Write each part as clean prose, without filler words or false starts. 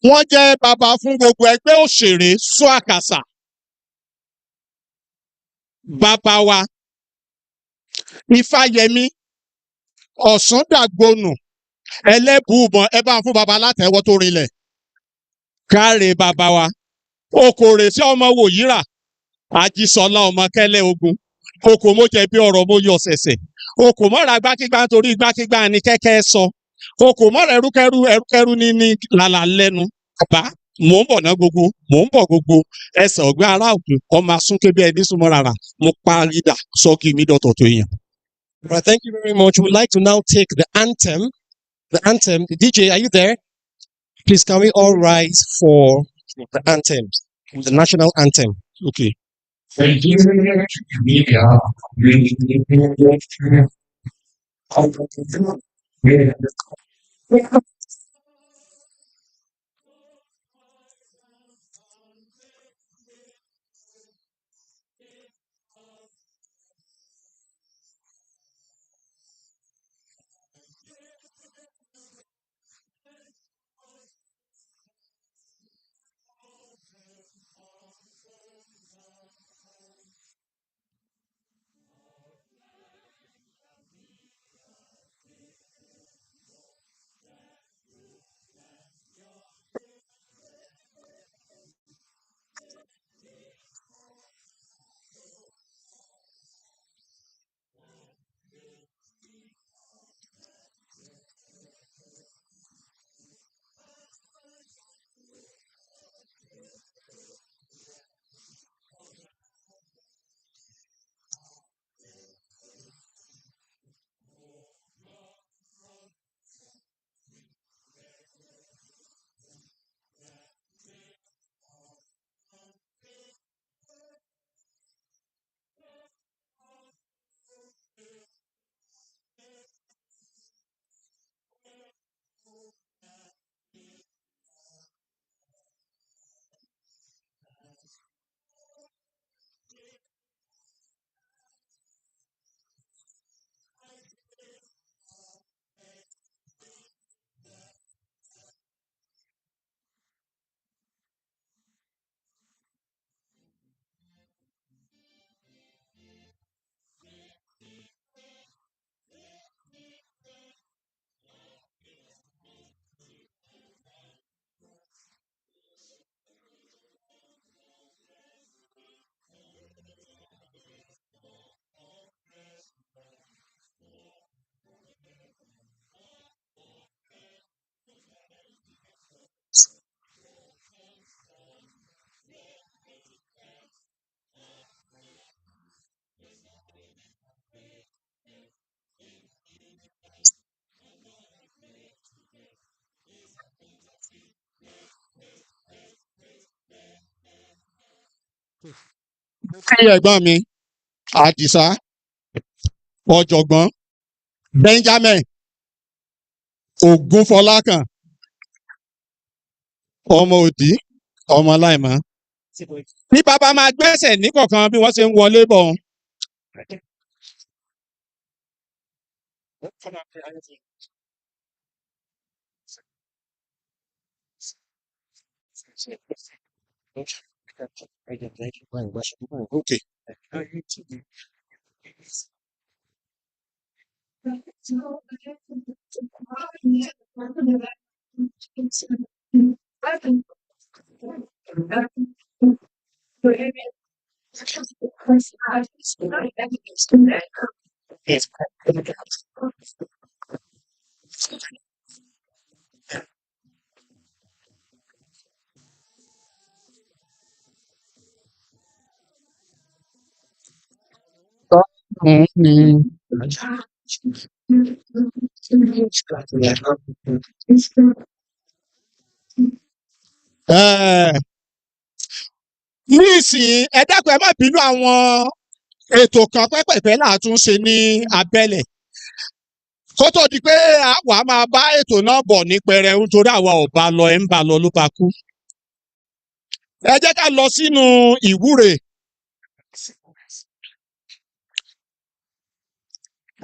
Wọ́n jẹ́ bàbá fún gbogbo ẹgbẹ́ òṣèré Swakasa. Bàbá wa Ifayemi Ọ̀ṣúndàgbònù Elebuibon, ẹ bá ń fún bàbá látẹ̀wọ́ tó rinlẹ̀. Káre bàbá wa. Okòrè sí ọmọ Wòyírà. Ajísọlá ọmọ Kẹ́lẹ́ Ogun. Okò mo jẹ̀bi ọ̀rọ̀ mo yọ ṣẹ̀ṣẹ̀. Okò mọ́ra gbákígbá nítorí gbákígbá ni kẹ́kẹ́ sọ. Okò mọ́ra ẹrúkẹ́rú ní làlà lẹ́nu. Bàbá mò ń bọ̀ ná gbogbo, mò ń bọ̀ gbogbo. Ẹsẹ̀ ọ̀gbẹ́ ará òkè ọmọ asúnké bí ẹni súnmọ́ rárá. Mo parí dà sọ́kì mi dọ̀tọ̀ tó yàn. Right, thank you very much. We'd like to now take the anthem. The anthem. The DJ, are you there? Please, can we all rise for the anthem, the national anthem? Okay. Kí ẹ̀gbọ́n mi Àdìsá Ọ̀jọ̀gbọ́n Benjamin Ògúnfọlákàn ọmọ òdì ọmọ láìmọ́. Bí bàbá máa gbẹ́sẹ̀ ní kọ̀ọ̀kan bí wọ́n ṣe ń wọlé bọ̀. Okay. Nísìnyí ẹ dákun ẹ má bínú àwọn ètò kan pẹ́pẹ̀pẹ́ náà tún ṣe ní abẹ́lẹ̀ kó tó di pé àwa máa bá ètò náà bọ̀ ní pẹrẹu nítorí àwa ò bá lọ ẹ ń bá lọ ló bá kú. Ẹ jẹ́ ká lọ sínú ìwúre.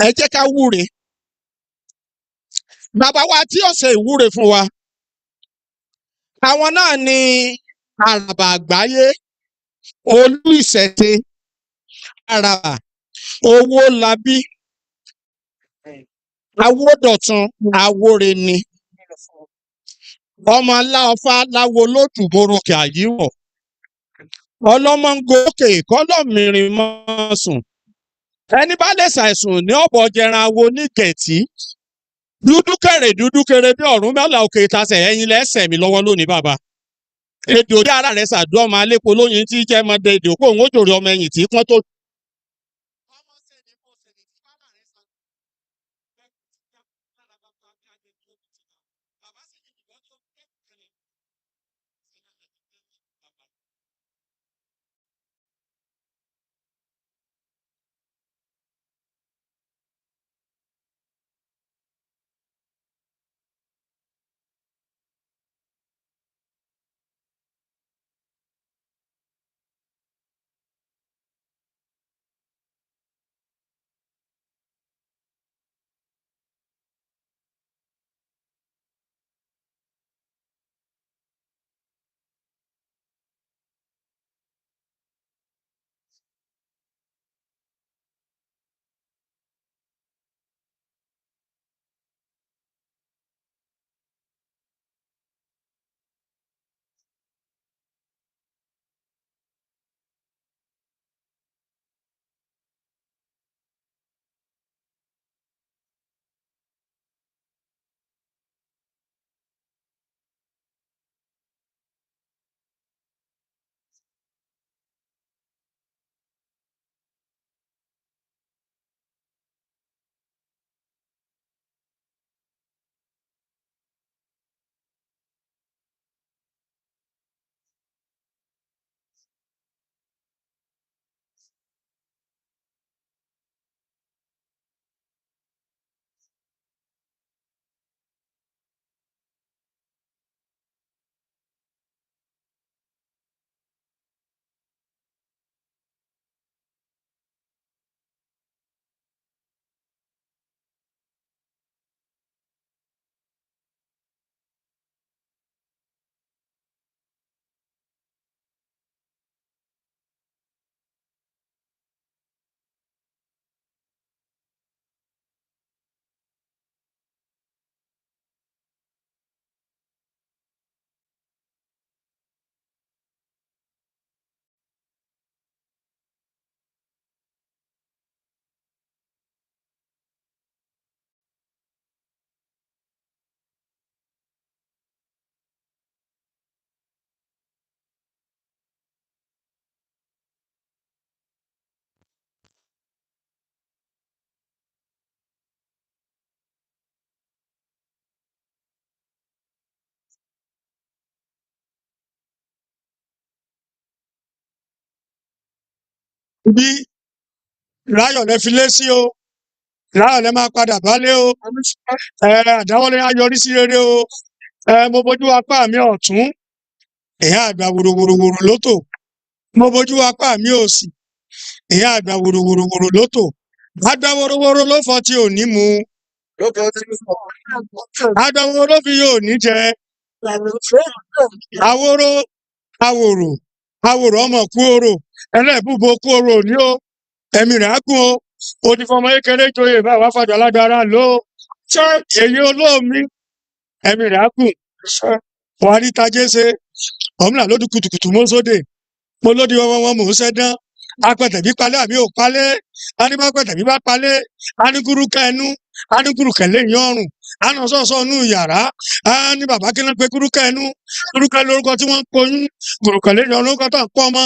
Ẹ jẹ́ ká wúre. Bàbá wa tí ó ṣe ìwúre fún wa Àwọn náà ni àràbà àgbáyé, olú ìṣẹ̀ṣe, àràbà, owó labí, awódọ̀tun, awóreni, ọmọ aláọfá láwo lódùborokè àyíwọ̀, ọlọ́mọ ń gòkè kọ́lọ́mìnrin mọ́ sùn. Ẹni bá lè ṣàìsùn ní ọ̀bọ̀ jẹran awo nígẹ̀tì. Dúdú kéré bí ọ̀run mẹ́la òkè ìtasẹ̀ ẹ̀yin lẹ́sẹ̀ mi lọ́wọ́ lónìí bàbá. Èdè òde ara rẹ̀ ṣàdúrà ọmọ alépo lóyin tí jẹ́ mọ́dẹ èdè òkú òun ó jòrè ọmọ ẹ̀yìn tí pọ́n tó. Bí láyọ̀ lẹ fi lé sí o, láyọ̀ lẹ máa padà bálé o, àdáwọ́lé á yọrí sí rere o. Mo bójú apá mi ọ̀tún, ìyá àgbà wòròwòròwòrò lótò. Mo bójú apá mi òsì, ìyá àgbà wòròwòròwòrò lótò. Àgbà wòròwòrò ló fọ tí ò ní mu. Àgbà wòrò ló fi yóò ní jẹ. Àwòrò àwòrò ọmọ kú orò, ẹlẹ́bùbọ kú orò ní o. Ẹ̀mí rẹ̀ á gùn o. O ti fọmọ kékeré joyè bá wàá fàjọ alágbára lò ó. Ṣé èyí olómi ẹ̀mí rẹ̀ á gùn? Wà á rí tajé ṣe. Ọ̀mùlà ló dún kùtùkùtù mọ́ sóde. Mo lódi wọn mò ń ṣẹ́dán. Apẹ̀tẹ̀bí palẹ̀ àbí ò palẹ̀. Anípẹ̀tẹ̀bí bá palẹ̀. Anígúrúkẹ́ ẹnu. Anígúrúkẹ́ lẹ́yìn ọrùn. Àná sọ̀sọ̀ nù yàrá. A ní bàbá kí ló ń pe gúrúkẹ́ ẹnu. Gúrúkẹ́ lórúkọ tí wọ́n ń poyún. Gúrúkẹ́ lẹ́yìn ọrùn lórúkọ tó ń pọ́ ọmọ.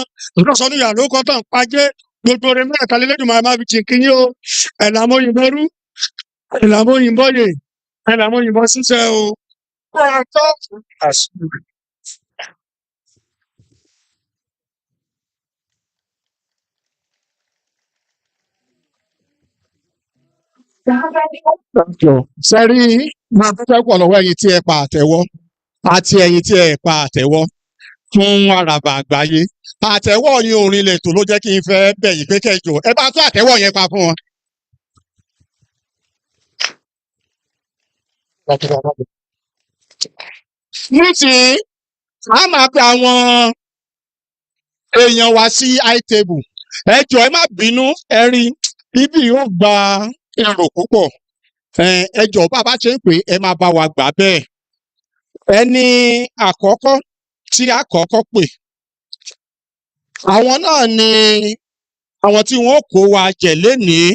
Lọ́sọ̀ nù yàrá lórúkọ tó ń pajé. Gbogbo rẹ̀ mẹ́ta lélẹ́dùn máa fi jìn kíní o. Ẹ̀làmọ́ òyìnbó rú. Ẹ̀làmọ́ òyìnbó yè. Ẹ̀làmọ́ òyìnbó ṣiṣẹ́ o. Sẹ́rí máa dúpẹ́ pọ̀ lọ́wọ́ ẹ̀yin tí ẹ pa àtẹ́wọ́ àti ẹ̀yin tí ẹ pa àtẹ́wọ́ fún àràbà àgbáyé. Àtẹ́wọ́ yín orin lè tó ló jẹ́ kí n fẹ́ bẹ̀yìn pé kẹjọ ẹ bá tún àtẹ́wọ́ yẹn pa fún wọn. Nísìnyí a máa pe àwọn èèyàn wá sí high table. Ẹ jọ̀ọ́ ẹ má bínú, ẹ rí ibi yóò gba èrò púpọ̀. Ẹ jọ̀ọ́ bá a bá ṣe ń pè é, ẹ máa bá wa gbà bẹ́ẹ̀. Ẹni àkọ́kọ́ tí a kọ́kọ́ pè, àwọn náà ni àwọn tí wọ́n kó wa jẹ lénìí.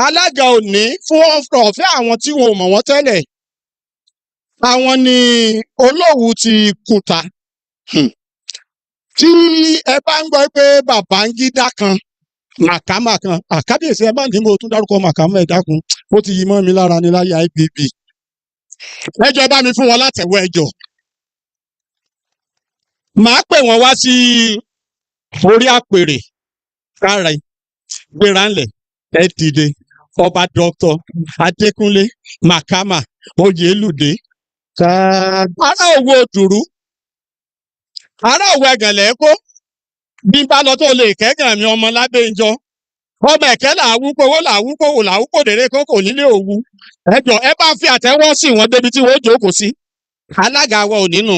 Alága òní fún ọ̀fẹ́ àwọn tí wọn ò mọ̀ wọ́n tẹ́lẹ̀. Àwọn ni Olówu ti Kùtà. Tí ẹ bá ń gbọ́ pé Babangida kan, Màkàmà kan, àkábíyèsí ẹ bá ní mo tún dárúkọ Màkàmà ẹ dákun, ó ti yí mọ́ mi lára ní láyé IPP. Ẹ jọ̀ọ́ ẹ bá mi fún wọn látẹ̀wọ́ ẹ jọ̀ọ́. Màá pè wọ́n wá sí orí àpèrè káàrẹ̀ gbéra ńlẹ̀ ẹ dìde. Ọba Dr. Adékúnlé Màkàmà Oyèlúdé. Ará Òwu Òdùrú, ará Òwu Ẹ̀gànlẹ̀ kó. Bí n bá lọ tó lè kẹ́gàn mi ọmọ Lábẹ́njọ. Ọmọ Ẹ̀kẹ́ làwú kówó làwú kówó làwú kòdèrè kókò nílé Òwu. Ẹ jọ̀ọ́ ẹ bá fi àtẹ́wọ́ sí wọn débi tí wọ́n jókòó sí. Alága wa ò nínú.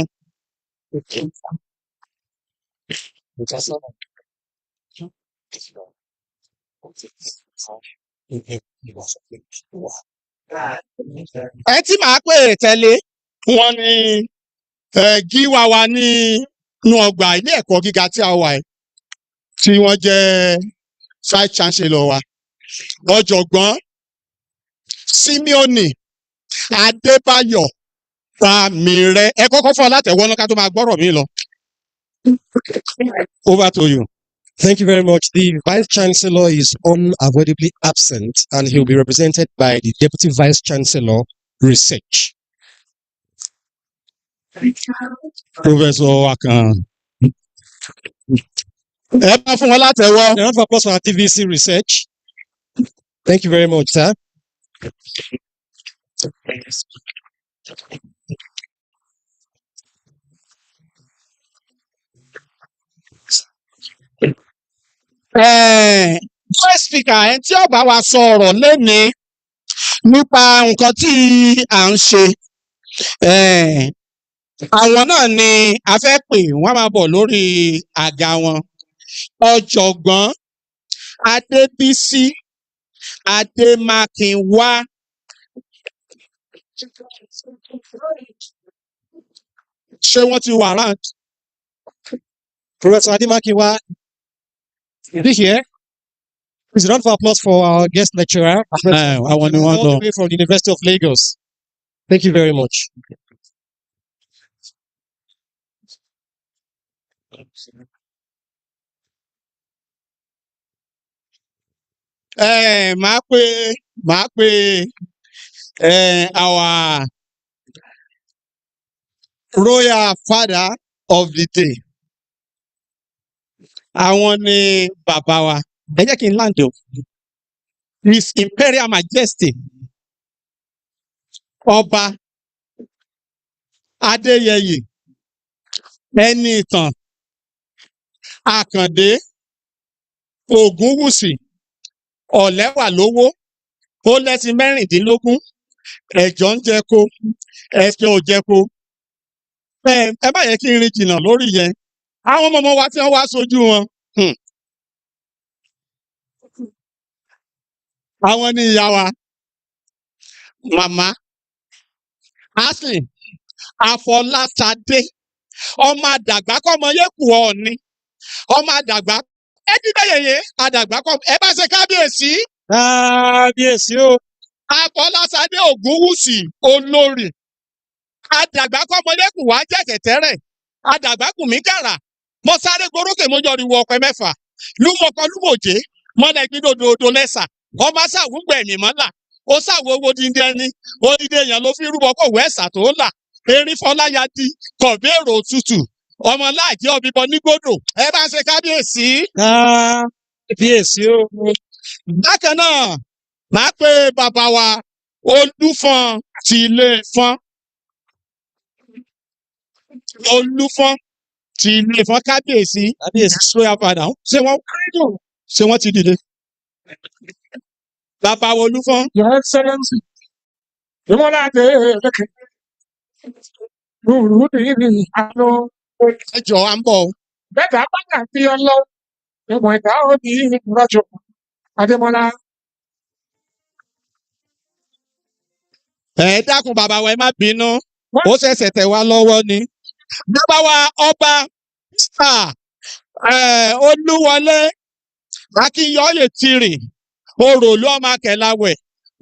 Ẹ tí màá pè tẹ́lé wọn ni gíwá wa nínú ọgbà ilé ẹ̀kọ́ gíga tí a wà yìí, tí wọ́n jẹ́ vice chancellor wa, Ọ̀jọ̀gbọ́n Simeoni Adébáyọ̀ Bámirẹ́. Ẹ kọ́kọ́ fún ọ látẹ̀wọ́ náà ká tó máa gbọ́rọ̀ mi lọ. Over to you. Thank you very much. The Vice Chancellor is unavoidably absent, and he'll be represented by the Deputy Vice Chancellor, Research. Professor Akan. Ẹ bá fún wọn látẹ̀wọ́. A round of applause for our TVC Research. Thank you very much, sir. First speaker ẹ tí ó bá wa sọ̀rọ̀ lénìí nípa nǹkan tí à ń ṣe. Àwọn náà ni a fẹ́ pè wọ́n máa bọ̀ lórí àga wọn. Ọ̀jọ̀gbọ́n Adébísí Adémákinwá. Ṣé wọ́n ti wà round? Professor Ademakinwa, is he here? Please, a round of applause for our guest lecturer. Àwọn ni wọ́n All lọ. the way from the University of Lagos. Thank you very much. Màá pe our royal father of the day. Àwọn ni bàbá wa. Ẹ jẹ́ kí n land o. His Imperial Majesty Ọba Adéyẹyè Ẹnìtàn Àkàndé Ògúnwùsì Ọ̀lẹ́wàlówó ó lẹ́sìn mẹ́rìndínlógún, ẹ̀jọ̀ ń jẹko, ẹ̀fẹ̀ ò jẹko. Ẹ má yẹ kí n rin jìnnà lórí yẹn. Àwọn ọmọ wa tí wọ́n wá sójú wọn. Àwọn ni ìyá wa, Màmá Ashley Afọláṣadé, ọmọ àdàgbà kọ́mọ yẹ́kù Ọọ̀ni, ọmọ àdàgbà ẹdínbẹ̀yẹyẹ àdàgbà kọ́mọ ẹ bá ṣe kábíyèsí. Kábíyèsí o. Afọláṣadé Ògúnwùsì olórí. Àdàgbà kọ́mọ yẹ́kù wá jẹ̀kẹ̀tẹ́rẹ̀, àdàgbà kù mí gàrà. Mo sáré gorókè mo jọrí wọ ọpẹ mẹ́fà. Lúmọkọ lúmọ̀jé, mọ́lẹ̀ gbídòdòdò lẹ́sà. Ọmọ sàwùgbẹ̀mí mọ́là. Ó sàwọ owó díndín ẹni. Odidi èèyàn ló fi rúbọ kọ̀wé ẹ̀sà tó là. Erin Fọláyadí, kọ̀bẹ́rò òtútù. Ọmọ láàjẹ́ ọbíbọ nígbòdò. Ẹ bá ń ṣe kábíyèsí. Kábíyèsí o. Bákan náà, màá pe bàbá wa Olúfọ́n ti ilé Fọ́n. Olúfọ́n ti ilé Fọ́n kábíyèsí. Kábíyèsí. Royal father. Ṣé wọ́n ti dìde? Bàbá wa Olúfọ́n. Your Excellency. Ẹ jọ̀ọ́ à ń bọ̀. Ẹ dákun bàbá wa ẹ má bínú. Ó ṣẹ̀ṣẹ̀ tẹ̀ wá lọ́wọ́ ni. Bàbá wa ọba Olúwọlé Akínyọ̀yè Tirì Oròlú ọmọ Akẹ̀láwẹ̀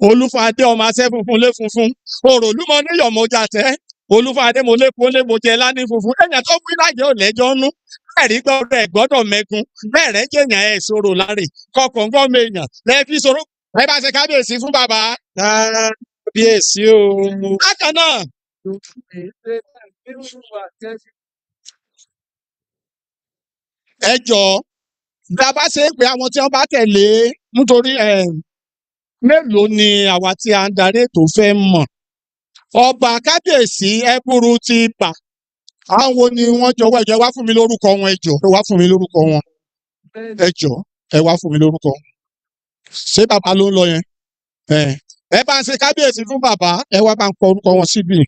Olúfadé ọmọ asẹ́ funfun lé funfun Oròlú mọ níyọ̀ mo jàtẹ́ Olúfadé mo lépo lé mo jẹ lání funfun ẹ̀yàn tó wí láyé ò lẹ́jọ́ nú bẹ́ẹ̀rí gbọ́dọ̀ ẹ̀ gbọ́dọ̀ mẹ́gun bẹ́ẹ̀rẹ́ jẹ̀yàn ẹ̀ sọ̀rọ̀ láre kọkàn gbọ́ mẹ́yàn lẹ́ẹ̀fi sọ̀rọ̀ ẹ bá ṣe kábíyèsí fún bàbá. Kábíyèsí o. Bákan náà. Ẹ jọ̀ọ́ bí a bá ṣe é pé àwọn tí wọ́n bá tẹ̀lé nítorí mélòó ni àwa tí a ń darí ètò fẹ́ mọ̀ ọba kábíyèsí ẹbúrú ti bà àwọn ni wọ́n jọ wá ẹjọ́ ẹ wá fún mi lórúkọ wọn ẹ jọ̀ọ́ ẹ wá fún mi lórúkọ wọn ẹ jọ̀ọ́ ẹ wá fún mi lórúkọ ṣé bàbá ló ń lọ yẹn ẹ bá ń ṣe kábíyèsí fún bàbá ẹ wá bá ń kọ orúkọ wọn síbí.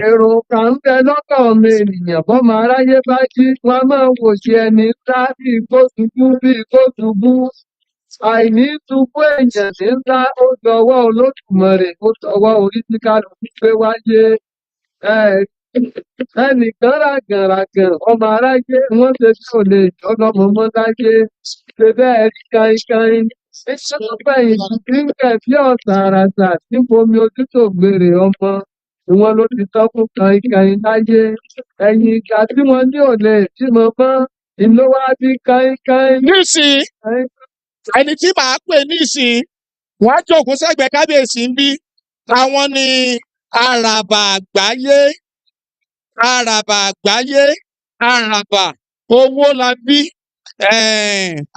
Èrò kan ń bẹ lọ́kàn ọmọ ènìyàn bọ́mọ aráyé bá jí wọn a máa wòṣe ẹni ńlá bíi kó ṣubú. Àìní ṣubú èèyàn ní ńlá ó dọwọ́ Olódùmarè ó dọwọ́ orí tí kálukú gbé wáyé. Ẹnìkan ràgànràgàn ọmọ aráyé wọ́n ṣe tí ò lè jọ́ lọ́mọ mọ́ láyé. Ṣe bẹ́ẹ̀ rí kainkain. Nítorí fẹ̀yìntì tí ń kẹ̀ bí ọ̀sàràsà tí bomi ojú tó gbèrè ọmọ ìwọ̀n ló ti tọ́ fún kainkain láyé. Ẹ̀yìn ìgbà tí wọ́n ní ò lè bímọ mọ́ ìlú wá bí kainkain. Nísìnyí ẹni tí màá pè nísìnyí wọ́n á jókòó sẹ́gbẹ̀ẹ́ kábíyèsí ń bí àwọn ni àràbà àgbáyé àràbà owó la bí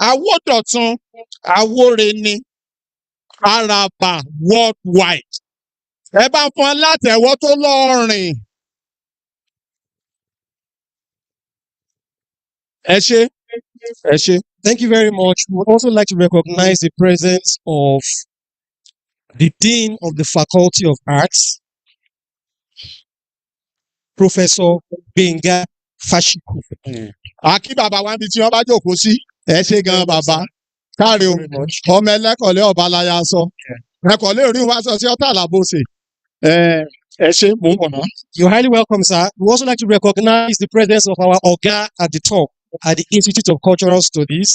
Awódọ̀tun Awóreni àràbà worldwide ẹ bá fún alátẹ̀wọ́ tó lọ́rìn. Ẹ ṣé. Thank you very much. We would also like to recognize the presence of the Dean of the Faculty of Arts, Professor Benga Fashiku. Àkí bàbá wa níbi tí wọ́n bá jókòó sí. Ẹ ṣé gan bàbá. Káre o. Ọmọ ẹlẹ́kọ̀ọ́lé ọba láyà sọ. Ẹ̀kọ́lé orí wa sọ sí ọ̀tá àlàbòsè. Ẹ ṣé mò ń bọ̀ náà. You're highly welcome, sir. We would also like to recognize the presence of our Oga at the top at the Institute of Cultural Studies.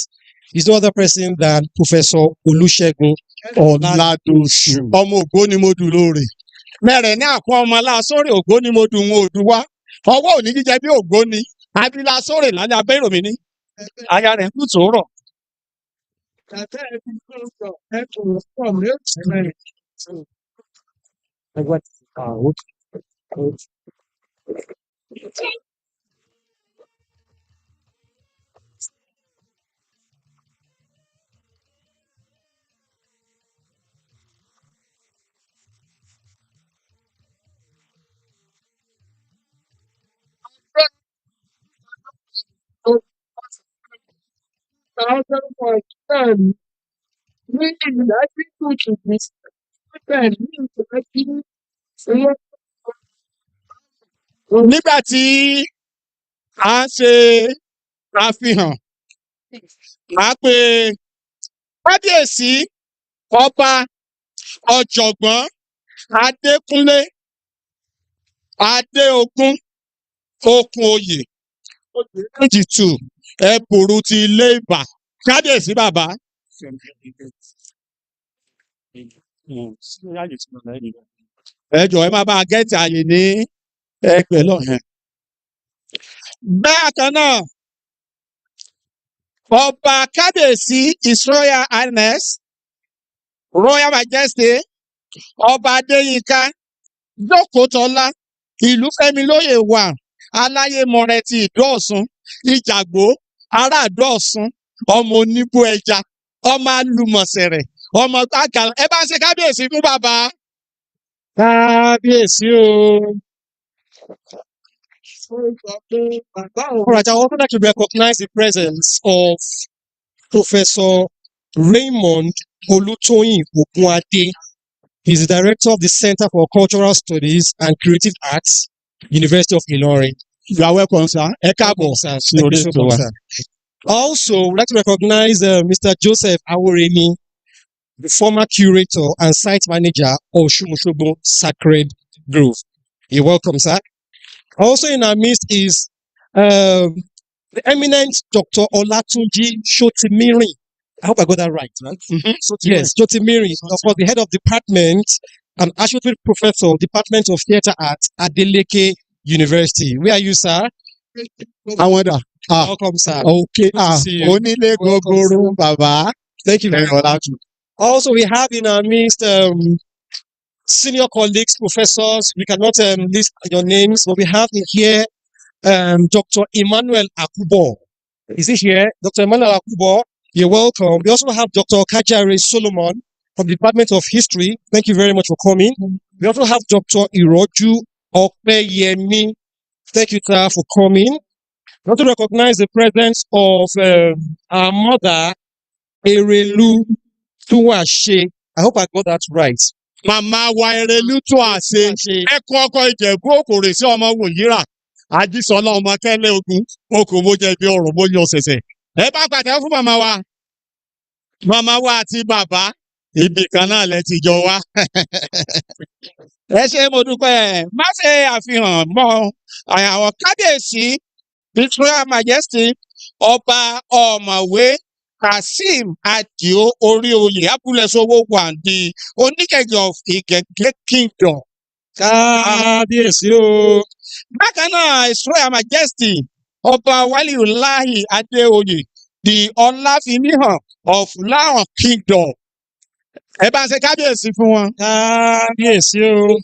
He's no other person than Professor Olusegun Oladosu. Ọmọ ògbóni mo dùn lóore. Mẹ́rẹ̀ ní àpò ọmọ aláṣọ́rè ògbóni mo dùn wọn ò dùn wá. Ọwọ́ òní jíjẹ bí ògbóni. Abílá sóòrè lálẹ́ abẹ́rò mi ní. Aya rẹ̀ kú tòórọ̀. Nígbà tí a ń ṣe àfihàn máa pe kábíyèsí ọba ọ̀jọ̀gbọ́n Adékúnlé Adéogún Okùnoyè Òjìtù Ẹ̀bùrú ti Ilé Ìbà kábíyèsí bàbá. Ẹ jọ̀ọ́ ẹ má bá a gẹ́tì àyè ní ẹgbẹ́ lọ́hẹ̀. Bákan náà ọba kábíyèsí His Royal Highness Royal Majesty ọba Adéyínká Jókòtọ́lá Ìlúfẹ́milóyè wà Aláyémọrẹ ti Ìdó Ọ̀ṣun Ìjàgbó ará Ìdó Ọ̀ṣun ọmọ oníbú ẹja ọmọ alùmọ̀sẹ̀rẹ̀ ọmọ gbàgà ẹ bá ń ṣe kábíyèsí fún bàbá. Kábíyèsí o. All right, I would also like to recognize the presence of Professor Raymond Olutoyin Ogunade. He's the director of the Center for Cultural Studies and Creative Arts, University of Ilorin. You are welcome, sir. Ẹ káàbọ̀ Sir. sí Thank orí you so ètò much, wa. sir. Also, we'd like to recognize Mr. Joseph Aworemi, the former curator and site manager of Shumushobo Sacred Grove. You're welcome, sir. Also in our midst is the eminent Dr. Olatunji Shotimiri. I hope I got that right, right? Yes, Shotimiri, of course, the head of department and associate professor, Department of Theatre Arts at Adeleke University. Where are you, sir? Àwọn ẹ̀dà. Welcome, sir. Okay. Good to see you. Onílé gogoro bàbá. Thank you very much. Ọlátun. Also, we have in our midst senior colleagues, professors. We cannot list your names, but we have in here Dr. Emmanuel Akubo. Is he here? Dr. Emmanuel Akubo, you're welcome. We also have Dr. Kajare Solomon from the Department of History. Thank you very much for coming. We also have Dr. Iroju Opeyemi. Thank you, sir, for coming. We want to recognize the presence of our mother, Erelu Tuwashe. I hope I got that right. Màmá wa Erelu Tuwashe. Ẹkún ọkọ Ìjẹ̀bú Òkòrè sí ọmọ Wòyírà. Ajísọlá ọmọ Kẹ́lẹ́ Ogun. Okò mo jẹ bí ọrùn mo yọ ṣẹ̀ṣẹ̀. Ẹ bá pàtẹ́ fún màmá wa. Màmá wa àti bàbá. Ibì kan náà lẹ ti jọ wá. Ẹ ṣé mo dúpẹ́. Má ṣe àfihàn mọ́ àwọn kábíyèsí. His Royal Majesty Ọba Ọ̀mọ̀wé Kazeem Adio Oríoyè Abúlẹ̀sowó Wàndí Oníkẹ̀kẹ̀ of Ìkẹ̀kẹ̀ Kingdom. Kábíyèsí o. Bákan náà, His Royal Majesty Ọba Wálíùláhì Adéoyè the Ọláfimíhàn of Láhàn Kingdom. Ẹ bá ń ṣe kábíyèsí fún wọn. Kábíyèsí o.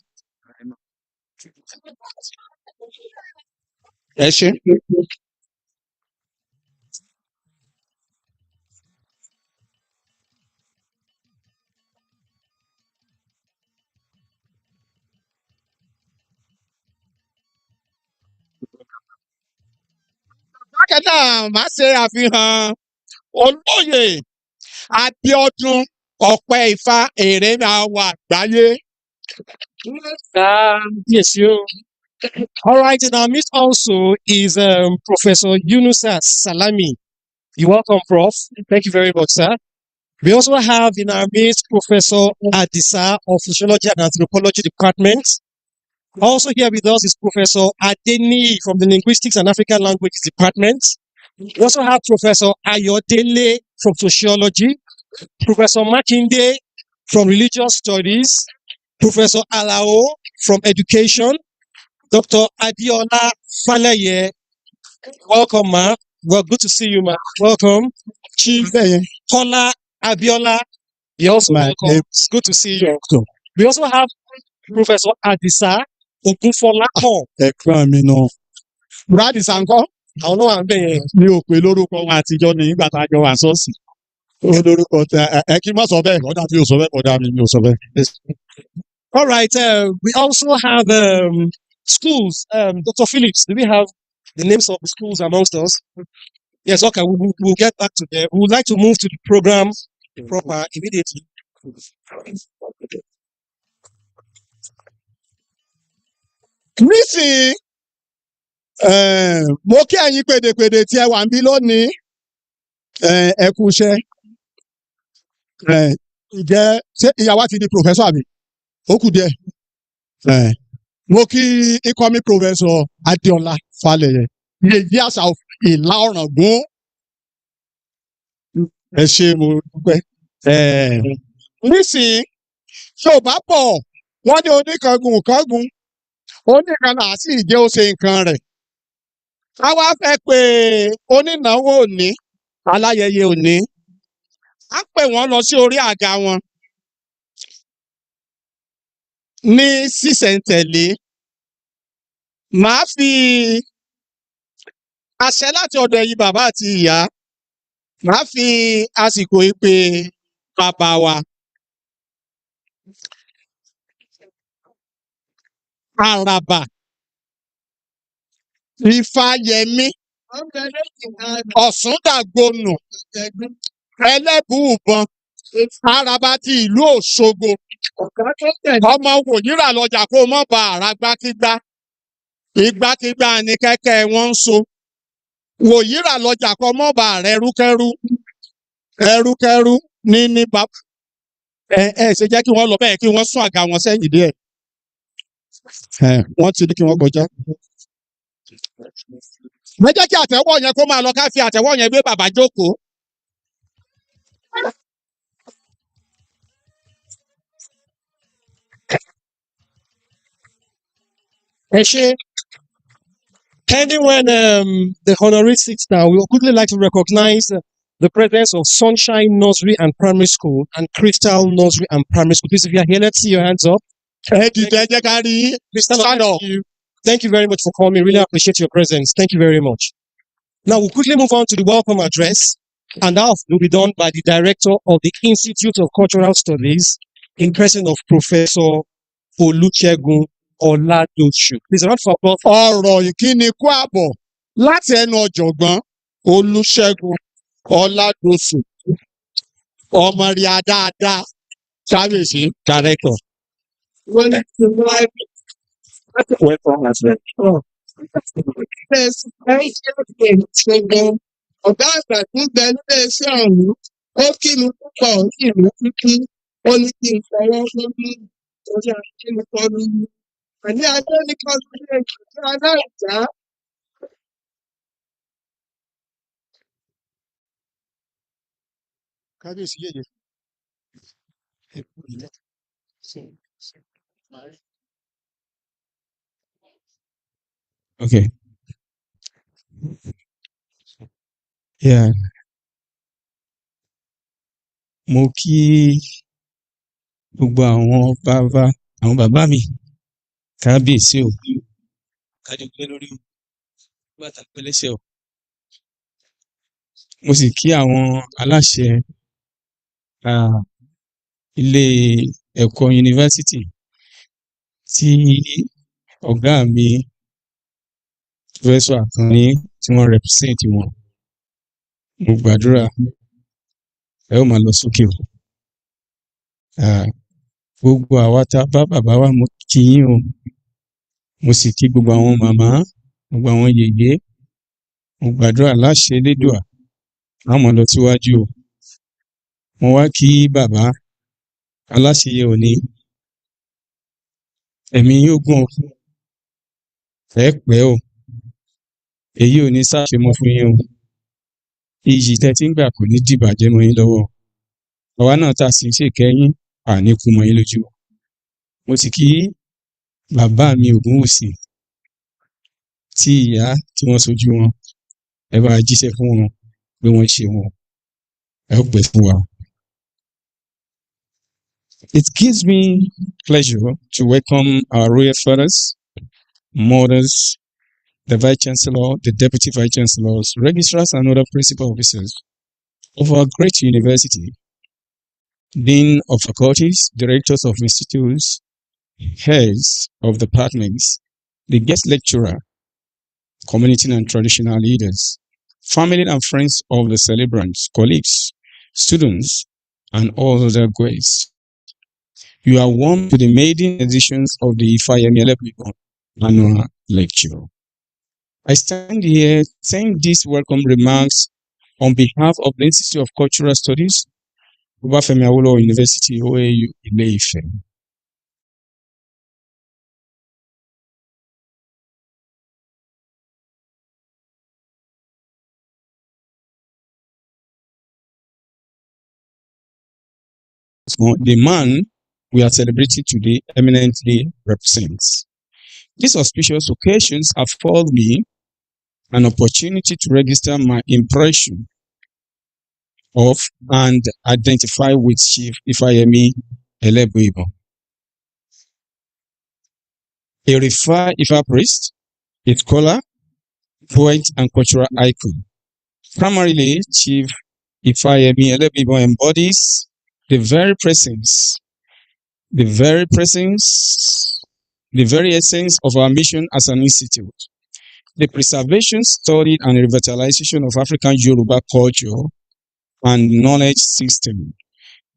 Ẹ ṣé. Bákan náà, má ṣe àfihàn olóyè Abíọ́dún Ọ̀pẹ Ifá èrè máa wà àgbáyé. Kábíyèsí o. All right, in our midst also is Professor Yunusa Salami. You're welcome, Prof. Thank you very much, sir. We also have in our midst Professor Adisa of Sociology and Anthropology Department. Also here with us is Professor Adeni from the Linguistics and African Languages Department. We also have Professor Ayodele from Sociology, Professor Makinde from Religious Studies, Professor Alao from Education, Dr. Adiola Falaye. Welcome, ma. Well, good to see you, ma. Welcome. Chief Kola Abiola. You're also welcome. It's good to see you. We also have Professor Adisa Ogunfolakon. Ẹ̀gbọ́n mi náà. Brad Sanko. Àwọn náà wà ń bẹ̀ yẹn. Mi ò pè lórúkọ wọn àtijọ́ ní ìgbà tá a jọ wà sọ́ọ̀sì. Ó lórúkọ tẹ ẹ kí n má sọ bẹ́ẹ̀ ọ̀dà mi ò sọ bẹ́ẹ̀ ọ̀dà mi ò sọ bẹ́ẹ̀. All right. We also have schools. Dr. Phillips, do we have the names of the schools amongst us? Yes, okay. We'll get back to them. We would like to move to the program proper immediately. Nísìnyí, mo kí ẹ̀yin pèdèpèdè tí ẹ wà ń bí lónìí. Ẹ kú iṣẹ́. Ǹjẹ́ ṣé ìyàwó ti di professor àbí? Ó kù díẹ̀. Mo kí incoming professor Adéọlá Fálẹyẹ. Yèyí àṣà Ìlá Ọ̀ràngún. Ẹ ṣé mo dúpẹ́. Nísìnyí, Yorùbá bọ̀, wọ́n ní oníkangun kángun. Oníkan náà sì jẹ́ ó ṣe nǹkan rẹ̀. A wá fẹ́ pé onínáwó òní, aláyẹyẹ òní. A pè wọ́n lọ sí orí àga wọn. Ní sísẹ̀ntẹ̀lé, màá fi àṣẹ láti ọ̀dọ̀ ẹ̀yin bàbá àti ìyá. Màá fi àsìkò yìí pé bàbá wa. Àràbà Ifayemi, Ọ̀ṣúndàgbonù, Ẹlẹ́bùúbọn, Araba ti ìlú Òṣogbo. Ọmọ Wòyírà lọjà kó mọ́ bá àrà gbákígbá. Ìgbákígbá ni kẹ́kẹ́ wọn ń so. Wòyírà lọjà kó mọ́ bá àrẹ ẹrúkẹ́rú. Ẹrúkẹ́rú ní bàbá. Ṣe jẹ́ kí wọ́n lọ bẹ́ẹ̀ kí wọ́n sún àga wọn sẹ́yìn díẹ̀. Wọ́n ti ní kí wọ́n kọjá. Ẹ jẹ́ kí àtẹ́wọ́ yẹn kó máa lọ ká fi àtẹ́wọ́ yẹn gbé bàbá jókòó. When the honoree sits down, we would quickly like to recognize the presence of Sunshine Nursery and Primary School and Crystal Nursery and Primary School. Please, if you are here, let's see your hands up. Thank you very much for coming. Really appreciate your presence. Thank you very much. Now, we'll quickly move on to the welcome address, and that will be done by the Director of the Institute of Cultural Studies in person of Professor Olusegun Oladosu. Please, a round of applause. Ọ̀rọ̀ ìkíni kú àbọ̀ láti ẹnu ọ̀jọ̀gbọ́n Olúṣẹ́gun Ọládòsù, ọmọ rí adáadáa, kábíyèsí director. Ọ̀gá àgbà tó ń bẹ nílé iṣẹ́ ọ̀hún, ó kí mi púpọ̀, ó kí mi títí, ó ní kí n fọwọ́ lórí orí akínikọ́ lórí. Àní adé ní kan tó lè jù sí aláìjá. Kábíyèsí yèyé. Okay. Yeah. Mo kí gbogbo àwọn bàbá mi kábíyèsí o. Kádúpẹ́ lórí bàtà pẹ́lẹ́sẹ̀ o. Mo sì kí àwọn aláṣẹ ilé ẹ̀kọ́ yunifásítì tí ọ̀gá mi Professor Àkànní tí wọ́n represent wọn. Mo gbàdúrà ẹ ó máa lọ sókè o. Gbogbo àwa tá a bá bàbá wa mo kí yín o. Mo sì kí gbogbo àwọn màmá, gbogbo àwọn yèyé. Mo gbàdúrà láṣẹ Elédùà á máa lọ síwájú o. Mo wá kí bàbá aláṣeyẹ òní. Ẹ̀mí yóò gùn o. Ẹ pẹ́ o. Èyí ò ní ṣàṣemọ fún yín o. Iyì tẹ́ tí ń gbà kò ní dìbàjẹ́ mọ́ yín lọ́wọ́. Àwa náà tá a sì ń ṣèkẹ́yìn àní kú mọ́ yín lójú. Mo sì kí bàbá mi Ògúnwùsì tí ìyá tí wọ́n sojú wọn. Ẹ bá jíṣẹ́ fún wọn pé wọ́n ṣe wọn. Ẹ ó pẹ́ fún wa. It gives me pleasure to welcome our royal fathers, mothers, the Vice Chancellor, the Deputy Vice Chancellors, registrars and other principal officers of our great university, Dean of faculties, directors of institutes, heads of departments, the guest lecturer, community and traditional leaders, family and friends of the celebrants, colleagues, students, and all other guests. You are warm to the maiden editions of the Ifayemi Elebuibon annual lecture. I stand here saying these welcome remarks on behalf of the Institute of Cultural Studies, Obafemi Awolowo University, OAU, Ile-Ife. The man we are celebrating today eminently represents. These auspicious occasions afford me an opportunity to register my impression of and identify with Chief Ifayemi Elebuibon, a Ifa priest, a scholar, poet, and cultural icon. Primarily, Chief Ifayemi Elebuibon embodies the very essence of our mission as an institute, the preservation, study, and revitalization of African Yoruba culture and knowledge system.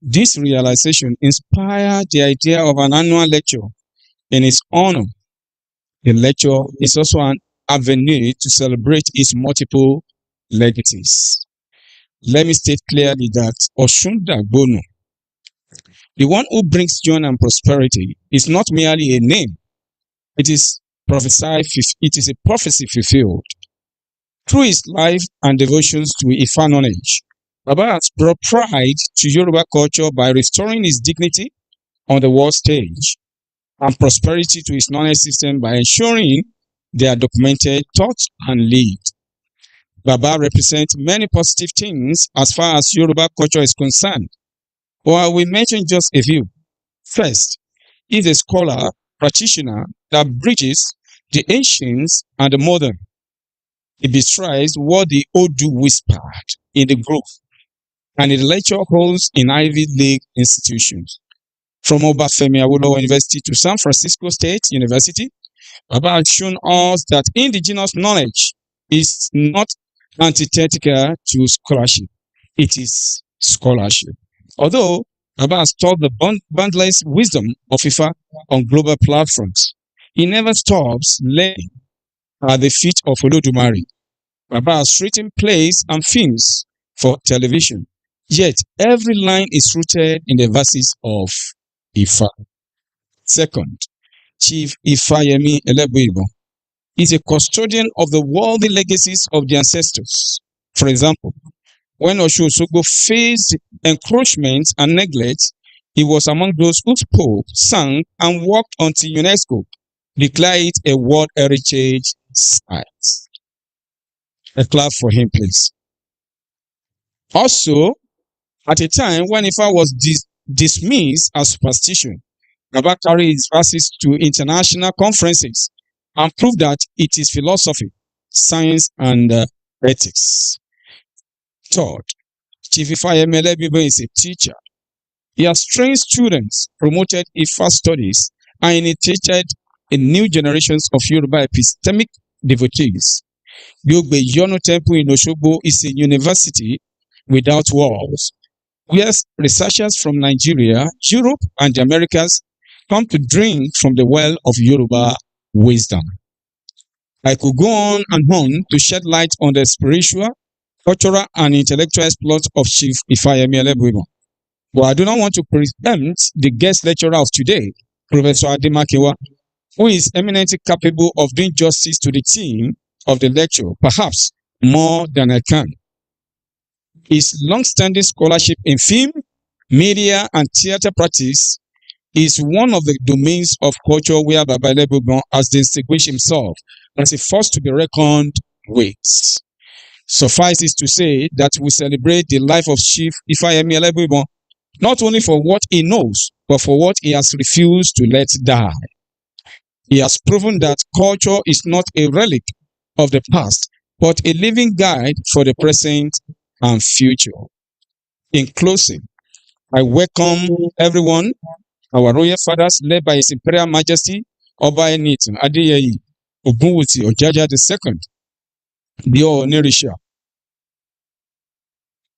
This realization inspired the idea of an annual lecture in its honor. The lecture is also an avenue to celebrate its multiple legacies. Let me state clearly that Oshunda Bono, the one who brings joy and prosperity, is not merely a name. It is it is a prophecy fulfilled. Through his life and devotions to Ifa knowledge, Baba has brought pride to Yoruba culture by restoring its dignity on the world stage and prosperity to its knowledge system by ensuring they are documented, taught, and lived. Baba represents many positive things as far as Yoruba culture is concerned. But I will mention just a few. First, he is a scholar, practitioner that bridges the ancient and the modern. He bestrides what the Odu whispered in the group and the lecture holds in Ivy League institutions. From Obafemi Awolowo University to San Francisco State University, Baba has shown us that indigenous knowledge is not antithetical to scholarship. It is scholarship. Although Baba has taught the boundless wisdom of Ifa on global platforms, he never stops learning at the feet of Olodumare. Baba has written plays and films for television, yet every line is rooted in the verses of Ifa. Second, Chief Ifayemi Elebuibon is a custodian of the worldly legacies of the ancestors. For example, when Osho Osogbo faced encroachment and neglect, he was among those who spoke, sang, and worked until UNESCO declared it a World Heritage Site. A clap for him, please. Also, at a time when Ifa was dismissed as superstition, Baba carried his verses to international conferences and proved that it is philosophy, science, and ethics. Third, Chief Ifayemi Elebuibon is a teacher. He has trained students, promoted Ifa studies, and initiated a new generations of Yoruba epistemic devotees. Yogbe Yono Temple in Oshogbo is a university without walls, where researchers from Nigeria, Europe, and the Americas come to drink from the well of Yoruba wisdom. I could go on and on to shed light on the spiritual, cultural, and intellectual exploits of Chief Ifayemi Elebuibon. But I do not want to preempt the guest lecturer of today, Professor Ademakinwa, who is eminently capable of doing justice to the theme of the lecture, perhaps more than I can. His long-standing scholarship in film, media, and theater practice is one of the domains of culture where Baba Elebuibon has distinguished himself as a force to be reckoned with. Suffice it to say that we celebrate the life of Chief Ifayemi Elebuibon not only for what he knows, but for what he has refused to let die. He has proven that culture is not a relic of the past, but a living guide for the present and future. In closing, I welcome everyone, our royal fathers led by His Imperial Majesty Oba Enitan Adeyeyi Ogunwusi Ojaja II, the Onirisha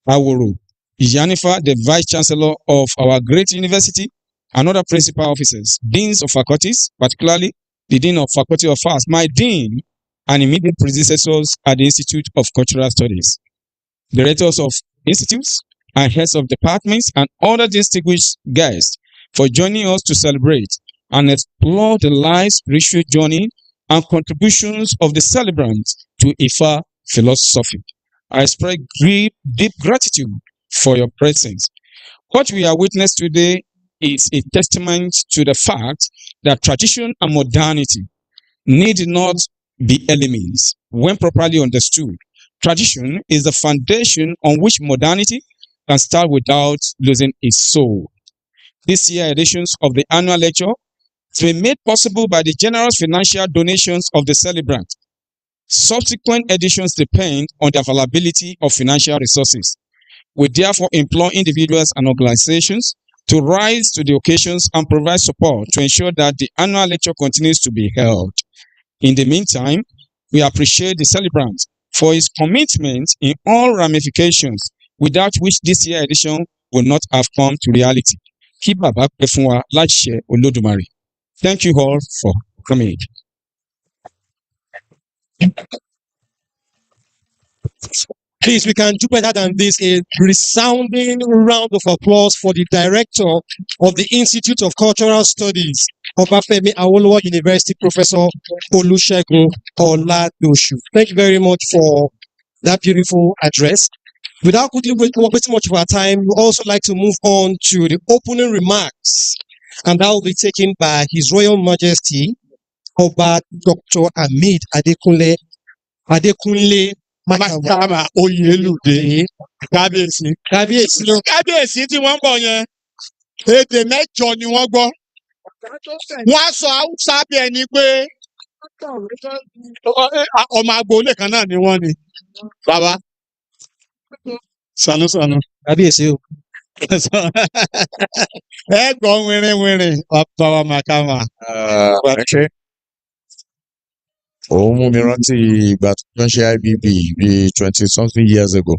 Aworo Iyanifa, the Vice Chancellor of our great university, and other principal officers, deans of faculties, particularly the Dean of Faculty of Arts, my dean, and immediate predecessors at the Institute of Cultural Studies, directors of institutes, and heads of departments, and other distinguished guests for joining us to celebrate and explore the life, spiritual journey, and contributions of the celebrants to Ifa philosophy. I express deep gratitude for your presence. What we are witnessing today is a testament to the fact that tradition and modernity need not be enemies when properly understood. Tradition is the foundation on which modernity can start without losing its soul. This year editions of the annual lecture has been made possible by the generous financial donations of the celebrant. Subsequent editions depend on the availability of financial resources. We therefore implore individuals and organizations to rise to the occasions and provide support to ensure that the annual lecture continues to be held. In the meantime, We appreciate the celebrant for his commitment in all ramifications, without which this year edition would not have come to reality. Kí bàbá pẹ́ fún wa láṣẹ Olódùmarè. Thank you all for coming. Please, we can do better than this. A resounding round of applause for the director of the Institute of Cultural Studies, Obafemi Awolowo University, Professor Olusegun Oladoshu. Thank you very much for that beautiful address. Without quickly wasting much of our time, we also like to move on to the opening remarks, and that will be taken by His Royal Majesty Oba Dr. Hamid Adekunle Mákàmá Oyèlúdé kábíyèsí. Kábíyèsí tí wọ́n ń bọ̀ yẹn, èdè mẹ́jọ ni wọ́n gbọ́. Wọ́n á sọ Haúsá bí ẹni pé ọmọ agboolé kan náà ni wọ́n ni. Bàbá. Sànú. Kábíyèsí o. Ẹ gbọ́ wìrìwìrì bàbá wa Mákàmá. Òun mú mi rántí ìgbà tó ń ṣe IBB bíi 20-something years ago.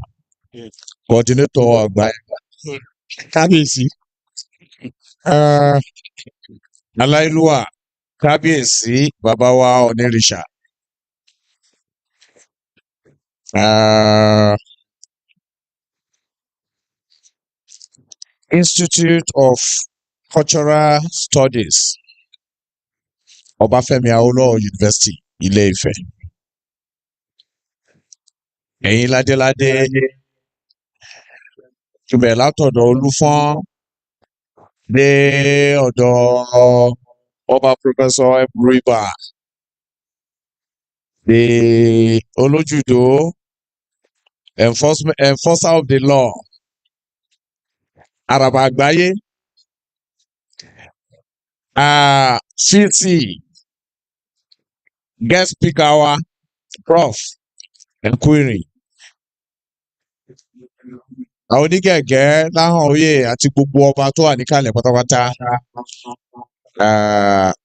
Coordinator àgbà Kábíyèsí. Aláìlúwà kábíyèsí bàbá wa onírìṣà. Institute of Cultural Studies, Obafemi Awolowo University, Ilé-Ifẹ̀. Ẹ̀yin ládéládé, ibẹ̀ látọ̀dọ̀ Olúfọ́n dé ọ̀dọ̀ Ọba Professor Elebuibon, the Olójúdó, enforcer of the law, Àràbà Àgbáyé, CT, guest speaker wa, Prof. Nkwiri. Àwọn onígẹ̀gẹ́ láhàn oyè àti gbogbo ọba tó wà níkàlẹ̀ pátápátá.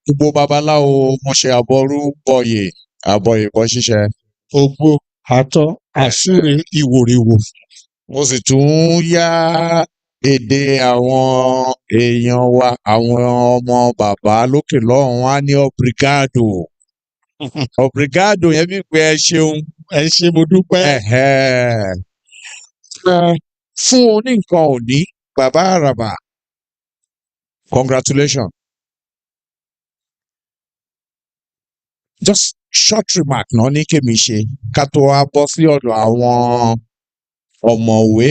Gbogbo babaláwo mọṣẹ́ àbọrú bọ̀yè bọ́ ṣíṣe. Ògbó àtọ́ àṣírí ìwòrìwò. Mo sì tún yá èdè àwọn èèyàn wa, àwọn ọmọ bàbá lókè lọ́hùn á ní obrigado. Obrigado yẹn bí pé ẹ ṣeun. Ẹ ṣé mo dúpẹ́. Fún oní nǹkan òní, bàbá àràbà, congratulations. Just short remark náà ní kémi ṣe ká tó wá bọ́ sí ọ̀dọ̀ àwọn ọ̀mọ̀wé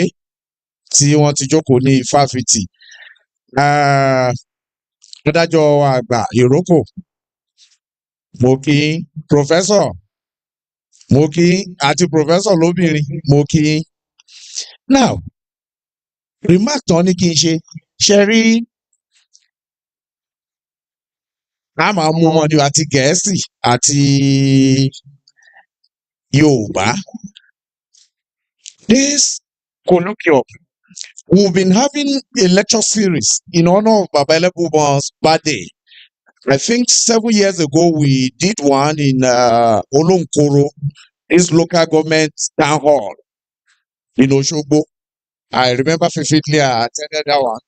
tí wọ́n ti jókòó ní fáfitì. Adájọ́ àgbà ìrókò, mo kí professor, mo kí àti professor lóbìnrin, mo kí. Now, remark tán ní kí n ṣe rí a máa mú wọn ní àti Gẹ̀ẹ́sì àti Yorùbá. This colloquium, we've been having a lecture series in honor of Baba Elebuibon's birthday. I think 7 years ago we did one in Olonkoro, this local government town hall in Oshogbo. I remember vividly I attended that one.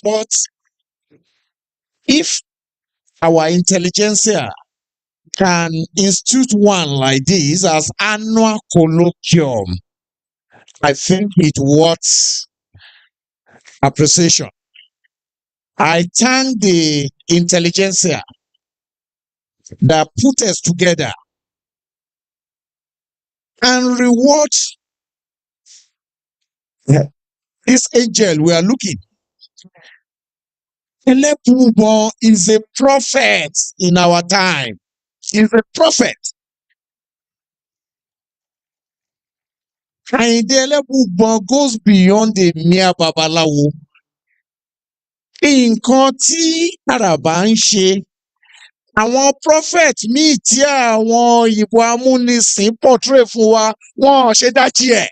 But if our intelligentsia can institute one like this as annual colloquium, I think it worth appreciation. I thank the intelligentsia that put us together and reward this angel we are looking. Elebuibon is a prophet in our time. He's a prophet. And Elebuibon goes beyond the mere babalawo. Nǹkan tí Àràbà ń ṣe, àwọn prophet míì tí àwọn òyìnbó amúnisìn portray fún wa, wọ́n ṣe dájí ẹ̀.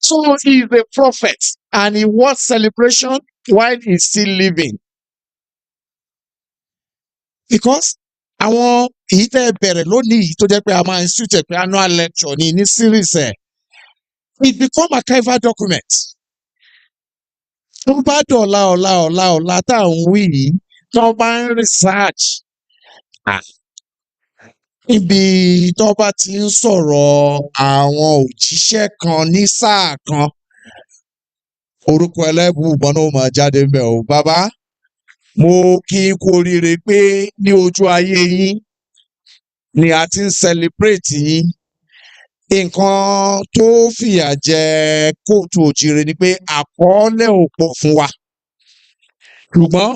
So he is a prophet and he wants celebration while he's still living. Because àwọn èyí tẹ́ bẹ̀rẹ̀ lónìí yìí tó jẹ́ pé a máa institute pé annual lecture ní series ẹ̀, it become archival document. Tó bá dọ̀la tá à ń wí yìí, tó bá ń research níbi tó bá ti ń sọ̀rọ̀ àwọn òjíṣẹ́ kan ní sáà kan, orúkọ Elebuibon náà máa jáde ńbẹ̀ o. Bàbá, mo kí n kú oríire pé ní ojú ayé yín ni a ti ń celebrate yín. Nǹkan tó fìyà jẹ kóòtù òjìrè ni pé àkọọ́lẹ̀ ò pọ̀ fún wa. Ṣùgbọ́n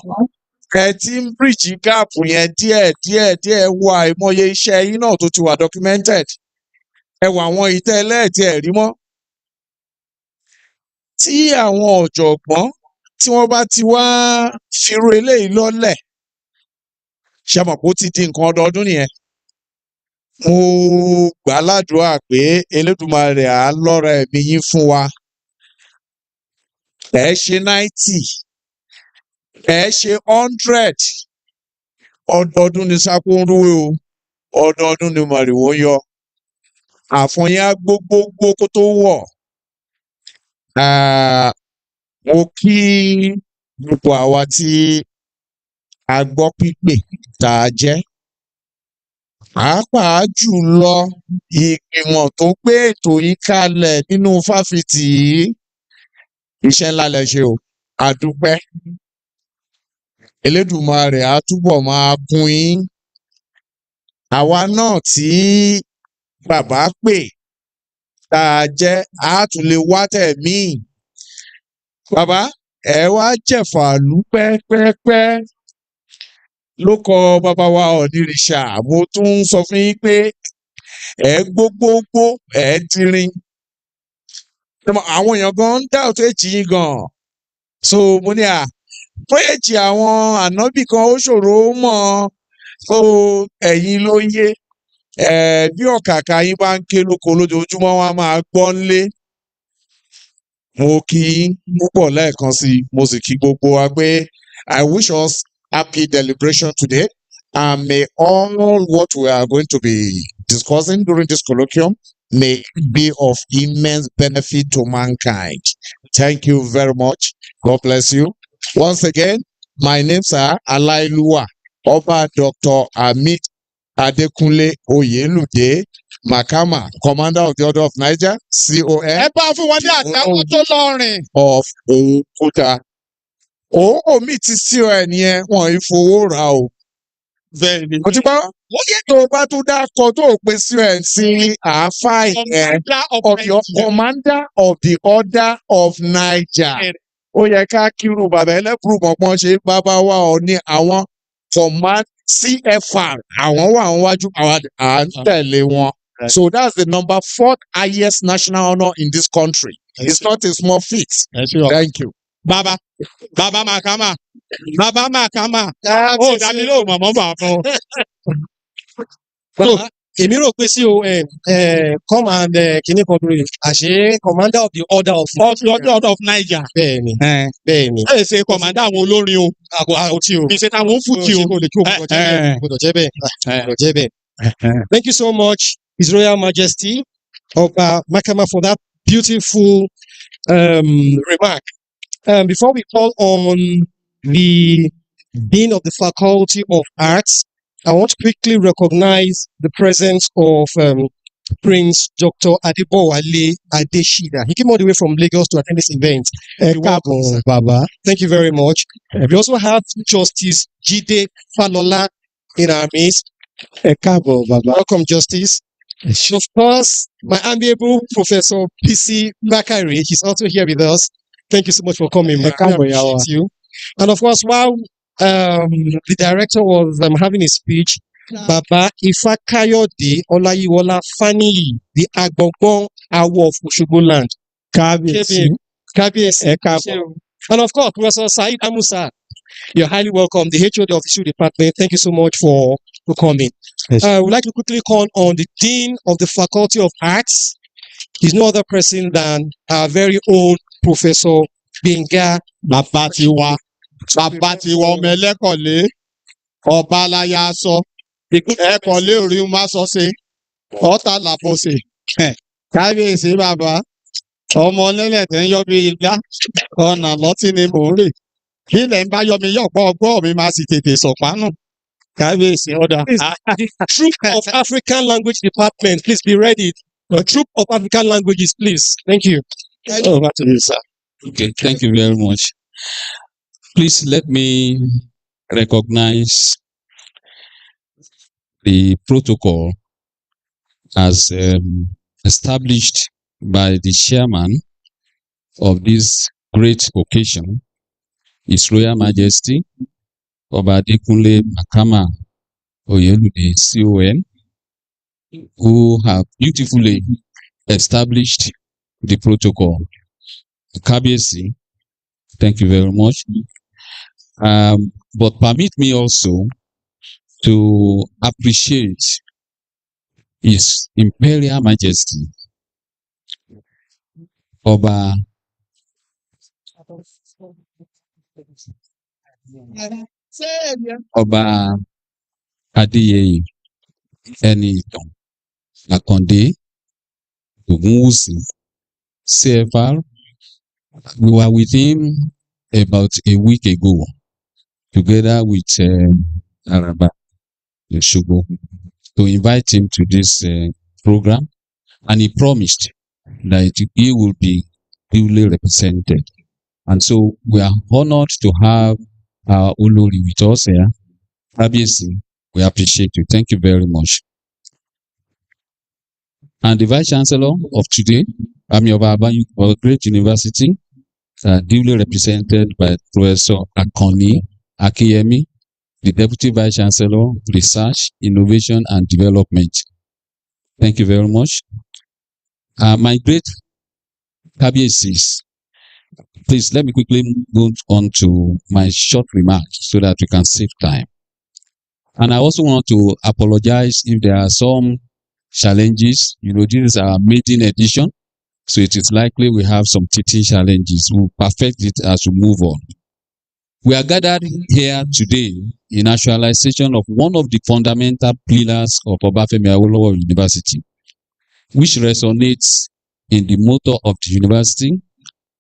ẹ ti ń bridge gap yẹn díẹ̀ wo àìmọye iṣẹ́ yín náà tó ti wà documented. Ẹ wo àwọn ìtẹ́lẹ̀ tí ẹ rí mọ́. Tí àwọn ọ̀jọ̀gbọ́n tí wọ́n bá ti wá firú eléyìí lọ́lẹ̀, ṣe mọ̀ pé ó ti di nǹkan ọdọọdún nìyẹn. Mo gbà ládùúrà pé Elédùmarè á lọ́ra ẹ̀mí yín fún wa. Ẹ ṣe 90, ẹ ṣe 100. Ọdọọdún ni sápó ń rúwé o, ọdọọdún ni màrìwò ń yọ. Àfọ̀n yín á gbogbo kó tó wọ̀. Mo kí gbogbo àwa tí a gbọ́ pípè tá a jẹ́. Pàápàá jùlọ ìgbìmọ̀ tó gbé ètò yìí kalẹ̀ nínú fáfitì yìí. Iṣẹ́ ńlá lẹ ṣe o, a dúpẹ́. Elédùmarè á túbọ̀ máa kún yín. Àwa náà tí bàbá pè tá a jẹ́ á tún lè wá tẹ̀mí. Bàbá, ẹ wá jẹ̀fàlú pẹ́pẹ́pẹ́ ló kọ bàbá wa Ọ̀nìrìṣà. Mo tún ń sọ fún yín pé ẹ gbogbogbò ẹ dirin. Àwọn èèyàn gan ń dá òtún èjì yín gan. So mo ní péèjì àwọn ànábì kan ó ṣòro mọ̀. So ẹ̀yin ló yé. Bí ọ̀kàkà yín bá ń ké lóko lójoojúmọ́, wọn á máa gbọ́ nlé. Mo kí yín púpọ̀ lẹ́ẹ̀kan sí i. Mo sì kí gbogbo wa pé I wish us happy deliberation today, and may all what we are going to be discussing during this colloquium may be of immense benefit to mankind. Thank you very much. God bless you. Once again, my name's Alailuwa Oba Dr. Amit Adekunle Oyelude Makama, Commander of the Order of Niger, CON. Ẹ bá fún wọn ní àtàwọn tó lọ́rìn. Of Òkúta. Òun mi ti CON yẹn, wọn ìfowó rà o. Bẹ́ẹ̀ni. Mo ti gbọ́. Tó o bá tún dákọ̀ tó o pe CON sí àáfàá yẹn, Commander of the Order of Niger. Ó yẹ ká kírun bàbá Elebuibon pọ́n ṣe bàbá wa ọ̀ ní àwọn command CFR. Àwọn wà wájú àwọn à ń tẹ̀lé wọn. So that's the number 4th highest national honor in this country. It's not a small feat. Thank you. Bàbá Makama. Ó dàbí lóò mọ̀mọ́ bàbá. Bàbá, èmi rò pé sí o come and kìíní kan lórí àṣé commander of the order of Niger. Bẹ́ẹ̀ni. Ẹ ṣe commander àwọn olórin o. Àgọ́ tí o. Kì í ṣe táwọn fújì o. Kò lè kí o gbọdọ̀ jẹ́ bẹ́ẹ̀. Thank you so much, His Royal Majesty Ọba Makama, for that beautiful remark. Before we call on the Dean of the Faculty of Arts, I want to quickly recognize the presence of Prince Dr. Adebowale Adeshina. He came all the way from Lagos to attend this event. Baba. Thank you very much. We also have Justice Jide Falola in our midst. Baba. Welcome, Justice. Of course, my amiable Professor PC Bakari, he's also here with us. Thank you so much for coming. I appreciate you. And of course, while the director was having his speech, Baba Ifakayode Olayiwola Faniyi, the Agbongbon Awo of Osogbo land. Kábíyèsí. And of course, Professor Said Amusa, you're highly welcome. The HOD of the History Department, thank you so much for coming. Yes. We'd like to quickly call on the Dean of the Faculty of Arts. He's no other person than our very own Professor Benga. Bàbá tiwa ọmọ ẹlẹ́kọ̀lé, ọba aláya aṣọ, ẹ kàn lé orí má sọ sí ọ̀tá làbọ̀sẹ̀ kábíyèsí bàbá ọmọ nílẹ̀ tẹ́ ń yọ bí igbá ọ̀nà lọ́tí ni mò ń rè kí ilẹ̀ ń bá yọ mi yọ̀pọ̀ ọgbọ́n mi máa sì tètè sọ̀pánù kábíyèsí ọ̀dà. Please, the Troop of African Language Department, please be ready. The Troop of African Languages, please. Thank you. Over to you, sir. Okay, thank you very much. Please let me recognize the protocol as established by the chairman of this great occasion, His Royal Majesty Oba Adekunle Makama Oyelude CON, who have beautifully established the protocol. Kabiyesi, thank you very much. But permit me also to appreciate His Imperial Majesty Oba Adeyeye Enitan Akande Ogunwusi CFR. We were with him about a week ago, together with Araba Shugo, to invite him to this program, and he promised that he will be duly represented. And so we are honored to have our Olori with us here. Obviously, we appreciate you. Thank you very much. And the Vice Chancellor of today, Ami of our great university, duly represented by Professor Akoni Akiyemi, the Deputy Vice Chancellor, Research, Innovation and Development. Thank you very much. My great Kabiyesi, please let me quickly go on to my short remarks so that we can save time. And I also want to apologize if there are some challenges. You know, this is our maiden edition, so it is likely we have some teaching challenges. We'll perfect it as we move on. We are gathered here today in actualization of one of the fundamental pillars of Obafemi Awolowo University, which resonates in the motto of the university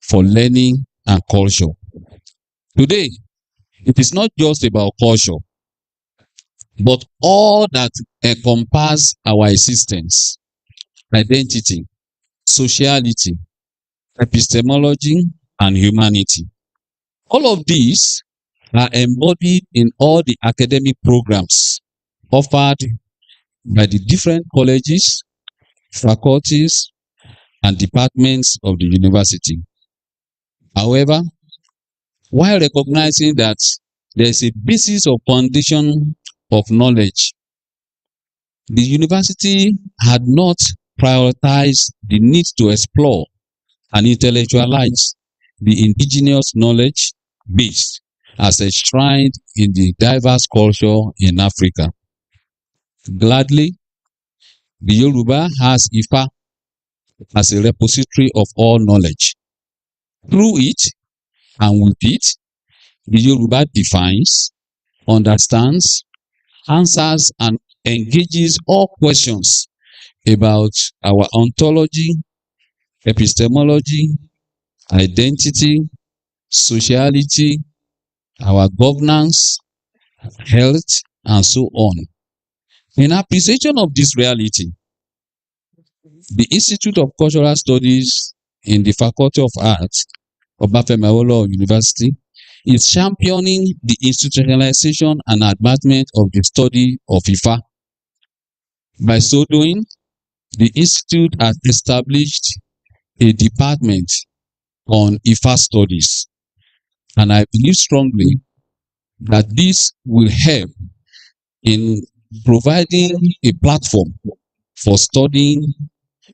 for learning and culture. Today, it is not just about culture, but all that encompass our existence, identity, sociality, epistemology, and humanity. All of these are embodied in all the academic programs offered by the different colleges, faculties, and departments of the university. However, while recognizing that there is a basis of foundation of knowledge, the university had not prioritized the need to explore and intellectualize the indigenous knowledge base as enshrined in the diverse culture in Africa. Gladly, the Yoruba has Ifa as a repository of all knowledge. Through it and with it, the Yoruba defines, understands, answers, and engages all questions about our ontology, epistemology, identity, sociality, our governance, health, and so on. In appreciation of this reality, the Institute of Cultural Studies in the Faculty of Arts of Obafemi Awolowo University is championing the institutionalization and advancement of the study of Ifa. By so doing, the Institute has established a department on Ifa studies, and I believe strongly that this will help in providing a platform for studying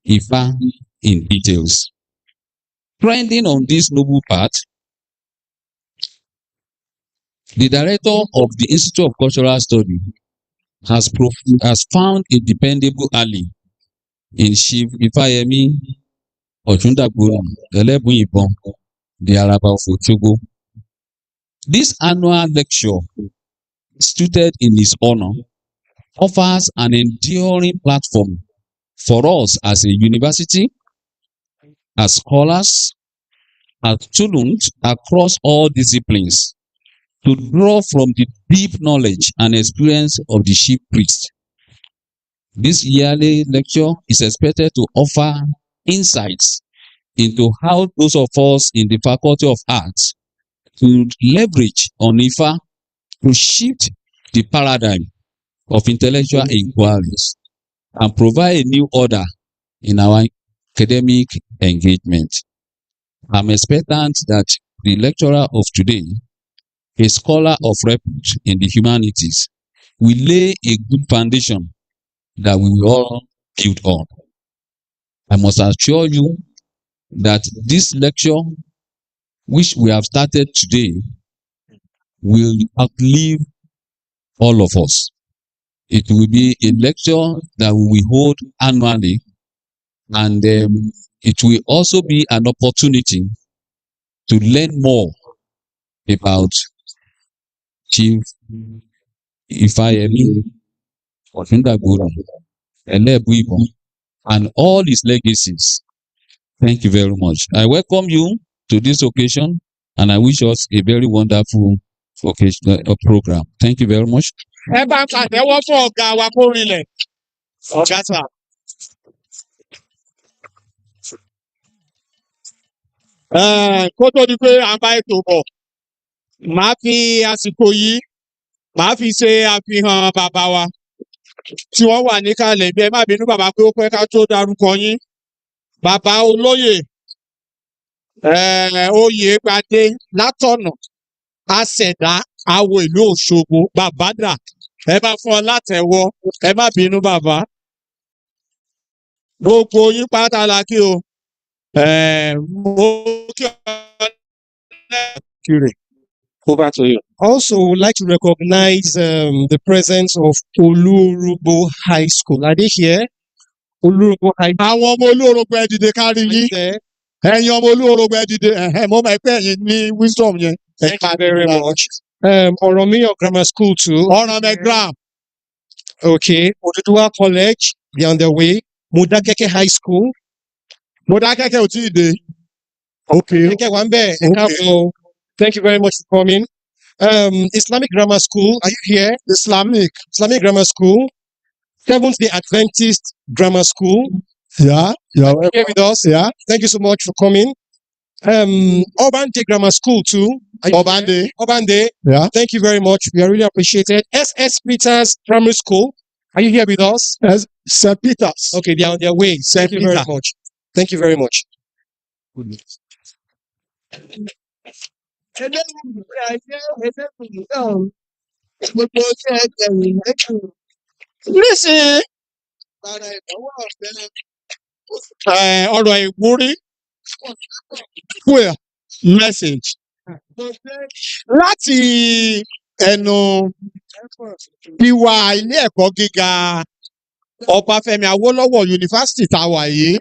Ifa in details. Trending on this noble path, the director of the Institute of Cultural Studies has found a dependable ally in Chief Ifayemi Elebuibon, the Araba of Otogo. This annual lecture, instituted in his honor, offers an enduring platform for us as a university, as scholars, as students across all disciplines to draw from the deep knowledge and experience of the chief priest. This yearly lecture is expected to offer insights into how those of us in the Faculty of Arts could leverage on IFA to shift the paradigm of intellectual inquiries and provide a new order in our academic engagement. I'm expectant that the lecturer of today, a scholar of repute in the humanities, will lay a good foundation that we will all build on. I must assure you that this lecture, which we have started today, will outlive all of us. It will be a lecture that we will hold annually, and it will also be an opportunity to learn more about Chief Ifayemi, Elebuibon, and all his legacies. Thank you very much. I welcome you to this occasion, and I wish us a very wonderful program. Thank you very much. Ẹ bá ń pàtẹ́wọ́ fún ọ̀gá wa kó rinlẹ̀. Ọ̀gá sà. Kó tó di pé à ń bá ètò bọ̀, màá fi àsìkò yìí, màá fi ṣe àfihàn bàbá wa tí wọ́n wà níkàlẹ̀ bí ẹ má bínú bàbá pé ó pẹ́ ká tó dárúkọ yín. Bàbá olóyè Oyègbadé látọ̀nà Aṣẹ̀dá Awo ìlú Òṣogbo. Bàbá dà, ẹ bá fún ọ látẹ̀wọ́, ẹ má bínú bàbá. Gbogbo yín pátá la kí o. Mo kí ọ lẹ́ẹ̀kiri. Over to you. Also, would like to recognize the presence of Olurubo High School. Are they here? Olurubo High School. Àwọn ọmọ olórogbo ẹ dìde kárí yín. There. Ẹ̀yin ọmọ olórogbo ẹ dìde. Mo mọ̀ pé ẹ̀yin ní wisdom yẹn. Thank you very much. Oromiyo Grammar School too. Ọ̀rànmẹ́gram. Okay. Oduduwa College, they're on their way. Modakeke High School. Modakeke ò tí ì dé. Okay. Keke Wambe. Thank you very much for coming. Islamic Grammar School, are you here? Islamic Grammar School. Seventh-day Adventist Grammar School. Yeah. Here with us. Yeah. Thank you so much for coming. Obande Grammar School too. Obande. Obande. Yeah. Thank you very much. We are really appreciated. SS Peters Primary School. Are you here with us? St. Peter's. Okay, they are on their way. Thank you very Peter. much. Thank you very much. Listen. Ọ̀rọ̀ ìwúrí. Queer message. Láti ẹnu tiwa ilé ẹ̀kọ́ gíga Ọbáfẹ́mi Awólọ́wọ̀ Yunifásítì tá a wà yìí.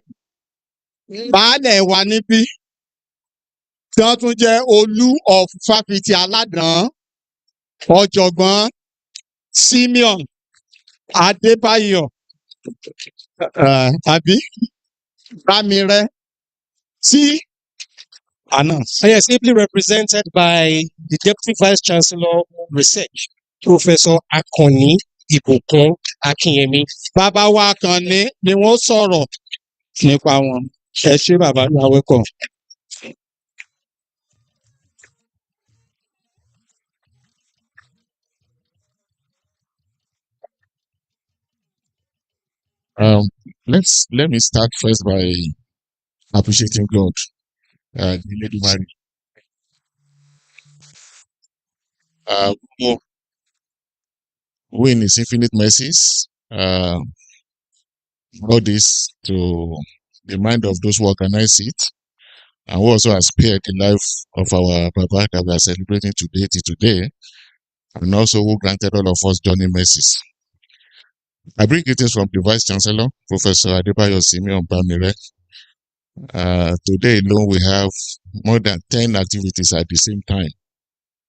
Baálẹ̀ wa níbí. Tí wọ́n tún jẹ́ Olú of Fáfitì Aládàn. Ọ̀jọ̀gbọ́n Simeon Adébáyọ̀. Àbí Bámirẹ́ tí Yes, ably represented by the Deputy Vice Chancellor Research, Professor Akoni Ibukun Akinyemi. bàbá wa kan ni wọ́n sọ̀rọ̀ nípa wọn. Ẹ ṣé bàbá, you are welcome. Let me start first by appreciating God, the Elebuibon. Who in His infinite mercies brought this to the mind of those who organize it, and who also has spared the life of our Baba that we are celebrating today, and also who granted all of us journey mercies. I bring greetings from the Vice Chancellor, Professor Adebayo Simeon Bamire. Today alone, we have more than 10 activities at the same time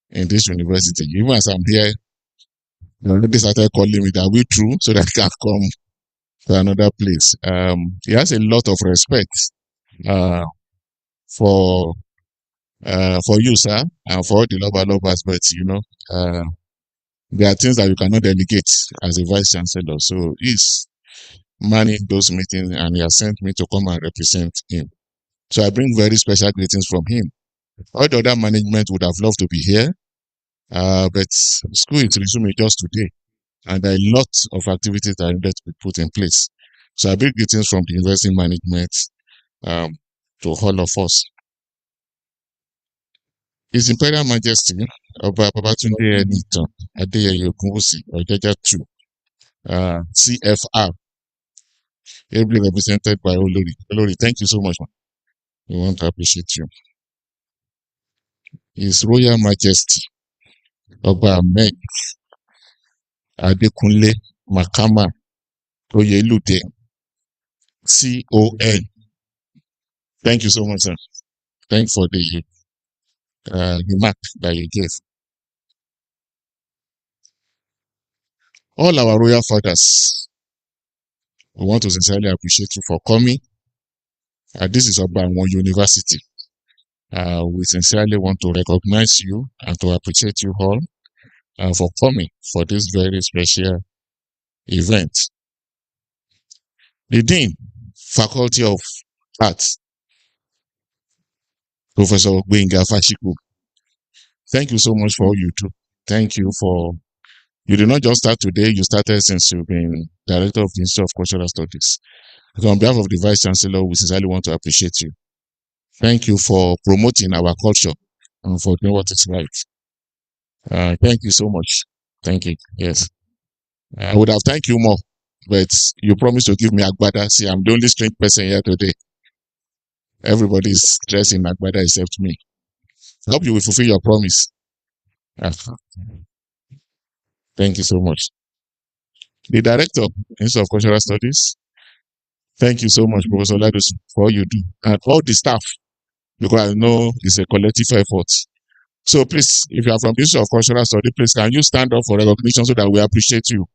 in this university. Even as I'm here, They already started calling me that we through so that I can come to another place. He has a lot of respect uh, for you, sir, and for all the lovers, but there are things that you cannot delegate as a vice chancellor. So he's manning those meetings, and he has sent me to come and represent him. So I bring very special greetings from him. All the other management would have loved to be here, but school is resuming just today, and there are a lot of activities that are needed to be put in place. So I bring greetings from the university management to all of us. His Imperial Majesty Ọba Babatunde Enitan Adeyeye Ogunwusi Ojaja II, CFR, ably represented by Olori. Olori, thank you so much, man. We want to appreciate you. His Royal Majesty Ọba Ahmed Adekunle Makama Oyelude, CON. Thank you so much, sir. Thanks for the remark that you gave. All our royal fathers, we want to sincerely appreciate you for coming. This is Obanwo University. We sincerely want to recognize you and to appreciate you all for coming for this very special event. The Dean, Faculty of Arts, Professor Gbenga Fashiku, thank you so much for all you do. Thank you for, you did not just start today, you started since you've been Director of the Institute of Cultural Studies. So on behalf of the Vice Chancellor, we sincerely want to appreciate you. Thank you for promoting our culture and for doing what is right. Thank you so much. Thank you. Yes. I would have thanked you more, but you promised to give me Agbada. See, I'm the only strange person here today. Everybody is dressed in Agbada except me. I hope you will fulfill your promise. Thank you so much. The Director, Institute of Cultural Studies, thank you so much, Professor Ladus, for all you do. And all the staff, because I know it's a collective effort. So please, if you are from the Institute of Cultural Studies, please can you stand up for recognition so that we appreciate you.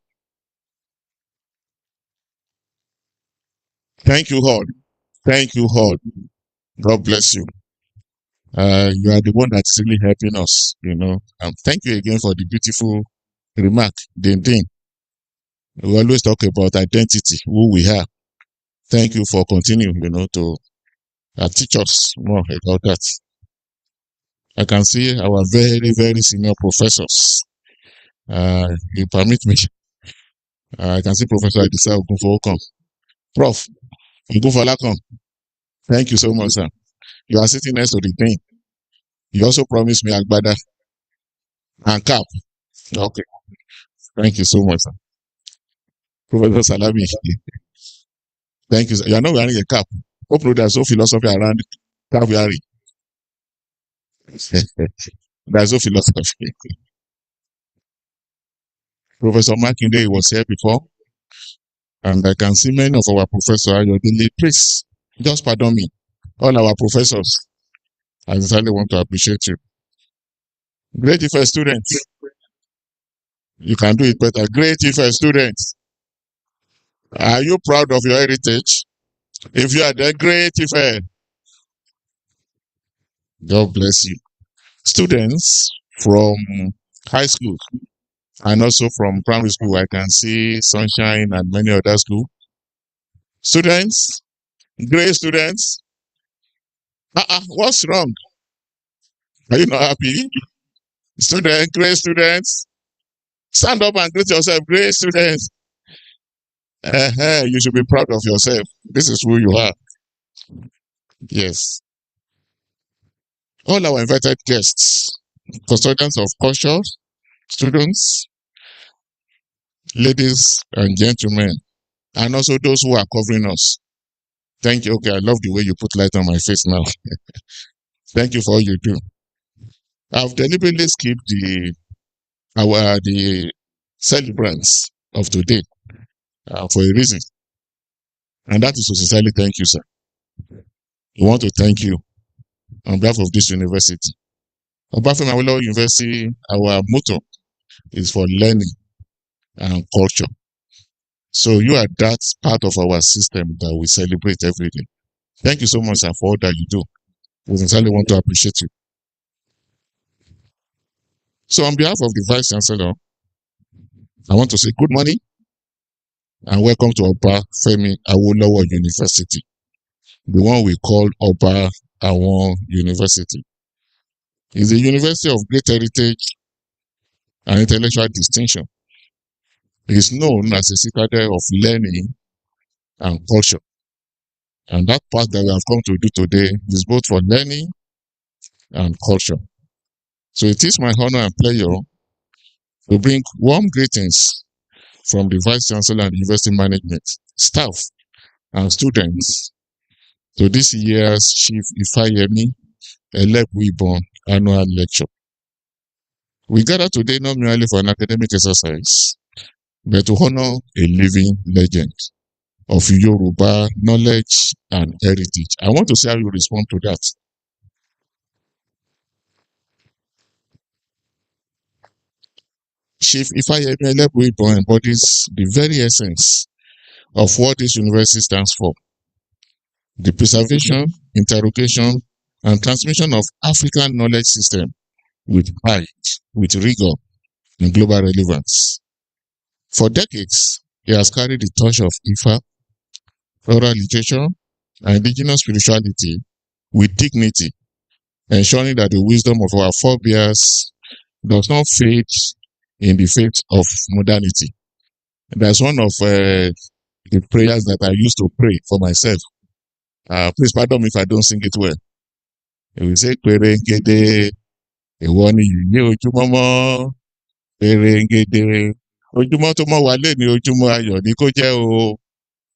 Thank you all. Thank you all. God bless you. You are the one that's really helping us, thank you again for the beautiful remark, Din. We always talk about identity, who we are. Thank you for continuing, to teach us more about that. I can see our very, very senior professors. You permit me. I can see Professor Adisa Ogunfowo. Prof. Ogunfola. Thank you so much, sir. You are sitting next to the Dean. You also promised me Agbada and cap. Okay. Thank you so much, sir. Professor Salami. Thank you, sir. You are not wearing a cap. Hope there's no philosophy around cap wearing. There's no philosophy. Professor Makinde was here before, and I can see many of our professors. Please, just pardon me. All our professors, I sincerely want to appreciate you. Great Ife students. You can do it better. Great Ife students. Are you proud of your heritage? If you are the great Ife, God bless you. Students from high school and also from primary school, I can see Sunshine and many other schools. Students, great students. What's wrong? Are you not happy? Students, great students. Stand up and greet yourself, great students. You should be proud of yourself. This is who you are. Yes. All our invited guests, custodians of culture, students, ladies and gentlemen, and also those who are covering us. Thank you. Okay, I love the way you put light on my face now. Thank you for all you do. I've deliberately skipped the celebrants of today for a reason, and that is to sincerely thank you, sir. We want to thank you on behalf of this university. On behalf of Awolowo University, our motto is for learning, and culture. So you are that part of our system that we celebrate every day. Thank you so much, sir, for all that you do. We sincerely want to appreciate you. So on behalf of the Vice Chancellor, I want to say good morning and welcome to Ifayemi University, the one we call Oba Awon University. It's a university of great heritage and intellectual distinction. It is known as a citadel of learning and culture. And that part that we have come to do today is both for learning and culture. So it is my honor and pleasure to bring warm greetings from the Vice Chancellor and University Management, staff, and students to this year's Chief Ifayemi Elebuibon annual lecture. We gather today not merely for an academic exercise, but to honor a living legend of Yoruba knowledge and heritage. I want to see how you respond to that. Chief Ifayemi Elebuibon embodies the very essence of what this university stands for: the preservation, interrogation, and transmission of African knowledge system with pride, with rigor, and global relevance. For decades, he has carried the torch of Ifa, oral literature, and indigenous spirituality with dignity, ensuring that the wisdom of our forebears does not fade in the face of modernity. That's one of the prayers that I used to pray for myself. Please pardon me if I don't sing it well. It will say, Perengede, ìwọ ni yìnyín ojúmọ́mọ́, Perengede. Ojúmọ́ tó mọ́ wa lé ní ojúmọ́ ayọ̀ ní kó jẹ́ o.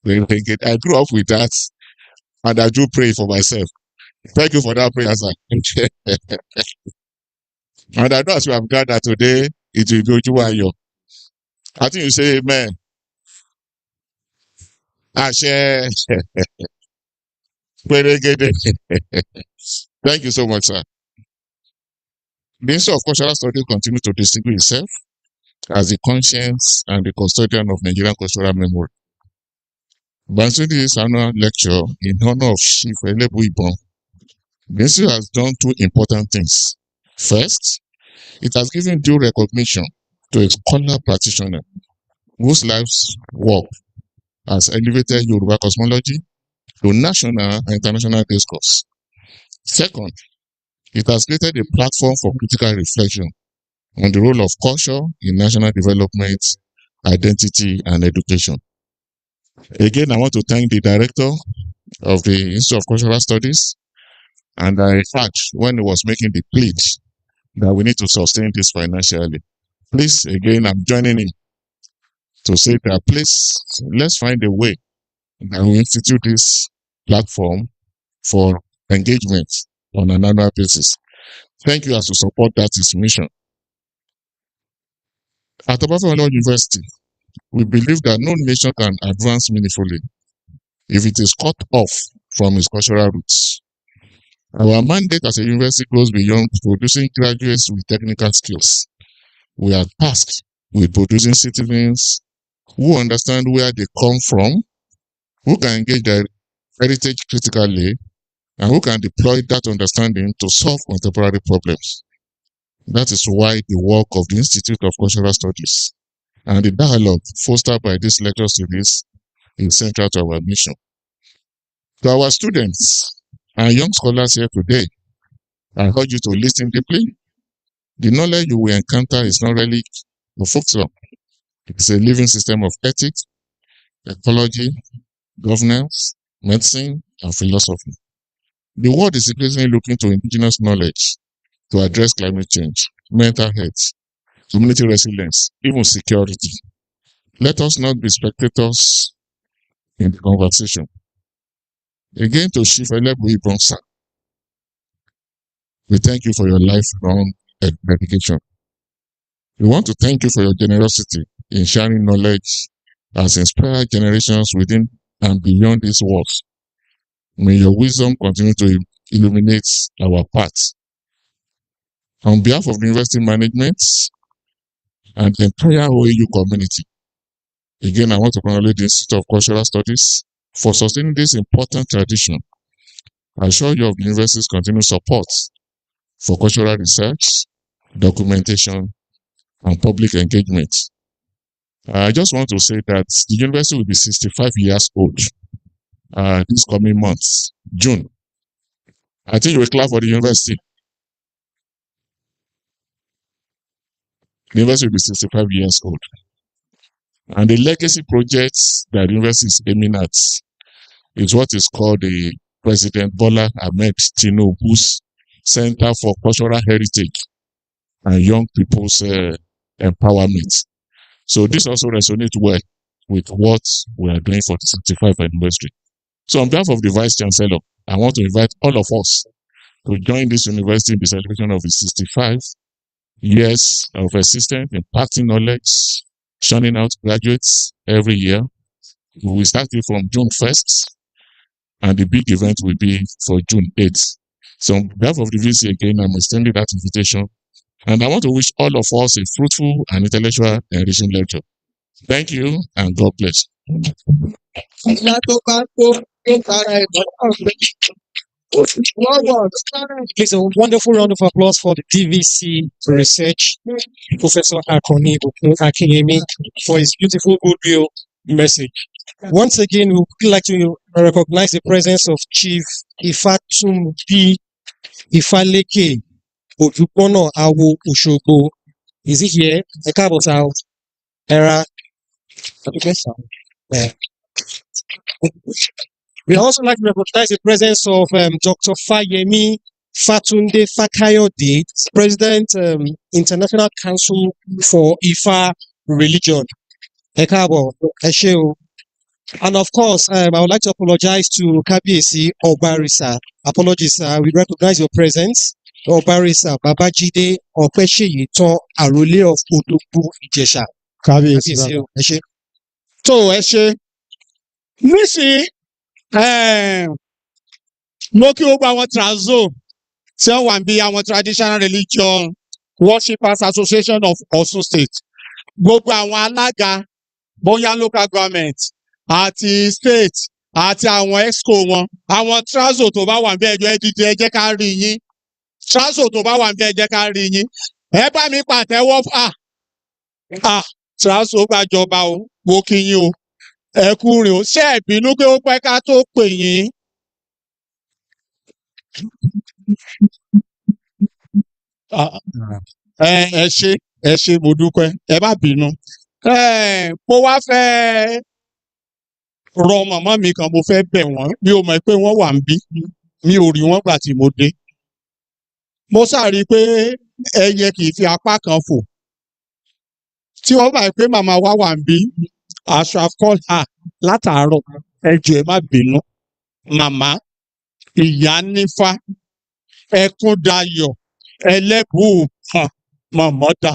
Perengede. I grew up with that, and I do pray for myself. Thank you for that prayer, sir. And I know as we have gathered today, it will be ojúmọ́ ayọ̀. I think you say amen. Àṣẹ. Perengede. Thank you so much, sir. The Institute of Cultural Studies continues to distinguish itself as the conscience and the custodian of Nigerian cultural memory. By instituting this annual lecture in honor of Chief Elebuibon, the Institute has done two important things. First, it has given due recognition to a scholar practitioner whose life's work has elevated Yoruba cosmology to national and international discourse. Second, it has created a platform for critical reflection on the role of culture in national development, identity, and education. Again, I want to thank the director of the Institute of Cultural Studies, and in fact, when he was making the plea that we need to sustain this financially, please, again, I'm joining him to say that please, let's find a way that we institute this platform for engagement on an annual basis. Thank you as you support that is mission. At Ifayemi University, we believe that no nation can advance meaningfully if it is cut off from its cultural roots. Our mandate as a university goes beyond producing graduates with technical skills. We are tasked with producing citizens who understand where they come from, who can engage their heritage critically, and who can deploy that understanding to solve contemporary problems. That is why the work of the Institute of Cultural Studies and the dialogue fostered by this lecture series is central to our mission. To our students and young scholars here today, I urge you to listen deeply. The knowledge you will encounter is not relic or folklore. It is a living system of ethics, ecology, governance, medicine, and philosophy. The world is increasingly looking to indigenous knowledge to address climate change, mental health, community resilience, even security. Let us not be spectators in the conversation. Again, to Chief Elebuibon, sir, we thank you for your lifelong dedication. We want to thank you for your generosity in sharing knowledge as inspired generations within and beyond these walls. May your wisdom continue to illuminate our path. On behalf of the university management and the entire OAU community, Again, I want to congratulate the Institute of Cultural Studies for sustaining this important tradition. I assure you of the university's continued support for cultural research, documentation, and public engagement. I just want to say that the university will be 65 years old this coming month, June. I think you will clap for the university. The university will be 65 years old. And the legacy projects that the university is aiming at is what is called the President Bola Ahmed Tinubu's Center for Cultural Heritage and Young People's Empowerment. So this also resonates well with what we are doing for the 65th anniversary. So on behalf of the Vice Chancellor, I want to invite all of us to join this university in the celebration of its 65 years of existence, impacting knowledge, churning out graduates every year. We will start it from June 1st, and the big event will be for June 8th. So on behalf of the VC again, I'm extending that invitation. And I want to wish all of us a fruitful and intellectual enriching lecture. Thank you, and God bless. Please, a wonderful round of applause for the DVC Research, Professor Akoni Akinyemi, for his beautiful goodwill message. Once again, we would like to recognize the presence of Chief Ifatumbi Ifaleke Ojupono Awo Oshogo. Is he here? Era. We also like to recognize the presence of Dr. Ifayemi Fatunde Fakayode, President, International Council for Ifa Religion. And of course, I would like to apologize to Kabiesi Obarisa. Apologies, we recognize your presence. Obarisa Babajide Opesheyi Ton Arole of Odogwu Ijesha. Kábíyèsí bàbá. So ẹ ṣe nísìnyí mo kí gbogbo àwọn transo tí wọ́n wà ń bí àwọn traditional religion worshipers association of Osun State, gbogbo àwọn alága bóyá local government àti state àti àwọn exco wọn, àwọn transo tó bá wà ń bí ẹjọ́ ẹdíje ẹ jẹ́ ká rí yín, transo tó bá wà ń bí ẹ jẹ́ ká rí yín, ẹ bá mi pàtẹ́wọ́ transo gbàjọba o, mo kí yín o, ẹ kú rìn o, ṣé ẹ bínú pé ó pẹ́ ká tó pè yín. ẹ ṣé mo dúpẹ́, ẹ má bínú. Mo wá fẹ́ rọ màmá mi kan, mo fẹ́ bẹ̀ wọ́n, mi ò mọ̀ pé wọ́n wà ń bí, mi ò rí wọ́n gbà tí mo dé. Mo ṣàrí pé ẹyẹ kì í fi apá kan fò. Tí wọ́n bá pé màmá wa wà ń bí, I should have called her látàárọ̀, ẹ jọ̀ọ́ ẹ má bínú. Màmá ìyá nífá Ẹkúndayọ̀ Ẹlẹ́bùúbọn Mọ̀mọ́dà,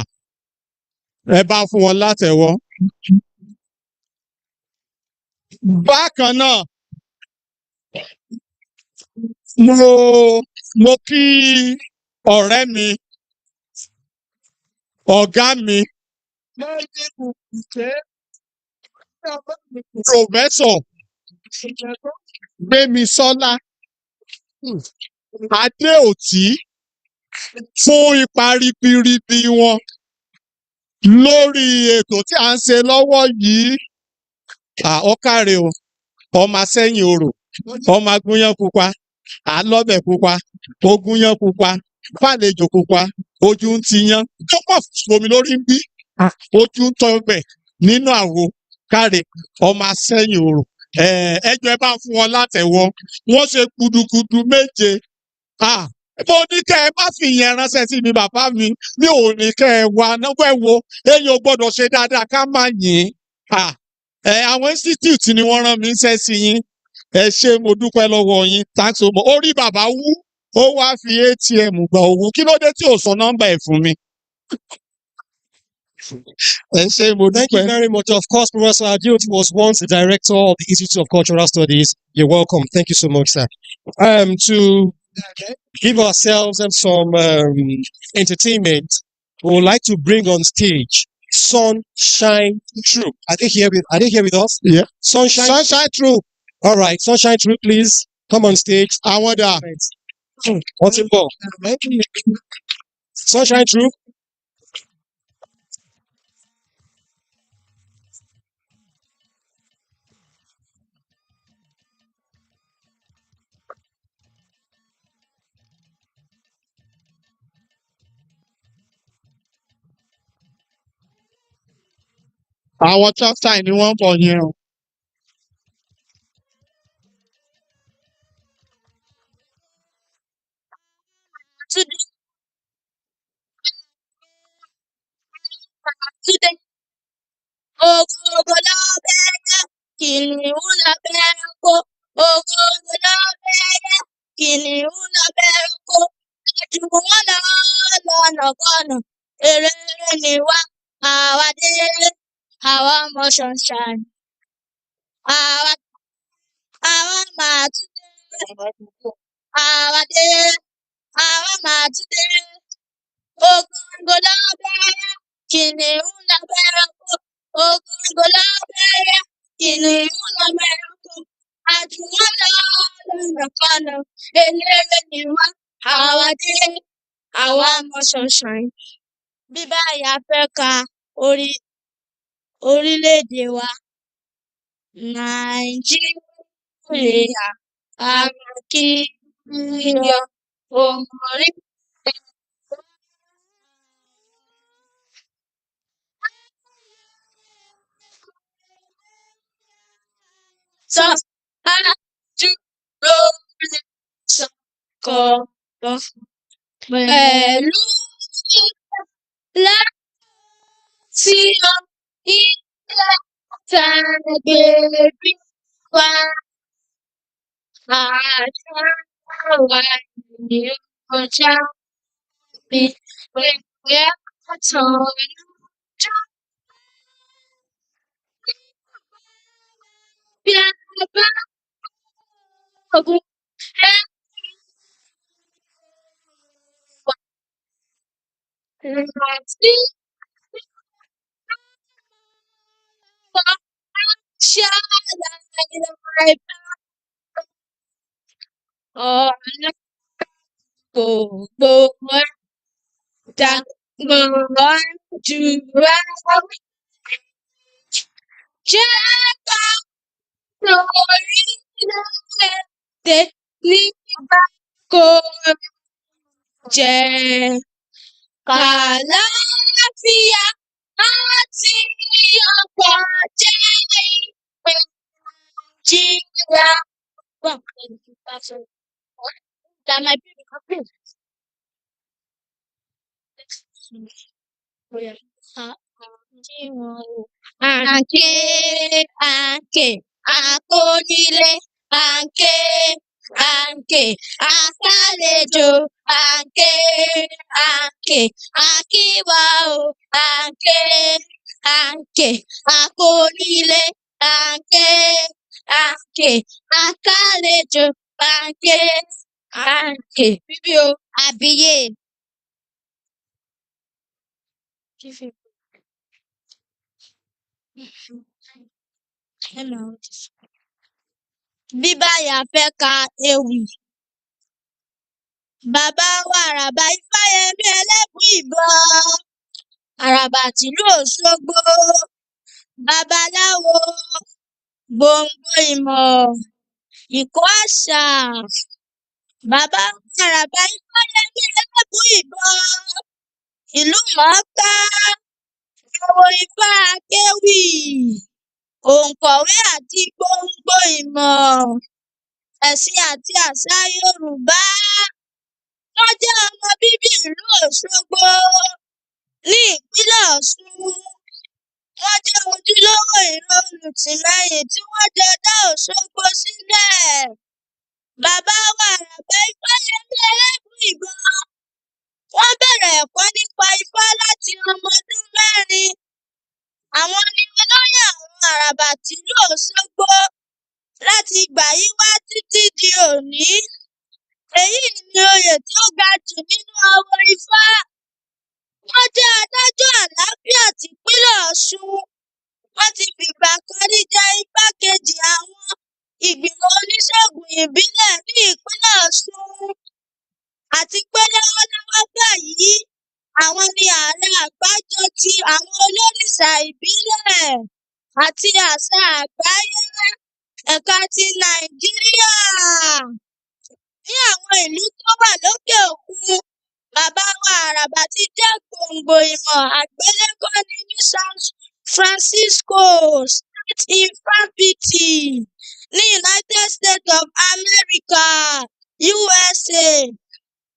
ẹ bá fún wọn látẹ́wọ́. Bákan náà, mo kí ọ̀rẹ́ mi, ọ̀gá mi, Professor Gbémisọ́lá Adéòtí fún ipa ribiribi wọn lórí ètò tí à ń ṣe lọ́wọ́ yìí. Ó káre o, ọmọ asẹ́yìn orò, ọmọ agúnyán pupa, àlọ́bẹ̀ pupa, ogúnyán pupa, fàlejò pupa, ojú ń tiyán, tó pọ̀ fomi lórí ń bí, ojú ń tọ́bẹ̀ nínú àwo, káre, ọmọ asẹ́yìn orò. Ẹjọ́ ẹ bá fún wọn látẹ́wọ́, wọ́n ṣe gudugudu méje. Mo ní kẹ́ ẹ má fi yẹn ránṣẹ́ sí mi bàbá mi, mi ò ní kẹ́ ẹ wá náwó ẹ wo, èyí ò gbọ́dọ̀ ṣe dáadáa ká má yìn. Àwọn institute ni wọ́n rán mi ṣẹ́ sí yín. Ẹ ṣé mo dúpẹ́ lọ́wọ́ yín, thanks so much. Orí bàbá wú, ó wá fi ATM gba owó, kí ló dé tí ò sọ nọ́mbà ẹ̀ fún mi? Thank you very much. Of course, Professor Adeoti was once the director of the Institute of Cultural Studies. You're welcome. Thank you so much, sir. To give ourselves some entertainment, we would like to bring on stage Sunshine Troop. Are they here with us? Yeah. Sunshine Troop. All right, Sunshine Troop, please come on stage. Àwọn dà. What's in ball? Sunshine Troop. Àwọn tractor ni wọ́n ń bọ̀ yẹn o. Today, Ògògò lọ bẹ́yẹ, kìnìún lọ bẹ́ranko. Ògògò lọ bẹ́yẹ, kìnìún lọ bẹ́ranko. Jù wọ́n lọ lọ́nàkọ́nà, èrè ni wá, àwa dé, àwa ọmọ sunshine. Àwa máa tún dé, àwa dé, àwa máa tún dé. Ògògò lọ bẹ́yẹ, kìnìún lọ bẹ́ranko. Ògògò lọ bẹ́yẹ, kìnìún lọ bẹ́ranko. Àjù wọ́n lọ lọ́nàkọ́nà, eléré ni wá, àwa dé, àwa ọmọ sunshine. Bí báyà fẹ́ ka orílẹ̀-èdè wa, Nàìjíríà, a máa kí yíyọ orí. Pẹ̀lú láti ilé tàgbé bí wá, àṣà wa ni ọjà bí pẹ̀pẹ́ àtọ̀yọ́jọ́. Bí a bá ogun láti ṣàlàyé ọ̀nà gbogbo dàgbò jù wá. Jẹ́ ká orílẹ̀-èdè nígbà kò jẹ́ kàlàáfíà àti ọ̀pọ̀ jẹ́ ìpè Nàìjíríà. That might be the complete. Àǹkè àkónílé, àǹkè àkàlejò, àǹkè àkíwá o, àǹkè àkónílé, àǹkè àkàlejò, àǹkè bíbí o, àbíyè. Bí báyà fẹ́ ka ewì, bàbá wa àràbà Ifáyẹmí Elebuibon, àràbà tìlú Òṣogbo, babaláwo, gbòǹgbò ìmọ̀, ìkọ́ àṣà. Bàbá wa àràbà Ifáyẹmí Elebuibon, ìlú mọ̀ọ́ká, àwo Ifá akéwì, òǹkọ̀wé àti gbòǹgbò ìmọ̀, ẹ̀sìn àti àṣà Yorùbá. Wọ́n jẹ́ ọmọ bíbí ìlú Òṣogbo ní ìpínlẹ̀ Ọ̀ṣun. Wọ́n jẹ́ ojúlówó ìran olùtìlẹ́yìn tí wọ́n jọ dá Òṣogbo sílẹ̀. Bàbá wa àràbà Ifáyẹmí Elebuibon, wọ́n bẹ̀rẹ̀ ẹ̀kọ́ nípa Ifá láti ọmọ ọdún 4. Àwọn ni olóyè àwọn àràbà tìlú Òṣogbo láti ìgbà yìí wá títí di òní. Èyí ni oyè tí ó ga jù nínú awo Ifá. Wọ́n jẹ́ adájọ́ àlàáfíà tìpínlẹ̀ Ọ̀ṣun. Wọ́n ti fìgbà kan rí jẹ́ igbákejì àwọn ìgbìmọ̀ oníṣègùn ìbílẹ̀ ní ìpínlẹ̀ Ọ̀ṣun. Àti pé lọ́wọ́lọ́wọ́ báyìí, àwọn ni ààrẹ àgbájọ ti àwọn olórìṣà ìbílẹ̀ àti àṣà àgbáyé ẹ̀ka ti Nàìjíríà. Ní àwọn ìlú tó wà lókè òkun, bàbá wa Àràbà ti jẹ́ gbòǹgbò ìmọ̀ àgbélékọ́ni ní San Francisco State Ifáfitì ní United States of America USA.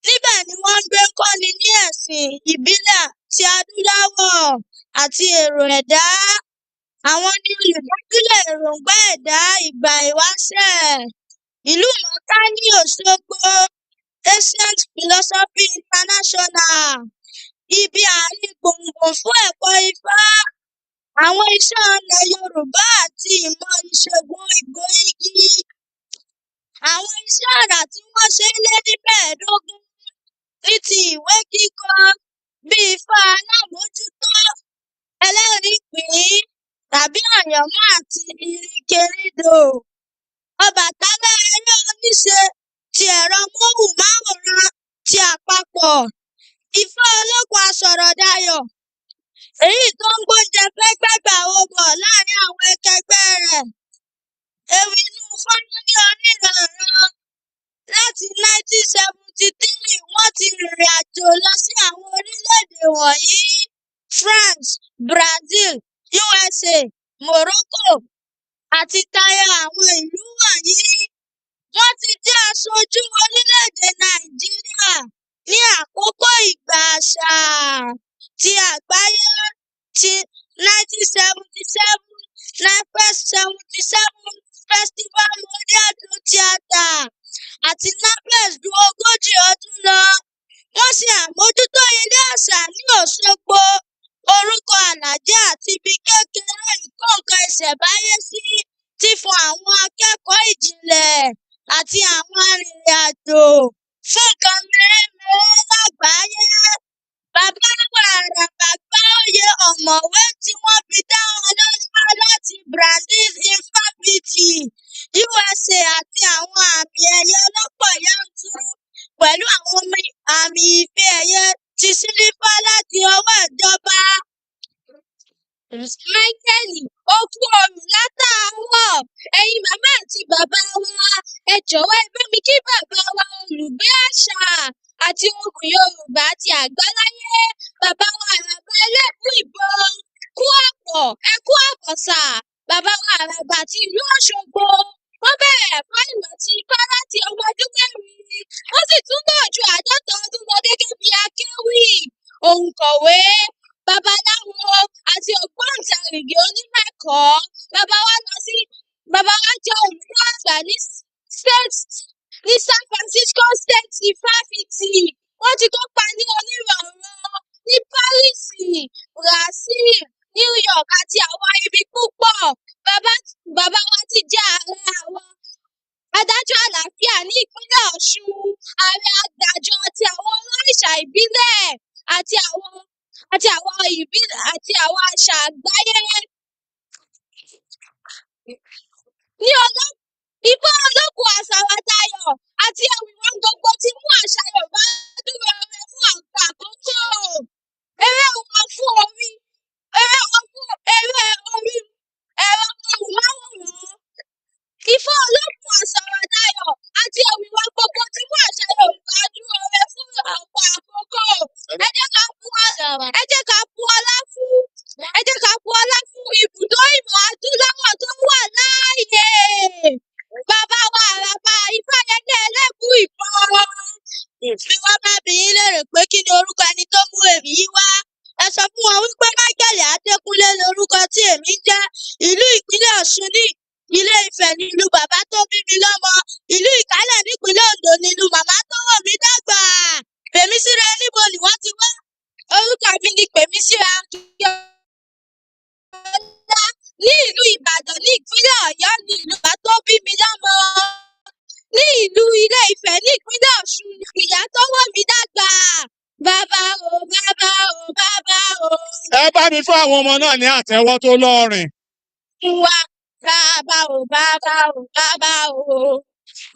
Níbẹ̀ ni wọ́n ń gbé kọ́ni ní ẹ̀sìn ìbílẹ̀ ti Adúláwọ̀ àti èrò ẹ̀dá. Àwọn ni olùdásílẹ̀ èròǹgbà ẹ̀dá ìgbà ìwáṣẹ̀. Ìlúmọ̀ọ́ká ní Òṣogbo Ancient Philosophy International, ibi àárín gbùngbùn fún ẹ̀kọ́ Ifá, àwọn iṣẹ́ ọnà Yorùbá àti ìmọ̀ ìṣègùn ìgbò igi. Àwọn iṣẹ́ àrà tí wọ́n ṣe lé ní 15 ní ti ìwé kíkọ bí Ifá alámòójútó, ẹlẹ́rìípín tàbí àyànmọ́ àti ìrìnkèrindò. Ọbàtálá eré oníṣe ti ẹ̀rọ móhùnmáwòrán ti àpapọ̀. Ifá olókun asọ̀rọ̀dayọ̀, èyí tó ń gbóúnjẹ fẹ́gbẹ́gbàwó bọ̀ láàrin àwọn akẹgbẹ́ rẹ̀. Ewì inú fọ́nrán ní oníranran. Láti 1973 wọ́n ti rìnrìn àjò lọ sí àwọn orílẹ̀-èdè wọ̀nyí: France, Brazil, USA, Morocco àti tayọ àwọn ìlú wọ̀nyí. Wọ́n ti jẹ́ aṣojú orílẹ̀-èdè Nàìjíríà ní àkókò ìgbà àṣà ti àgbáyé ti 1977 NAFES 77 Festival Mondial du Theatre àti NAFES ju 40 ọdún lọ. Wọ́n ṣe àmójútó ilé àṣà ní Òṣogbo, orúkọ àlàjé àti ibi kékeré ìkó-nǹkan ìṣẹ̀ǹbáyé sí ti fún àwọn akẹ́kọ̀ọ́ ìjìnlẹ̀ àti àwọn arìnrìn-àjò fún nǹkan mèremère lágbàáyé. Bàbá wa Àràbà gba oyè ọ̀mọ̀wé tí wọ́n fi dá wọn lọ́lá láti Brandeis Ifáfitì USA àti àwọn àmì ẹ̀yẹ lọ́pọ̀ yanturu pẹ̀lú àwọn àmì ife ẹ̀yẹ ti sílífà láti ọwọ́ ìjọba. Máíkẹ́lì, ó kú ọrùn látàárọ̀. Ẹ̀yin màmá àti bàbá wa, ẹ jọ̀wọ́ ẹ bá mi kí bàbá wa olùgbé àṣà àti ohùn Yorùbá ti àgbáláyé, bàbá wa Àràbà Elebuibon. Ẹ kú àbọ̀ sà. Bàbá wa Àràbà ti ìlú Òṣogbo. Wọ́n bẹ̀rẹ̀ ẹ̀kọ́ ìmọ̀ ti Ifá láti ọmọ ọdún 4. Wọ́n sì tún lò ju 50 ọdún lọ gẹ́gẹ́ bí akéwì, òǹkọ̀wé, babaláwo àti ògbóǹtarìgì onímọ̀ ẹ̀kọ́. Bàbá wa jẹ́ olùkọ́ àgbà ní San Francisco State Ifáfitì. Wọ́n ti kópa ní onírànran ní Paris, Brazil, New York àti àwọn ibi púpọ̀. Bàbá wa ti jẹ́ ààrẹ àwọn adájọ́ àlàáfíà ní ìpínlẹ̀ Ọ̀ṣun, ààrẹ adájọ́ ti àwọn olórìṣà ìbílẹ̀ àti àwọn àṣà àgbáyé. Ifá olókun asọ̀rọ̀dayọ̀ àti ewì wọn gbogbo ti mú àṣà Yorùbá dúró re fún ọ̀pọ̀ àkókò. Eré wọn fún orí ẹ̀rọ móhùnmáwòrán. Ifá olókun asọ̀rọ̀dayọ̀ àti ewì wọn gbogbo ti mú àṣà Yorùbá dúró re fún ọ̀pọ̀ àkókò. Ẹ jẹ́ ká bu ọlá fún ibùdó ìmọ̀ Adúláwọ̀ tó wà láàyè. Bàbá wa Àràbà Ifáyẹmí Elebuibon. Bí wọ́n bá bi yín léèrè pé kí ni orúkọ ẹni tó mú ewì yìí wá, ẹ sọ fún wọn wípé Máíkẹ́lì Adékúnlé lorúkọ tí èmi ń jẹ́. Ìlú ìpínlẹ̀ Ọ̀ṣun ní Ilé-Ifẹ̀ ni ìlú bàbá tó bí mi lọ́mọ. Ìlú Ìkálẹ̀ nípínlẹ̀ Oǹdó ni ìlú màmá tó wò mí dàgbà. Pèmísírà níbo ni wọ́n ti wá? Orúkọ mi ni Pèmísírà ní ìlú Ìbàdàn ní ìpínlẹ̀ Ọ̀yọ́ ni ìlú bàbá tó bí mi lọ́mọ. Ní ìlú Ilé-Ifẹ̀ ní ìpínlẹ̀ Ọ̀ṣun ni ìyá tó wò mí dàgbà. bàbá o, bàbá o, bàbá o. Ẹ bá mi fún àwọn ọmọ náà ní àtẹ́wọ́ tó lọ́ọ̀rìn. Olúwa bàbá o, bàbá o, bàbá o.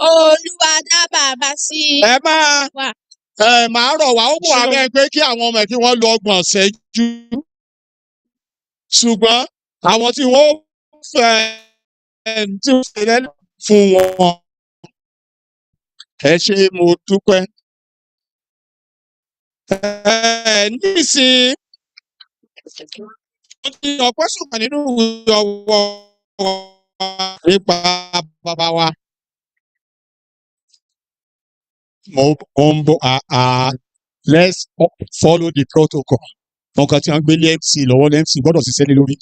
Olúwa dá bàbá sí Ẹ máa wa. màá rọ̀ wá ó wù wá bẹ́ẹ̀ pé kí àwọn ọmọ ẹ̀ kí wọ́n lo 30 ìṣẹ́jú. Ṣùgbọ́n àwọn tí wọ́n fẹ́ tí ó ṣe lẹ́nu fún wọn. Ẹ ṣé mo dúpẹ́. Nísìnyí wọ́n ti ọpẹ́ sùnmọ̀ nínú ìwé ọwọ́ nípa bàbá wa. Let's follow the protocol. Nǹkan tí wọ́n gbé lé MC lọ́wọ́ ní MC gbọ́dọ̀ ṣiṣẹ́ lé lórí.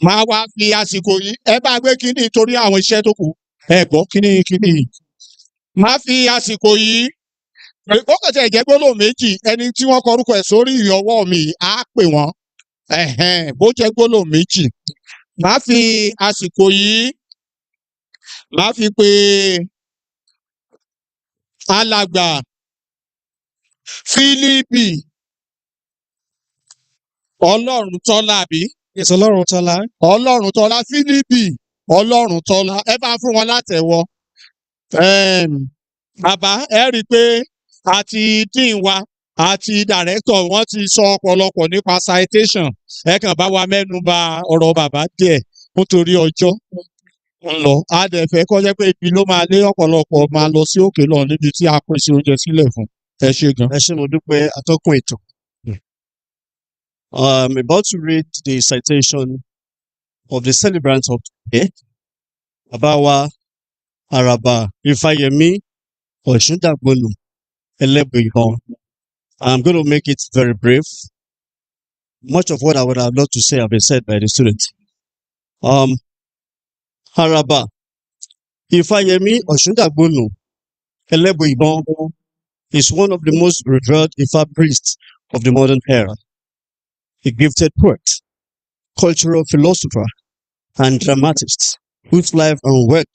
Máa wá fi àsìkò yìí ẹ bá gbé kínní torí àwọn iṣẹ́ tó kù. Ẹ gbọ́ kínní. Máa fi àsìkò yìí ó kàn tẹ̀ jẹ́ gbólóhùn méjì ẹni tí wọ́n kọ orúkọ ẹ̀ sórí ìwé ọwọ́ mi á pè wọ́n. Bó jẹ́ gbólóhùn méjì. Máa fi àsìkò yìí máa fi pe alàgbà Fílípì Ọlọ́runtọ́lá àbí? Yes, Ọlọ́runtọ́lá. Ọlọ́runtọ́lá Fílípì Ọlọ́runtọ́lá. Ẹ bá fún wọn látẹ̀wọ́. Bàbá ẹ rí i pé àti dín wa àti dàrẹ́tọ̀ wọ́n ti sọ ọ̀pọ̀lọpọ̀ nípa citation. Ẹ kàn bá wa mẹ́nu bà ọ̀rọ̀ bàbá díẹ̀ nítorí ọjọ́ ń lọ. A dẹ̀ fẹ́ kó jẹ́ pé ibi ló máa lé ọ̀pọ̀lọpọ̀ máa lọ sí òkè lọ níbi tí a pèsè oúnjẹ sílẹ̀ fún. Ẹ ṣé gan. Ẹ ṣé mo dúpẹ́ atọ́kùn ètò. I'm about to read the citation of the celebrant of today, Bàbá wa Àràbà Ifayemi Ọ̀ṣúndàgbòlù Elebuibon. I'm going to make it very brief. Much of what I would have loved to say have been said by the students. Àràbà Ifayemi Ọ̀ṣúndàgbòlù Elebuibon is one of the most revered Ifa priests of the modern era. A gifted poet, cultural philosopher, and dramatist whose life and work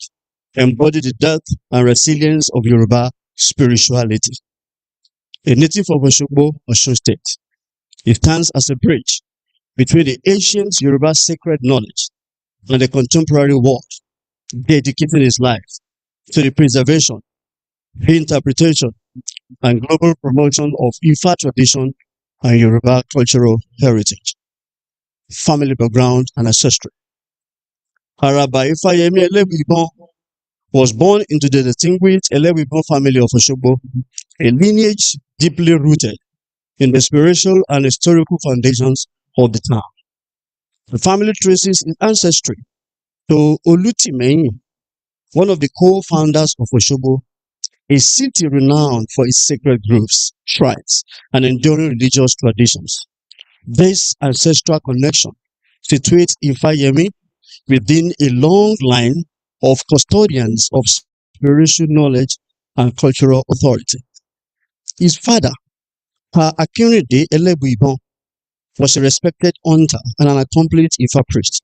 embody the depth and resilience of Yoruba spirituality. A native of Osogbo, Osun State, he stands as a bridge between the ancient Yoruba sacred knowledge and the contemporary world, dedicating his life to the preservation, reinterpretation, and global promotion of Ifa tradition and Yoruba cultural heritage, family background, and ancestry. Àràbà Ifayemi Elebuibon was born into the distinguished Elebuibon family of Osogbo, a lineage deeply rooted in the spiritual and historical foundations of the town. The family traces its ancestry to Olutimehin, one of the co-founders of Osogbo, a city renowned for its sacred groves, shrines, and enduring religious traditions. This ancestral connection situates Ifayemi within a long line of custodians of spiritual knowledge and cultural authority. His father, Pa Akinrede Elebuibon, was a respected hunter and an accomplished Ifa priest,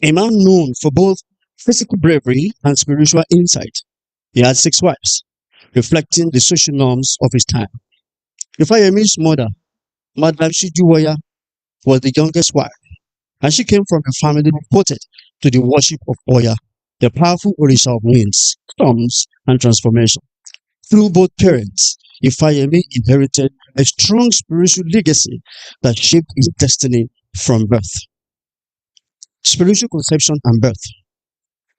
a man known for both physical bravery and spiritual insight. He had 6 wives, reflecting the social norms of his time. Ifayemi's mother, Madam Shijuwaya, was the youngest wife, and she came from a family devoted to the worship of Oya, the powerful Orisha of winds, storms, and transformation. Through both parents, Ifayemi inherited a strong spiritual legacy that shaped his destiny from birth. Spiritual conception and birth.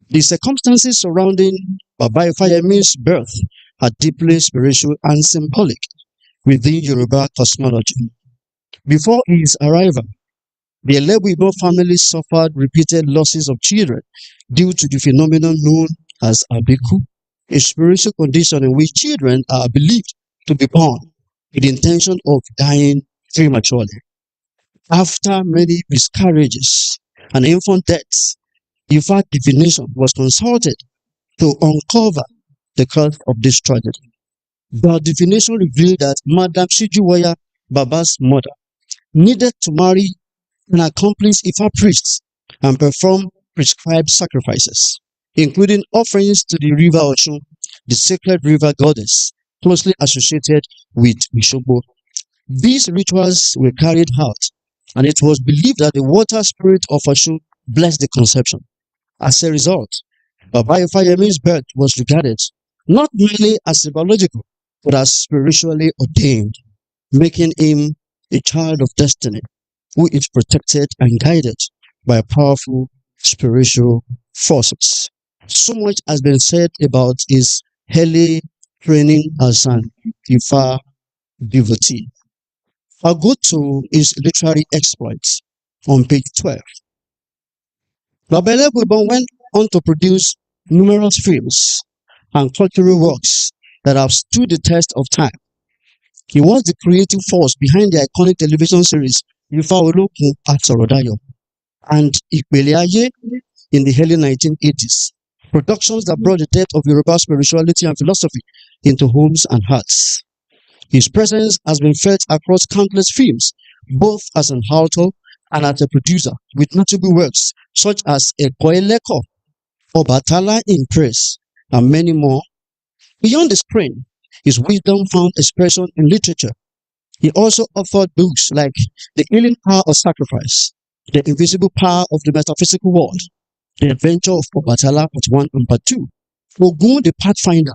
The circumstances surrounding Baba Ifayemi's birth are deeply spiritual and symbolic within Yoruba cosmology. Before his arrival, the Elebuibon family suffered repeated losses of children due to the phenomenon known as Abiku, a spiritual condition in which children are believed to be born with the intention of dying prematurely. After many miscarriages and infant deaths, Ifa divination was consulted to uncover the cause of this tragedy. The divination revealed that Madam Shijuwaya, Baba's mother, needed to marry an accomplished Ifa priest and perform prescribed sacrifices, including offerings to the river Oshun, the sacred river goddess, closely associated with Ishogbo. These rituals were carried out, and it was believed that the water spirit of Osun blessed the conception. As a result, Baba Ifayemi's birth was regarded not merely as symbological, but as spiritually ordained, making him a child of destiny who is protected and guided by powerful spiritual forces. So much has been said about his early training as an Ifa devotee. I'll go to his literary exploits on page 12. Baba Elebuibon went on to produce numerous films and cultural works that have stood the test of time. He was the creative force behind the iconic television series Ifa Olokun at Sorodayo and Ipele Aye in the early 1980s. Productions that brought the depth of Yoruba spirituality and philosophy into homes and hearts. His presence has been felt across countless films, both as an author and as a producer, with notable works such as Eko Eleko, Obatala in Praise, and many more. Beyond the screen, his wisdom found expression in literature. He also authored books like The Healing Power of Sacrifice, The Invisible Power of the Metaphysical World, The Adventure of Obatala Part 1 and Part 2, Ogun the Pathfinder,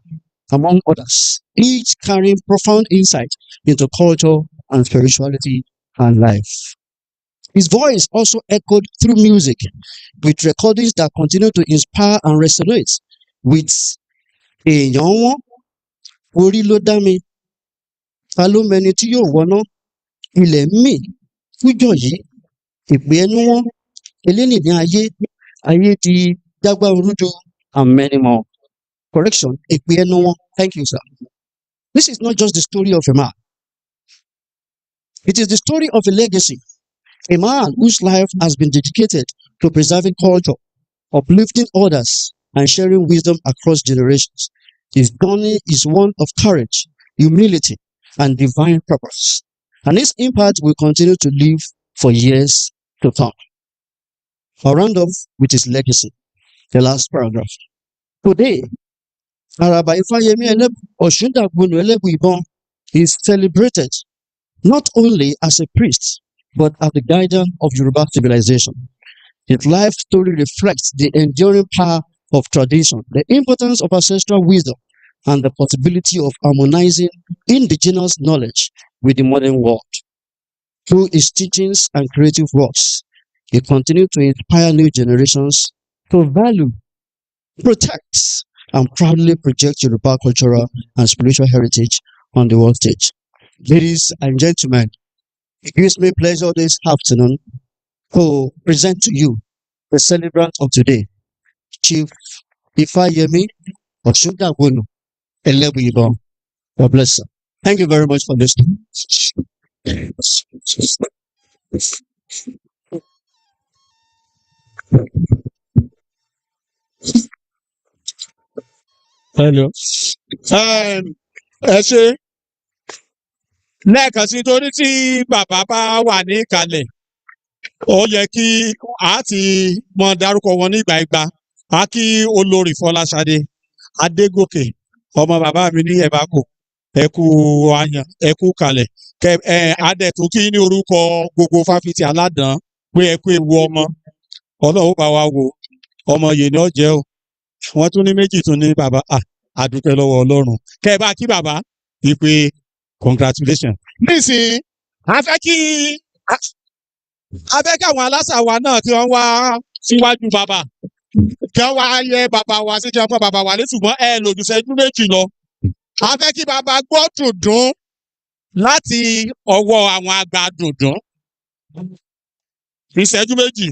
among others, each carrying profound insight into culture and spirituality and life. His voice also echoed through music, with recordings that continue to inspire and resonate with èèyàn wọn, orí ló dá mi, ta ló mẹni tí yóò wọná, ilẹ̀ ń mì, fújọ̀ yìí, ìpè ẹnu wọn, elénìní ayé, ayé ti dágbà orújọ, and many more. Correction, ìpè ẹnu wọn. Thank you, sir. This is not just the story of a man. It is the story of a legacy. A man whose life has been dedicated to preserving culture, uplifting others, and sharing wisdom across generations. His journey is one of courage, humility, and divine purpose. And his impact will continue to live for years to come. I'll round off with his legacy, the last paragraph. Today, Araba Ifayemi Osundagbonu Elebuibon is celebrated not only as a priest, but as the guardian of Yoruba civilization. His life story reflects the enduring power of tradition, the importance of ancestral wisdom, and the possibility of harmonizing indigenous knowledge with the modern world. Through his teachings and creative works, he continued to inspire new generations to value, protect, and proudly project Yoruba cultural and spiritual heritage on the world stage. Ladies and gentlemen, it gives me pleasure this afternoon to present to you the celebrant of today, Chief Ifayemi Osundagbonu Elebuibon. God bless you. Thank you very much for listening. Hello. Ẹ ṣe lẹ́ẹ̀kan sí torí tí bàbá bá wà ní ìkàlẹ̀ ó yẹ kí a ti mọ dárúkọ wọn ní ìgbà ìgbà a kí olórí Fọláṣadé Adégòkè ọmọ bàbá mi ní ẹ̀bákò ẹ̀kú àyàn ẹ̀kú kalẹ̀ adẹ̀tún kí ní orúkọ gbogbo fáfitì aládàn pé ẹ̀kú ewu ọmọ Ọlọ́run bá wa wò ọmọ yìí ni ó jẹ́ o wọ́n tún ní méjì tún ní bàbá àdúpẹ́ lọ́wọ́ Ọlọ́run kẹ́ ẹ bá kí bàbá ìpè congratulations. Nísìnyí a fẹ́ kí àwọn aláṣà wa náà kí wọ́n wá síwájú bàbá kí wọ́n wá yẹ bàbá wa sí kí wọ́n pọ̀ bàbá wa lé ṣùgbọ́n ẹ lòdù ṣẹ́jú méjì lọ. A fẹ́ kí bàbá gbọ́ dùndún láti ọwọ́ àwọn àgbà dùndún. Ìṣẹ́jú méjì.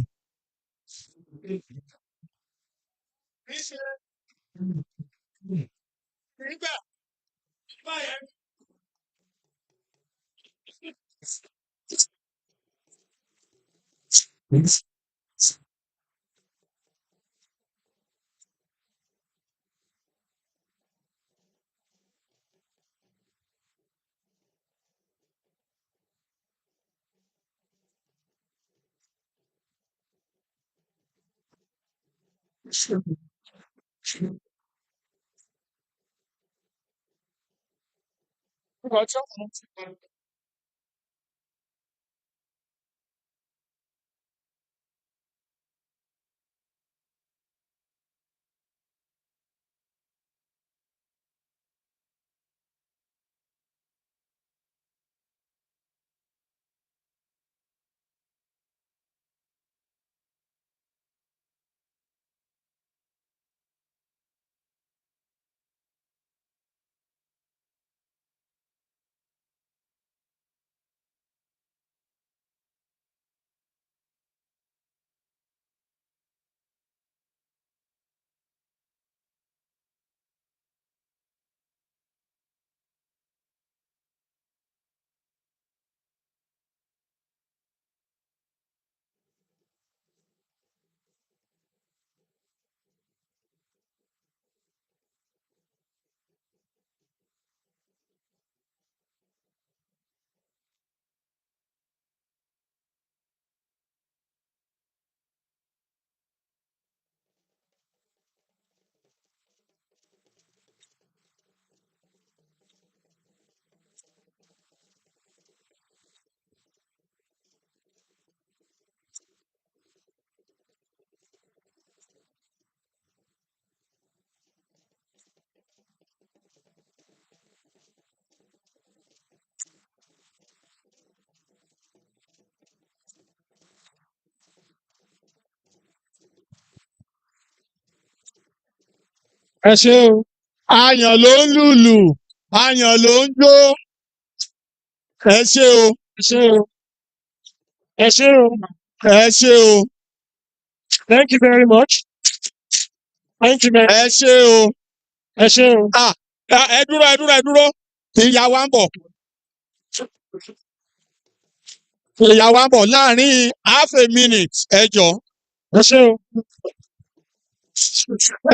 Ẹ ṣé o. Ayàn ló ń lùlù, ayàn ló ń jó. Ẹ ṣé o, Ẹ ṣé o. Ẹ ṣé o. ẹ ṣé o, Thank you very much. Thank you very ẹ ṣé o. Ẹ ṣé o. Ẹ dúró, ẹ dúró, ẹ dúró. Ìyá wa ń bọ̀. Ìyá wa ń bọ̀ láàrin half a minute. Ẹ jọ̀ọ́, Ẹ ṣé o.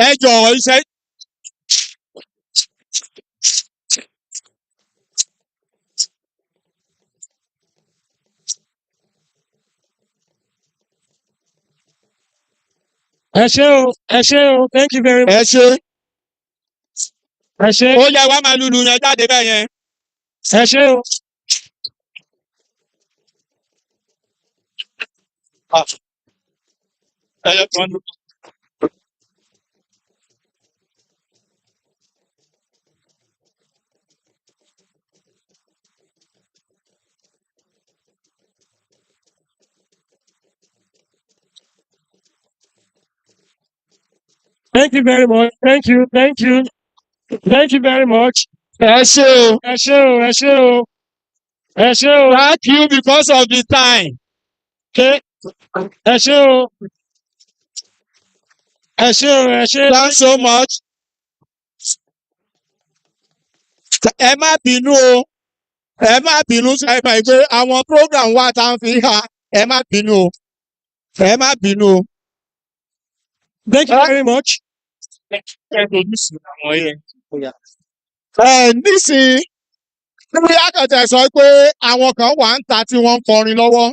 ẹ jọ̀ọ́ iṣẹ́. Ẹ ṣé o. Ẹ ṣé o. Thank you very much. Ẹ ṣé. Ẹ ṣé. Ó yẹ wá máa lùlù yẹn jáde bẹ́ẹ̀ yẹn. Ẹ ṣé o. Ẹ yẹ kí wọ́n lù. Thank you very much. Thank you. Thank you. Thank you very much. Ẹ ṣé o. Ẹ ṣé o. Ẹ ṣé o. Ẹ ṣé o. Thank you because of the time. Okay. Ẹ ṣé o. Ẹ ṣé o. Ẹ ṣé. Thanks so much. Ẹ má bínú o. Ẹ má bínú sẹ́yìn pé àwọn program wa tá ń fi ha. Ẹ má bínú o. Ẹ má bínú o. Thank you very much. Nísìnyí, níbi àkàtà sọ pé àwọn kan wà ń ta tí wọ́n ń kọrin lọ́wọ́.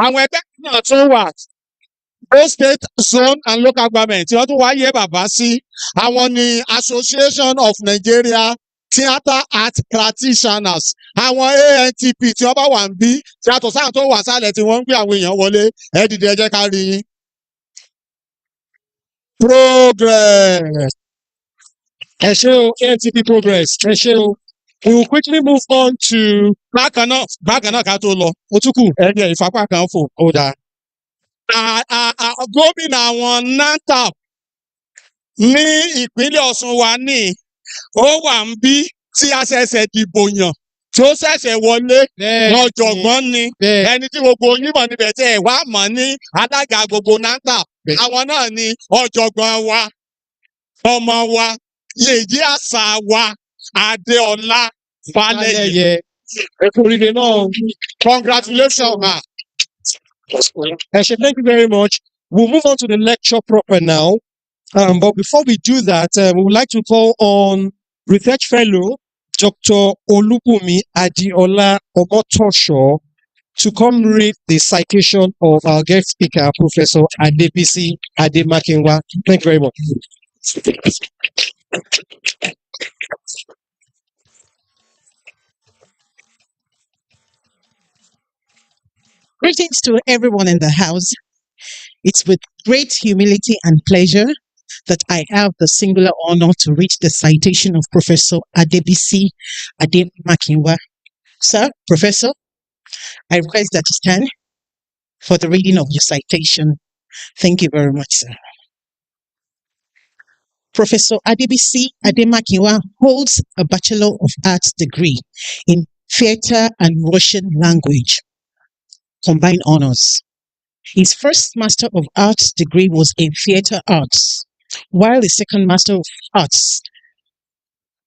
Àwọn ẹgbẹ́ náà tún wà. Both state, zone and local government tí wọ́n tún wáyé bàbá sí. Àwọn ni Association of Nigeria Theatre Art Practitioners. Àwọn ANTP tí wọ́n bá wà ń bí yàtọ̀ sáà tó wà sálẹ̀ tí wọ́n ń gbé àwọn èèyàn wọlé. Ẹ dìde ẹ jẹ́ ká rí yín. Progress. Ẹ ṣé o. ANTP progress. Ẹ ṣé o. We will quickly move on to. Bákan náà ká tó lọ. Ó tún kù ẹni ìfapá kan fò. Ó dáa. Gómìnà àwọn NANTAP ní ìpínlẹ̀ Ọ̀ṣun wa ní ó wà ń bí tí a ṣẹ̀ṣẹ̀ dìbò yàn tí ó ṣẹ̀ṣẹ̀ wọlé ọ̀jọ̀gbọ́n ni ẹni tí gbogbo onímọ̀ níbẹ̀ tí ẹ̀ wá mọ̀ ní alága gbogbo NANTAP àwọn náà ni ọ̀jọ̀gbọ́n wa ọmọ wa yèyí àṣà wa Adéọlá Fálẹ́yẹ. Oríire náà. Congratulations ma. Ẹ ṣé, thank you very much. We'll move on to the lecture proper now. But before we do that, we would like to call on Research Fellow Dr. Olubunmi Adiola Omotosho to come read the citation of our guest speaker, Professor Adebisi Ademakinwa. Thank you very much. Greetings to everyone in the house. It's with great humility and pleasure that I have the singular honor to read the citation of Professor Adebisi Ademakinwa. Sir, Professor, I request that you stand for the reading of your citation. Thank you very much, sir. Professor Adebisi Ademakinwa holds a Bachelor of Arts degree in Theatre and Russian Language, combined honors. His first Master of Arts degree was in Theatre Arts, while his second Master of Arts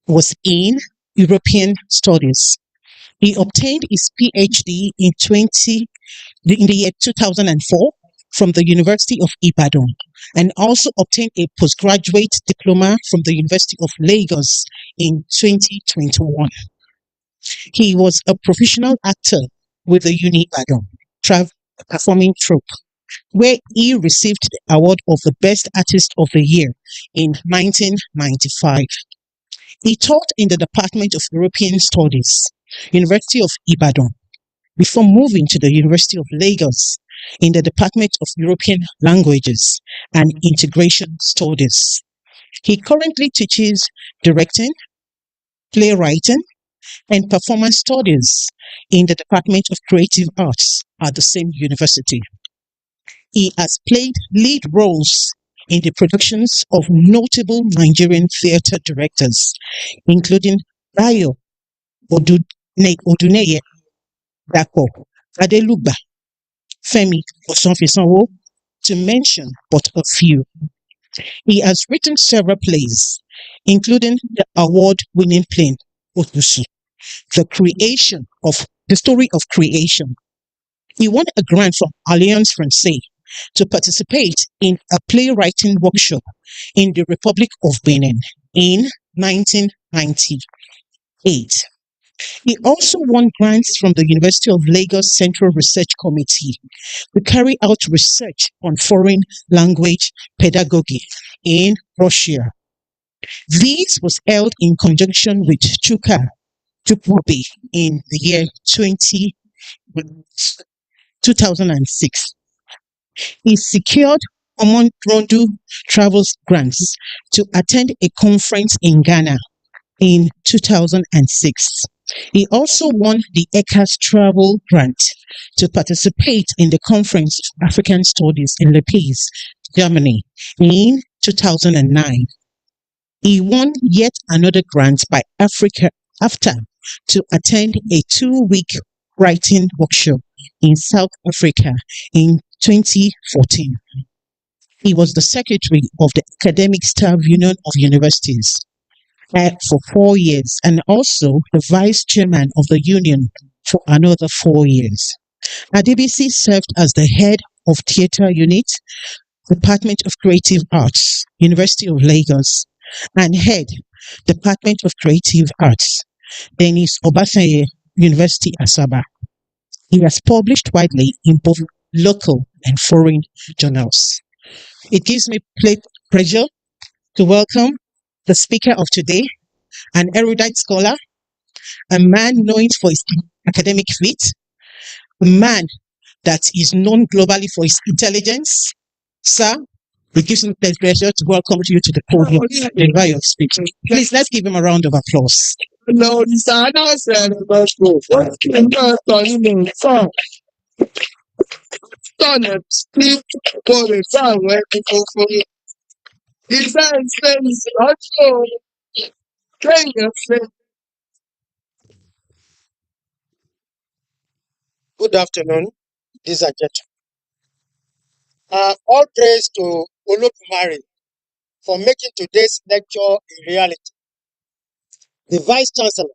was in European Studies. He obtained his PhD in the year 2004 from the University of Ibadan, and also obtained a postgraduate diploma from the University of Lagos in 2021. He was a professional actor with the Uni Ibadan performing troupe, where he received the award of the Best Artist of the Year in 1995. He taught in the Department of European Studies, University of Ibadan, before moving to the University of Lagos in the Department of European Languages and Integration Studies. He currently teaches directing, playwriting, and performance studies in the Department of Creative Arts at the same university. He has played lead roles in the productions of notable Nigerian theatre directors, including Bayo Oduneye, Dapo Adelugba, Femi Osonfisanwo, to mention but a few. He has written several plays, including the award-winning play Otusu, the story of creation. He won a grant from Alliance Francaise to participate in a playwriting workshop in the Republic of Benin in 1998. He also won grants from the University of Lagos Central Research Committee to carry out research on foreign language pedagogy in Russia. This was held in conjunction with Chukwube in the year 2006. He secured Omonrondu Travels grants to attend a conference in Ghana in 2006. He also won the ECAS Travel Grant to participate in the Conference of African Studies in Le Pays, Germany in 2009. He won yet another grant by Africa after to attend a 2-week writing workshop in South Africa in 2014. He was the secretary of the Academic Staff Union of Universities for 4 years, and also the vice chairman of the union for another 4 years. Adebisi served as the head of Theatre Unit, Department of Creative Arts, University of Lagos, and head, Department of Creative Arts, Denis Obasanjo University, Asaba. He has published widely in both local and foreign journals. It gives me pleasure to welcome the speaker of today, an erudite scholar, a man known for his academic feat, a man that is known globally for his intelligence. Sir, it gives me pleasure to welcome you to the podium and by your speech. Please, let's give him a round of applause. No, sir, no, sir, let's go. What can you do? Son of Steve, for the son, where people for it. He says, also, train yourself. Good afternoon, ladies and gentlemen. All praise to Olodumare for making today's lecture a reality. The Vice Chancellor,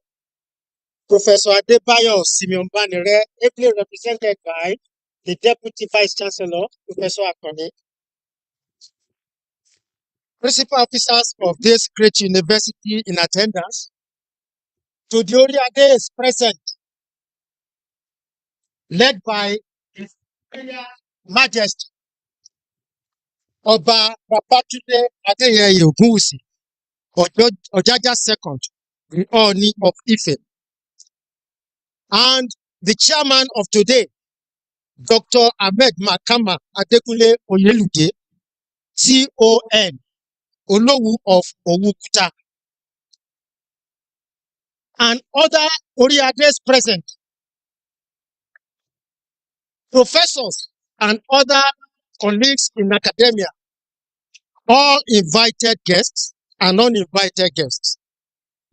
Professor Adebayo Simeon Banire, ably represented by the Deputy Vice Chancellor, Professor Akoni, principal officers of this great university in attendance, to the Oriades present, led by His Imperial Majesty Oba Babatunde Adeyeye Ogunwusi, Ojaja II, the Ooni of Ife, and the chairman of today, Dr. Ahmed Makama Adekunle Oyelude, CON, Olowu of Owukuta, and other Oriades present, professors and other colleagues in academia, all invited guests and uninvited guests.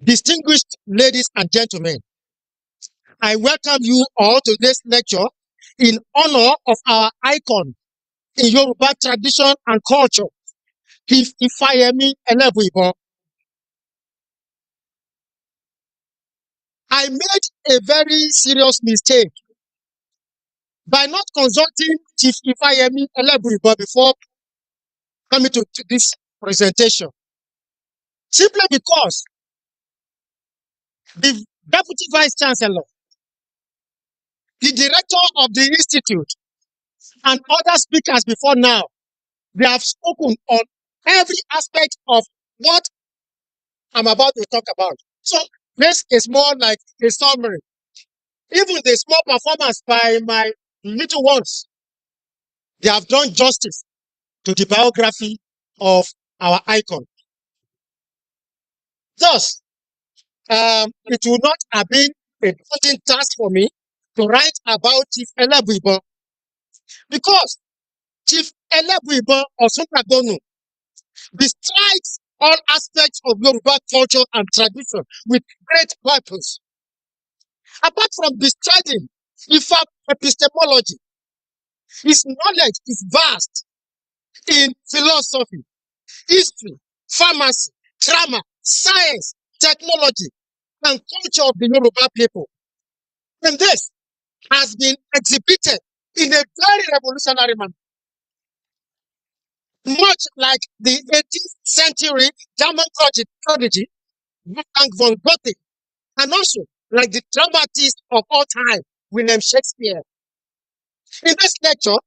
Distinguished ladies and gentlemen, I welcome you all to this lecture in honor of our icon in Yoruba tradition and culture, Chief Ifayemi Elebuibon. I made a very serious mistake by not consulting Chief Ifayemi Elebuibon before coming to this presentation, simply because the Deputy Vice Chancellor, the Director of the Institute, and other speakers before now, they have spoken on every aspect of what I'm about to talk about. So this is more like a summary. Even the small performance by my little ones, they have done justice to the biography of our icon. Thus, it would not have been a daunting task for me to write about Chief Elebuibon, because Chief Elebuibon Osunbagonu bestrides all aspects of Yoruba culture and tradition with great purpose. Apart from bestriding Ifa epistemology, his knowledge is vast in philosophy, history, pharmacy, drama, science, technology, and culture of the Yoruba people. And this has been exhibited in a very revolutionary manner, much like the 18th century German prodigy, Wolfgang von Goethe, and also like the dramatist of all time, William Shakespeare. In this lecture,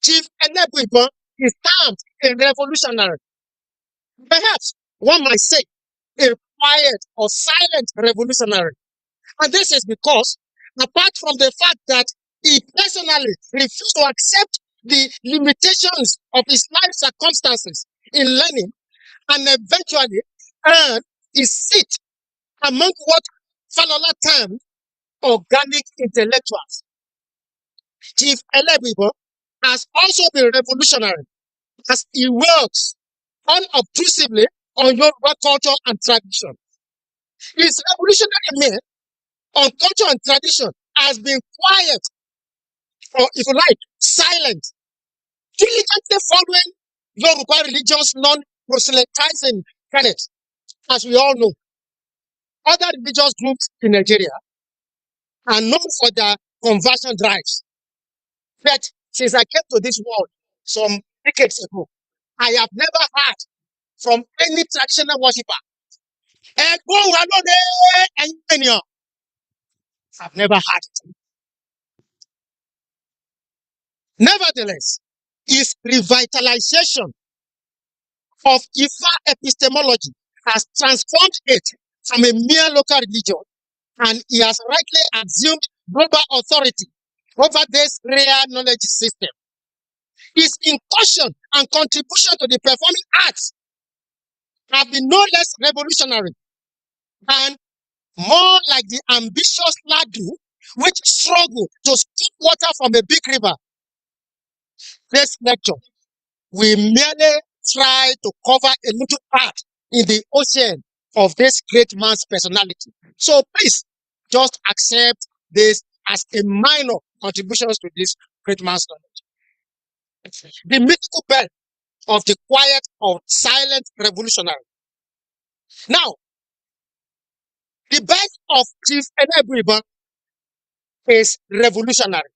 Chief Elebuibon is termed a revolutionary. Perhaps one might say a quiet or silent revolutionary. And this is because, apart from the fact that he personally refused to accept the limitations of his life circumstances in learning, and eventually earned his seat among what Falola termed organic intellectuals, Chief Elebuibon has also been revolutionary as he works unobtrusively on Yoruba culture and tradition. His revolutionary myth on culture and tradition has been quiet, or if you like, silent, diligently following Yoruba religion's non-proselytizing tenets. As we all know, other religious groups in Nigeria are known for their conversion drives. But since I came to this world some decades ago, I have never heard from any traditional worshiper, I've never heard it. Nevertheless, his revitalization of Ifa epistemology has transformed it from a mere local religion, and he has rightly assumed global authority over this rare knowledge system. His incursion and contribution to the performing arts have been no less revolutionary and more like the ambitious Ladu which struggle to scoop water from a big river. This lecture will merely try to cover a little part in the ocean of this great man's personality. So please just accept this as a minor contribution to this great man's knowledge. The mythical birth of the quiet or silent revolutionary. Now, the birth of Chief Elebuibon is revolutionary.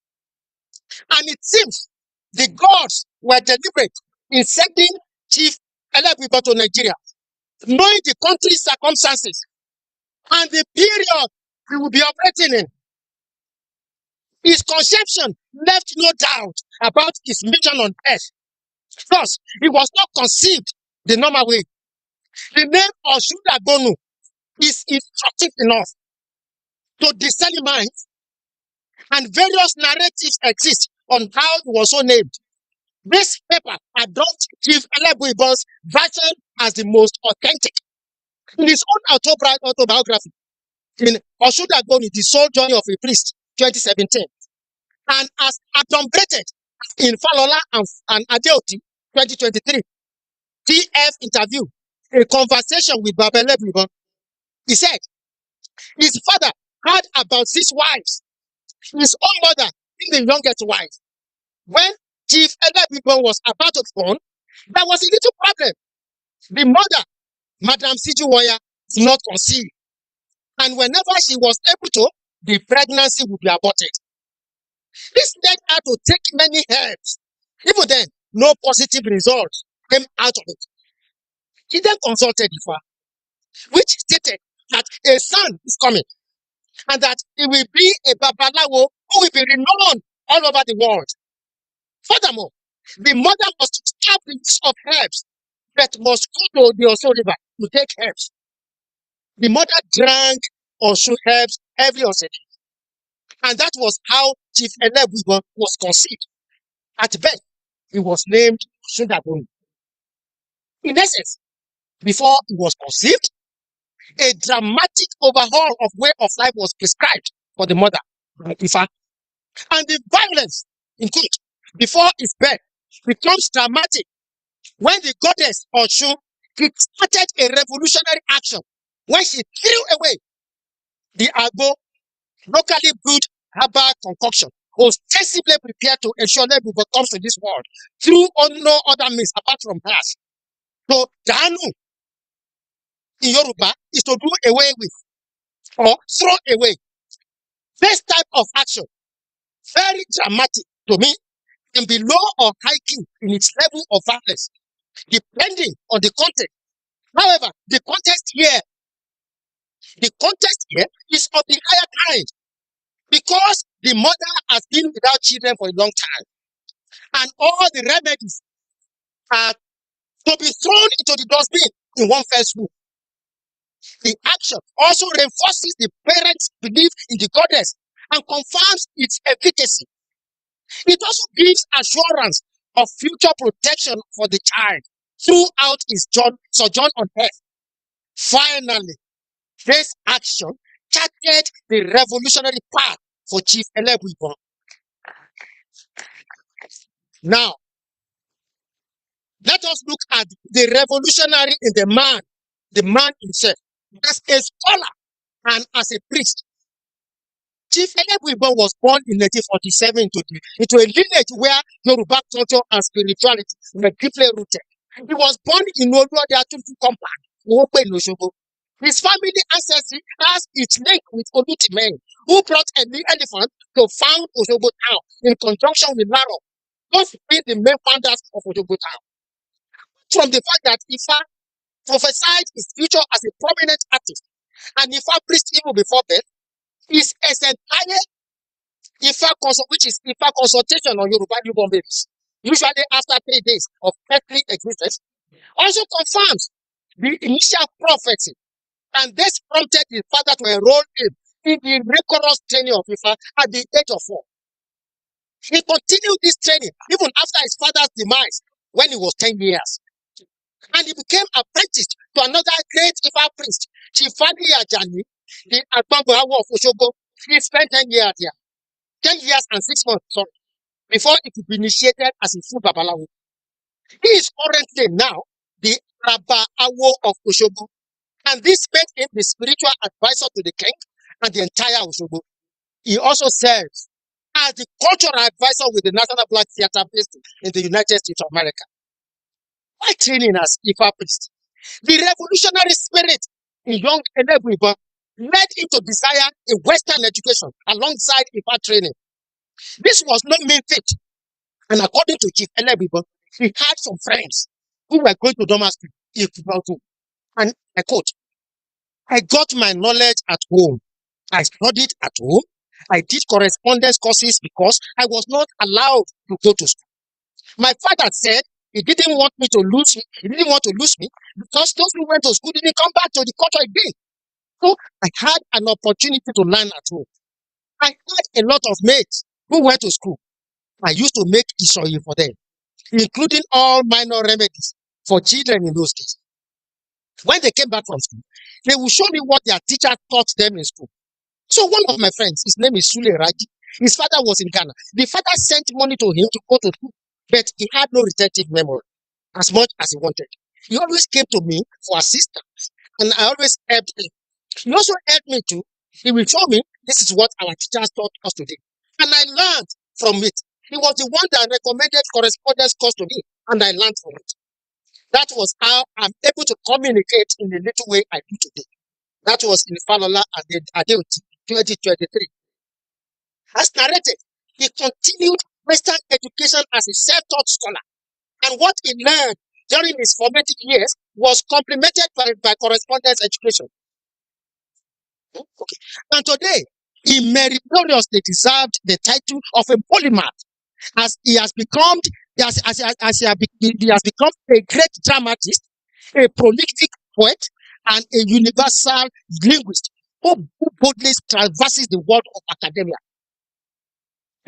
And it seems the gods were deliberate in sending Chief Elebuibon to Nigeria, knowing the country's circumstances and the period he will be operating in. His conception left no doubt about his mission on earth. Thus, he was not conceived the normal way. The name of Osunbagonu is instructive enough to discern minds, and various narratives exist on how it was so named. This paper adopts Chief Elebuibon's version as the most authentic. In his own autobiography, in Oshudagboni, The Soul Journey of a Priest, 2017, and as adumbrated in Falola and Adeoti, 2023, TF interview, a conversation with Baba Elebuibon. He said his father had about 6 wives. His own mother being the youngest wife. When Chief Elebuibon was about to born, there was a little problem. The mother, Madam Sijuwaya, did not conceive. And whenever she was able to, the pregnancy would be aborted. This led her to take many herbs. Even then, no positive results came out of it. She then consulted Ifa, which stated that a son is coming and that he will be a babalawo who will be renowned all over the world. Furthermore, the mother must stop the use of herbs, but must go to the Osun River to take herbs. The mother drank Osun herbs every Osun day. And that was how Chief Elebuibon was conceived. At birth, he was named Sundagboni. In essence, before he was conceived, a dramatic overhaul of way of life was prescribed for the mother, Ifa. And the violence, indeed, before his birth becomes dramatic when the goddess Osun started a revolutionary action when she threw away the agbo, locally brewed herbal concoction, ostensibly prepared to ensure Elebuibon comes to this world through no other means apart from hers. So, Danu in Yoruba is to do away with or throw away. This type of action, very dramatic to me, can be low or high key in its level of violence, depending on the context. However, the context here is of the higher kind because the mother has been without children for a long time, and all the remedies are to be thrown into the dustbin in one fell swoop. The action also reinforces the parents' belief in the goddess and confirms its efficacy. It also gives assurance of future protection for the child throughout his sojourn on earth. Finally, this action charted the revolutionary path for Chief Elebuibon. Now, let us look at the revolutionary in the man himself, as a scholar and as a priest. Chief Elebuibon was born in 1947 into a lineage where Yoruba culture and spirituality were deeply rooted. He was born in Oluode Atutu compound, Owope in Osogbo. His family ancestry has its link with Olutimeni, who brought an elephant to found Osogbo town in conjunction with Laro, both being the main founders of Osogbo town. From the fact that Ifa prophesied his future as a prominent artist, and Ifa priest even before birth, his entire Ifa which is Ifa consultation on Yoruba newborn babies, usually after 3 days of earthly existence, also confirms the initial prophecy, and this prompted his father to enroll him in the rigorous training of Ifa at the age of 4. He continued this training even after his father's demise when he was 10 years. And he became apprenticed to another great Ifa priest, Chief Ajani, the Agbangbawo of Osogbo. He spent 10 years here. 10 years and 6 months, sorry, before he could be initiated as a full Babalawo. He is currently now the Awo of Osogbo, and this made him the spiritual advisor to the king and the entire Osogbo. He also serves as the cultural advisor with the National Black Theatre based in the United States of America. Why training as Ifa priest? The revolutionary spirit in young Elebuibon led him to desire a Western education alongside Ifa training. This was no mean feat, and according to Chief Elebuibon, he had some friends who were going to Doma Street, and I quote, "I got my knowledge at home. I studied at home. I did correspondence courses because I was not allowed to go to school. My father said he didn't want me to lose me. He didn't want to lose me because those who went to school didn't come back to the culture again. So I had an opportunity to learn at home. I had a lot of mates who went to school, I used to make isoyi for them, including all minor remedies for children in those days. When they came back from school, they will show me what their teacher taught them in school. So one of my friends, his name is Sule Raji. His father was in Ghana. The father sent money to him to go to school, but he had no retentive memory as much as he wanted. He always came to me for assistance, and I always helped him. He also helped me too. He will show me this is what our teachers taught us today, and I learned from it. He was the one that recommended correspondence course to me, and I learned from it. That was how I'm able to communicate in the little way I do today. That was in Falola Adeoti, 2023. As narrated, he continued Western education as a self-taught scholar, and what he learned during his formative years was complemented by correspondence education. Okay. And today, he meritoriously deserved the title of a polymath, as he has become he has become a great dramatist, a prolific poet, and a universal linguist who boldly traverses the world of academia.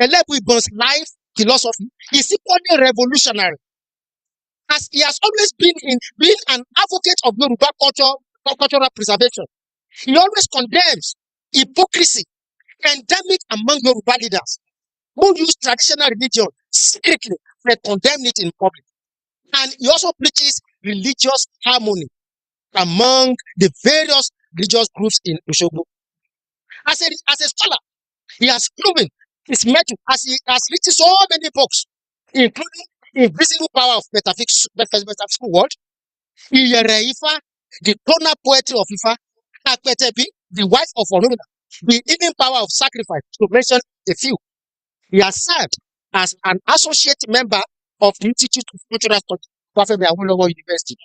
Elebuibon's life philosophy is equally revolutionary, as he has always been an advocate of Yoruba cultural preservation. He always condemns hypocrisy endemic among Yoruba leaders who use traditional religion secretly but condemn it in public. And he also preaches religious harmony among the various religious groups in Osogbo. As a scholar, he has proven his mettle as he has written so many books, including Invisible Power of Metaphysical World, Iyere Ifa, The Tonal Poetry of Ifa, Akpetebi, The Wife of Orunmila, The Hidden Power of Sacrifice, to mention a few. He has served as an associate member of the Institute of Cultural Studies, Obafemi Awolowo University,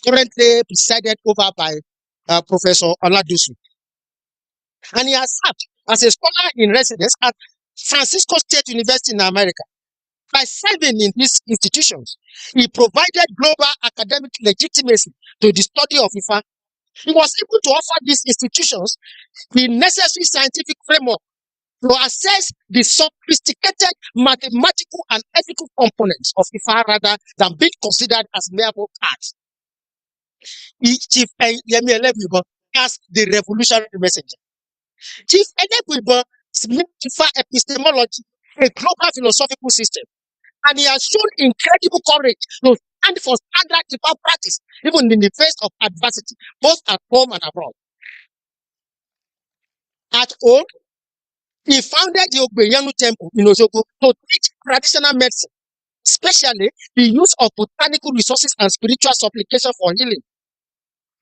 currently presided over by Professor Oladusu. And he has served as a scholar in residence at Francisco State University in America. By serving in these institutions, he provided global academic legitimacy to the study of Ifa. He was able to offer these institutions the necessary scientific framework to assess the sophisticated mathematical and ethical components of Ifa rather than being considered as mere arts. Chief Ifayemi Elebuibon as the revolutionary messenger. Chief Elebuibon made Ifa epistemology a global philosophical system, and he has shown incredible courage to stand for standard Ifa practice, even in the face of adversity, both at home and abroad. At home, he founded the Ogbeyanu Temple in Osogbo to teach traditional medicine, especially the use of botanical resources and spiritual supplication for healing.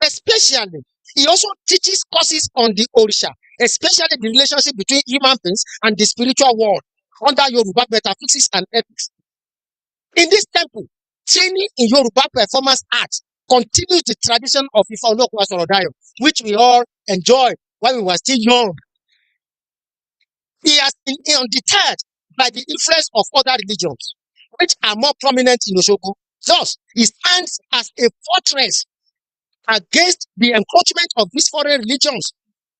Especially, he also teaches courses on the Orisha, especially the relationship between human beings and the spiritual world under Yoruba metaphysics and ethics. In this temple, training in Yoruba performance arts continues the tradition of Ifa Olokun Asorodayo, which we all enjoyed while we were still young. He has been undeterred by the influence of other religions, which are more prominent in Osogbo. Thus, he stands as a fortress against the encroachment of these foreign religions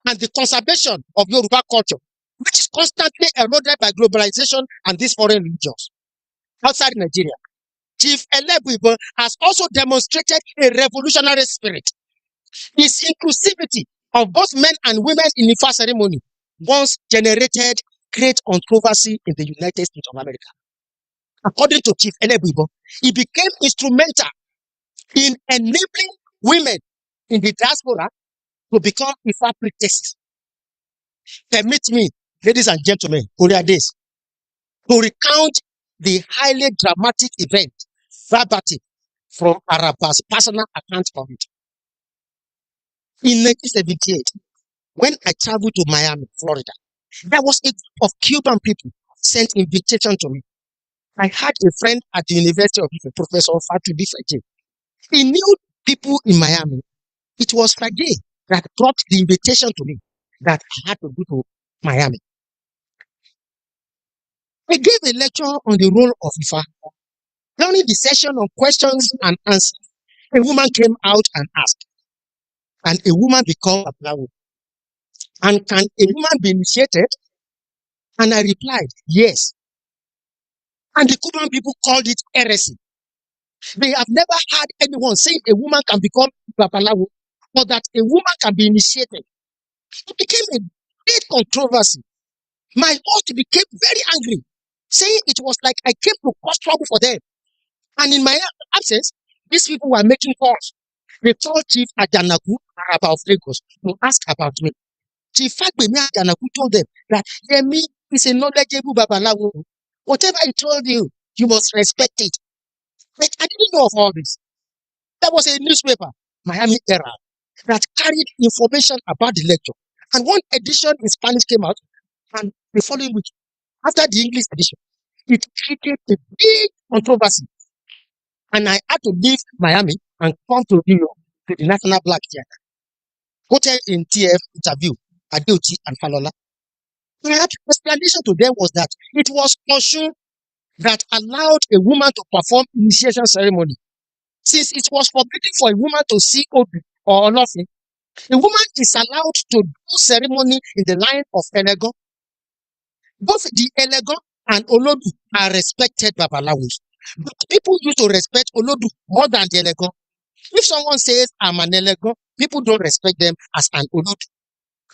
and the conservation of Yoruba culture, which is constantly eroded by globalization and these foreign religions. Outside Nigeria, Chief Elebuibon has also demonstrated a revolutionary spirit. His inclusivity of both men and women in Ifa ceremony once generated great controversy in the United States of America. According to Chief Elebuibon, he became instrumental in enabling women in the diaspora to become Ifa priestesses. Permit me, ladies and gentlemen, Koreades, to recount the highly dramatic event verbatim from Araba's personal account of it. In 1978, when I traveled to Miami, Florida, there was a group of Cuban people sent invitation to me. I had a friend at the University of Ife, Professor Fatubi Fajay. He knew people in Miami. It was Fajay that brought the invitation to me that I had to go to Miami. I gave a lecture on the role of Ifa. During the session of questions and answers, a woman came out and asked, can a woman become a Babalawo? And can a woman be initiated? And I replied, yes. And the Kuban people called it heresy. They have never had anyone saying a woman can become Babalawo or that a woman can be initiated. It became a great controversy. My host became very angry, saying it was like I came to cause trouble for them. And in my absence, these people were making calls. They called Chief Ajanaku Araba of Lagos to ask about me. Chief Fagbemi Ajanaku told them that Yemi is a knowledgeable Babalawo. Whatever he told you, you must respect it. But I didn't know of all this. There was a newspaper, Miami Herald, that carried information about the lecture. And one edition in Spanish came out, and the following week, after the English edition, it created a big controversy. And I had to leave Miami and come to New York to the National Black Theater. Quoted in TF interview, Adeoti and Falola. My explanation to them was that it was Oshun that allowed a woman to perform initiation ceremony. Since it was forbidden for a woman to see Odu or nothing, a woman is allowed to do ceremony in the line of Elegon. Both the Elegon and Olodu are respected Babalawos. But people used to respect Olodu more than the Elegon. If someone says, I'm an Elegon, people don't respect them as an Olodu.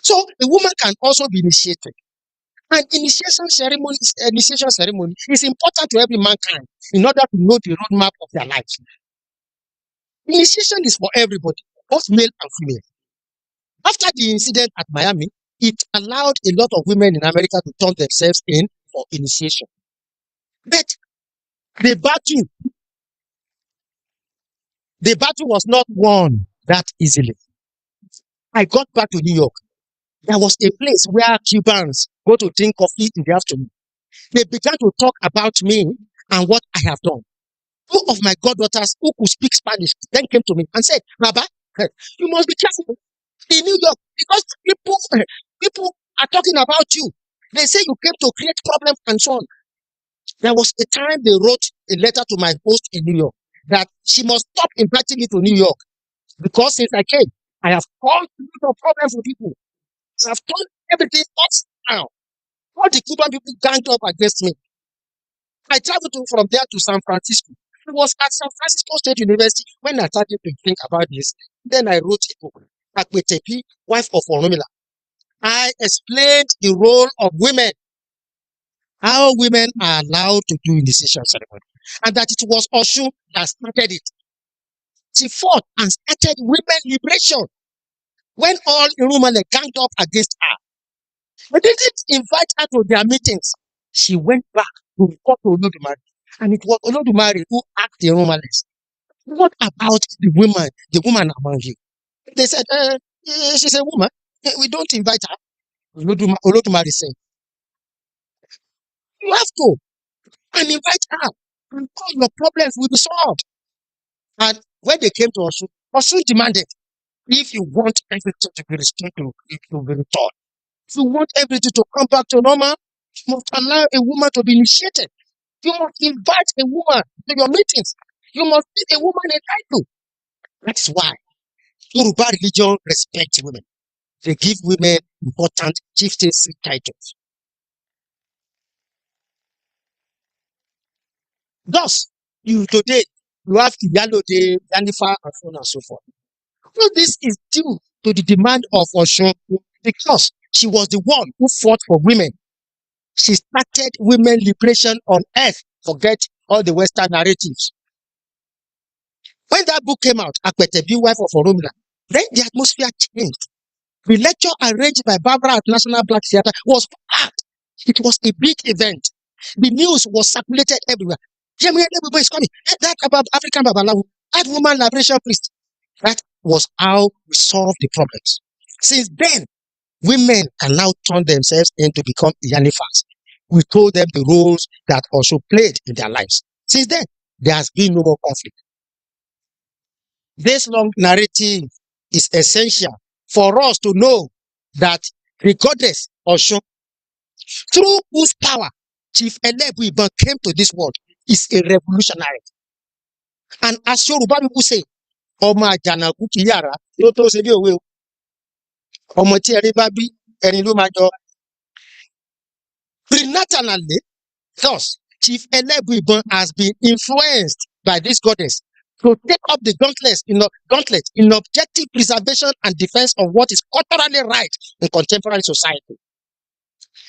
So a woman can also be initiated. And initiation ceremony is important to every mankind in order to know the roadmap of their lives. Initiation is for everybody, both male and female. After the incident at Miami, it allowed a lot of women in America to turn themselves in for initiation. But the battle was not won that easily. I got back to New York. There was a place where Cubans go to drink coffee in the afternoon. They began to talk about me and what I have done. Two of my goddaughters who could speak Spanish then came to me and said, Baba, you must be careful in New York because people are talking about you. They say you came to create problems and so on. There was a time they wrote a letter to my host in New York that she must stop inviting me to New York because since I came, I have caused a lot of problems for people. I have turned everything upside down. All the Cuban people ganged up against me. I traveled from there to San Francisco. It was at San Francisco State University when I started to think about this. Then I wrote a book, Akwetepi, Wife of Oromila. I explained the role of women, how women are allowed to do initiation ceremony, and that it was Oshun that started it. She fought and started women liberation when all Irumale ganged up against her. They didn't invite her to their meetings. She went back to report to Olodumare, and it was Olodumare who asked the Irumales, what about the woman among you? They said, she's a woman. We don't invite her. Olodumare said, you have to and invite her, and all your problems will be solved. And when they came to Osun, Osun demanded, if you want everything to be restored to be returned, if you want everything to come back to normal, you must allow a woman to be initiated. You must invite a woman to your meetings. You must give a woman a title. That's why Yoruba religion respects women. They give women important chieftaincy titles. Thus, today you have Iyalode, Yanifa, and so on and so forth. All this is due to the demand of Osun because she was the one who fought for women. She started women liberation on earth. Forget all the Western narratives. When that book came out, Akwetebi, Wife of Oromila, then the atmosphere changed. The lecture arranged by Barbara at National Black Theater was packed. It was a big event. The news was circulated everywhere. Yemi Elebuibon is coming. That about African Babalawo, that woman liberation priest. That was how we solved the problems. Since then, women can now turn themselves in to become Yanifas. We told them the roles that also played in their lives. Since then, there has been no more conflict. This long narrative is essential for us to know that the goddess Osun, through whose power Chief Elebuibon came to this world, is a revolutionary. And as Yoruba people say, Ọmọ àjànàkú kì í yàrá ló tó ṣe bí òwe o. Ọmọ tí ẹni bá bí ẹni ló máa jọ. Prenatally, thus, Chief Elebuibon has been influenced by this goddess to take up the gauntlet in objective preservation and defense of what is culturally right in contemporary society.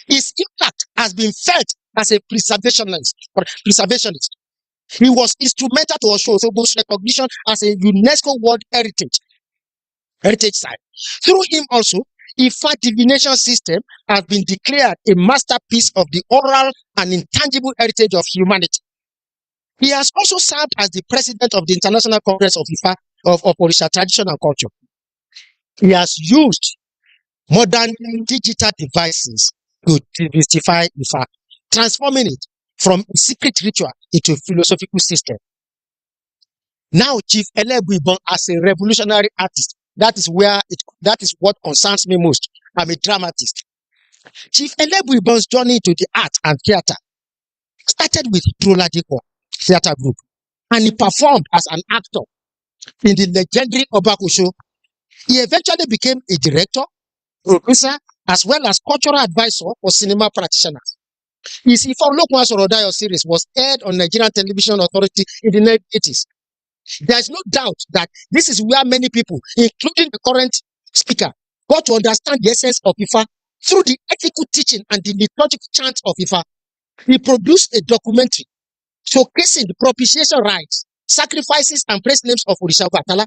His impact has been felt as a preservationist. He was instrumental to Osogbo's recognition as a UNESCO World Heritage Site. Through him also, Ifa divination system has been declared a masterpiece of the oral and intangible heritage of humanity. He has also served as the president of the International Congress of Ifa of Orisha Tradition and Culture. He has used modern digital devices to demystify Ifa, transforming it from a secret ritual into a philosophical system. Now, Chief Elebuibon as a revolutionary artist, that is what concerns me most. I'm a dramatist. Chief Elebuibon's journey into the art and theater started with Droladiko Theater Group, and he performed as an actor in the legendary Obako show. He eventually became a director, producer, as well as cultural advisor for cinema practitioners. His Ifa Olokun Asorodayo series was aired on Nigerian Television Authority in the 1980s. There is no doubt that this is where many people, including the current speaker, got to understand the essence of Ifa through the ethical teaching and the liturgical chants of Ifa. He produced a documentary showcasing the propitiation rites, sacrifices, and praise names of Orisha Obatala.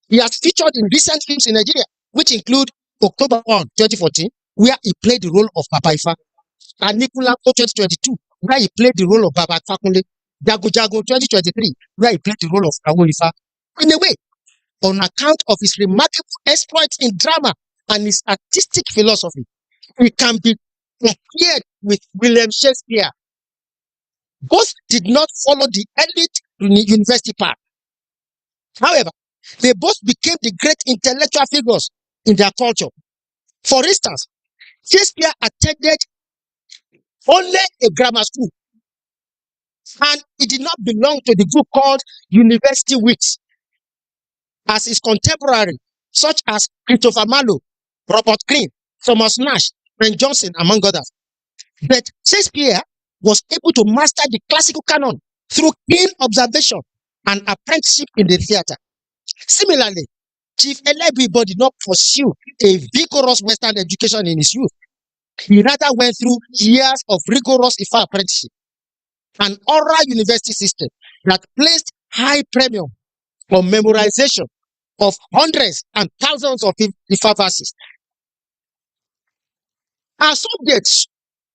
He has featured in recent films in Nigeria, which include October 1, 2014, where he played the role of Baba Ifa, and Nikula 2022, where he played the role of Baba Fakunle, Jago 2023, where he played the role of Awo Ifa. In a way, on account of his remarkable exploits in drama and his artistic philosophy, he can be compared with William Shakespeare. Both did not follow the elite university path. However, they both became the great intellectual figures in their culture. For instance, Shakespeare attended only a grammar school, and he did not belong to the group called University Wits, as his contemporary, such as Christopher Marlowe, Robert Greene, Thomas Nash, Ben Jonson, among others. But Shakespeare was able to master the classical canon through keen observation and apprenticeship in the theater. Similarly, Chief Elebuibon did not pursue a vigorous Western education in his youth. He rather went through years of rigorous Ifa apprenticeship, an oral university system that placed high premium on memorization of hundreds and thousands of Ifa verses. Our subjects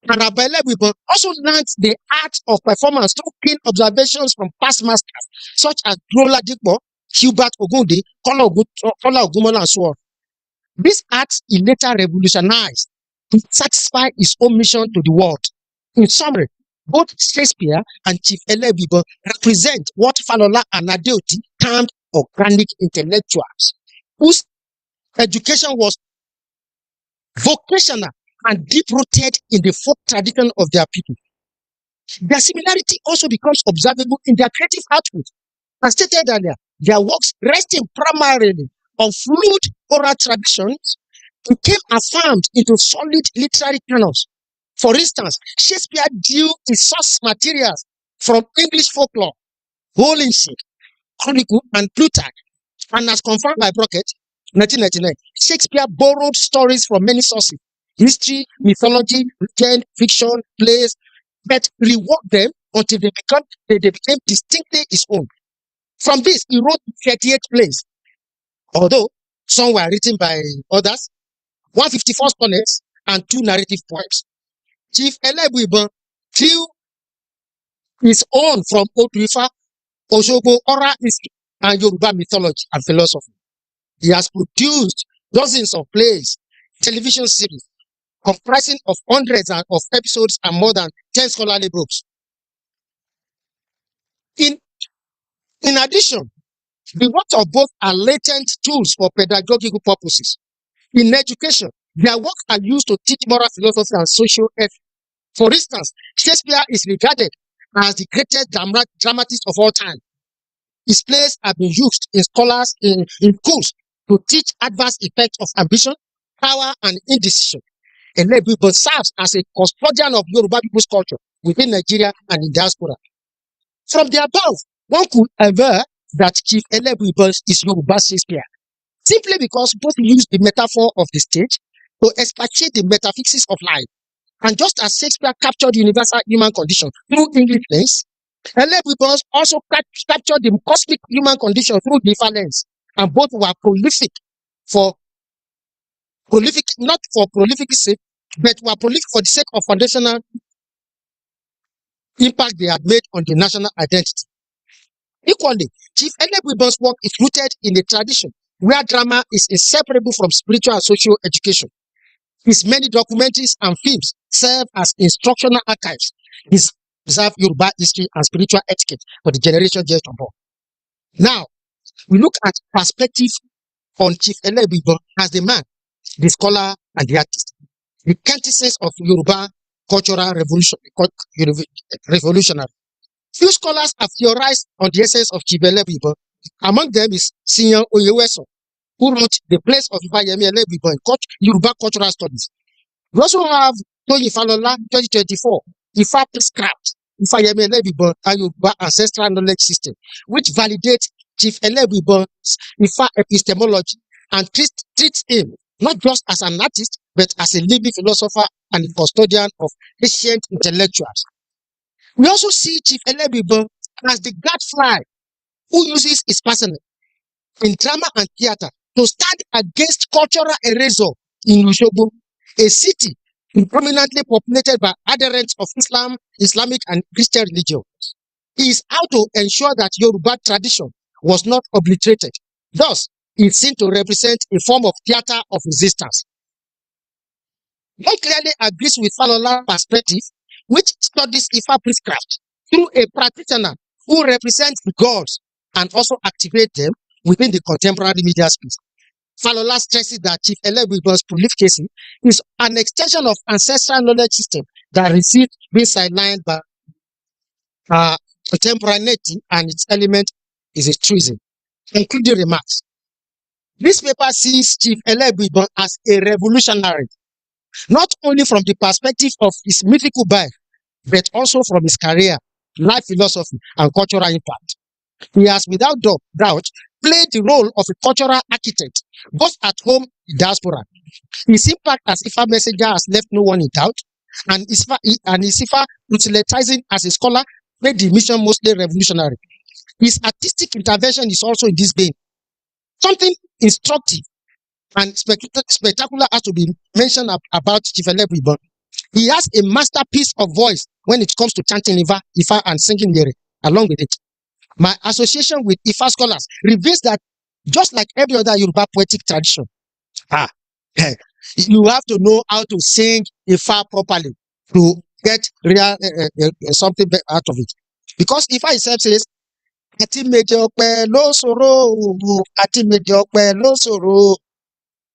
and Rabbi Elebuibon also learned the art of performance through keen observations from past masters such as Droladiko, Hubert Ogunde, Kola Ogumola, and so on. This art he later revolutionized to satisfy his own mission to the world. In summary, both Shakespeare and Chief Elebuibon represent what Falola and Adeoti termed organic intellectuals, whose education was vocational and deep-rooted in the folk tradition of their people. Their similarity also becomes observable in their creative output. As stated earlier, their works resting primarily on fluid oral traditions became affirmed into solid literary canons. For instance, Shakespeare drew his source materials from English folklore, Holinship, Chronicle, and Plutarch, and as confirmed by Brockett, 1999, Shakespeare borrowed stories from many sources: history, mythology, legend, fiction, plays, but reworked them until they became distinctly his own. From this, he wrote 38 plays, although some were written by others, 154 sonnets, and 2 narrative poems. Chief Elebuibon drew his own from Old Ifa, Osogbo oral history, and Yoruba mythology and philosophy. He has produced dozens of plays, television series, comprising of hundreds of episodes and more than 10 scholarly books. In addition, the works of both are latent tools for pedagogical purposes. In education, their works are used to teach moral philosophy and social ethics. For instance, Shakespeare is regarded as the greatest dramatist of all time. His plays have been used in schools to teach adverse effects of ambition, power, and indecision. Elebuibon serves as a custodian of Yoruba people's culture, within Nigeria and in diaspora. From the above, one could aver that Chief Elebuibon is Yoruba Shakespeare, simply because both use the metaphor of the stage to expatiate the metaphysics of life. And just as Shakespeare captured universal human condition through English lens, Elebuibon also captured the cosmic human condition through different lens, and both were prolific, not for prolific sake, but were prolific for the sake of foundational impact they had made on the national identity. Equally, Chief Elebuibon's work is rooted in a tradition where drama is inseparable from spiritual and social education. His many documentaries and films serve as instructional archives, preserve Yoruba history and spiritual etiquette for the generation just born. Now, we look at perspective on Chief Elebuibon as the man, the scholar, and the artist, the quintessence of Yoruba cultural revolutionary. Few scholars have theorized on the essence of Chief Elebuibon. Among them is Siyan Oyeweso, who wrote The Place of Ifayemi Elebuibon in Yoruba Cultural Studies. We also have Toyin Falola, 2024, Ifa Prescribed, Ifayemi Elebuibon and Yoruba Ancestral Knowledge System, which validates Chief Elebuibon's Ifa epistemology and treats him not just as an artist, but as a living philosopher and a custodian of ancient intellectuals. We also see Chief Elebuibon as the gadfly who uses his personnel in drama and theater to stand against cultural erasure in Osogbo, a city prominently populated by adherents of Islamic and Christian religion. He is out to ensure that Yoruba tradition was not obliterated. Thus, he is seen to represent a form of theater of resistance. One clearly agrees with Falola's perspective, which studies Ifa priestcraft through a practitioner who represents the gods and also activate them within the contemporary media space. Falola stresses that Chief Elebuibon's prolificacy is an extension of ancestral knowledge system that received being sidelined by contemporaneity, and its element is a truism. Concluding remarks. This paper sees Chief Elebuibon as a revolutionary, not only from the perspective of his mythical birth, but also from his career, life philosophy, and cultural impact. He has without doubt played the role of a cultural architect, both at home and diaspora. His impact as Ifa messenger has left no one in doubt, and his Ifa utilizing as a scholar made the mission mostly revolutionary. His artistic intervention is also in this vein. Something instructive and spectacular has to be mentioned about Chief Elebuibon. He has a masterpiece of voice when it comes to chanting Ifa and singing Yere along with it. My association with Ifa scholars reveals that just like every other Yoruba poetic tradition, you have to know how to sing Ifa properly to get real something out of it. Because Ifa itself says, Ati meje ope lo soro, ati meje ope lo soro.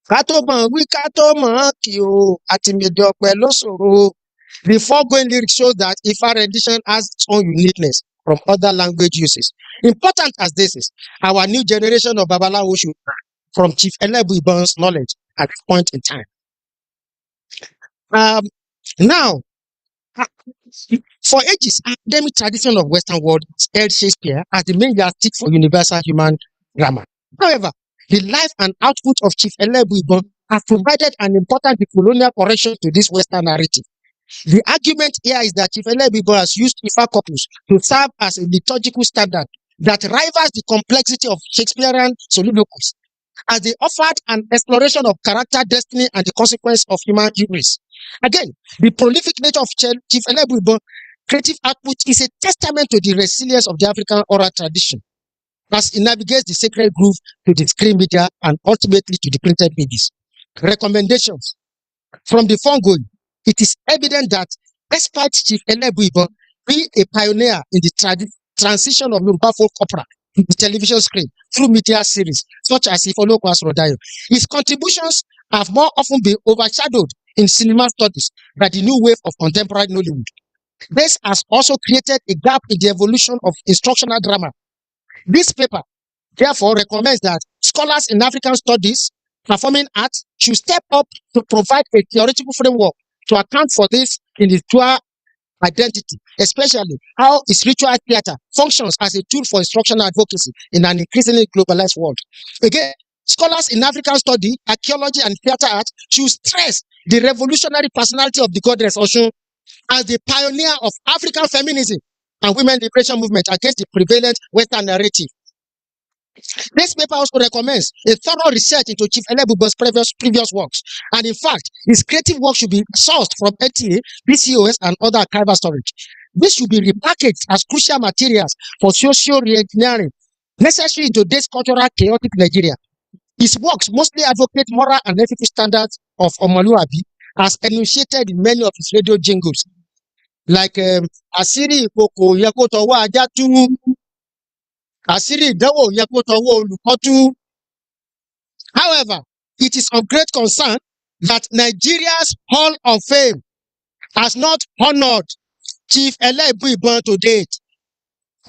Kato man wi kato man ki o, ati meje ope lo soro. The foregoing lyric shows that Ifa rendition has its own uniqueness from other language uses. Important as this is, our new generation of Babalawo should learn from Chief Elebuibon's knowledge at this point in time. Now, for ages, academic tradition of Western world held Shakespeare as the main yardstick for universal human grammar. However, the life and output of Chief Elebuibon have provided an important decolonial correction to this Western narrative. The argument here is that Chief Elebuibon has used Ifa corpus to serve as a liturgical standard that rivals the complexity of Shakespearean soliloquies, as they offered an exploration of character, destiny, and the consequence of human hubris. Again, the prolific nature of Chief Elebuibon's creative output is a testament to the resilience of the African oral tradition, as it navigates the sacred groove to the screen media and ultimately to the printed pages. Recommendations. From the foregoing, it is evident that despite Chief Elebuibon being a pioneer in the transition of Yoruba folk opera to the television screen through media series such as Ifolokwas Rodayo, his contributions have more often been overshadowed in cinema studies by the new wave of contemporary Nollywood. This has also created a gap in the evolution of instructional drama. This paper, therefore, recommends that scholars in African studies, performing arts, should step up to provide a theoretical framework to account for this in the dual identity, especially how spiritual theater functions as a tool for instructional advocacy in an increasingly globalized world. Again, scholars in African study, archaeology, and theater art should stress the revolutionary personality of the goddess Oshun as the pioneer of African feminism and women liberation movement against the prevalent Western narrative. This paper also recommends a thorough research into Chief Elebuibon's previous works, and in fact, his creative work should be sourced from NTA, BCOS, and other archival storage. This should be repackaged as crucial materials for social re-engineering necessary in today's cultural chaotic Nigeria. His works mostly advocate moral and ethical standards of Omoluabi, as enunciated in many of his radio jingles, like Asiri Ikoko Yakotowo Ajatu, Asiri Idawo Yakotowo Olukotu. However, it is of great concern that Nigeria's Hall of Fame has not honored Chief Elebuibon to date.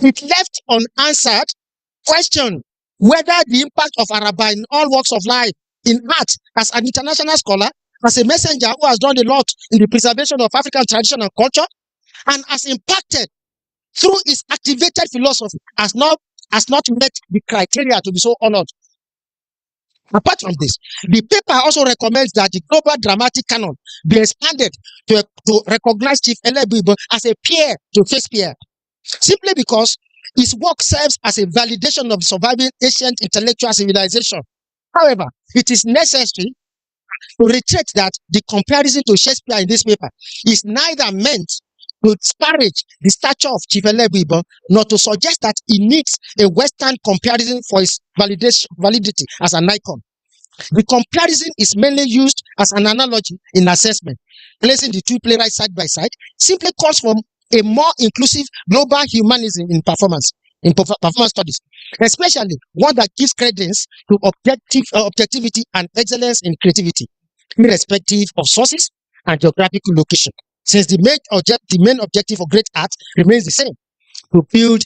It left unanswered question whether the impact of Araba in all walks of life, in art, as an international scholar, as a messenger who has done a lot in the preservation of African tradition and culture, and has impacted through his activated philosophy, has not met the criteria to be so honored. Apart from this, the paper also recommends that the global dramatic canon be expanded to recognize Chief Elebuibon as a peer to Shakespeare, simply because his work serves as a validation of surviving ancient intellectual civilization. However, it is necessary to reiterate that the comparison to Shakespeare in this paper is neither meant to disparage the stature of Chief Elebuibon, nor to suggest that he needs a Western comparison for his validity as an icon. The comparison is mainly used as an analogy in assessment. Placing the two playwrights side by side simply calls for a more inclusive global humanism in performance studies, especially one that gives credence to objectivity and excellence in creativity, irrespective of sources and geographical location, since the main objective of great art remains the same: to build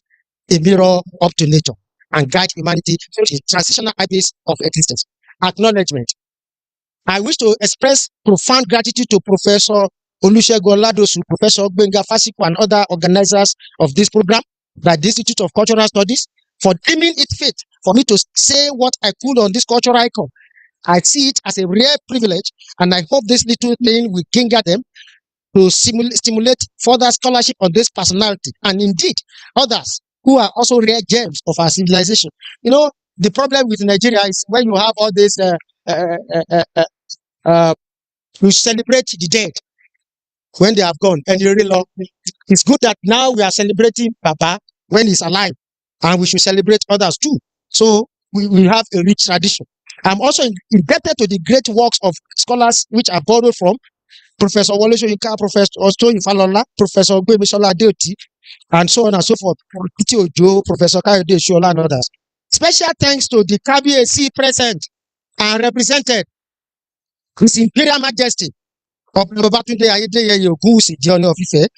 a mirror up to nature and guide humanity through the transitional abyss of existence. Acknowledgement. I wish to express profound gratitude to Professor Olusegun Oladosu, Professor Gbenga Fasiku, and other organizers of this program, like the Institute of Cultural Studies, for deeming it fit for me to say what I could on this cultural icon. I see it as a rare privilege, and I hope this little thing will ginger them to stimulate further scholarship on this personality, and indeed others who are also rare gems of our civilization. You know, the problem with Nigeria is when you have all this, we celebrate the dead when they have gone, and you really it's good that now we are celebrating Papa when he's alive, and we should celebrate others too. So we have a rich tradition. I'm also indebted to the great works of scholars which are borrowed from Professor Wole Soyinka, Professor Ostoyin Falola, Professor Gbemisola Adeoti, and so on and so forth, Titi Ojo, Professor Kayode Shola, and others. Special thanks to the Kabiyesi present and represented, His Imperial Majesty Babatunde Ayedeyeye Ogunwusi Ooni of Ife,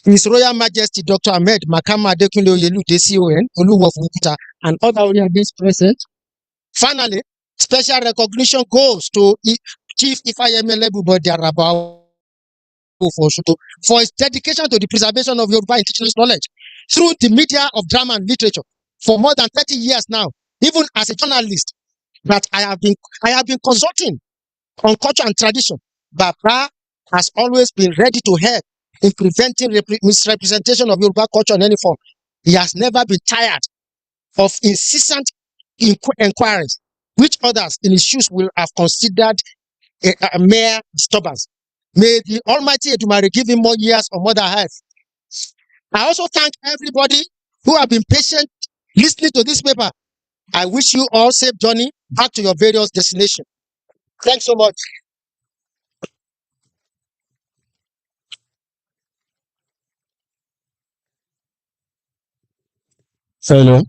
His Royal Majesty Dr. Ahmed Makama Adekunle Oyelude CON, Oluwo of Okuta, and other Orientals present. Finally, special recognition goes to Chief Ifayemi Elebuibon Araba for his dedication to the preservation of Yoruba indigenous knowledge through the media of drama and literature for more than 30 years now. Even as a journalist, that I have been consulting on culture and tradition, Baba has always been ready to help in preventing misrepresentation of Yoruba culture in any form. He has never been tired of incessant inquiries, which others in his shoes will have considered a mere disturbance. May the Almighty Edumare give him more years of mother health. I also thank everybody who have been patient listening to this paper. I wish you all safe journey back to your various destinations. Thanks so much. Hello.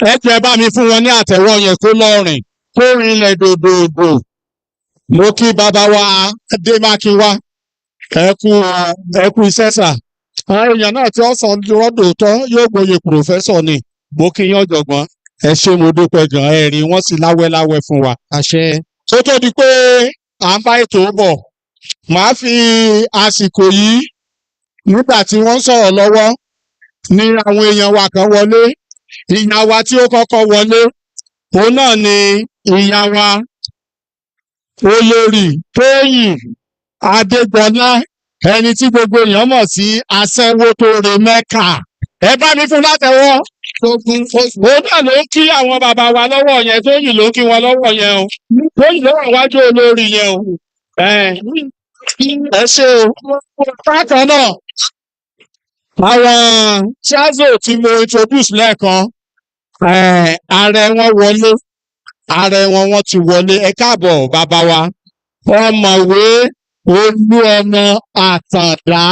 Ẹ jẹ́ bá mi fún wọn ní àtẹ́wọ́ yẹn kó lọ́rìn kó rinlẹ̀ dòdòdò. Mo kí bàbá wa Adémákinwá, ẹ kú iṣẹ́ sà. Àwọn èèyàn náà tí wọ́n sọ lọ́dọ̀ọ́tọ́ yóò gboyè pòfẹ́sọ̀ ni. Mo kí yín ọ̀jọ̀gbọ́n. Ẹ ṣé mo dúpẹ́ gan, ẹ̀rín wọ́n sì láwẹ́láwẹ́ fún wa. Àṣẹ. Tó tó di pé à ń bá ètò bọ̀, màá fi àsìkò yìí nígbà tí wọ́n sọ̀rọ̀ lọ́wọ́ ní àwọn èèyàn wa kan wọlé. Ìyá wa tí ó kọ́kọ́ wọlé òun náà ni ìyá wa olórí Tóyìn Adégbọlá, ẹni tí gbogbo èèyàn mọ̀ sí aṣẹ́wó tó re Mẹ́kà. Ẹ bá mi fún látẹ̀wọ́. Òun náà ló ń kí àwọn bàbá wa lọ́wọ́ yẹn, Tóyìn ló ń kí wọn lọ́wọ́ yẹn o. Tóyìn ló wà wájú olórí yẹn o. Ẹ ṣe o. Bákan náà, àwọn Chazo tí mo introduce lẹ́ẹ̀kan, ààrẹ wọn wọlé, ààrẹ wọn ti wọlé. Ẹ káàbọ̀ bàbá wa. Ọ̀mọ̀wé Olúọmọ Àtàndá,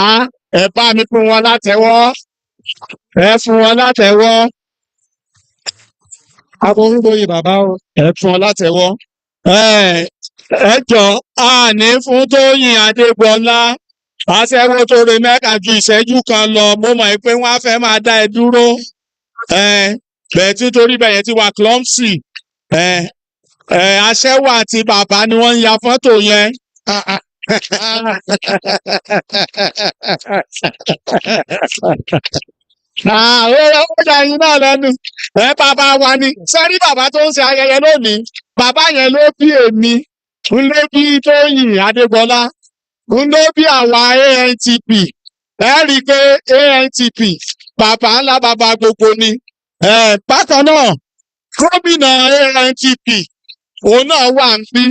ẹ bá mi fún wọn látẹ̀wọ́. Ẹ fún wọn látẹ̀wọ́. Aboríboyè bàbá o. Ẹ fún wọn látẹ̀wọ́. Ẹ jọ àní fún Tóyìn Adégbọlá, aṣẹ́wó tó re Mẹ́kà ju ìṣẹ́jú kan lọ. Mo mọ̀ pé wọ́n á fẹ́ máa dá ẹ dúró. Bẹ́ẹ̀ tí torí bẹ̀yẹn ti wà clumsy. Aṣẹ́wó àti bàbá ni wọ́n ń ya fọ́tò yẹn. Ó dá yín náà lẹ́nu. Bàbá wa ni. Sẹ́rí bàbá tó ń ṣe ayẹyẹ lónìí. Bàbá yẹn ló bí èmi. Ń ló bí Tóyìn Adégbọlá. Ń ló bí àwa ANTP. Ẹ rí i pé ANTP bàbá ńlá bàbá gbogbo ni. Bákan náà, gómìnà ANTP òun náà wà ń bí.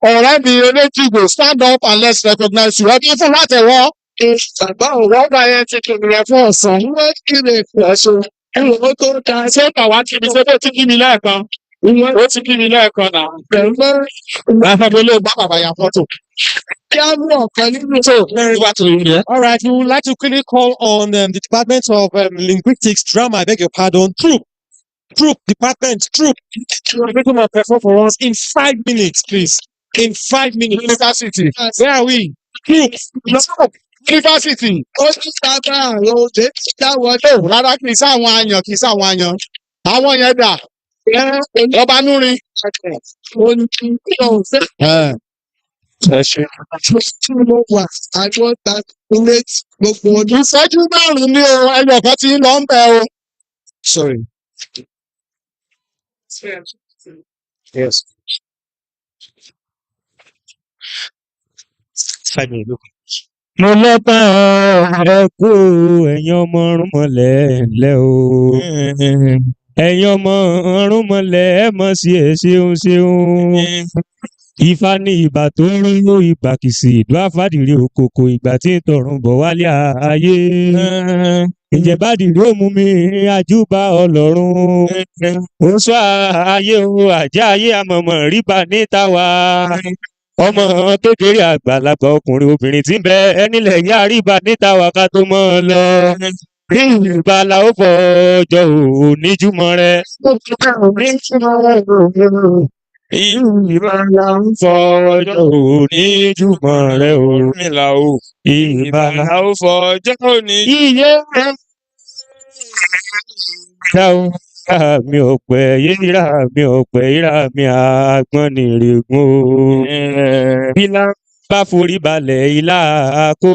Ọ̀rẹ́ mi Eléjìgbò, stand up and let's recognize you. Ẹ bí fún látẹ̀wọ́. Bàbá òwò ọgbà ANTP rẹ̀ fún ọ̀sán. Wọ́n kiri ẹ̀sùn. Ìwọ̀n tó ta ṣé bàwá kiri ṣé bó ti kí mi lẹ́ẹ̀kan. Ó ti kí mi lẹ́ẹ̀kan náà. Bàbá ló bá bàbá ya fọ́tò. All right, we would like to quickly call on the Department of Linguistics, Drama, I beg your pardon, Troop, Department, Troop. People must perform for us in 5 minutes, please. In 5 minutes. University. Where are we? Troop. University. Ó ti sábà àwọn òde dáwọ́ tó rárá kì í sáwọn àyàn kì í sáwọn àyàn. Àwọn yẹn dà. Ọba Núrin. Ẹ ṣe. Ìṣẹ́jú márùn-ún ni o, ẹyọ kan tí ń lọ ń bẹ o. Sorry. Yes. 5 minutes. Mo lọ́ba ẹ kú ẹ̀yin ọmọ Ọ̀rúnmọlẹ̀ lẹ́ o. Ẹ̀yin ọmọ Ọ̀rúnmọlẹ̀ ẹ mọ̀ sí ẹ ṣeun. Ifá ní ìbà tó rú ìbà kìsì ìdú àfàdìrí òkòkò ìgbà tí ń tọrùn bọ̀ wálé ayé. Ìjẹ̀bádìrí ó mú mi àjúbà Ọlọ́run. Ó sọ ayé o àjẹ́ ayé àmọ̀mọ̀ ríbà níta wa. Ọmọ kékeré àgbàlagbà ọkùnrin obìnrin tí ń bẹ nílẹ̀ yá ríbà níta wa ká tó mọ́ ọ lọ. Ìbà la ó fọjọ́ òní jùmọ̀ rẹ̀. Ìbà la ó fọjọ́ òní jùmọ̀ rẹ̀ Ọ̀rúnmìlà o. Ìbà la ó fọjọ́ òní. Iye rẹ̀. Ìrà mi ọ̀pẹ ìrà mi ọ̀pẹ ìrà mi àgbọn nìrègùn o. Bílá bá forí balẹ̀ ilá kó.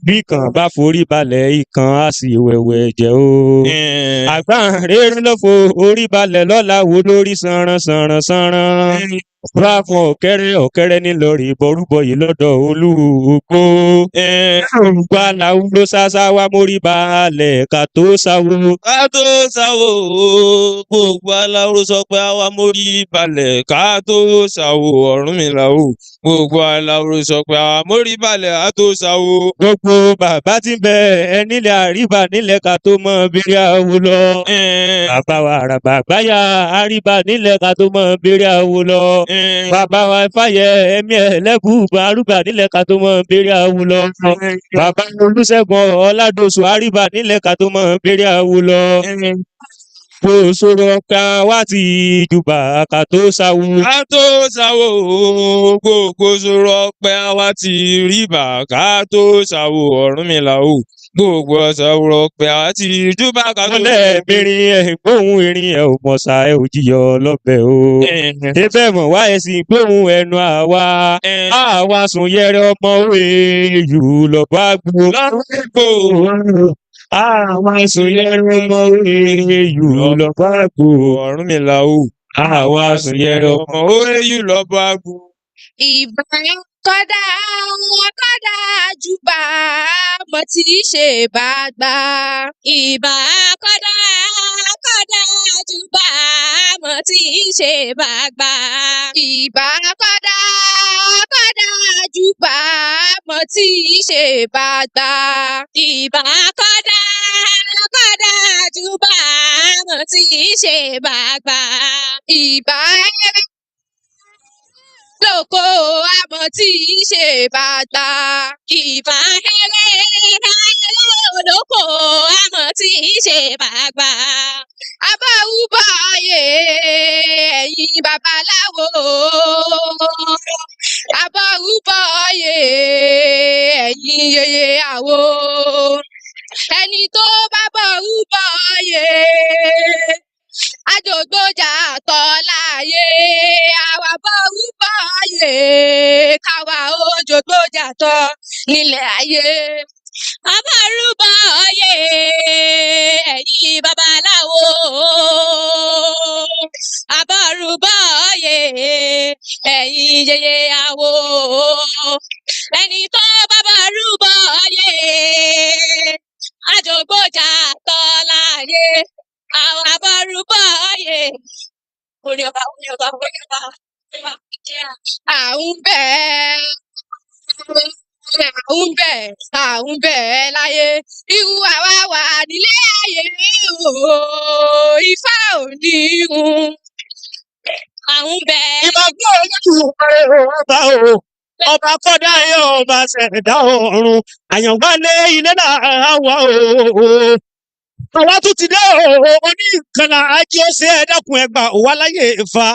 Bí kan bá forí balẹ̀ ikàn á sì wẹ̀wẹ̀ jẹ́ o. Àgbọn rere ló forí balẹ̀ lọ́la wo lórí sanran. Bá fún ọ̀kẹ́rẹ́ ní lórí ìbọrúbọyè lọ́dọ̀ Olúgbó. Olùgbà làwọn ló ṣáṣá wá mórí balẹ̀ ká tó sáwó. Ká tó sáwó gbogbo aláwo sọ pé àwa mórí balẹ̀ ká tó sáwó Ọ̀rúnmìlà o. Gbogbo aláwo sọ pé àwa mórí balẹ̀ ká tó sáwó. Gbogbo bàbá tí ń bẹ nílẹ̀ àríbà nílẹ̀ ká tó mọ bèrè àwo lọ. Bàbá wa àràbà àgbáyà àríbà nílẹ̀ ká tó mọ bèrè àwo lọ. Bàbá wa Ifayemi Elebuibon arúgbà nílẹ̀ ká tó mọ bèrè àwo lọ. Bàbá Olúṣẹ́gun Ọládòṣù àríbà nílẹ̀ ká tó mọ bèrè àwo lọ. kò sọ̀rọ̀ ká wá ti jùbà ká tó sáwó. ká tó sáwó gbogbo sọ̀rọ̀ ọpẹ́ àwa ti rí bà ká tó sáwó Ọ̀rúnmìlà o gbogbo sọ̀rọ̀ ọpẹ́ àwa ti júbà ká tó. ọlẹ́ mìírin ẹ̀ gbóhùn erin ẹ̀ ò mọ̀ṣá ẹ̀ ò jiyọ̀ lọ́bẹ̀ o. ebe mọ̀ wá ẹ̀ sì gbóhùn ẹnu àwa sùn yẹrẹ ọmọ òwe yù lọ́bọ̀ àgbò. àwa sùn yẹrẹ ọmọ òwe yù lọ́bọ̀ àgbò. Ọ̀rúnmìlà o àwa sùn yẹrẹ ọmọ òwe yù lọ́bọ̀ àgbò. Ìbà kọ́dá kọ́dá júbà mo ti ṣe bá gbà. Ìbà kọ́dá kọ́dá júbà mo ti ṣe bá gbà. Ìbà kọ́dá kọ́dá júbà mo ti ṣe bá gbà. Ìbà kọ́dá kọ́dá júbà mo ti ṣe bá gbà. Ìbà lóko àmọ́ tí í ṣe bàtà ìbà ẹlẹ́rẹ́ lóko àmọ́ tí í ṣe bàgbà. Abáwúbọ̀yé ẹ̀yin babaláwo. Abáwúbọ̀yé ẹ̀yin yeye àwo. Ẹni tó bá bọ̀wúbọ̀yé àjògbójà tọ́láyé àwa bọ̀wúbọ̀yé káwa òjògbójà tọ́ nílẹ̀ ayé. Abárúbọ̀yé ẹ̀yin babaláwo. Abárúbọ̀yé ẹ̀yin yeye àwo. Ẹni tó bá bọ̀rúbọ̀yé àjògbójà tọ́láyé àwọn abárúbọ̀yé. Orí ọba. Àwọn bẹ́ẹ̀ láyé. Irú àwa wà nílé ayé o. Ifá ò ní hun. Àwọn bẹ́ẹ̀. Ìbá gbé olójú ọba o. Ọba kọ́dá ẹ ọba ṣẹ̀dá ọ̀run. Àyàngbálé ilé náà wà o. Àwa tún ti dé o. Oní ìkànnà ajé ó ṣe ẹ dákun ẹgbà òwá láyé Ifá.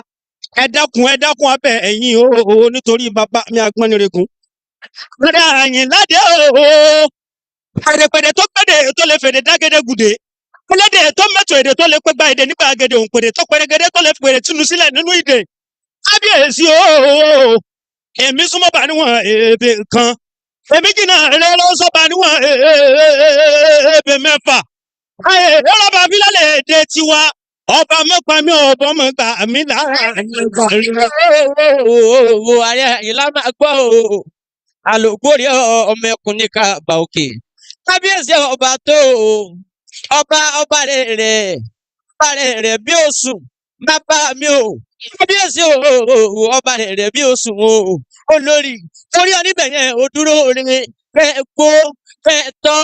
Ẹ dákun abẹ ẹ̀yìn o nítorí bàbá mi Agbọ́nirègún. Kọ́dá àyìn ládé o. Pèdèpèdè tó pèdè tó lè fèdè dágédé gùdè. Pélédè tó mẹ́tò èdè tó lè pé gba èdè nígbà gèdè òǹpèdè tó pèrègèdè tó lè pèrè túnú sílẹ̀ nínú ìdè. Kábíyèsí o. Èmi súnmọ́ bá níwọ̀n èébè kan. Èmi jìnnà rẹ ló sọ bá níwọ̀n èébè mẹ́fà. Ọlọ́ba fílálẹ̀ èdè tiwa. Ọba mẹ́pa mi ọ̀bọ mọ̀ gbà mí lára. Ayé ìlà máa gbọ́ o. Àlòkórí ọmọ ẹkùn ní Kàbà Òkè. Kábíyèsí ọba tó o. Ọba rẹ̀ bí òsùn. Bàbá mi o. Kábíyèsí ọba rẹ̀ bí òsùn o. Olórí torí oníbẹ̀ yẹn ò dúró rere. Fẹ́ gbó fẹ́ tọ́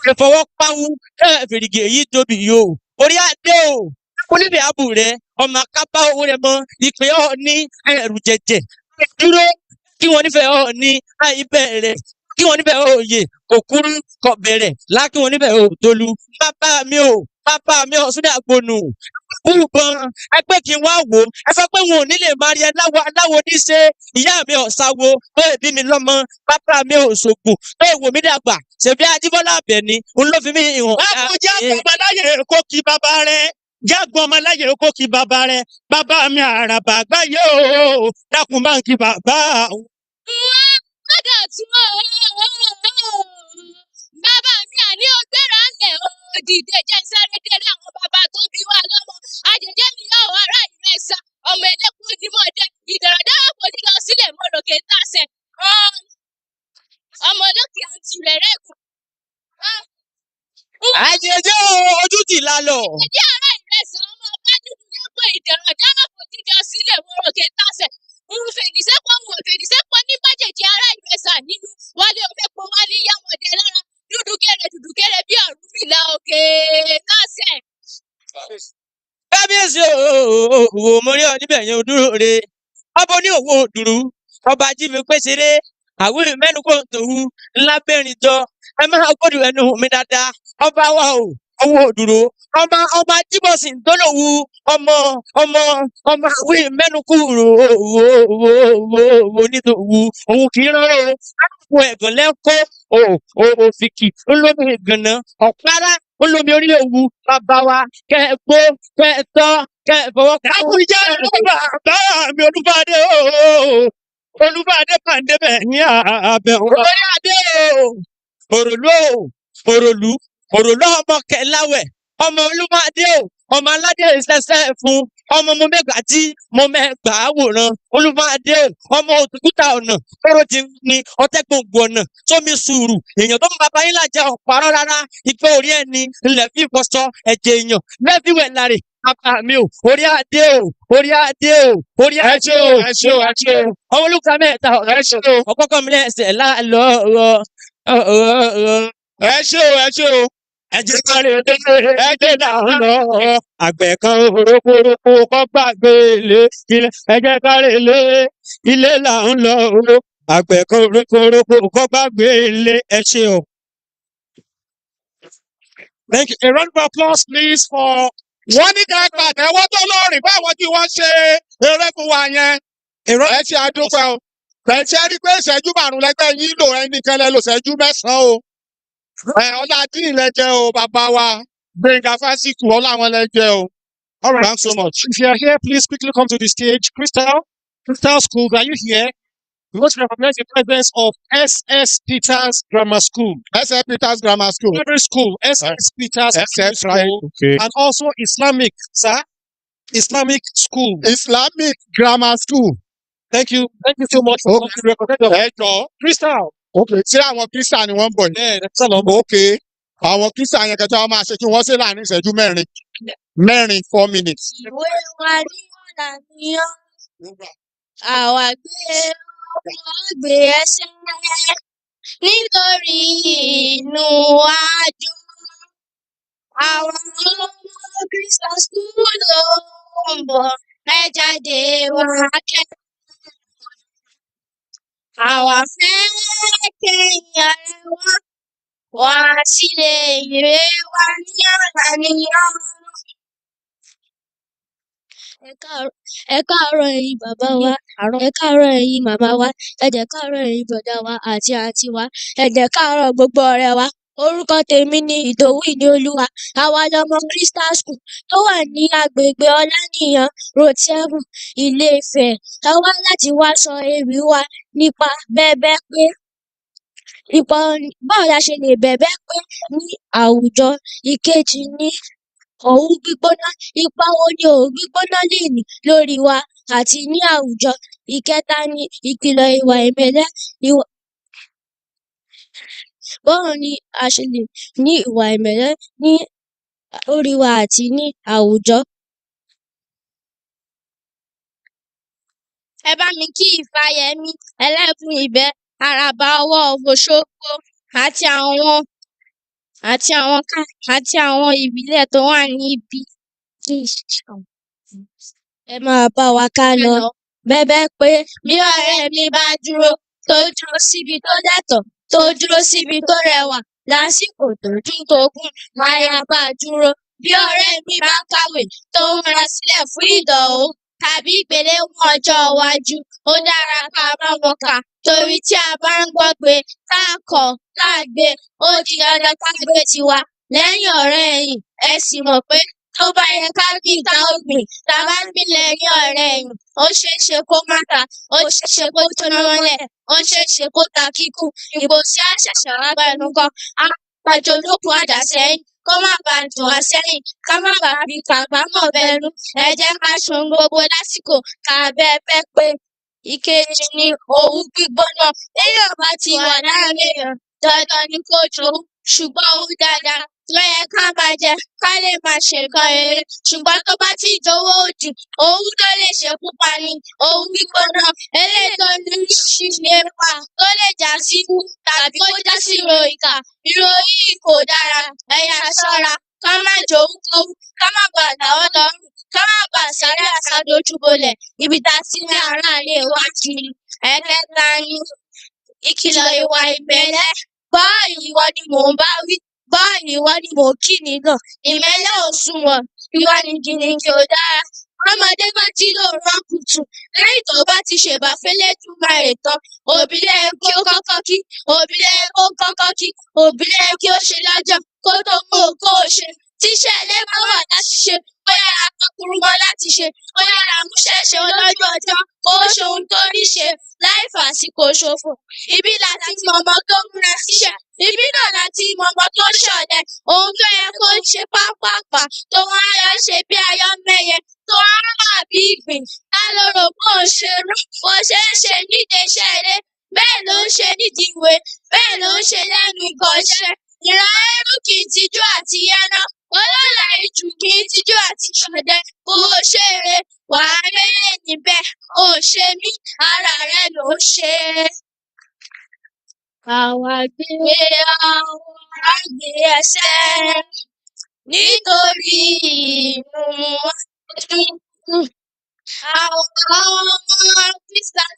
fẹ́ fọwọ́ páwú fẹ́ fèrègè èyí tóbi yìí o. Orí adé o. Oníbẹ̀ àbù rẹ̀ ọmọ akábá owó rẹ̀ mọ́ ìpè ọ̀ ní ẹrù jẹjẹ. Dúró kí wọ́n nífẹ̀ẹ́ ọ̀ ní àìbẹ̀rẹ̀ kí wọ́n nífẹ̀ẹ́ òye òkúrú kọ̀ bẹ̀rẹ̀ lákí wọ́n nífẹ̀ẹ́ òtolú. Bàbá mi ò súnlẹ̀ àgbònù. Bùbọn ẹgbẹ́ kí n wá wò ẹ fẹ́ pé wọn ò ní lè máa rí ẹ láwo níṣe ìyá mi ò sáwo pé bí mi lọ́mọ bàbá mi ò ṣògùn pé èwo mi dàgbà ṣèbí Ajíbọ́lá Àbẹ̀ní òun ló fi mí hàn. Àkójá ọmọláyè kó kí bàbá rẹ̀. Jágbọ́n ọmọláyè kó kí bàbá rẹ̀. Bàbá mi àràbà àgbáyé o. Dákun bá ń kí bàbá. Kọ́dà tún bàbá mi àní ọgbẹ́ra lẹ̀ o. Dìde jẹ́ sáré délé àwọn bàbá tó bí wa lọ́mọ. Àjèjé mi yóò ará ìrẹsà. Ọmọ ẹlẹ́kùn onímọ̀ọ́dẹ. Ìdàrọ̀dá kò ní lọ sílẹ̀ mọ́lòkè tàṣẹ. Ọmọ olókè àǹtí rẹ̀ rẹ̀gùn. Àjèjé ojú ti lálọ. Àjèjé ará ìrẹsà ọmọ ọba dúdú lẹ́gbọ̀n ìdàrọ̀dá kò ní lọ sílẹ̀ mọ́lòkè tàṣẹ. Fèrèsépọ̀ ní bàjẹ́jì ará ìrẹsà nínú wálé ọ̀fẹ́pọ̀ wálé yáwọ̀dẹ lára dúdúkẹ́rẹ́ bí Ọ̀rúnmìlà òkè lọ́sẹ̀. Kábíyèsí o mo rí ọ níbẹ̀ yẹn dúró re. Ọba ní òwò òdùrú. Ọba jífi pèsèré. Àwírí mẹ́nu kò tòun ńlá bẹ́rin jọ. Ẹ máa gbọ́dọ̀ ẹnu mi dáadáa. Ọba wa o. owó òdúró ọmọ ajíbọ̀sìn tó lòwú ọmọ àwí mẹ́nukúrò onítòwú òun kì í rán àpò ẹ̀gàn lẹ́kọ́ òfìkì olómi ìgànnà ọ̀pára olómi orílẹ̀ òwú bàbá wa kẹ́ẹ̀gbó kẹ́ẹ̀tọ́ kẹ́ẹ̀fọwọ́ káwùjẹ́ bàbá mi olúfàdé olúfàdé pàǹdé bẹ̀ ní àbẹ̀wò orí adé òròlú ọmọ kẹláwẹ ọmọ olúmọdé ọmọ aládé ìṣẹṣẹ fún ọmọ mo mẹgbà tí mo mẹgbà àwòrán olúmọdé ọmọ òtúkúta ọ̀nà tóró ti ní ọtẹ́gbòǹgbò ọ̀nà sómi sùúrù èèyàn tó ń bàbá yín lájà ọ̀párọ̀ rárá ìfẹ́ orí ẹni ilẹ̀ fi ìfọṣọ ẹ̀jẹ̀ èèyàn lẹ́fíwẹ̀ láre bàbá mi orí adé orí adé orí adé ọmọ olùkọ́ mẹ́ta ọ̀rẹ́ ọkọ̀ọ̀kan mi lẹ́sẹ̀ láàlọ́ ẹjẹ kárí ẹjẹ là ń lọ àgbẹ̀ kan rokoroko kọ́ gbàgbé ilé ẹjẹ kárí ilé là ń lọ àgbẹ̀ kan rokoroko kọ́ gbàgbé ilé ẹ ṣé o. Thank you. A round of applause, please, for wọ́n ní ká pàtẹ́wọ́ tó lóòrìn fáwọn tí wọ́n ṣe eré fún wa yẹn. Ẹ ṣe àdúpẹ́ o. Tẹ̀sí rí pé ìṣẹ́jú márùn-ún lẹ́gbẹ́ yín lò ẹnìkan lẹ lò ìṣẹ́jú mẹ́sàn-án o. Ọládìní lẹ jẹ́ o, bàbá wa. Gbẹ̀ngà Fásitì ọlá wọn lẹ jẹ́ o. All right. Thanks so much. If you are here, please quickly come to the stage. Crystal School, are you here? We want to recognize the presence of S.S. Peters Grammar School. S.S. Peters Grammar School. Every school, S.S. Peters S.S. School. Okay. And also Islamic, sir. Islamic School. Islamic Grammar School. Thank you. Thank you so much for coming to represent us. Ẹ jọ. Crystal. Okay. Ṣé àwọn Christian ni wọ́n ń bọ̀ yìí? Yeah, that's all. Okay. Àwọn Christian yẹn kẹta wọn máa ṣe kí wọ́n ṣe láàrin ìṣẹ́jú mẹ́rin. 4 minutes. Ìwé wa ní ọ̀nà níyàn. Àwa gbé ẹsẹ̀ nítorí inú wa dùn. Àwọn ọmọ Christian school ló ń bọ̀ ẹ jáde wá kẹ́kọ̀ọ́. Àwa fẹ́ kẹ́yìn arẹwà wá sílé ìwé wa ní ọ̀nà níyàn. Ẹ káàárọ̀ ẹ̀yin bàbá wa, ẹ káàárọ̀ ẹ̀yin màmá wa, ẹ dẹ̀ káàárọ̀ ẹ̀yin bọ̀dá wa àti àǹtí wa, ẹ dẹ̀ káàárọ̀ gbogbo ọ̀rẹ́ wa. Orúkọ tèmi ni Ìdòwú Ìníolúwa. Àwa lọmọ Crystal School tó wà ní agbègbè Ọláníyan Road 7 Ilé-Ifẹ̀. A wá láti wá sọ ewì wa nípa bẹ́bẹ́ pé báwo la ṣe lè bẹ́bẹ́ pé ní àwùjọ. Ìkejì ni òwú gbígbóná. Ipa wo ni òwú gbígbóná lè ní lórí wa àti ní àwùjọ. Ìkẹta ni ìkìlọ̀ ìwà ìmẹ́lẹ́. Báwo ni a ṣe lè ní ìwà ìmẹ́lẹ́ ní lórí wa àti ní àwùjọ. Ẹ bá mi kí Ifayemi, Elebuibon, Àràbà ọwọ́ Òṣogbo àti àwọn ìbílẹ̀ tó wà níbí. Ẹ máa bá wa ká lọ. Bẹ́bẹ́ pé bí ọ̀rẹ́ mi bá dúró tó dúró síbi tó dẹ̀tọ̀ tó dúró síbi tó rẹwà lásìkò tó dùn tó gùn máa bá dúró. Bí ọ̀rẹ́ mi bá kàwé tó ń múra sílẹ̀ fún ìdánwò tàbí ìgbéléwọ̀n ọjọ́ iwájú, ó dára ká bá wọn kà torí tí a bá ń gbọ́ pé tá a kọ̀ tá a gbé, ó di dandan ká gbé tiwa lẹ́yìn ọ̀rẹ́ ẹ̀yìn. Ẹ sì mọ̀ pé tó bá yẹ ká gbìn ká ó gbìn, tá a bá gbìn lẹ́yìn ọ̀rẹ́ ẹ̀yìn, ó ṣeé ṣe kó má ta, ó ṣeé ṣe kó jóná mọ́lẹ̀, ó ṣeé ṣe kó ta kíkún. Ìbò sí àṣẹ̀ṣẹ̀ wá gbẹnu kan, á pàjọ olókùn àdá sẹ́yìn kó má bàa dùn wá sẹ́yìn, ká má bàa fi kàbámọ̀ bẹnu. Ẹ jẹ́ ká ṣohun gbogbo lásìkò ká bẹ́bẹ́ pé. Ìkejì ni òwú gbígbóná. Téèyàn bá ti wà láàárín èèyàn, dandan ni kó jowú, ṣùgbọ́n owú dáadáa ló yẹ ká máa jẹ ká lè máa ṣe nǹkan rere. Ṣùgbọ́n tó bá ti jowó òdì, owú tó lè ṣekú pani, òwú gbígbóná, eléyìí tó ní ṣíṣe pa tó lè já sí ikú tàbí kó já sí ìròyìnkà. Ìròyìn yìí kò dára, ẹ yà ṣọ́ra ká má jowú kówú, ká má bàa dáwọ́ lọ́rùn, ká má bàa sáré àsádójúbolẹ̀ ibi tá a ti ní aráàlú wa kiri. Ẹ̀kẹta ni ìkìlọ̀ ìwà ìmẹ́lẹ́. Ìwọ ni mò ń bá wí. Báyìí ìwọ ni mò ń kí nínà, ìmẹ́lẹ́ ò sunwọ̀n, ìwọ ni gìnìgì ò dára. Ọmọdé bá jí lóòrọ̀ kùtù, lẹ́yìn tó bá ti ṣèbà f'Elédùmarè tán, òbí ló yẹ kí ó kọ́kọ́ kí, òbí ló yẹ kó kọ́kọ́ kí, òbí ló yẹ kí ó ṣe lọ́jọ́ kó tó mú nǹkan ò ṣe. Tíṣẹ́ ilé bá wà láti ṣe, ó yára pakuru mọ́ láti ṣe, ó yára múṣẹ́ ṣe olójú ọjọ́ kó ṣe ohun tó ní ṣe láì fàsìkò ṣòfò. Ibi láti mọ ọmọ tó múra síṣẹ́, ibi náà láti mọ ọmọ tó ṣọ̀lẹ. Ohun tó yẹ kó ṣe pápápá tó wá lọ ṣe bí ayọ́mẹ́yẹ tó wá rà bí ìgbín. Ta ló rò pé ò ṣe rú? Bó ṣe ń ṣe nídìí iṣẹ́ ilé, bẹ́ẹ̀ ló ń ṣe nídìí ìwé, bẹ́ẹ̀ ló ń ṣe lẹ́nu ìkọ́ṣẹ́. Ìran ẹrú kì í tijú àti yáná, ọlọ́lá ìjù kì í tijú àti ṣọdẹ. Bó o ṣe rè wà á rérè níbẹ̀, ò ṣe mí, ara rẹ ló ṣe. Àwa gbé àwọn àgbé ẹsẹ̀ nítorí ìmú àwọn ọmọ Kristian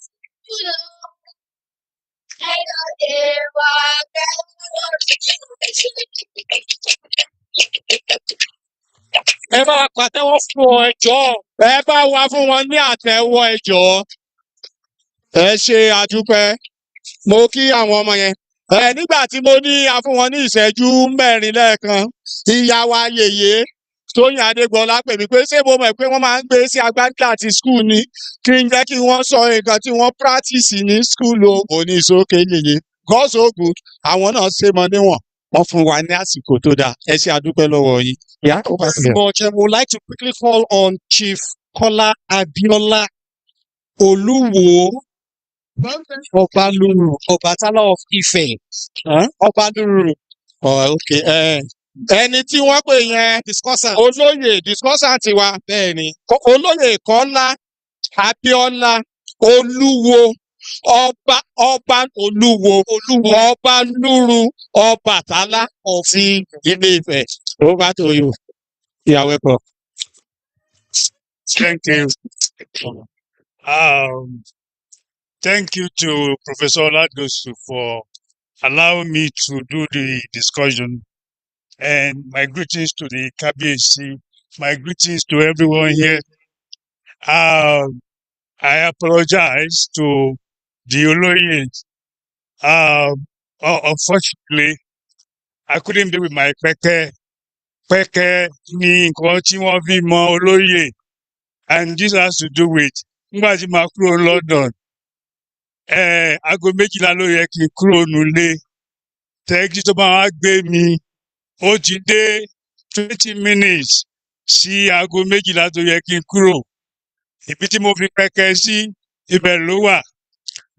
jùlọ. Ẹ̀yọ̀dé wa Ẹ bá wa pàtẹ́wọ́ fún wọn ẹ jọ̀ọ́. Ẹ bá wa fún wọn ní àtẹ́wọ́ ẹ jọ̀ọ́. Ẹ ṣe àdúpẹ́. Mo kí àwọn ọmọ yẹn. Nígbà tí mo ní a fún wọn ní ìṣẹ́jú mẹ́rin lẹ́ẹ̀kan, ìyá wa yèyé Tóyìn Adégbọlá pè mí pé ṣé mo mọ̀ pé wọ́n máa ń gbé sí agbádá àti skul ni kí n jẹ́ kí wọ́n sọ nǹkan tí wọ́n practice ní skul o. Mo ní ìsókè yèyé. God so good. Àwọn náà ṣe mọ níwọ̀n. Wọ́n fún wa ní àsìkò tó dáa. Ẹ ṣe àdúpẹ́ lọ́wọ́ yín. Yeah, over to you. But I would like to quickly call on Chief Kola Abiola Oluwo Obaluru, Obatala of Ife. Obaluru. Oh, okay. Ẹni tí wọ́n pè yẹn Discussant. olóyè discussant wa Bẹ́ẹ̀ni. olóyè Kọ́lá Abíọ́lá Olúwo ọba Olúwo Ọbalúru Ọbàtálá ti Ilé-Ifẹ̀. Over to you. You are welcome. Thank you. Thank you to Professor Oladosu for allowing me to do the discussion. And my greetings to the KBC, my greetings to everyone here. I apologize to the Oloye. Unfortunately, I couldn't be with my peke ní nǹkan tí wọ́n fi mọ Olóyè, and this has to do with nígbà tí màá kúrò London. Aago 12 ló yẹ kí n kúrò nulé. Tẹ́gí tó máa wá gbé mi, ó ti dé 20 minutes sí aago 12 tó yẹ kí n kúrò. Ibi tí mo fi pẹ̀kẹ́ sí, ibẹ̀ ló wà.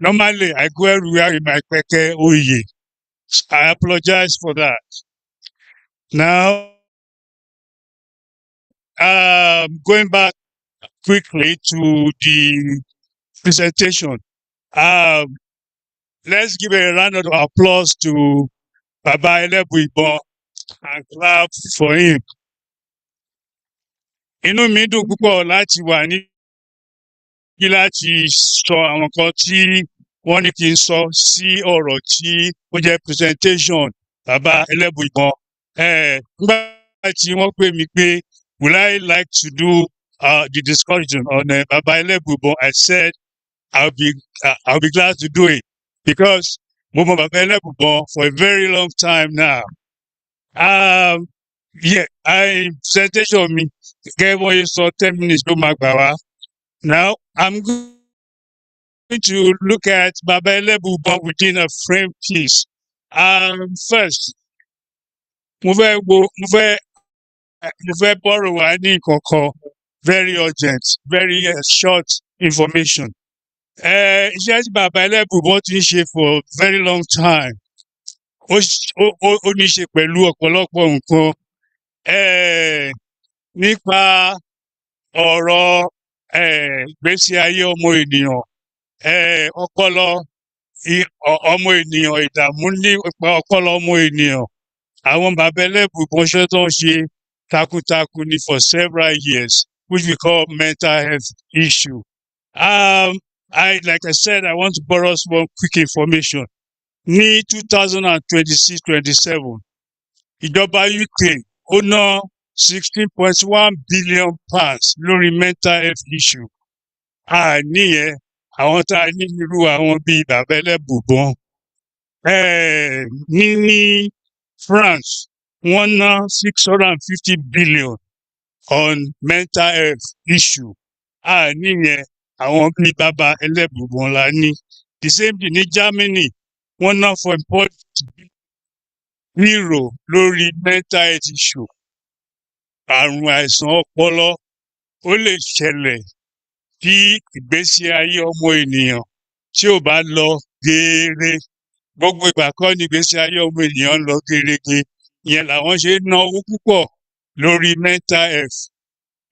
Normally, I go everywhere with my pẹ̀kẹ́ oyè. I apologize for that. Now, going back quickly to the presentation. Let's give a round of applause to Baba Elebuibon and clap for him. Inú mi dùn púpọ̀ láti wà ní láti sọ àwọn kan tí wọ́n ní kí n sọ sí ọ̀rọ̀ tí ó jẹ́ presentation Baba Elebuibon. Nígbà tí wọ́n pè mí pé would I like to do the discussion on Baba Elebuibon, I said I'll be glad to do it because mo mọ Baba Elebuibon for a very long time now. Presentation mi gẹ́gẹ́ bọ́ yẹn sọ 10 minutes ló máa gbà wá. Now I'm going to look at Baba Elebuibon within a frame piece. First, mo fẹ́ borrow wa ní nǹkankan very urgent, very short information. Iṣẹ́ tí Baba Elebuibon ti ń ṣe for a very long time. Ó ní ṣe pẹ̀lú ọ̀pọ̀lọpọ̀ nǹkan nípa ọ̀rọ̀ ìgbésí ayé ọmọ ènìyàn, ọpọlọ ọmọ ènìyàn, ìdààmú nípa ọpọlọ ọmọ ènìyàn. Àwọn Baba Elebuibon ṣe tó ń ṣe takuntakun ni for several years, which we call mental health issue. Like I said, I want to borrow some quick information. Ní 2026-27, ìjọba UK ó ná £16.1 billion lórí mental health issue. Níyẹn àwọn tá a ní irú àwọn bíi bàbá Ẹlẹ́bùbọn ní France wọ́n ná £650 billion on mental health issue. Níyẹn àwọn bíi bàbá Ẹlẹ́bùbọn la ní. The same thing ní Germany wọ́n ná €4.0 lórí mental health issue. Àrùn àìsàn ọpọlọ ó lè ṣẹlẹ̀ kí ìgbésí ayé ọmọ ènìyàn tí ò bá lọ geere. Gbogbo ìgbà kọ́ ni ìgbésí ayé ọmọ ènìyàn ń lọ gerege. Ìyẹn làwọn ṣe ń ná owó púpọ̀ lórí mental health.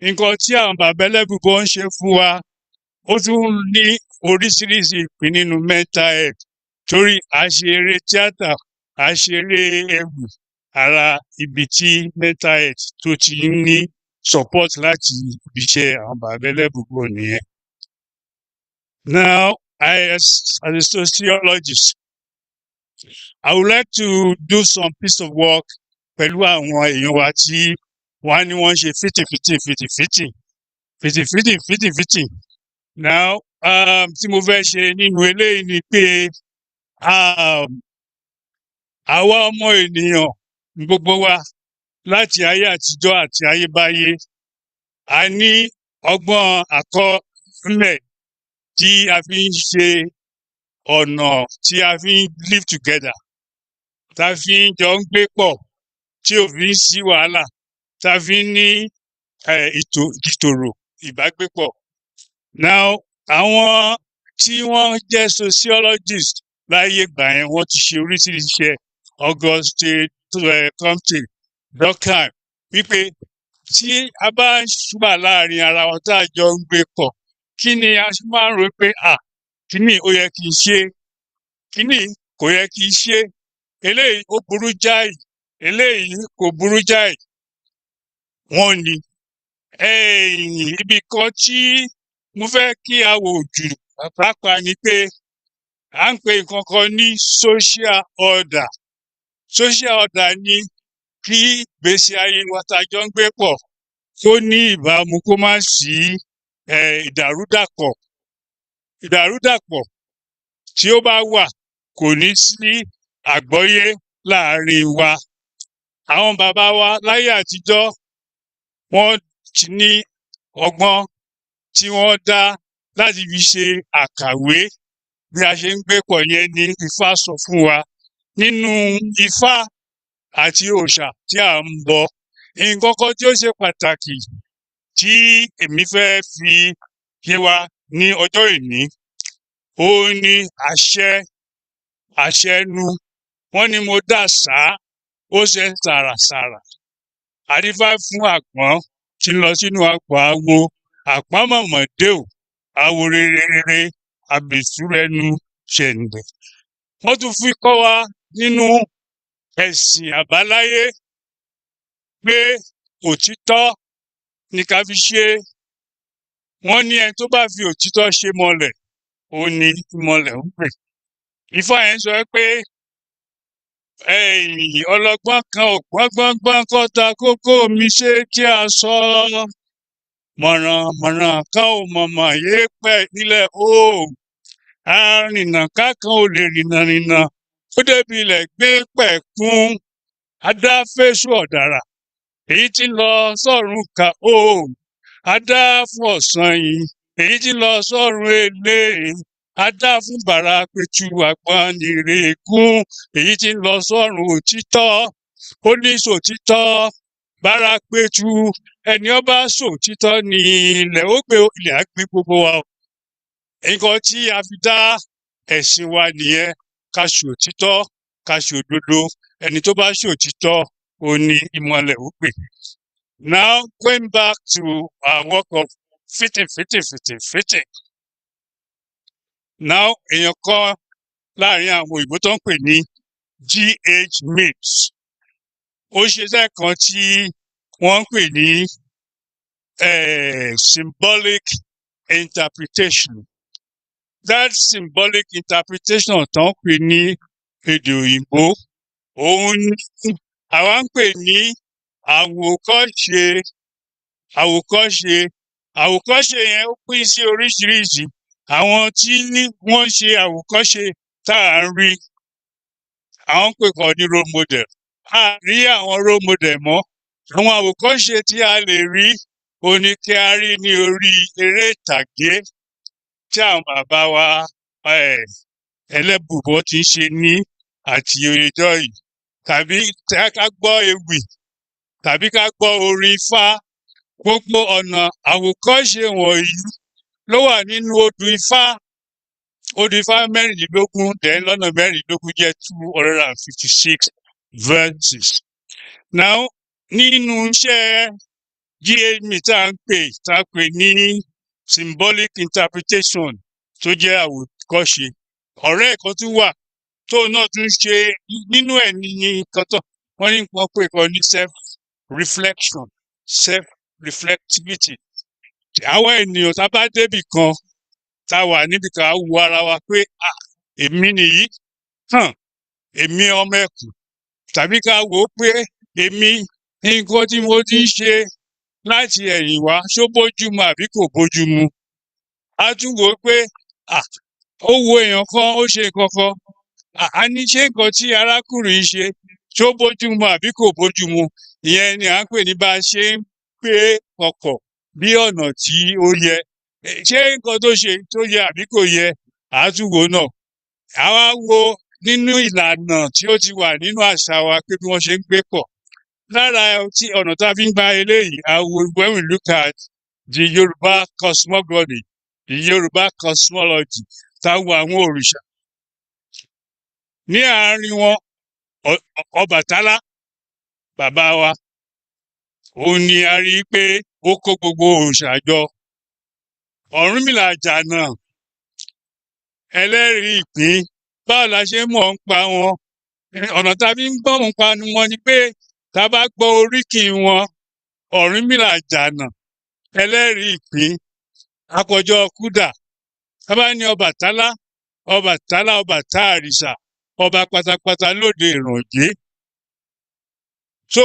Nǹkan tí àwọn bàbá Ẹlẹ́bùbọn ń ṣe fún wa ó tún ní oríṣiríṣi ìpín nínú mental health torí a ṣe eré tíátà, a ṣe eré ẹ̀wù, ara ibi tí mental health tó ti ń ní support láti ibiṣẹ́ àwọn bàbá Ẹlẹ́bùbọn nìyẹn. Now, as a sociologist, I would like to do some piece of work pẹ̀lú àwọn èèyàn wa tí wọ́n á ní wọ́n ṣe fìtìfìtì. Now, tí mo fẹ́ ṣe nínú eléyìí ni pé àwa ọmọ ènìyàn gbogbo wa láti ayé àtijọ́ àti ayébáyé a ní ọgbọ́n àkọọ́lẹ̀ tí a fi ń ṣe ọ̀nà tí a fi ń live together, tá a fi ń jọ ń gbé pọ̀ tí ò fi ń sí wàhálà, tá a fi ń ní ìtòrò ìbágbépọ̀. Now, àwọn tí wọ́n jẹ́ sociologist láyé ìgbà yẹn wọ́n ti ṣe oríṣiríṣi iṣẹ́. Auguste Comte, Durkheim, wípé tí a bá wà láàrin ara wọn tá a jọ ń gbé pọ̀, kí ni a máa ń rò pé kíní ó yẹ kí n ṣe, kíní kò yẹ kí n ṣe, eléyìí ó burú jáì, eléyìí kò burú jáì. Wọ́n ní ibi kan tí mo fẹ́ kí a wò jù pàápàá ni pé à ń pè nǹkan kan ní social order. Social order ni kí ìgbésí ayé wa tá a jọ ń gbé pọ̀ kó ní ìbámu, kó má sí ìdàrúdàpọ̀. Ìdàrúdàpọ̀ tí ó bá wà kò ní sí àgbọ́yé láàrin wa. Àwọn bàbá wa láyé àtijọ́ wọ́n ti ní ọgbọ́n tí wọ́n dá láti fi ṣe àkàwé bí a ṣe ń gbé pọ̀. Yẹn ni Ifá sọ fún wa. Nínú Ifá àti òòṣà tí à ń bọ, nǹkan kan tí ó ṣe pàtàkì tí èmi fẹ́ fi yé wa ní ọjọ́ ìní, ó ní àṣẹ ẹnu. Wọ́n ní mo dá sàá ó ṣe sàràsàrà. Àdífá fún àpọ́n tí ń lọ sínú àpọ̀ àwo, àpọ́n mọ̀mọ́dé ò, àwo rere àbèsúrẹ́nu ṣẹ̀ǹdẹ̀. Wọ́n tún fi kọ́ wa nínú ẹ̀sìn àbáláyé pé òtítọ́ ni ká fi ṣe. Wọ́n ní ẹni tó bá fi òtítọ́ ṣe mọ́lẹ̀, ó ní ìmọ́lẹ̀ ń pè. Ifá yẹn sọ pé ọlọ́gbọ́n kan ò gbọ́ngbọ́ngbọ́n kọ́ta kókó mi ṣe kí a sọ. Mọ̀rànmọ̀ràn kan ò mọ̀mọ̀ yé pẹ́ nílẹ̀ arìnà ká kan ò lè rìnà ó débi ilẹ̀ gbé pẹ̀kún. Adá fésù ọ̀dàrà èyí tí ń lọ sọ́run ká adá fún ọ̀sán yìí èyí tí ń lọ sọ́run èlé. Adá fún bàrà pẹ̀tù àgbọnnìrègún èyí tí ń lọ sọ́run òtítọ́. Ó ní sòtítọ́ bàrà pẹ̀tù ẹni ọba sòtítọ́ ní ilẹ̀ ó gbé, ilẹ̀ á gbé gbogbo wa. Nǹkan tí a fi dá ẹ̀sìn wa nìyẹn, ká ṣòtítọ́, ká ṣòdodo. Ẹni tó bá ṣòtítọ́ ó ní ìmọ́lẹ̀ ó gbé. Now, going back to our work of fitting. Now, èèyàn kan láàrin àwọn òyìnbó tó ń pè ní G.H. Mills, ó ṣe iṣẹ́ kan tí wọ́n ń pè ní symbolic interpretation. That symbolic interpretation tó ń pè ní èdè òyìnbó, òun ní àwa ń pè ní àwòkọ́ṣe àwòkọ́ṣe àwòkọ́ṣe yẹn ó pín sí oríṣiríṣi. Àwọn tí wọ́n ṣe àwòkọ́ṣe tá à ń rí àwọn ń pè kàn ní role model. A rí àwọn role model mọ́. Àwọn àwòkọ́ṣe tí a lè rí òní kí a rí ní orí eré ìtàgé tí àwọn bàbá wa Elebuibon ti ń ṣe ní àti ọjọ́ yìí, tàbí ká gbọ́ ewì, tàbí ká gbọ́ orin Ifá. Gbogbo ọ̀nà àwòkọ́ṣe wọ̀nyí ló wà nínú odù Ifá. Odù Ifá mẹ́rìndínlógún then lọ́nà mẹ́rìndínlógún jẹ́ 256 verses. Now nínú iṣẹ́ GAME tá à ń pè ní symbolic interpretation tó jẹ́ àwòkọ́ṣe, ọ̀rẹ́ kan tún wà tó náà tún ṣe nínú ẹ̀ ní nǹkan tó wọ́n ní nǹkan pè kan ní self-reflection, self-reflectivity. Àwọn ènìyàn tá a bá débì kan tá a wà níbi kan á wo ara wa pé èmi nìyí, èmi ọmọ ẹkùn, tàbí ká wò ó pé èmi nǹkan tí mo ti ń ṣe láti ẹ̀yìn wá ṣó bójúmu àbí kò bójúmu. A tún wò ó pé ó wo èèyàn kan ó ṣe nǹkan kan, a ní ṣé nǹkan tí arákùnrin ṣe ṣó bójúmu àbí kò bójúmu. Ìyẹn ni à ń pè ní bá a ṣe ń pé ọkọ̀ bí ọ̀nà tí ó yẹ. Ṣé nǹkan tó ṣe tó yẹ àbí kò yẹ, àátúwò náà. Àwa wo nínú ìlànà tí ó ti wà nínú àṣà wa pé bí wọ́n ṣe ń gbé pọ̀. Lára tí ọ̀nà tá a fi ń gba eléyìí, when we look at the Yorùbá cosmogony, the Yorùbá cosmology, tá a wo àwọn òrìṣà. Ní àárín wọn, Ọbàtálá, bàbá wa, òun ni a rí pé ó kó gbogbo òrìṣà jọ. Ọ̀rúnmìlà àjànà, ẹlẹ́rìí ìpín, báwo la ṣe mọ̀ ń pa wọn? Ọ̀nà tá a fi ń gbọ́ ń pa wọn ni pé tá a bá gbọ́ oríkì wọn, Ọ̀rúnmìlà àjànà, ẹlẹ́rìí ìpín, akọjọ kúdà. Tá a bá ní Ọbàtálá, Ọbàtálá ọba táàrìṣà, ọba pátápátá lóde ìrànjé. So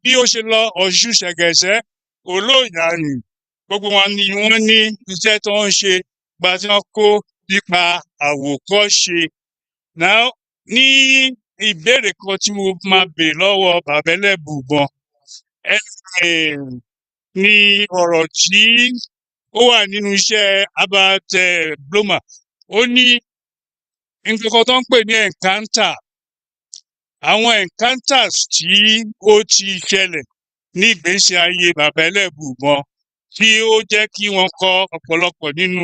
bí ó ṣe lọ Ọ̀ṣun ṣẹ̀gẹ̀ṣẹ́, Olóòyàyìn, gbogbo wọn ni wọ́n ní iṣẹ́ tó ń ṣe gba tí wọ́n kó nípa àwòkọ́ṣe. Now ní ìbéèrè kan tí mo máa béèrè lọ́wọ́ bàbá Elebuibon, ní ọ̀rọ̀ tí ó wà nínú iṣẹ́ about Bloma. Ó ní nǹkan kan tó ń pè ní encounter. Àwọn encounters tí ó ti ṣẹlẹ̀ ní ìgbésí ayé bàbá Elebuibon tí ó jẹ́ kí wọ́n kọ ọ̀pọ̀lọpọ̀ nínú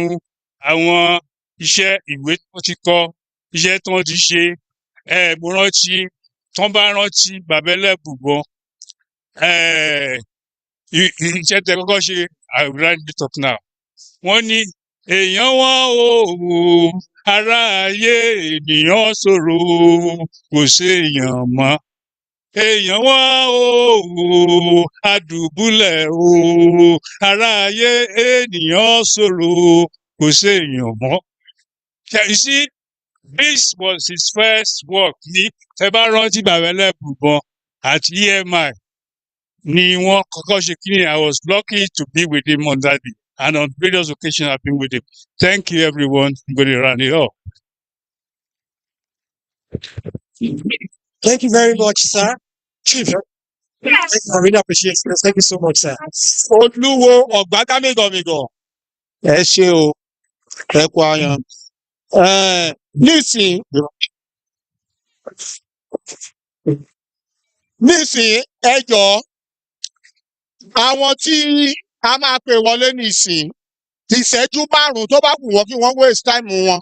àwọn iṣẹ́ ìwé tí wọ́n ti kọ, iṣẹ́ tí wọ́n ti ṣe. Mo rántí, tí wọ́n bá rántí bàbá Elebuibon, iṣẹ́ tẹ kọ́kọ́ ṣe, I will write it up now. Wọ́n ní èèyàn wá o, ará ayé ènìyàn ṣòro, kò séèyàn mọ́. Èèyàn wá o, adùbúlẹ̀ o, ará ayé ènìyàn ṣòro, kò séèyàn mọ́. You see, this was his first work. Ní ẹ bá rántí bàbá Elebuibon àti EMI ni wọ́n kọ́kọ́ ṣe kíni. I was lucky to be with him on that day, and on various occasions I've been with him. Thank you, everyone. I'm going to round it up. Thank you very much, sir. Chief, I really appreciate this. Thank you so much, sir. Olúwo ọ̀gbádámẹ́gànmẹ́gàn, ẹ ṣé o, ẹ kú ayan. Nísìn ẹ jọ̀ọ́, àwọn tí a máa pè wọlé nísìn, ìṣẹ́jú 5 tó bá wù wọ́n kí wọ́n waste time wọn.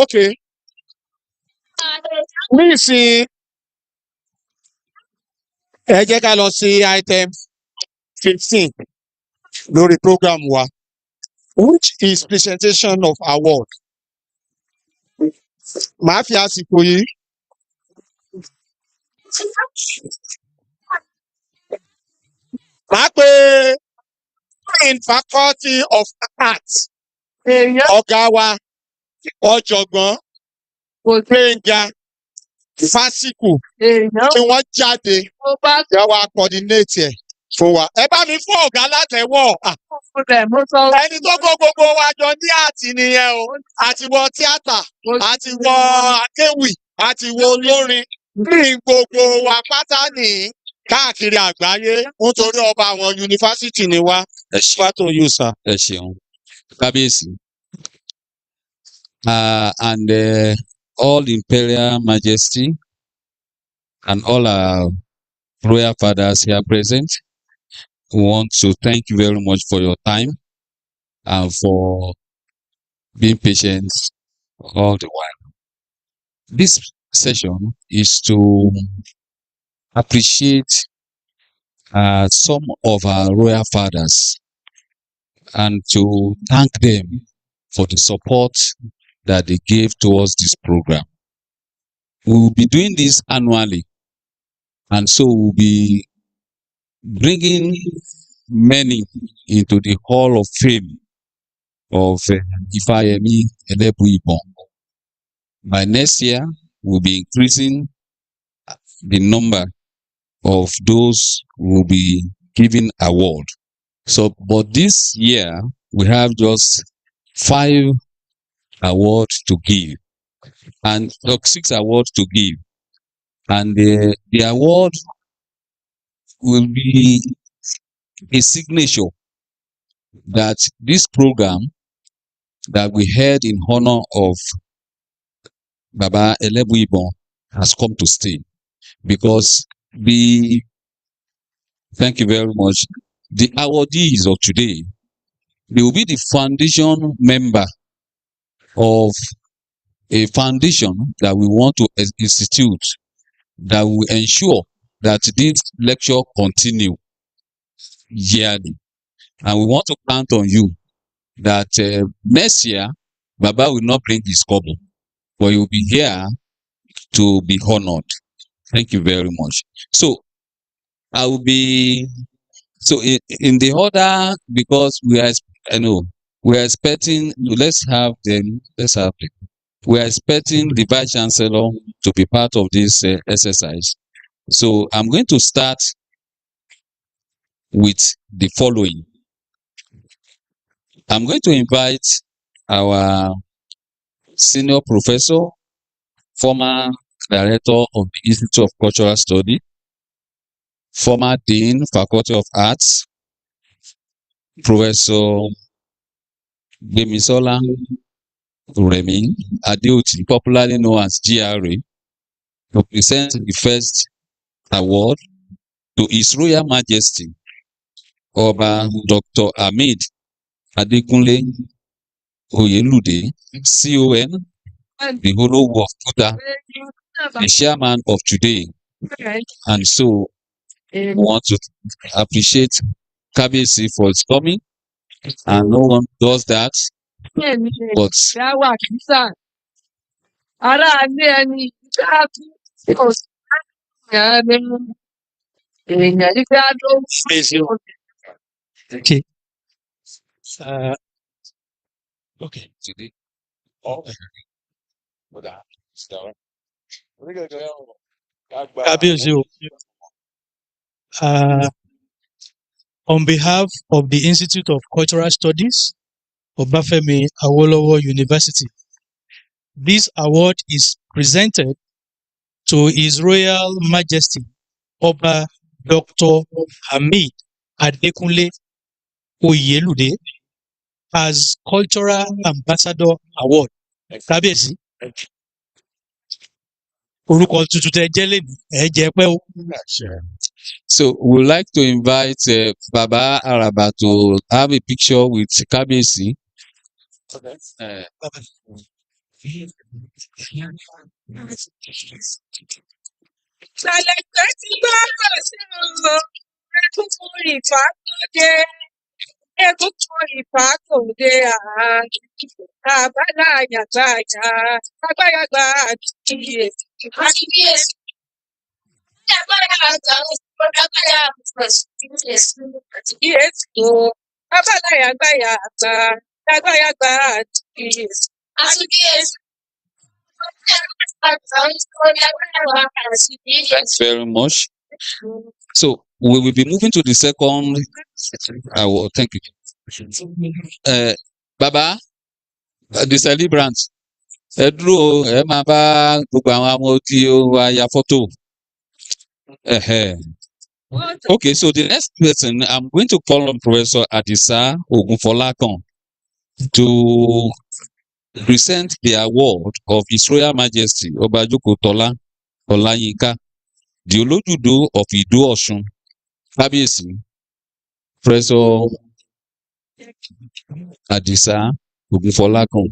Okay. Nísìn ẹ jẹ́ ká lọ sí item 15 lórí program wa, which is presentation of award. Màá fi àsìkò yìí màá pe in Faculty of Arts. èèyàn Ọ̀gá wa, ọ̀jọ̀gbọ́n kò sí Gbénga Fásíkù èèyàn tí wọ́n jáde. tó bá Ẹ wá coordinate ẹ̀ fún wa. Ẹ bá mi fún ọ̀gá látẹ̀wọ́. kún rẹ̀ mo sọ Ẹni tó kó gbogbo wa jọ ní àti nìyẹn o. Àti wọ tíátà, àti wọ akéwì, àti wọ olórin. Ní gbogbo wa pátá ní káàkiri àgbáyé nítorí ọba àwọn yunifásítì ni wá. Ẹ ṣe- Fátó yóò sà. ẹ ṣeun. Kábíyèsí. And all Imperial Majesty and all our royal fathers here present, we want to thank you very much for your time and for being patient all the while. This session is to appreciate some of our royal fathers and to thank them for the support that they gave towards this program. We will be doing this annually, and so we'll be bringing many into the Hall of Fame of Ifayemi Elebuibon. By next year, we'll be increasing the number of those who will be given award. So, but this year, we have just 5 awards to give, and 6 awards to give. And the award will be a signature that this program that we held in honor of Baba Elebuibon has come to stay. Because thank you very much, the awardees of today, they will be the foundation member of a foundation that we want to institute that will ensure that this lecture continue yearly. And we want to count on you that next year, Baba will not bring his couple, but he will be here to be honored. Thank you very much. So I will be in the order, because we are expecting. Let's have them. We are expecting the Vice Chancellor to be part of this exercise. So I'm going to start with the following. I'm going to invite our senior professor, former director of the Institute of Cultural Study, former dean, Faculty of Arts, Professor Gbemisola Remi Adeoti, popularly known as GRA, to present the first award to His Royal Majesty Oba Dr. Hamid Adekunle Oyelude, CON, the Holowu of Kuta, the chairman of today. And so we want to appreciate Kabiyesi for his coming, and no one does that. But dáwà kìsà aráalé ẹni dáàbò kò sí èèyàn ní dáàbò. Okay. Okay. today, Kábíyèsí o. On behalf of the Institute of Cultural Studies, Obafemi Awolowo University, this award is presented to His Royal Majesty Oba Dr. Hamid Adekunle Oyelude as Cultural Ambassador Award. Kábíyèsí. Orúkọ tuntun tẹ́ jẹ́ lèmi, ẹ jẹ́ pẹ́ o. so we would like to invite Baba Araba to have a picture with Kabiyesi. Ṣàlẹ̀kẹ́ tí gbọ́rọ̀ sí ọ̀rọ̀ ẹkún ìfàkọ́dé ẹkún ìfàkọ́dé àbálá àyàgbáyà agbáyàgbá àdìyẹ àdìyẹ agbára àgbà agbára àdìyẹ tó Thanks very much. So we will be moving to the second. Thank you. Baba, the celebrant. Ẹ dúró o, ẹ máa bá gbogbo àwọn ọmọ tí ó wá ya fọ́tò. Okay, so the next person, I'm going to call on Professor Adisa Ogunfolakan to present the award of His Royal Majesty Ọba Tola Olayinka, the Olojudo of Ido Osun, Kábíyèsí, Professor Adisa Ogunfolakan.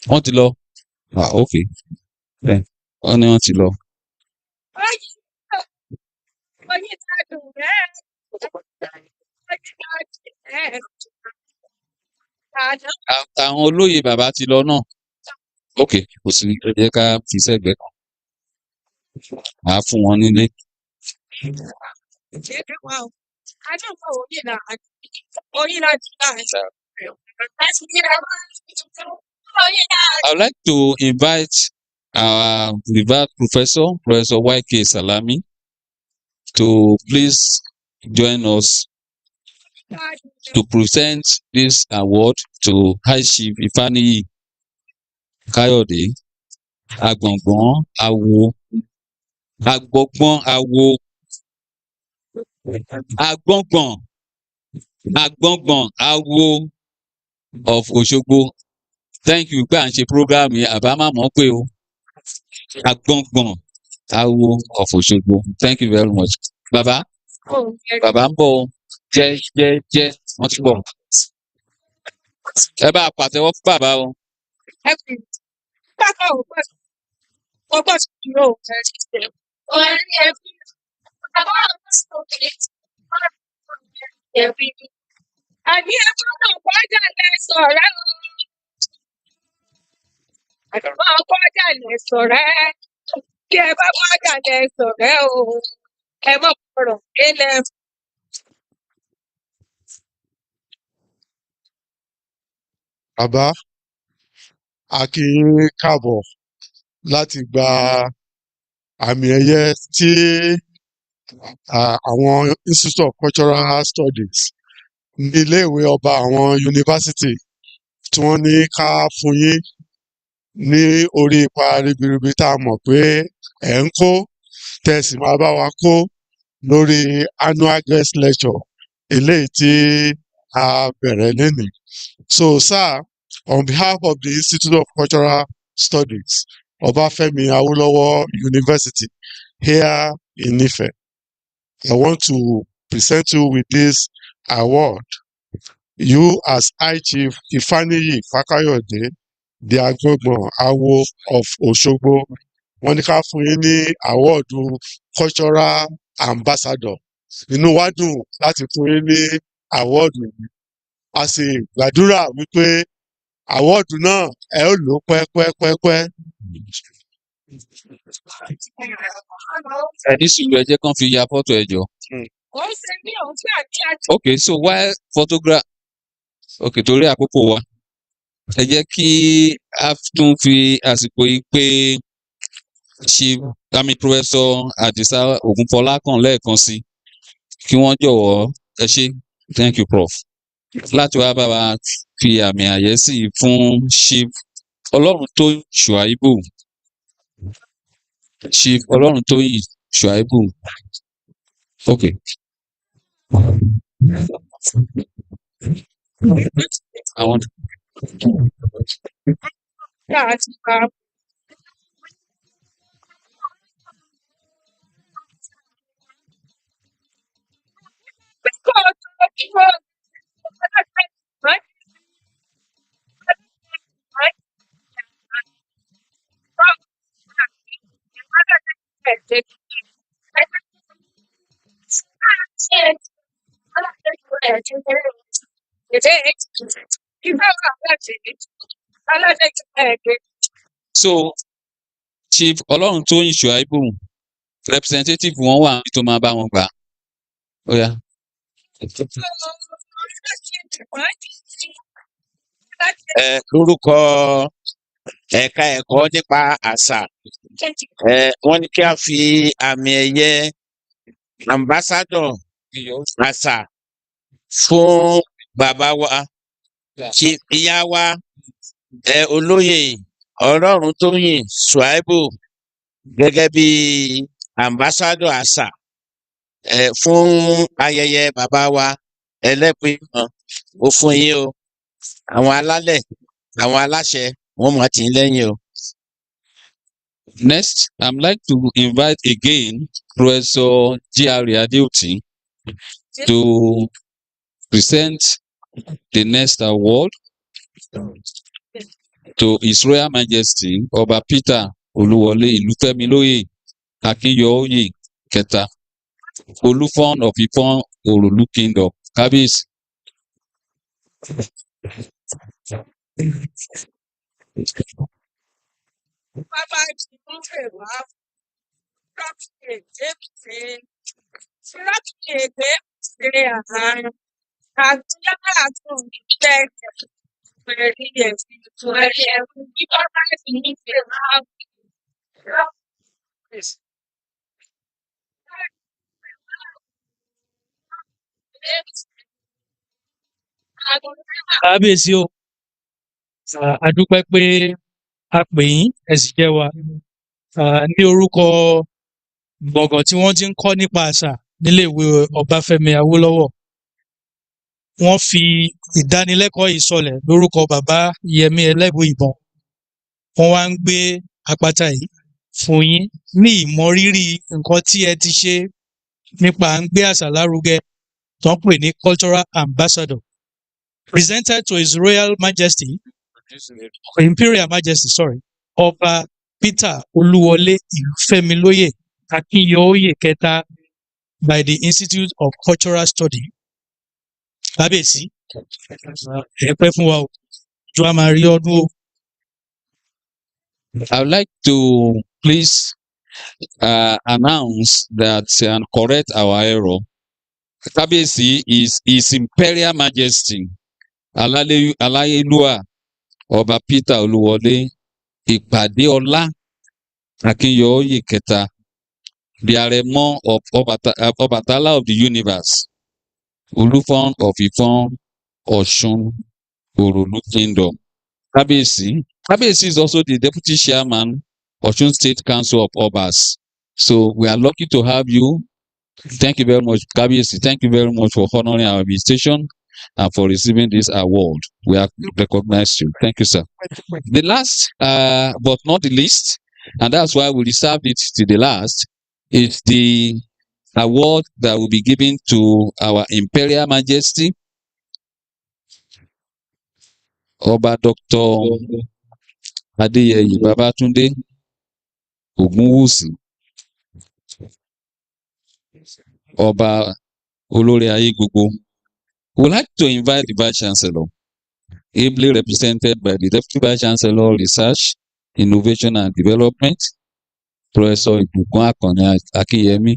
Wọ́n ti lọ. Okay. Wọ́n ní wọ́n ti lọ. Àwọn olóyè bàbá ti lọ náà. Okay, kò sí ẹ jẹ́ ká fi sẹ́gbẹ̀ẹ́ kan. Màá fún wọn nílé. I would like to invite our revered professor, Professor YK Salami, to please join us to present this award to High Chief Ifayemi Kayode Agbongbon Awo Agbongbon Awo of Osogbo. Thank you pé à ń ṣe program yìí àbá má mọ̀ pé o. Agbongbon Awo of Osogbo. Thank you very much. Bàbá ń bọ̀ o. Jẹ́ wọ́n ti bọ̀. Ẹ bá pàtẹ́wọ́ fún bàbá o. Bàbá, a kí yín káàbọ̀ láti gba àmì ẹ̀yẹ tí àwọn Institute of Cultural Studies ní iléèwé ọba àwọn yunifásitì tí wọ́n ní ká fún yín ní orí ipa ribiribi tá a mọ̀ pé ẹ̀ ń kó tẹ̀sí máa bá wa kó lórí annual guest lecture eléyìí tí a bẹ̀rẹ̀ lénìí. So, sir, on behalf of the Institute of Cultural Studies, Obafemi Awolowo University, here in Ife, I want to present you with this award. You, as High Chief Ifayemi Fakayode, the Agbongbon Awo of Osogbo, wọ́n ní ká fún yín ní àwọ́ọ̀dù Cultural Ambassador. Inú wa dùn láti fún yín ní àwọ́ọ̀dù yìí. A sì gbàdúrà wípé àwọ́ọ̀dù náà ẹ ó lò pẹ́pẹ́pẹ́pẹ́. Ẹni sùúrù ẹ jẹ́ kán fi ya fọ́tò ẹ jọ. Okay, so while photograph. Okay, torí àkókò wa. Ẹ jẹ́ kí a tún fi àsìkò yìí pé Professor Adisa Ogunfolakan lẹ́ẹ̀kan sí kí wọ́n jọ̀wọ́ ẹ ṣé. Thank you, Prof. Láti wá bá wa fi àmì àyẹ́sí fún Chief Ọlọ́runtóyìn Shuaibu. Chief Ọlọ́runtóyìn Shuaibu. Okay. I want. So, Chief Ọlọ́runtóyìn Shuaibu, representative wọn wà tó máa bá wọn gbà. Ó yá. lórúkọ ẹ̀ka ẹ̀kọ́ nípa àṣà wọ́n ní kí a fi àmì ẹ̀yẹ ambassador àṣà fún bàbá wa ìyá wa olóyè Ọlọ́runtóyìn Ṣùáìbù gẹ́gẹ́ bí ambassador àṣà fún ayẹyẹ bàbá wa Ẹlẹ́buibon. Ó fún yín o, àwọn alálẹ̀ àwọn aláṣẹ wọn mọ̀ tí ń lẹ́yìn o. Next, I'm like to invite again Professor G.R. Adeoti to present the next award to His Royal Majesty Ọba Peter Olúwọlé Ìlúfẹ́milóyè Akínyọ̀ọ́yè kẹta, Olúfọ́n of Ifọ̀n Òròlú Kingdom. Kábíyèsí. Kábíyèsí o, a dúpẹ́ pé a pè yín ẹ sì jẹ́ wa ní orúkọ gbọ̀ngàn tí wọ́n ti ń kọ́ nípa àṣà níléèwé Ọbáfẹ́mi Awólọ́wọ̀. Wọ́n fi ìdánilẹ́kọ̀ọ́ yìí sọlẹ̀ lórúkọ bàbá Yẹmí Elebuibon. Wọ́n wá ń gbé àpáta yìí fún yín ní ìmọrírì nǹkan tí ẹ ti ṣe nípa à ń gbé àṣà lárugẹ tó ń pè ní cultural ambassador. Presented to His Royal Majesty, Imperial Majesty, sorry, Ọba Peter Olúwọlé Ìlúfẹ́milóyè Akínyọ̀ọ́yè kẹta by the Institute of Cultural Study. Kábíyèsí, ẹ pẹ́ fún wa o, ju a máa rí ọdún o. I would like to please announce that and correct our error. Kábíyèsí is His Imperial Majesty Aláyélúwà Ọba Peter Olúwọlé Ìpàdéọlá Akínyọ̀ọ́yè kẹta, the Àrẹ̀mọ of Ọbàtálá of the universe, Olúfọ́n of Ifọ̀n Ọ̀ṣun Òròlú Kingdom. Kábíyèsí is also the Deputy Chairman Ọ̀ṣun State Council of Obas. So we are lucky to have you. Thank you very much, Kábíyèsí. Thank you very much for honoring our invitation and for receiving this award. We have recognized you. Thank you, sir. The last, but not the least, and that's why we reserved it to the last, is the award that will be given to our Imperial Majesty, Ọba Dr. Adéyẹyè Babátúndé Ògúnwùsì, Ọba Olórí Ayé Gbogbo. We'd like to invite the Vice Chancellor, ably represented by the Deputy Vice Chancellor, Research, Innovation and Development, Professor Ìbùkún Akànnì Akínyẹmí,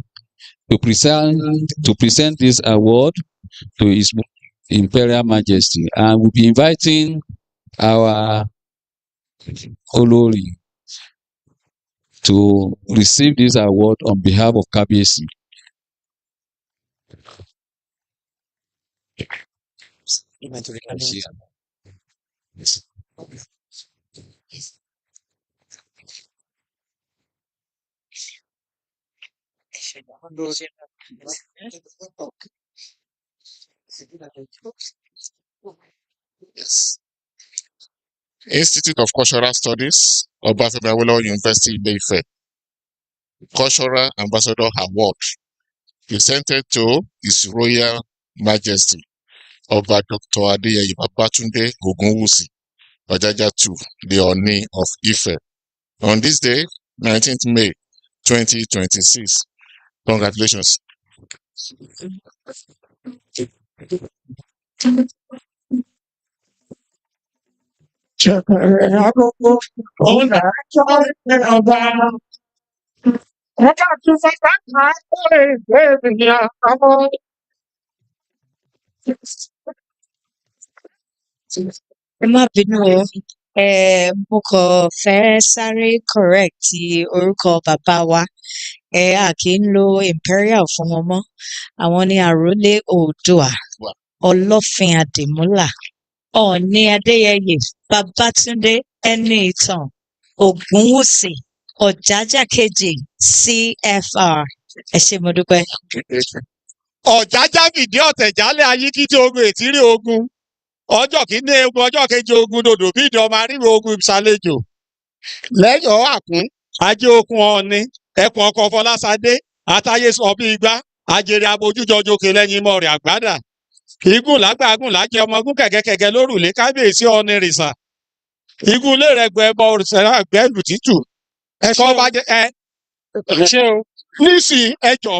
to present this award to His Imperial Majesty. And we'll be inviting our Olórí to receive this award on behalf of Kábíyèsí. Yes. Institute of Cultural Studies, Ọbáfẹ́mi Awólọ́wọ̀ University, Ilé-Ifẹ̀. Cultural Ambassador Award presented to His Royal Majesty Ọba Dr. Adéyẹyè Babátúndé Ògúnwùsì Ọjájá II, the Ọọ̀ni of Ife, on this day, 19th May 2026. Congratulations. Ẹ má bínú o, mo kàn fẹ́ sáré correct orúkọ bàbá wa. A kì í lo imperial fún wọn mọ́. Àwọn ni àrólé Oòduà, Ọlọ́fin Àdìmúlà, Ọọ̀ni Adéyẹyè, Babátúndé Ẹniìtàn, Ògúnwùsì, Ọ̀jájá kejì, CFR. Ẹ ṣé mo dúpẹ́. Ọ̀jájá fìdí ọ̀tẹ̀ jálẹ̀ ayíkítí ogun ètírí ogun. Ọjọ́ kìíní egun, ọjọ́ kejì ogun dòdò bí ìdí ọmọ aríwò ogun ìsàlejò. Lẹ́yọ̀ àkún, ajé okun ọ̀ni, ẹkùn ọkọ̀ Fọlásadé, àtayé sọ bí igbá, ajere abojújọjọkè lẹ́yìn imọ̀ rẹ̀ àgbádà. Igun lágbàgùn lájẹ ọmọgún kẹ̀kẹ́kẹ̀kẹ́ lórùlé kábíyèsí ọ̀ni rìsà. Igun ilé rẹ̀ gbẹ ẹbọ òrìṣà àgbẹ̀lù títù. Ẹ̀kọ́ bá jẹ ẹ. Ṣé o? Nísìnyí ẹjọ́.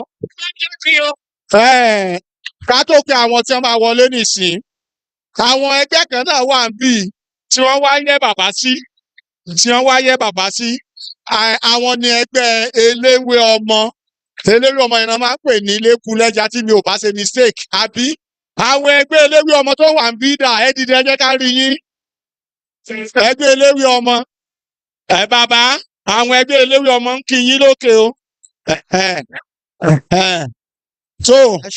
Ká tó pe àwọn tí wọ́n máa wọlé nísìnyí. Àwọn ẹgbẹ́ kan náà wà níbí tí wọ́n wá yẹ́ bàbá sí. Àwọn ni ẹgbẹ́ eléwé ọmọ. Eléwé ọmọ yẹn máa ń pè ní Lékulẹ́jà tí mi ò bá ṣe mistake. Àbí àwọn ẹgbẹ́ eléwé ọmọ tó wà níbí dà ẹ dìde ẹ jẹ́ ká rí yín. Ẹgbẹ́ eléwé ọmọ. Bàbá àwọn ẹgbẹ́ eléwé ọmọ ń kí yín lókè o. So, ẹ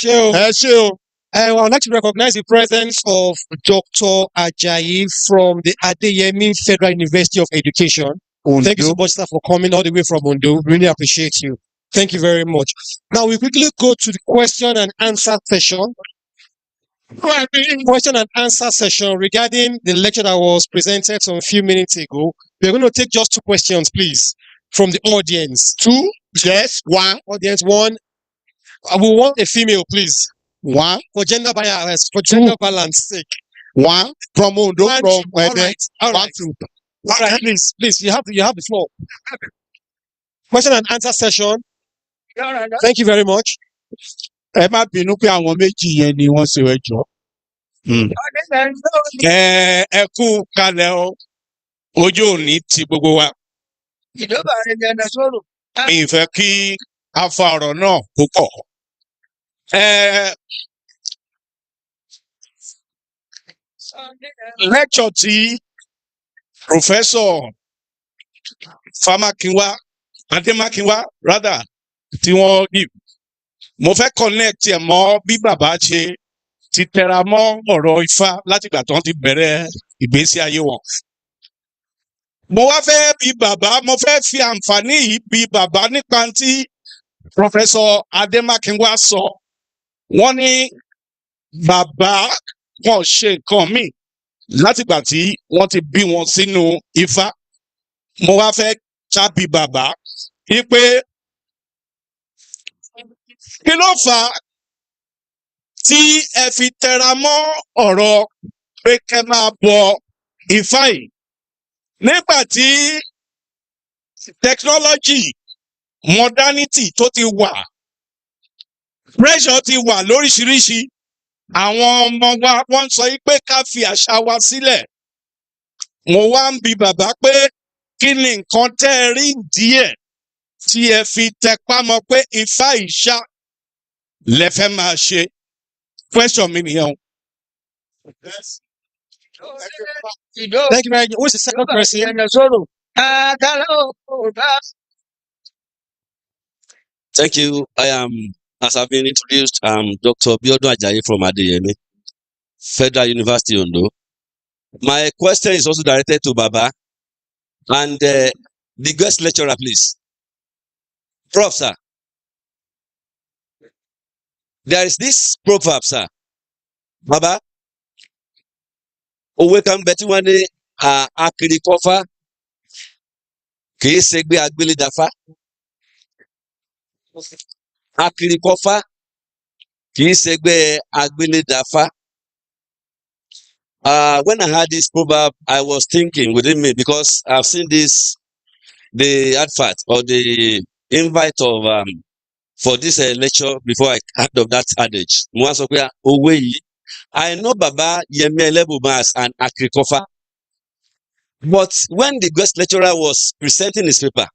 ṣé o. I would like to recognize the presence of Dr. Ajayi from the Adeyemi Federal University of Education. Thank you so much, sir, for coming all the way from Ondo. Really appreciate you. Thank you very much. Now we quickly go to the question and answer session. Question and answer session regarding the lecture that was presented some few minutes ago. We're going to take just 2 questions, please, from the audience. 2? Yes. 1. Audience 1. We want a female, please. 1 for gender bias, for gender balance sake. 1 from Ondo, from all right. All right, please, you have the floor. Question and answer session. Thank you very much. Ẹ má bínú pé àwọn méjì yẹn ni wọ́n ṣe ẹjọ́. Ẹ kú kalẹ̀ o, ojú òní ti gbogbo wa. Mi ì fẹ́ kí a fa ọ̀rọ̀ náà púpọ̀. Lecture tí Professor Ademakinwa rather tí wọ́n give. Mo fẹ́ connect ẹ̀ mọ́ bí bàbá ṣe ti tẹra mọ́ ọ̀rọ̀ Ifá látìgbà tí wọ́n ti bẹ̀rẹ̀ ìgbésí ayé wọn. Mo wá fẹ́ bi bàbá, mo fẹ́ fi àǹfààní yìí bi bàbá nípa tí Professor Ademakinwa sọ. Wọ́n ní bàbá wọn ṣe nǹkan míì látìgbà tí wọ́n ti bí wọn sínú Ifá. Mo wá fẹ́ ṣábì bàbá wípé kí ló fà á tí ẹ fi tẹra mọ́ ọ̀rọ̀ pé kẹ́ máa bọ Ifá yìí nígbà tí technology modernity tó ti wà, pressure ti wà lóríṣiríṣi. Àwọn ọmọ wa wọ́n sọ pé ká fi àṣà wa sílẹ̀. Mo wá ń bi bàbá pé kí ni nǹkan tẹ́ ẹ rí díẹ̀ tí ẹ fi tẹpá mọ́ pé Ifá ìṣá lẹ fẹ́ máa ṣe. Question mi nìyẹn. Thank you very much. Who is the second person? Thank you. I am, as I've been introduced, Dr. Biodun Ajayi from Adeyemi, Federal University, Ondo. My question is also directed to Baba and the guest lecturer, please. Prof, sir. There is this proverb, sir. Baba, òwe kan bẹ tí wọ́n ní akirikọ́fá kìí ṣègbè agbélédàfá. Akirikọ́fá kìí ṣègbè agbélédàfá. When I heard this proverb, I was thinking within me because I've seen this, the advert or the invite of for this lecture before I heard of that adage. Mo wá sọ pé òwe yìí, I know Baba Yemi Elebuibon as an akirikọ́fá, but when the guest lecturer was presenting his paper,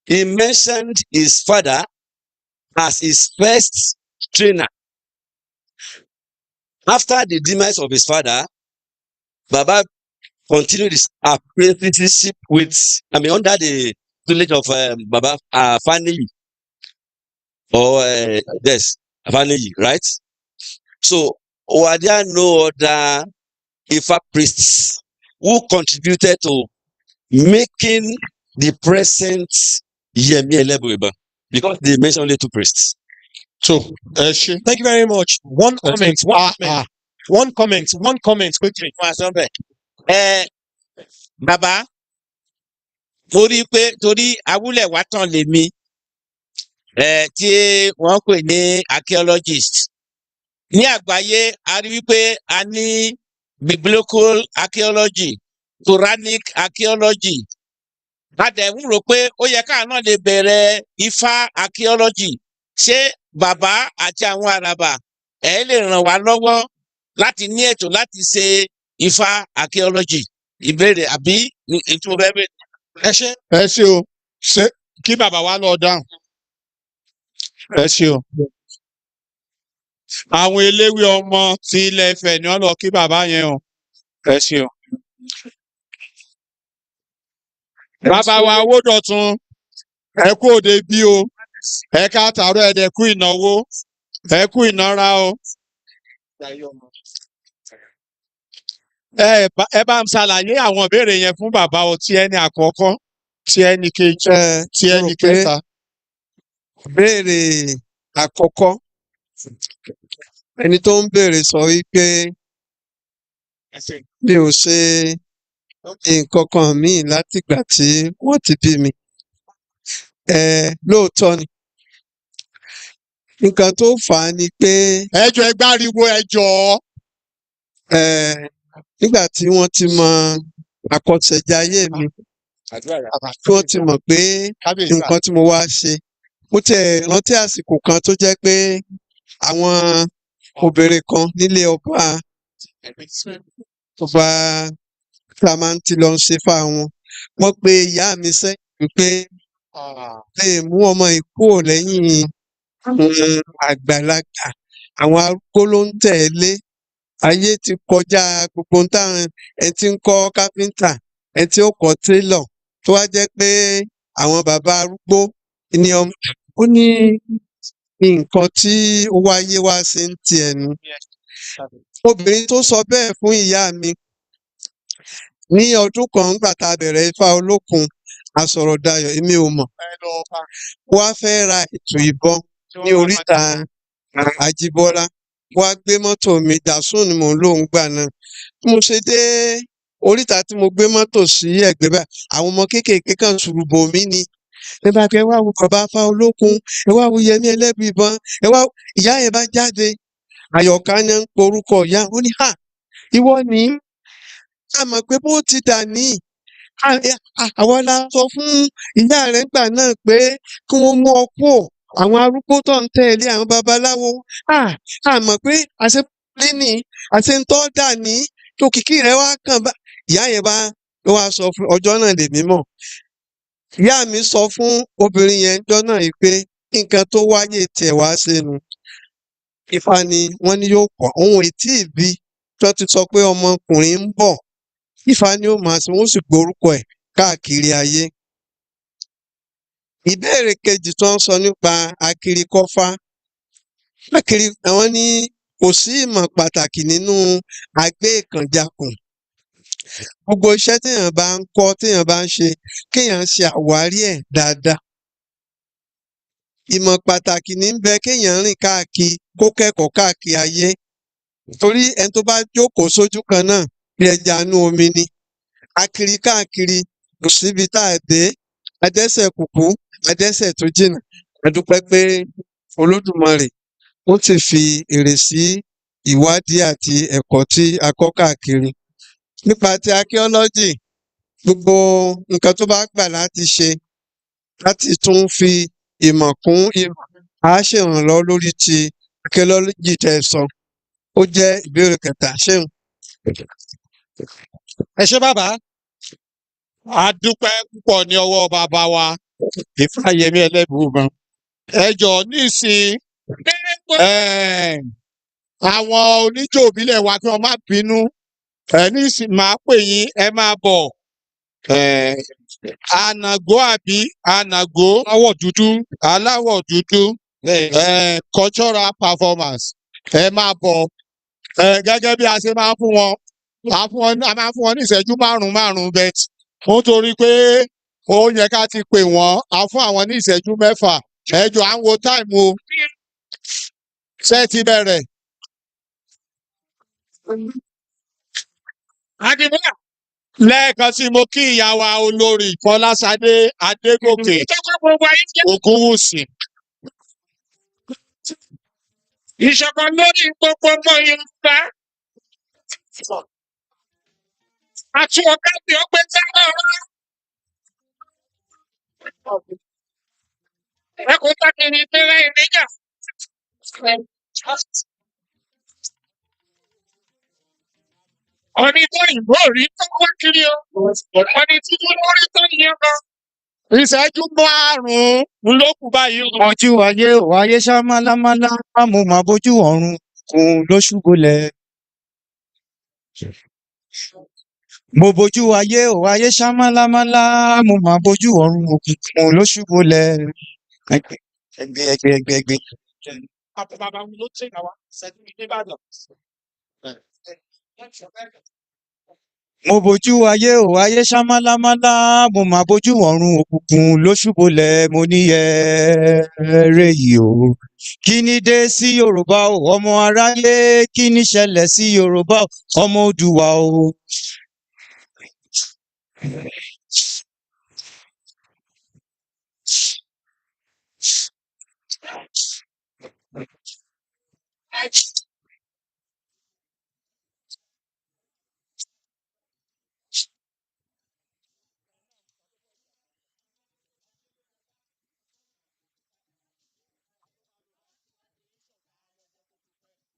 he mentioned his father as his first trainer. After the demise of his father, Baba continued his apprenticeship with, under the tutelage of Baba Faniyi or yes, Faniyi, right? So, were there no other Ifa priests who contributed to making the present Yemi Elebuibon? Because they mentioned only 2 priests. So, Thank you very much. One comment. One comment quickly. Bàbá torí pé torí awúlẹ̀ wá tán lèmi tí wọ́n pè ní archaeologist. Ní àgbáyé a rí wípé a ní biblical archaeology, Quranic archaeology. A dẹ̀ ń rò pé ó yẹ káà náà lè bẹ̀rẹ̀ Ifá archaeology. Ṣé bàbá àti àwọn àràbà ẹ̀ lè ràn wá lọ́wọ́ láti ní ètò láti ṣe Ifá archaeology? Ìbéèrè àbí ètò rẹ bẹ. ẹ ṣé o ṣé kí bàbá wa lọ dáhùn. Ẹ ṣé o. Àwọn eléwé ọmọ ti Ilẹ̀ Ifẹ̀ ni wọ́n lọ kí bàbá yẹn o. Ẹ ṣé o. Bàbá wa Owódọ̀tun, ẹ kú òde bí o. Ẹ káàtàárọ̀ ẹ̀dẹ̀ kú ìnáwó. Ẹ kú ìnára o. Ẹ bá ń ṣàlàyé àwọn ìbéèrè yẹn fún bàbá o, tí ẹni àkọ́kọ́, tí ẹni kejì, tí ẹni kẹta. Béèrè àkọ́kọ́, ẹni tó ń béèrè sọ wípé mi ò ṣe nǹkan kan míì látìgbà tí wọ́n ti bí mi. Lóòótọ́ ni. Nǹkan tó fà á ni pé. Ẹ jọ̀ọ́ ẹ gbáriwo ẹ jọ̀ọ́. Nígbà tí wọ́n ti mọ àkọsẹ̀jayé mi, tí wọ́n ti mọ̀ pé nǹkan tí mo wá ṣe. Mo tẹ̀ rántí àsìkò kan tó jẹ́ pé àwọn obìnrin kan nílé ọba tá a máa ń ti lọ ṣe fá wọn. Wọ́n pe ìyá mi sẹ́yìn pé lè mú ọmọ yìí kúrò lẹ́yìn àwọn àgbàlagbà, àwọn arúgbó ló ń tẹ̀lé. Ayé ti kọjá gbogbo táwọn ẹ ti ń kọ́ kápẹ́ńtà, ẹ tí ó kọ́ télọ̀, tó wá jẹ́ pé àwọn bàbá arúgbó ni ọmọ. Ó ní nǹkan tí ó wáyé wá sí ń ti ẹnu. Obìnrin tó sọ bẹ́ẹ̀ fún ìyá mi ní ọdún kan nígbà tá a bẹ̀rẹ̀ Ifá Olókun Asọ̀rọ̀dayọ̀, èmi ò mọ̀. Wá fẹ́ ra ètò ìbọn ní oríta Àjíbọ́lá. Wá gbé mọ́tò mi, Dàsún ni mò ń lò ń gbà náà. Mo ṣe dé oríta tí mo gbé mọ́tò sí ẹ̀gbẹ́ báyìí, àwọn ọmọ kéékèèké kan ṣùrùbò mí ni. Ẹ bá kẹ́ ẹ wá wo bàbá Ifá Olókun, ẹ wá wo Yẹmí Ẹlẹ́buibọn, ẹ wá ìyá yẹn bá jáde. Àyọ̀ká ni ń porúkọ ìyá. Ó ní ìwọ ni a mọ̀ pé bó ti dà ní. Àwọn la sọ fún ìyá rẹ̀ nígbà náà pé kí wọ́n mú ọ kúrò. Àwọn arúgbó tó ń tẹ̀lé àwọn babaláwo. A mọ̀ pé àṣepé ní àṣentọ́ dà ní òkìkí rẹ̀ wá kàn bá. Ìyá yẹn bá ló wá sọ fún ọjọ́ náà lèmi mọ̀. Ìyá mi sọ fún obìnrin yẹn ọjọ́ náà yìí pé nǹkan tó wáyé tiẹ̀ wá sínú. Ifá ni wọ́n ní yóò pọ̀. Òun ètí ìbí tó ti sọ pé ọmọkùnrin ń bọ̀. Ifá ni ó máa sìn, wọ́n sì gborúkọ ẹ̀ káàkiri ayé. Ìbéèrè kejì tó ń sọ nípa akirikọ́fá. Àwọn ní kò sí ìmọ̀ pàtàkì nínú àgbékànjakùn. Gbogbo iṣẹ́ téèyàn bá ń kọ́, téèyàn bá ń ṣe, kéèyàn ṣe àwárí ẹ̀ dáadáa. Ìmọ̀ pàtàkì ní ń bẹ kéèyàn rìn káàkiri, kó kẹ́kọ̀ọ́ káàkiri ayé. Torí ẹni tó bá jókòó sójú kan náà bí ẹja inú omi ni. Akiri káàkiri kò síbi tá a dé. Adẹ́sẹ̀ kùkú, adẹ́sẹ̀ tó jìnnà. A dúpẹ́ pé Olódùmarè ó ti fi èrè sí ìwádìí àti ẹ̀kọ́ tí a kọ́ káàkiri. Nípa ti archaeology, gbogbo nǹkan tó bá gbà láti ṣe, láti tún fi ìmọ̀ kún ìmọ̀, á ṣèrànlọ́wọ́ lórí ti archaeology tẹ́ ẹ sọ. Ó jẹ́ ìbéèrè kẹta. Ṣéun. Ẹ ṣé bàbá. A dúpẹ́ púpọ̀ ní ọwọ́ bàbá wa Ifáyẹmí Ẹlẹ́buibọn. Ẹ jọ̀ọ́ nísìn àwọn oníjó ìbílẹ̀ wa kí wọ́n má bínú. Ẹni sì máa pè yín, ẹ máa bọ̀. Ànàgó àbí ànàgó aláwọ̀ dúdú aláwọ̀ dúdú cultural performance ẹ máa bọ̀ gẹ́gẹ́ bí a ṣe máa ń fún wọn a máa ń fún wọn ní ìṣẹ́jú márùn-ún bet nítorí pé ó yẹ ká ti pè wọ́n a fún àwọn ní ìṣẹ́jú 6 ẹ jọ̀ọ́ à ń wo táìmù o ṣé ti bẹ̀rẹ̀. Lẹ́ẹ̀kan sí mo kí ìyá wa olórí Fọláṣadé Adégòkè Ògúnwùsì. Ìṣọ̀kan lórí gbogbo ọmọ Yorùbá. Àti ọ̀gá tí ó pé sára ọ̀rọ̀. Ẹ kò tàkìrì ìpínlẹ̀ ìníjà. Ọ̀ní tó ìbò rí tó wá kiri o. Ọ̀ní tí tó lórí tó yẹn lọ. Ìṣẹ́jú 5 ló kù báyìí. Ojú ayé ò ayé ṣá málámálá, mo máa bójú ọ̀run kùn lóṣù bolẹ̀. Mo bójú ayé ò ayé ṣá málámálá, mo máa bójú ọ̀run kùn lóṣù bolẹ̀. Ẹgbẹ́. Àpò bàbá mi ló tẹ̀ náà wá, ṣẹ́jú mi ní Ìbàdàn. Mo bójú ayé ò ayé ṣá málámálá, mo máa bójú ọ̀run òkùnkùn lóṣù bolẹ̀. Mo ní ẹrẹ yìí o. Kí ni dé sí Yorùbá o, ọmọ aráyé? Kí ni ṣẹlẹ̀ sí Yorùbá o, ọmọ Oòduà o?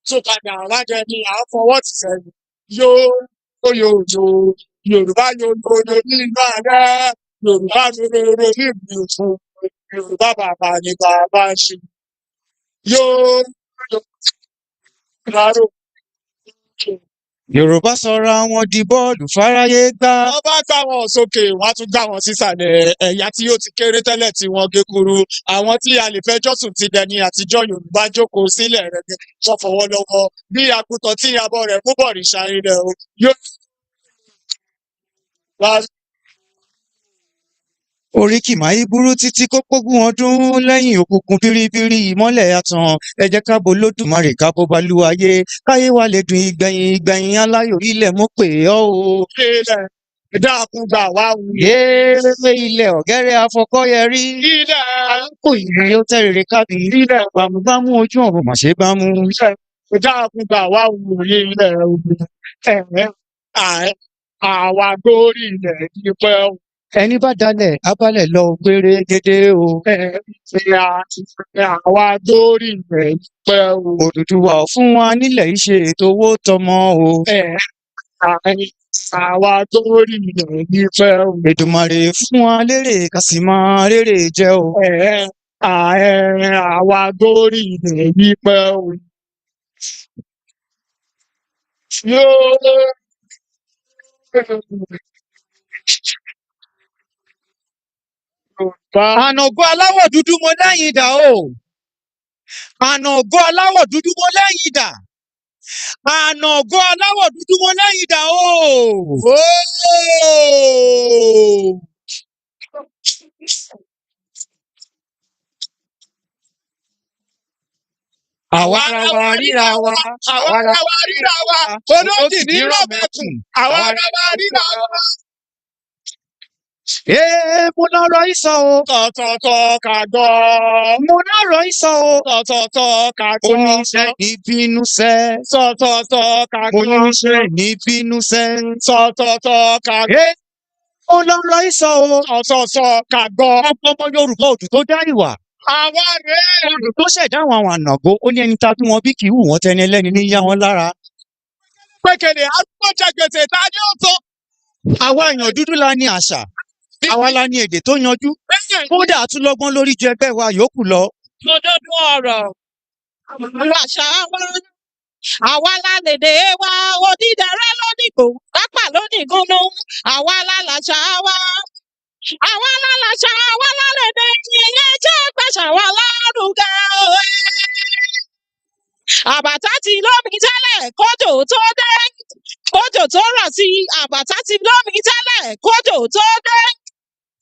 Tó padà alájẹ ni à ń fọwọ́ tì sẹ́yìn. Yorùbá Yorùbá ní inú àárẹ̀, Yorùbá rere ní ìlú fún, Yorùbá bàbá ni bàbá ń ṣe. Yorùbá sọra wọn di bọ́ọ̀lù fáráyé gbá. Wọ́n bá gbá wọn sókè, wọ́n á tún gbá wọn sísàlẹ̀. Ẹ̀yà tí ó ti kéré tẹ́lẹ̀ tí wọ́n gé kúrú. Àwọn tí a lè fẹjọ́ sùn ti dẹni àtijọ́ Yorùbá jókòó sílẹ̀ rẹ̀ wọ́n fọwọ́ lọ́wọ́. Bí àgùntàn tí abọ́ rẹ̀ mú bọ̀rìṣà ilẹ̀ o. Oríkì máa burú títí kó pógún ọdún lẹ́yìn òkùnkùn bíríbírí ìmọ́lẹ̀ àtàn. Ẹ jẹ́ ká bo Olódùmarè ká bó balùwàyé. Káyé wa lè dùn ìgbẹ̀yìn aláyọ̀ ilẹ̀ mú pè ọ́ o. Ilẹ̀ dákun gbà wá wù. Yéé ilẹ̀ ọ̀gẹ́rẹ́ afọkọ́yẹrí. Ilẹ̀ kò ìrìn ó tẹ́rẹ̀rẹ̀ kábí. Ilẹ̀ bámúbámú ojú ọ̀run mà ṣe bámú. Dákun gbà wá wù ilẹ̀ ogun. Àwa górí ilẹ̀ ní pẹ́ o. Ẹni bá dalẹ̀ abálẹ̀ lọ gbére gédé o. Àwa górí ilẹ̀ ní pẹ́ o. Odùduwà fún wa nílẹ̀ ìṣe ètò owó tọmọ o. Àwa górí ilẹ̀ ní pẹ́ o. Èdùmàrè fún wa lérè ká sì máa rérè jẹ o. Àwa górí ilẹ̀ ní pẹ́ o. Ànàgó aláwọ̀ dúdú mo lẹ́yìn dà o. Ànàgó aláwọ̀ dúdú mo lẹ́yìn dà. Ànàgó aláwọ̀ dúdú mo lẹ́yìn dà o. Àwa ara wa ríra wa. Àwa ara wa ríra wa. Olódì ní rọ̀bẹ̀kùn. Àwa ara wa ríra wa. Mo lọ́rọ̀ ìsọ o. Tọ̀tọ̀tọ̀ kàgọ́. Mo lọ́rọ̀ ìsọ o. Tọ̀tọ̀tọ̀ kàgọ́. Oníṣẹ́ ìbínú sẹ́. Tọ̀tọ̀tọ̀ kàgọ́. Oníṣẹ́ ìbínú sẹ́. Tọ̀tọ̀tọ̀ kàgọ́. Mo lọ́rọ̀ ìsọ o. Tọ̀tọ̀tọ̀ kàgọ́. Ọmọ Yorùbá odù tó dá ìwà. Àwa rèé. Odù tó ṣẹ̀dá àwọn ànàgó, ó ní ẹni ta bí wọn bí kì í wù wọ́n tẹni ẹlẹ́ni ní yá wọn lára. Pékèlè arúgbó jẹ gbèsè ta ni ó tó. Àwa èèyàn dúdú la ní àṣà. Àwa la ní èdè tó yanjú. Kódà tún lọ́gbọ́n lórí ju ẹgbẹ́ wa yòókù lọ. Lódodo ọ̀rọ̀. Àṣà wa. Àwa la lèdè wa, odídẹrẹ́ lóní lódìgbò pápá lódìgúnnú àwa lálàṣà wa àwa lálàṣà wa lálẹ́dẹ̀ ìyẹn jẹ́ gbàṣà wa lárugẹ òwe. Àbàtà ti lómi tẹ́lẹ̀ kójò tó dé kójò tó rọ̀ sí àbàtà ti lómi tẹ́lẹ̀ kójò tó dé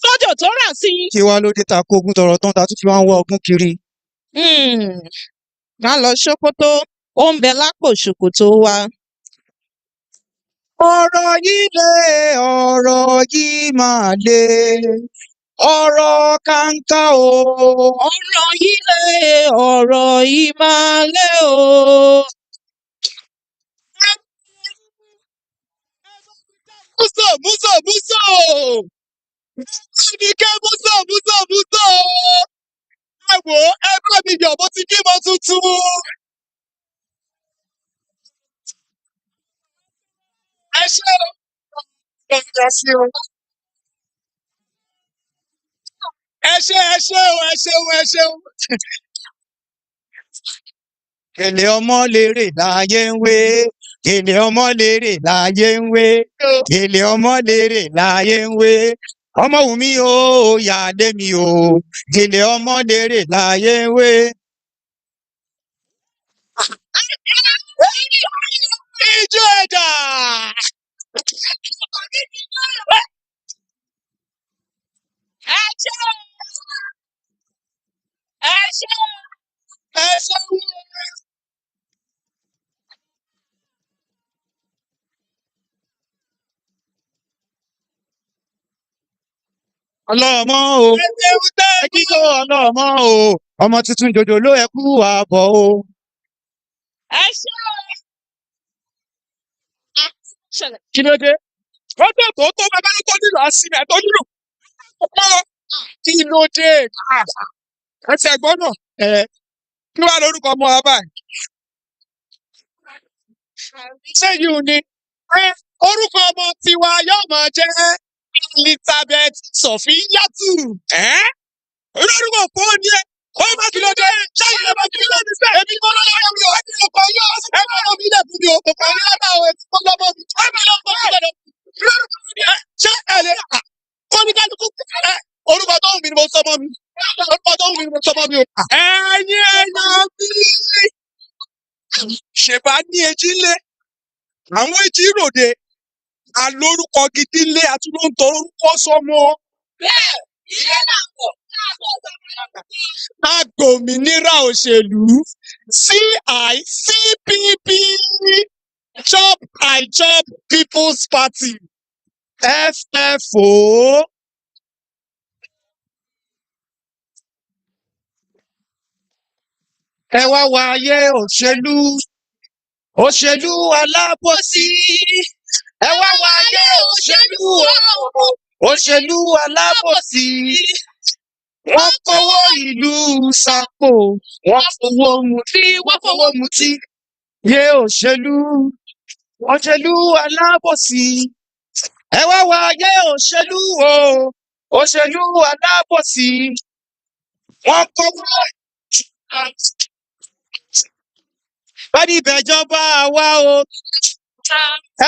kójò tó rọ̀ sí. kí wá ló dé ta kó ogún tọrọ tán ta tún fi wá ń wá ogún kiri. Má lọ ṣókótó ó ń bẹ lápò ṣòkòtò wa. ọ̀rọ̀ yìí le ọ̀rọ̀ yìí máa le ọ̀rọ̀ kàńkà o. ọ̀rọ̀ yìí le ọ̀rọ̀ yìí máa le o. Músò. Àníkẹ́ músò. Ẹ wò ó, ẹ bá mi yọ̀ mo ti bímọ tuntun. Ẹ ṣé o. Ẹ ṣeun. Gèlè ọmọ lérè láyé ń wé. Gèlè ọmọ lérè láyé ń wé. Gèlè ọmọ lérè láyé ń wé. Ọmọ wù mí o, yàdé mi o. Gèlè ọmọ lérè láyé ń wé. Ijó ẹ̀dà. Ẹ ṣeun. Ọlọ́mọ o. Ẹ kíkó ọlọ́mọ o. Ọmọ tuntun jòjò ló ẹ kú àbọ̀ o. Ẹ ṣé o. Kí ló dé? Ó tó bàbá ló tó nílò àsìmẹ̀ tó nílò. Kí ló dé? Ẹsẹ̀ ẹ̀gbọ́n náà. Kí wàá lórúkọ ọmọ wa báyìí? Ṣé yìí ni? Orúkọ ọmọ tiwa yóò máa jẹ́ Elizabeth Sofiyatu. Olórúkọ kò ní ẹ. Ó má kí ló dé? Ṣé ìyá bá kí ló dé sẹ́? Èmi kọ́ lọ́wọ́ mi ò. Ẹbí ọkọ yóò. Ẹ má lọ bí ilẹ̀kùn mi ò. Kòkò ní ọ̀dà ò èmi kọ́ lọ́mọ mi. Ẹ má lọ bọ́ sílẹ̀ lọ. Ṣé ẹ lè rà? Kó ní kálukú. Orúkọ tó wù mí ni mo sọ mọ́ mi. Orúkọ tó wù mí ni mo sọ mọ́ mi o. Ẹ̀yin ẹ̀yàn mi. Ṣèbá ní etí lé. Àwọn etí ròde. Alórúkọ gidi lé àtúntò orúkọ sọmọ. Bẹ́ẹ̀ ilé là ń bọ̀. Agbòmìnira òṣèlú CICPP Chop I Chop People's Party FFO. Ẹ wá wáyé òṣèlú. Òṣèlú alábòsí. Ẹ wá wáyé òṣèlú o. Òṣèlú alábòsí. Wọ́n kówó ìlú sápò. Wọ́n fowó mutí. Yé òṣèlú. Òṣèlú alábòsí. Ẹ wá wáyé òṣèlú o. Òṣèlú alábòsí. Wọ́n kówó. Bá ní ìbẹ̀jọba wa o.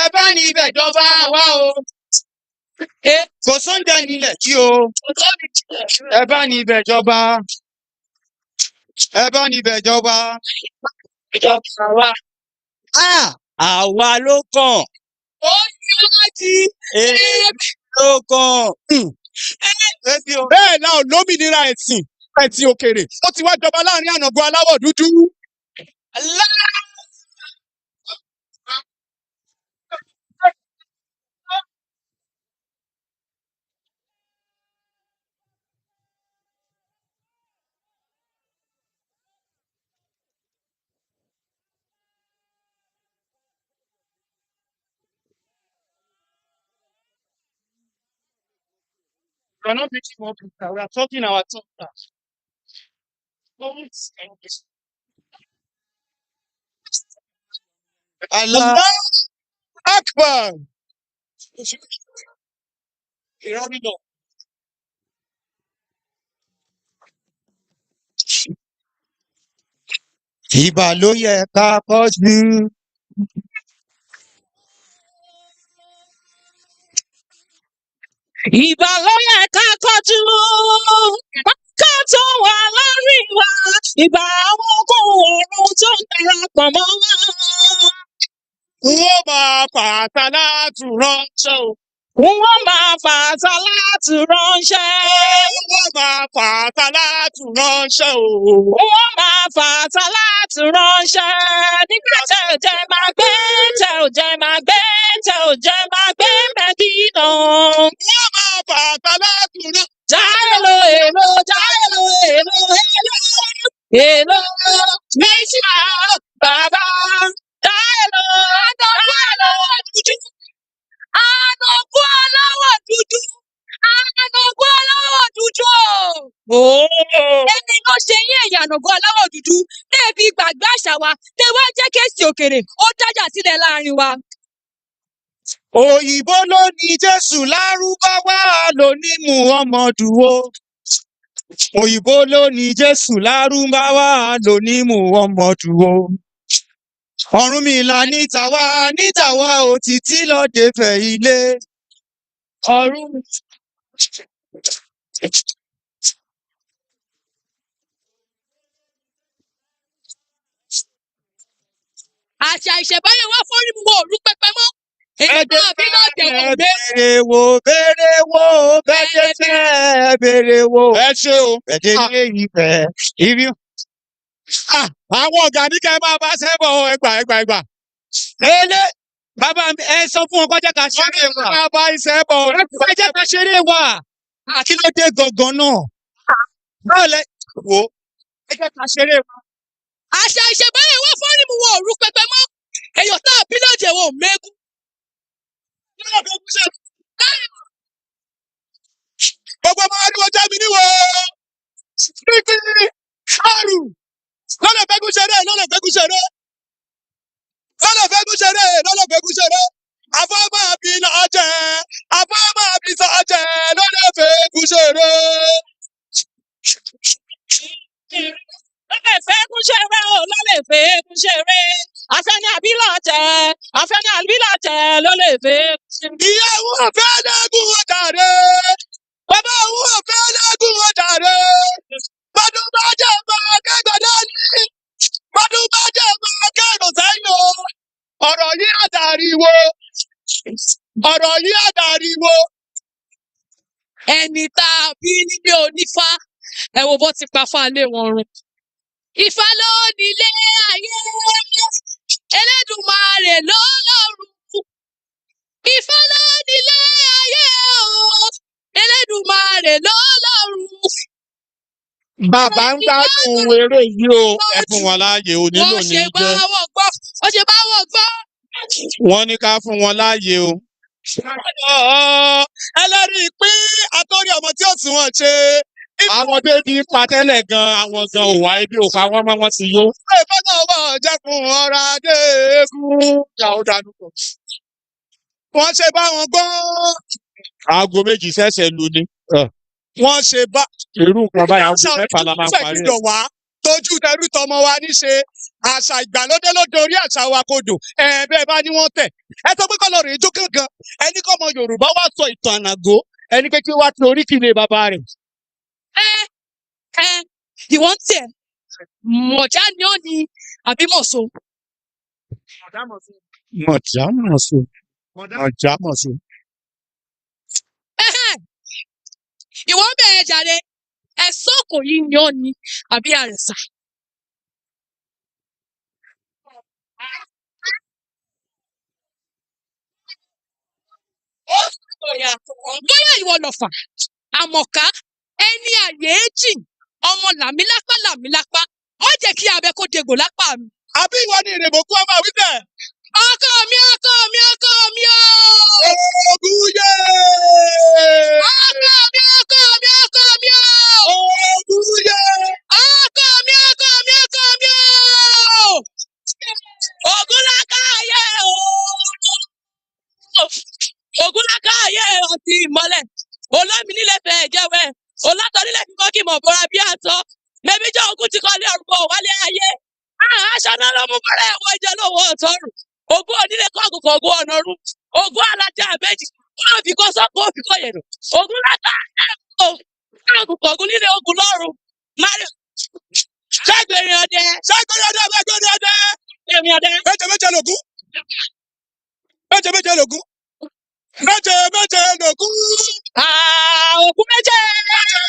Ẹ bá ní ìbẹ̀jọba wa o. Kò sóúnjẹ nílẹ̀ kí o. Ẹ bá ní ìbẹ̀jọba. Ẹ bá ní ìbẹ̀jọba. Àwa ló kàn. Ó ní láti. Èmi ló kàn. Bẹ́ẹ̀ náà lómìnira ẹ̀sìn òkèèrè. Ó ti wá jọba láàrin ànàgó aláwọ̀ dúdú. We are not making more pizza. We are talking our talk. Allah Akbar. Ìbà ló yẹ ká kọjú. Ìbà ló yẹ ká kọjú ká tó wà lórí wa. Ìbà àwọn ogun ọ̀run tó ń darapọ̀ mọ́ wa. Wọ́n máa fàtà láti ránṣẹ́ o. Wọ́n máa fàtà láti ránṣẹ́. Wọ́n máa fàtà láti ránṣẹ́ o. Wọ́n máa fàtà láti ránṣẹ́. Nígbà tẹ́ ò jẹ́ máa gbé, tẹ́ ò jẹ́ máa gbé, tẹ́ ò jẹ́ máa gbé Mẹ́dínà. Wọ́n máa fàtà láti ránṣẹ́. Jáèlò èlò, jáèlò èlò, èlò, èlò, mísà, bàbá, jáèlò, aláwọ̀ dúdú. Ànàkú aláwọ̀ dúdú. Ànàkú aláwọ̀ dúdú o. Ẹni ló ṣe yín ẹ̀yà ànàkú aláwọ̀ dúdú. Tẹ́ẹ̀bí gbàgbé àṣà wa. Tẹ́ wá jẹ́ kéèsì òkèrè. Ó dájà sílẹ̀ láàrin wa. Òyìnbó ló ní Jésù, Lárúbáwá ló ní Muhammadu o. Òyìnbó ló ní Jésù, Lárúbáwá ló ní Muhammadu o. Ọ̀rúnmìlà ní tàwa ò títí lọ́dẹ fẹ̀ ilé. Ọ̀run. Àṣà ìṣẹ̀báyé wá fọ́rí mu wo òru pẹpẹ mọ́. Èyí náà bí náà tẹ̀wọ̀ gbé. Béèrè wo, bẹ́ẹ̀ tẹ́ béèrè wo. Ẹ ṣe o. Bẹ̀dẹ̀ ilé ìfẹ́, ibi. Àwọn ọ̀gá ní kẹ́ máa bá sẹ́bọ̀ ẹgbà. Ele bàbá mi ẹ sọ fún wọn kọjá ká ṣeré wa. Máa bá iṣẹ́ bọ̀. Ẹ jẹ́ ká ṣeré wa. Kí ló dé gangan náà? Báwo lẹ wò? Ẹ jẹ́ ká ṣeré wa. Àṣà ìṣẹ̀báyé wá fọ́rí mu wo òru pẹpẹ mọ́. Èyàn náà bí náà tẹ̀wọ̀ mẹ́gún. Gbogbo ọmọ wa ni wọ́n já mi níwò. Kíkiri ṣáàrù. Lọ́lẹ̀ fẹ́gún ṣeré, lọ́lẹ̀ fẹ́gún ṣeré. Lọ́lẹ̀ fẹ́gún ṣeré, lọ́lẹ̀ fẹ́gún ṣeré. Àfọ́mọ́ àbí náà jẹ́. Àfọ́mọ́ àbí sọ jẹ́. Lọ́lẹ̀ fẹ́gún ṣeré. Lọ́lẹ̀ fẹ́gún ṣeré o, lọ́lẹ̀ fẹ́gún ṣeré. Afẹ́ni àbílà tẹ̀, afẹ́ni àbílà tẹ̀ lọ́lẹ̀ fẹ́gún ṣeré. Ìyàwó ọ̀fẹ́ lẹ́gùn ọ̀dàrẹ́. Bàbá òun ọ̀fẹ́ lẹ́gùn ọ̀dàrẹ́. Bọ́dún bá jẹ́ máa kẹ́gbọ̀n dání. Bọ́dún bá jẹ́ máa kẹ́gbọ̀n sẹ́yìn o. Ọ̀rọ̀ yìí àdàríwo. Ọ̀rọ̀ yìí àdàríwo. Ẹni tá a bí nílé onífá, ẹ wo bó ti pa fáálé wọn run. Ifá ló nílé ayé, Elédùmarè ló lọ́run. Ifá ló nílé ayé o, Elédùmarè ló lọ́run. Bàbá ń gbádùn eré yìí o. Ẹ fún wọn láàyè o, nílò ní jẹ́. Wọ́n ṣe bá wọ̀ gbọ́. Wọ́n ní ká fún wọn láàyè o. Ẹlẹ́rìí pín àtọ́rí ọmọ tí ó sì wọ́n ṣe. Àwọn débi patẹ́lẹ̀ gan, àwọn gan ò wá ibi ò pa wọ́n mọ́ wọn ti yó. Ṣé ìfọ́nà ọmọ jẹ́ fún ọ̀rọ̀ adéèkún? Ìyá ó dànù kọ̀. Wọ́n ṣe bá wọn gbọ́. Aago méjì ṣẹ̀ṣẹ̀ lù ni. Wọ́n ṣe bá. Irú nǹkan báyà aago mẹ́fà la máa ń parí ẹ̀. Tójú tẹrú tọmọ wa níṣe. Àṣà ìgbàlódé ló dorí àṣà wa kodò. Bẹ́ẹ̀ bá ní wọ́n tẹ̀. Ẹ sọ pé kọ́lọ̀ rèé jó gángan. Ẹni kọ́ ọmọ Yorùbá wá sọ ìtàn ànàgó. Ẹni pé kí wá ti oríkìlẹ̀ bàbá rẹ̀. Ìwọ ń tẹ̀. Mọ̀já ni ó ní àbí mọ̀so. Mọ̀jámọ̀sọ. Ìwọ ń bẹ̀rẹ̀ jàre. Ẹ̀sọ́ kò yí ni ó ní àbí àrẹ̀sà. Bóyá ìwọ lọ̀fà, àmọ̀ká, ẹni àyèéjì, ọmọ làmílápá, ó jẹ́ kí abẹ kó degbò lápá mi. Àbí ìwọ ni ìrèbò kú ọmọ wí bẹ́ẹ̀. Ọkọ mi o. Ògúnyè. Ọkọ mi o. Ògúnyè. Ọkọ mi o. Ògúnlákàyè o. Ògúnlákàyè ọtí ìmọ́lẹ̀. Olómi nílé fẹ́ jẹ́wẹ́. Olátọ̀ nílé fi kọ́ kí mọ̀ bọ́ra bí àtọ́. Mẹ́bí jẹ́ ogun ti kọ́lé ọ̀rùn wálé ayé. Aṣọ náà ló mú bọ́lá ẹ̀wọ̀ ìjẹ́ lówó ọ̀tọ́rùn. Ogún onílé kọ́ àgùkọ̀ ogún ọ̀nà ọ̀run. Ogún alájà àbẹ́jì. Wọ́n fi kọ́ sọ́kò ó fi kọ́ yẹ̀rù. Ogun látà ó. Àgùkọ̀ ogun nílé ogun lọ́rùn. Mário. Ṣẹ́gbẹ̀rin ọdẹ. Ṣẹ́gbẹ̀rin ọdẹ gbẹ̀gbẹ̀rin ọdẹ. Èmi ọdẹ. Méje lògún. Méje lògún. Méje lògún. Ògún méje.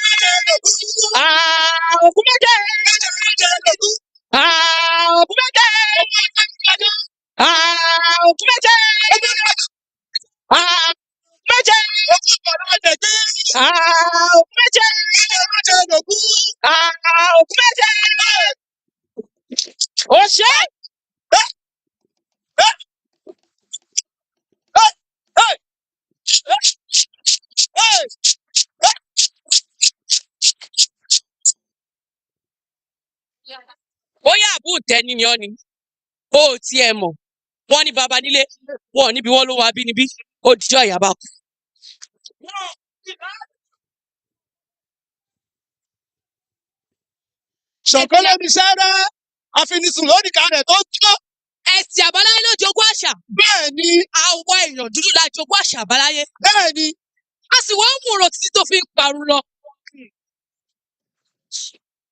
Méje lògún. Ògún méje. Méje lògún. Ògún méje. Ògún méje. Méje. Ògún méje. Méje lògún. Ògún méje. Òṣè. Bóyá àbúntẹ́ni ni ọ́ ni, bó o tiẹ̀ mọ̀, wọ́n ní baba nílé, wọ́n níbi wọ́n ló wà bínibí, ó dijọ́ ìyàbá kù. Ṣọ̀kọ́lẹ́ mi sẹ́rẹ́, àfinisùn lónìí kan rẹ̀ tó tọ́. Ẹ̀sìn àbáláyé ló jogún àṣà. Bẹ́ẹ̀ni. Àwa èèyàn dúdú la jogún àṣà àbáláyé. Bẹ́ẹ̀ni. A sì wọ́n ń múrò títí tó fi ń parun lọ.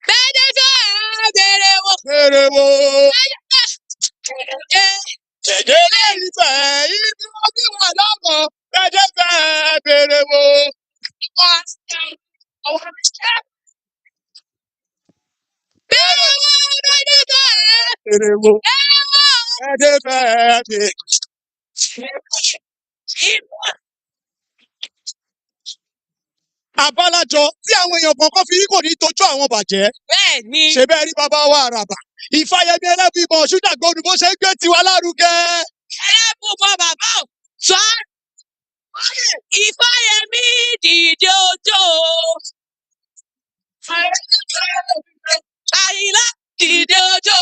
Bẹ́ẹ̀ni fẹ́ bèrè wo. Bèrè wo. Ẹ̀jẹ̀ lẹ́yìn fẹ́ ibi wọ́n bí wà lọ́mọ. Bẹ́ẹ̀ni fẹ́ bèrè wo. Bèrè wo. Bẹ́ẹ̀ni fẹ́ bèrè. Àbálájọ tí àwọn èèyàn kọ̀ọ̀kan fi kò ní tójú àwọn bàjẹ́. Bẹ́ẹ̀ni. Ṣé bẹ́ẹ̀ rí bàbá wa àràbà? Ifayemi Elebuibon Ṣúdàgbọ́dù bó ṣe ń gbé tiwa lárugẹ. Elebuibon bàbá ò sọ. Ifayemi dìde ojó. Àyìnlá dìde ojó.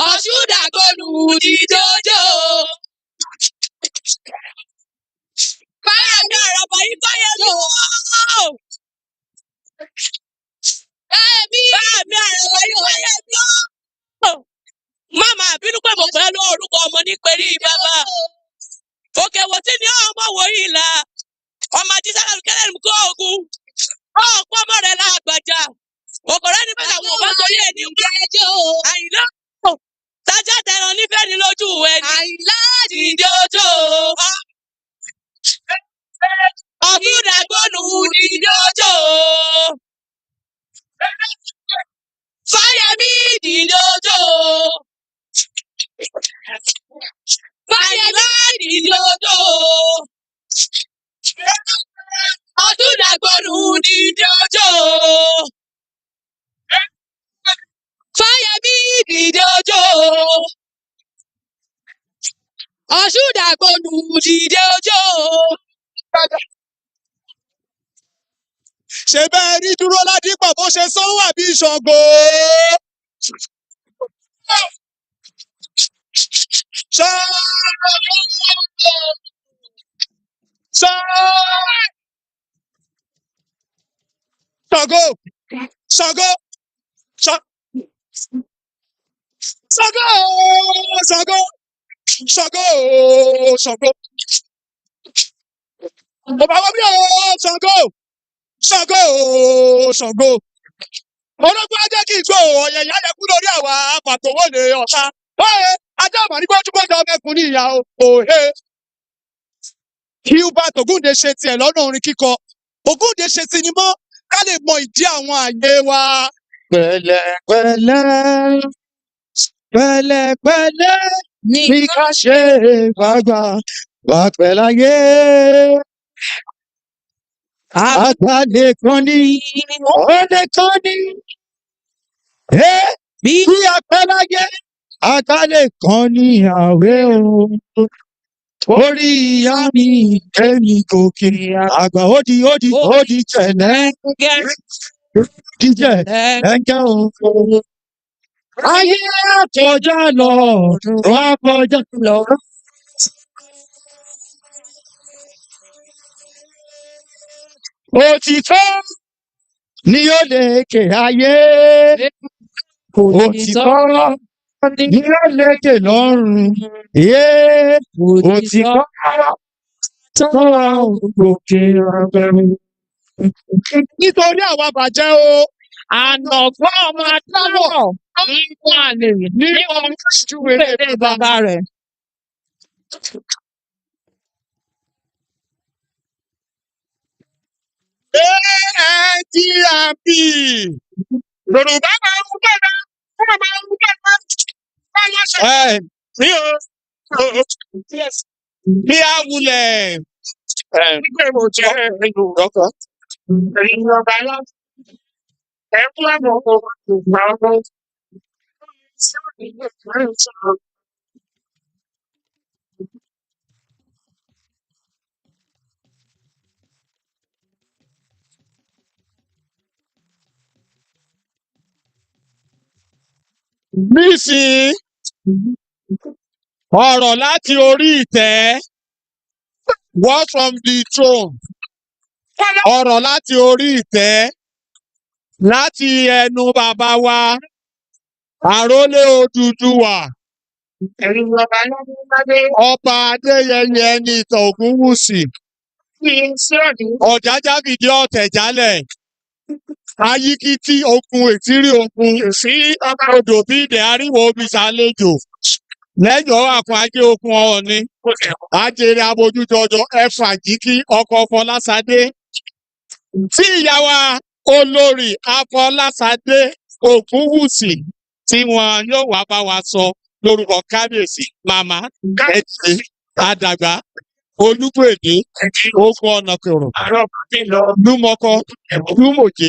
Ọ̀ṣúdàgbọ́dù dìde ojó. Fáyẹ̀mí àràbà Ifayemi o. Báàmí àràbà Ifayemi o. Má máa bínú pé mo pẹ́ lọ orúkọ ọmọ ní pẹ̀lú bàbá. Òkè wò tí ni ọmọ wò yìí la. Ọmọ ajísára kẹlẹ́ mi kó ogun. Ọ̀pọ̀ ọmọ rẹ̀ lágbàjá. Òkòrẹ́ ní bẹ́ẹ̀ àwọn ọba torí ẹni ń gbé ẹjọ́. Àyìnlá tájà tẹ̀ràn nífẹ̀ẹ́ ní lójú ẹni. Àyìnlá dìde ojó. Ọ̀ṣúdàgbọ́dù dìde ojó. Fáyẹ̀mí dìde ojó. Fáyẹ̀mí dìde ojó. Ọ̀ṣúdàgbọ́dù dìde ojó. Fáyẹ̀mí dìde ojó. Ọ̀ṣúdàgbọ́dù dìde ojó. Ṣé bẹ́ẹ̀ rí Dúró Ládípọ̀ bó ṣe sanwó àbí Ṣàngó? Ṣàngó. Ṣàngó. Ṣàngó. Ṣàngó. Ṣàngó. Ṣàngó. Ọba wọ́n bí o Ṣàngó. Ṣàngó. Ṣàngó. Ológun ajé kì í gbó ọ̀yẹ̀yẹ̀ alẹ́ kú lórí àwa pàtówó lè ọ̀sá. Báyẹ̀ ajá àmàlí gbọ́dọ̀ mẹ́kun ní ìyá òhe. Hubert Ògúndé ṣe tiẹ̀ lọ́nà orin kíkọ. Ògúndé ṣe sinimá ká lè mọ ìdí àwọn àyè wa. Pẹ̀lẹ́pẹ̀lẹ́, pẹ̀lẹ́pẹ̀lẹ́ ní ká ṣe bàgbà wà pẹ̀láyé. Àgbà nìkan ni, ọ̀nà kan ni. Bí apẹ́láyé, àgbà nìkan ni àwẹ̀ o. Orí ìyá mi èmi gòkè àgbà ó di jẹ̀lẹ́. Jíjẹ ẹ̀jẹ̀ òfò. Ayé àkọjá lọ, wọ́n á kọjá lọ. Òtítọ́ ni ó lékè ayé. Òtítọ́ Yóò lékè lọ́rùn. Yé ó ti kọ́ tó gòkè ọ̀gbẹ̀rún. Nítorí àwa bàjẹ́ o, ànàgbọ́ ọmọ adáwọ̀ ń wà lè ní ọmọ ìṣúwèrè bàbá rẹ̀. ANTRP. Yorùbá máa ń gbọ́dọ̀ wọ́n máa ń gbọ́dọ̀ wọ́n yọ ṣe. Mi ò bí a wulẹ̀ nígbà mo jẹ́ ẹ̀rọ ọkọ̀. Ẹ̀yin ọba yọ. Ẹ̀kú àmọ́ ọ̀gbà ọmọ. Nísìnyí, ọ̀rọ̀ láti orí ìtẹ́. Word from the throne. Ọ̀rọ̀ láti orí ìtẹ́. Láti ẹnu bàbá wa. Àrólé Odùduwà. Ọba Adéyẹyẹ ní ìtàn Ògúnwùsì. Ọ̀jájá fìdí ọ̀tẹ̀ jálẹ̀. Ayíkítí okun ètírí okun sí odò bí ìdè àríwó omi ṣàlejò. Lẹ́yìn àkùn ajé okun ọ̀ọ́ni. Ajere abojújọjọ ẹ̀fà jíkí ọkọ̀ Fọláṣadé. Tí ìyá wa olórí Afọláṣadé Ògúnwùsì tí wọn yóò wá bá wa sọ lórúkọ kábíyèsí màmá ẹtì àdàgbà olúgbèdé ogun ọ̀nà kòrò lúmọkọ lúmòjé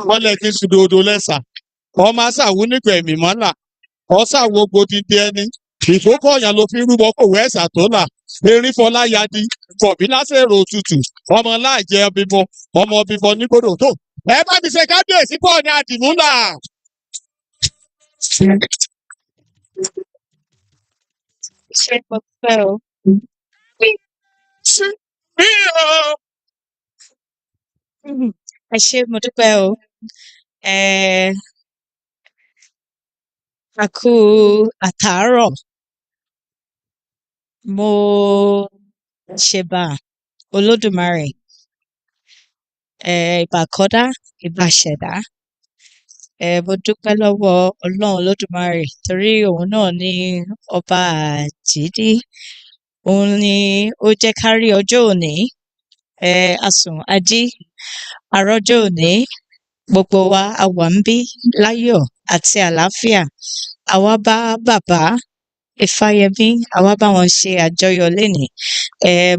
wọlé kí sùdòdò lẹ́sà ọmọ àṣàwù nígbẹ̀mí mọ́là ọ̀ṣàwò gbòdìdí ẹni ìkókó ọ̀yàn ló fi rúbọ kò wẹ́ẹ̀sà tó là erin fọlá yadi fọ̀bí lásẹ̀rò òtútù ọmọ láàjẹ bíbọ ọmọ bíbọ nígbòdò tó ẹ bá mi ṣe kábíyèsí pọ̀ ní àdìmúlà. Ṣé mo fẹ́ o? Ẹ ṣé mo dúpẹ́ o. A kú àtàárọ̀. Mo ṣèbà Olódùmarè. Ìbà kọ́dá, ìbà ṣẹ̀dá. Mo dúpẹ́ lọ́wọ́ Ọlọ́run Olódùmarè torí òun náà ni ọba àjídí. Òun ni ó jẹ́ ká rí ọjọ́ òní. A sùn a jí a rọ́jọ́ òní. Gbogbo wa a wà ńbí láyọ̀ àti àlàáfíà. A wá bá bàbá Ifayemi, a wá bá wọn ṣe àjọyọ̀ lénìí.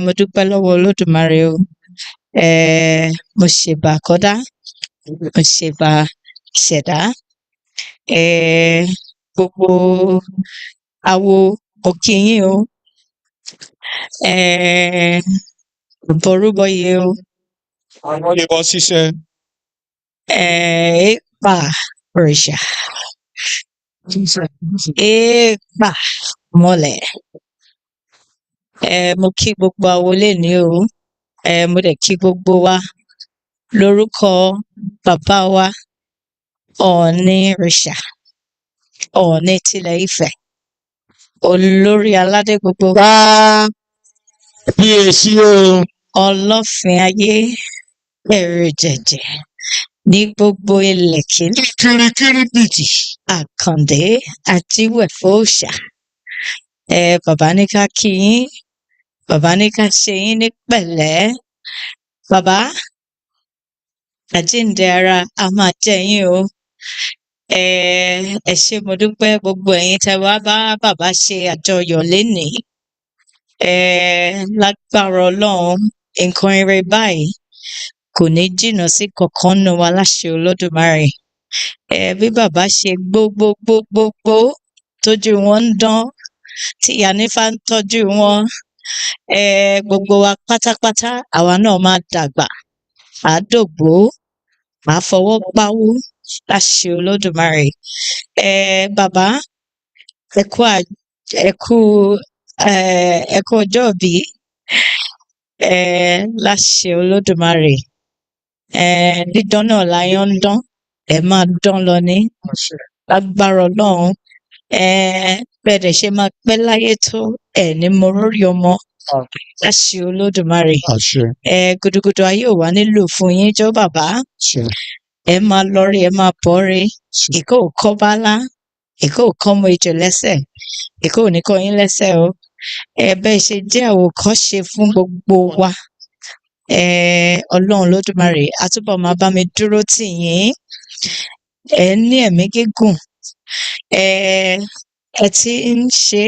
Mo dúpẹ́ lọ́wọ́ Olódùmarè o. Mo ṣèbà kọ́dá, mo ṣèbà ṣẹ̀dá. Gbogbo awo mo kí yín o. Ìbọrúbọyè o. Àwọn ìbọn ṣiṣẹ́. Èèpà òrìṣà. Èèpà mọ́lẹ̀. Mo kí gbogbo awo lénìí o. Mo dẹ̀ kí gbogbo wa lórúkọ bàbá wa Ọ̀ọ̀nìrìṣà, Ọ̀ọ̀nì tilẹ̀ Ifẹ̀, olórí aládé gbogbo. Kábíyèsí o. Ọlọ́fin ayé ẹ̀rù jẹ̀jẹ̀ ní gbogbo ilẹ̀kíní. Kirikiri bìtì. Àkàndé àjíwẹ̀fọ́ òòṣà. Bàbá ní ká kí yín, bàbá ní ká ṣe yín ní pẹ̀lẹ́. Bàbá àjíǹde ara a máa jẹ́ yín o. Ẹ ṣé mo dúpẹ́ gbogbo ẹ̀yin tẹ́ wá bá bàbá ṣe àjọyọ̀ lénìí. Lágbára Ọlọ́run nǹkan ire báyìí kò ní jìnnà sí kankan nínú wa láṣẹ Olódùmarè. Bí bàbá ṣe gbogbo tójú wọn ń dán tí ìyá nífà ń tọ́jú wọn. Gbogbo wa pátápátá àwa náà máa dàgbà, à á dògbó, à á fọwọ́ páwó láṣẹ Olódùmarè. Bàbá ẹ kú ọjọ́òbí láṣẹ Olódùmarè. Dídán náà láyọ̀ ń dán, ẹ máa dán lọ ní lágbára Ọlọ́run. Bẹ́ẹ̀ dẹ̀ ṣe máa pẹ́ láyé tó ẹ̀ ní mo rórí ọmọ láṣẹ Olódùmarè. Gudugudu ayé ò wá nílò fún yín jọ́ bàbá. Ẹ máa lọ rí, ẹ máa bọ̀ rí. Ìkó ò kọ́ bálá, ìkó ò kọ́ ọmọ ejò lẹ́sẹ̀, ìkó ò ní kọ́ yín lẹ́sẹ̀ o. Bẹ́ẹ̀ ṣe jẹ́ àwòkọ́ṣe fún gbogbo wa. Ọlọ́run Olódùmarè á túbọ̀ máa bá mi dúró tì yín. Ẹ ní ẹ̀mí gígùn. Ẹ ti ń ṣe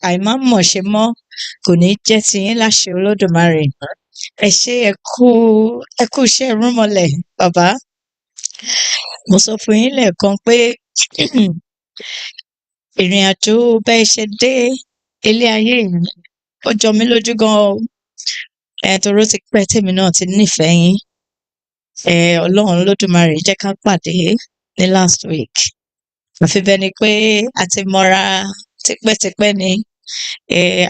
àìmámọ̀ṣe mọ́, kò ní jẹ́ ti yín láṣẹ Olódùmarè. Ẹ ṣé ẹ kú iṣẹ́ ìrúnmọlẹ̀ bàbá. Mo sọ fún yín lẹ́ẹ̀kan pé ìrìn àjò bẹ́ẹ̀ ṣe dé ilé ayé yìí, ó jọ mí lójú gan o. Torí ó ti pẹ́ tèmi náà ti nífẹ̀ẹ́ yín. Ọlọ́run Olódùmarè jẹ́ ká pàdé ní last week. Àfi bẹ́ẹ̀ ni pé a ti mọ́ra tipẹ́tipẹ́ ni.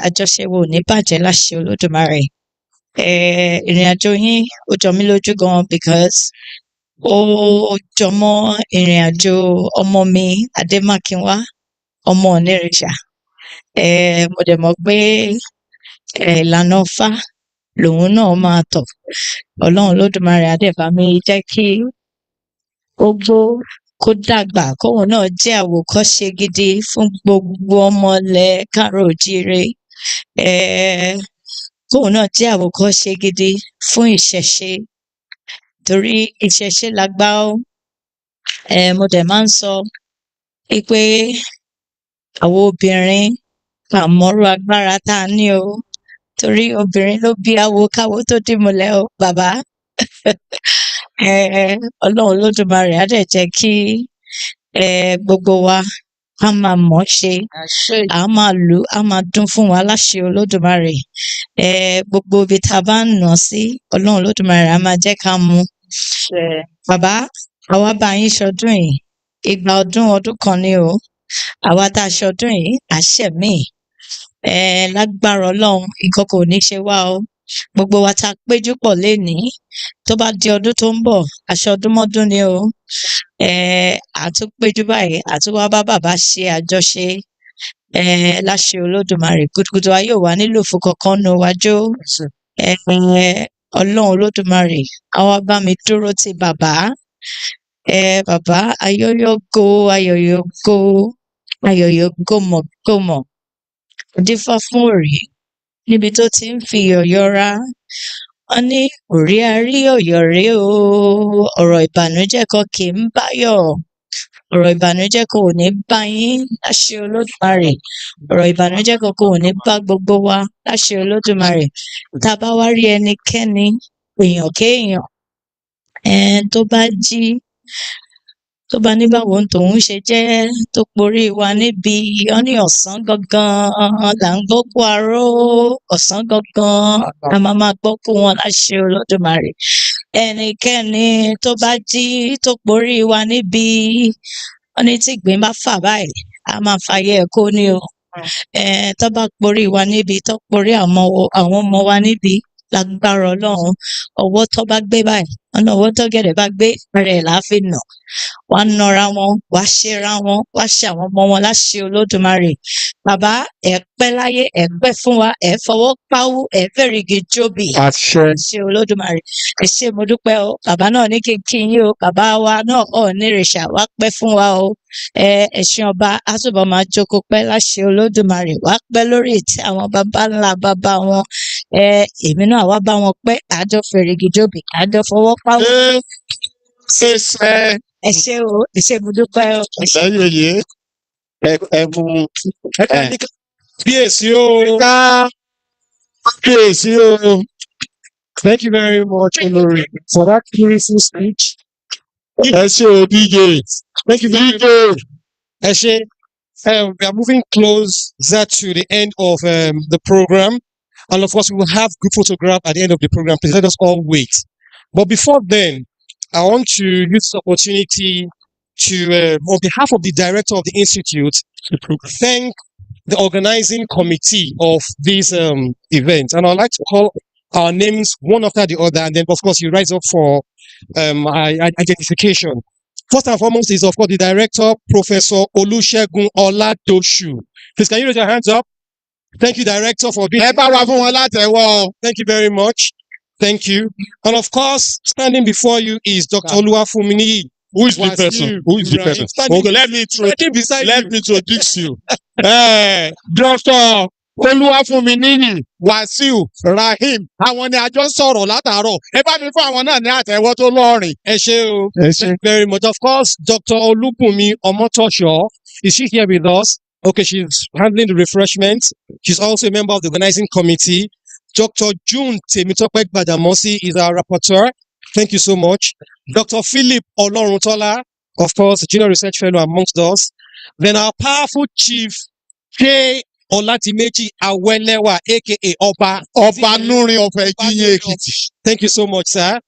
Àjọṣe wo ò ní bàjẹ́ láṣẹ Olódùmarè. Ìrìn àjò yín ó jọ mí lójú gan because ó jọ mọ́ ìrìn àjò ọmọ mi Adémákinwá, ọmọ Onírìṣà. Mo dẹ̀ mọ̀ pé ìlànà Ifá lòun náà máa tọ̀. Ọlọ́run Olódùmarè á dẹ̀ bá mi jẹ́ kí ó gbó kó dàgbà kóun náà jẹ́ àwòkọ́ṣe gidi fún gbogbo ọmọ ilẹ̀ káàárọ̀-o-jíire. Kóun náà jẹ́ àwòkọ́ṣe gidi fún ìṣẹ̀ṣe torí ìṣẹ̀ṣe làgbà o. Mo dẹ̀ máa ń sọ wípé àwọn obìnrin a mọrú agbára tá a ní o torí obìnrin ló bí awo káwo tó dìmúlẹ̀ o bàbá. Ọlọ́run Olódùmarè á dẹ̀ jẹ́ kí gbogbo wa ká máa mọ̀ ọ́ ṣe, á máa lù ú, á máa dún fún wa láṣẹ Olódùmarè. Gbogbo ibi tá a bá ń nà án sí, Ọlọ́run Olódùmarè á máa jẹ́ ká mú. Bàbá, àwa bá yín ṣọdún yìí, ìgbà ọdún kan ni o. Àwa tá a ṣọdún yìí, à ṣẹ̀míì. Lágbára Ọlọ́run, nǹkan kò ní ṣe wá o. Gbogbo wa tá a péjú pọ̀ lénìí, tó bá di ọdún tó ń bọ̀, àṣọdúnmọ́dún ni o. À tún péjú báyìí, à tún wá bá bàbá ṣe àjọṣe. Láṣẹ Olódùmarè, gudugudu ayé ò wá nílò fún kankan nínú wa jó. Ọlọ́run Olódùmarè á wá bá mi dúró ti bàbá. Bàbá ayọ̀yọ̀go ayọ̀yọ̀go ayọ̀yọ̀gòmọ̀gòmọ̀. Dífá fún òrí níbi tó ti ń fi ọ̀yọ́ ra. Wọ́n ní òrí arí ọ̀yọ́ ré o. Ọ̀rọ̀ ìbànújẹ́ kan kì í báyọ̀. Ọ̀rọ̀ ìbànújẹ́ kan ò ní bá yín láṣẹ Olódùmarè. Ọ̀rọ̀ ìbànújẹ́ kan kò ní bá gbogbo wa láṣẹ Olódùmarè. Tá a bá wá rí ẹnikẹ́ni, èèyàn kéèyàn, tó bá jí, tó bá ní báwo ń tòun ṣe jẹ́, tó porí wa níbi, wọ́n ní ọ̀sán gangan là ń gbókú aró. Ọ̀sán gangan la máa gbókú wọn láṣẹ Olódùmarè. Ẹnikẹ́ni tó bá jí tó porí wa níbi, wọ́n ní tí ìgbín bá fà báyìí, a máa fàyè ẹ̀ kó ní o. Tó bá porí wa níbi, tó porí àwọn ọmọ wa níbi, lágbára Ọlọ́run, ọwọ́ tó bá gbé báyìí, ọ̀nà ọwọ́ tọ́gẹ̀dẹ̀ bá gbé, ara ẹ̀ là á fi nà. Wá nara wọn, wá ṣera wọn, wá ṣe àwọn ọmọ wọn láṣẹ Olódùmarè. Bàbá, ẹ pẹ́ láyé, ẹ pẹ́ fún wa, ẹ fọwọ́ páwú, ẹ fẹ́rìgì jóbì. Àṣẹ Olódùmarè. Ẹ ṣé mo dúpẹ́ o. Bàbá náà ní kí n kí yín o. Bàbá wa náà Onírìṣà wá pẹ́ fún wa o. Ẹṣin ọba á túbọ̀ máa jókòó pẹ́ láṣẹ Olódùmarè. Wá pẹ́ lórí ìtẹ́ àwọn baba ńlá bàbá wọn. Èmi náà wá bá wọn pẹ́, àjọ fẹ́rìgì jóbì, àjọ fọwọ́ páwú. Ẹ ṣé o, ẹ ṣé mo dúpẹ́ o. Lẹ́yìn ẹ̀bùn kíyèsí o. Kíyèsí o. Thank you very much, Olori, for that beautiful speech. Ẹ ṣé o, DJ. Thank you very much. Ẹ ṣé. We are moving closer to the end of the program. And of course, we will have group photograph at the end of the program. Please let us all wait. But before then, I want to use this opportunity to, on behalf of the director of the Institute, to thank the organizing committee of this event. And I'd like to call our names one after the other. And then, of course, you rise up for identification. First and foremost is, of course, the director, Professor Olusegun Oladoshu. Please, can you raise your hands up? Thank you, director, for being. Ẹ bá wa fún wọn látẹ̀wọ́. Thank you very much. Thank you. And of course, standing before you is Dr. Oluwafuminiyi. Who is the person? Who is the person? Okay, let me introduce you. Dr. Oluwafuminiyi Wasiu Rahim. Àwọn ni a jọ ń sọ̀rọ̀ látàárọ̀. Ẹ bá mi fún àwọn náà ní àtẹ̀wọ́ tó lọ́rìn. Ẹ ṣé o. Thank you very much. Of course, Dr. Olubunmi Omotosho. Is she here with us? Okay, she's handling the refreshments. She's also a member of the organizing committee. Dr. June Temitope Badamosi is our rapporteur. Thank you so much. Dr. Philip Oloruntola, of course, junior research fellow amongst us. Then our powerful chief, K. Olatimeji Awelewa, aka Oba. Ọba Nurin of Ejiye Ekiti. Thank you so much, sir.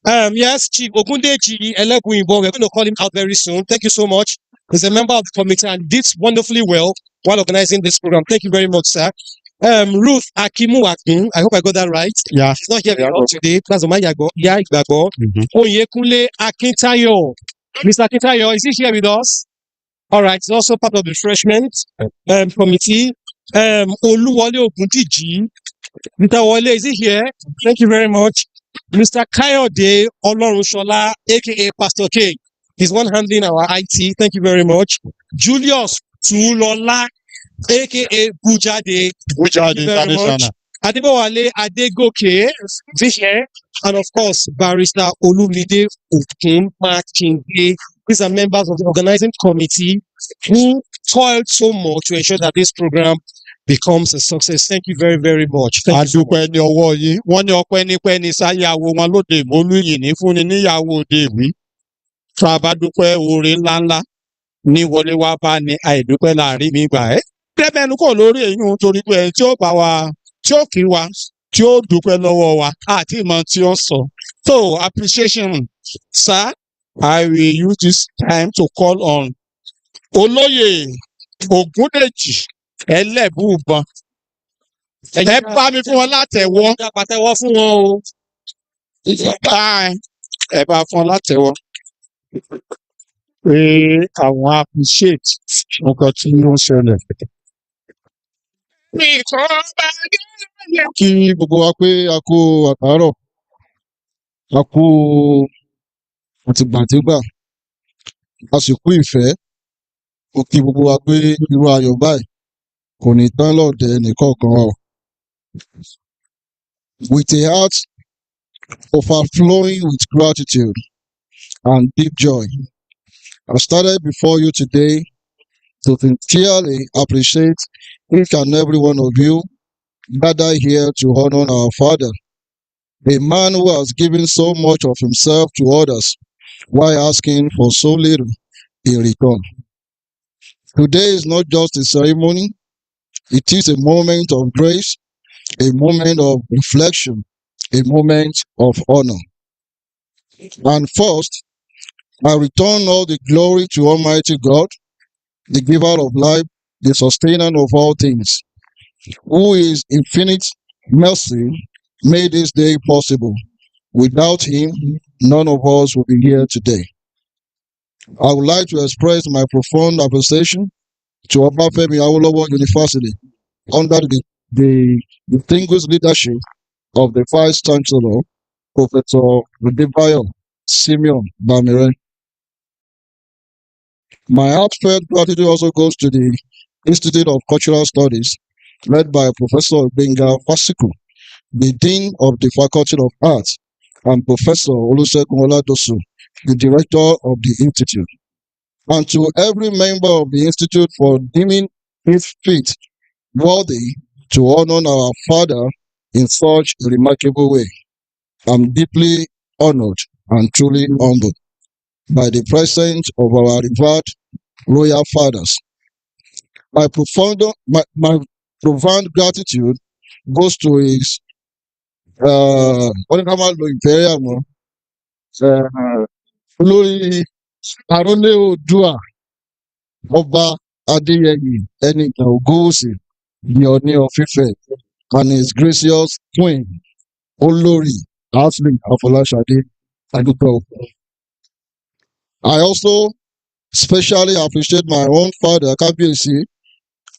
Yes, Chief Ogundeji Elebuibon, we're going to call him out very soon. Thank you so much. He's a member of the committee and did wonderfully well while organizing this program. Thank you very much, sir. Ruth Akimuwakun, I hope I got that right. Yeah. She's not here with us today. Plaza Mayago, Igbago. Oyekunle Akintayo. Mr. Akintayo, is he here with us? All right, he's also part of the refreshment committee. Oluwole Ogundiji. Mr. Wole, is he here? Thank you very much. Mr. Kayode Olorunshola, aka Pastor K. He's one handling our IT. Thank you very much. Julius Tulola, aka Bujade. Thank you very much. Adebowale Adegoke, this here. And of course, Barrister Olumide Okun Makinde. These are members of the organizing committee who toiled so much to ensure that this program becomes a success. Thank you very, very much. Adúpẹ́ ní ọwọ́ yìí. Wọ́n ní ọpẹ́ nípẹ́ ní sáyàwó wọn lóde ìmọ̀lú yìí ní fúnni níyàwó òde ìwí. Tá a bá dúpẹ́ oore ńláńlá ní wọlé wá bá ní àìdúpẹ́ láàrin mi gbà ẹ́. Dẹ́bẹ̀nu kò lórí èyí torí pé ẹni tí ó bá wa, tí ó kí wa, tí ó dúpẹ́ lọ́wọ́ wa, àti ìmọ̀ tí ó sọ. So, appreciation, sir. I will use this time to call on Olóyè Ògúndèjì Elebuibon. Ẹ bá mi fún wọn látẹ̀wọ́. Pàtẹ́wọ́ fún wọn o. Ẹ bá fún wọn látẹ̀wọ́. Pé àwọn appreciate nǹkan tí ó ń ṣẹlẹ̀. Kí gbogbo wa pé a kú àtàárọ̀, a kú àtìgbàdégbà, a sì kú ìfẹ́. Ó kí gbogbo wa pé irú ayọ̀ báyìí kò ní tán lọ́ọ̀dẹ̀ ẹnìkọ̀ọ̀kan wa o. With a heart overflowing with gratitude and deep joy, I started before you today to sincerely appreciate each and every one of you gathered here to honor our father, a man who has given so much of himself to others while asking for so little in return. Today is not just a ceremony, it is a moment of grace, a moment of reflection, a moment of honor. And first, I return all the glory to Almighty God, the giver of life, the sustainer of all things, who is infinite mercy made this day possible. Without him, none of us will be here today. I would like to express my profound appreciation to Ifayemi Awolowo University under the distinguished leadership of the Vice Chancellor, Professor Adebayo Simeon Bamire. My heartfelt gratitude also goes to the Institute of Cultural Studies, led by Professor Benga Fasiku, the Dean of the Faculty of Arts, and Professor Olusegun Oladosu, the Director of the Institute, and to every member of the Institute for deeming it fit worthy to honor our father in such a remarkable way. I'm deeply honored and truly humbled by the presence of our revered royal fathers. My profound gratitude goes to his olórí Àrólé Oòduà Ọba Adéyẹyè Ẹnìtàn Ògúnwùsì, the Ọọ̀ni of Ifẹ̀, and his gracious queen Olórí Ashley Afọláṣadé Adúpẹ́. I also especially appreciate my own father, Kabiyesi,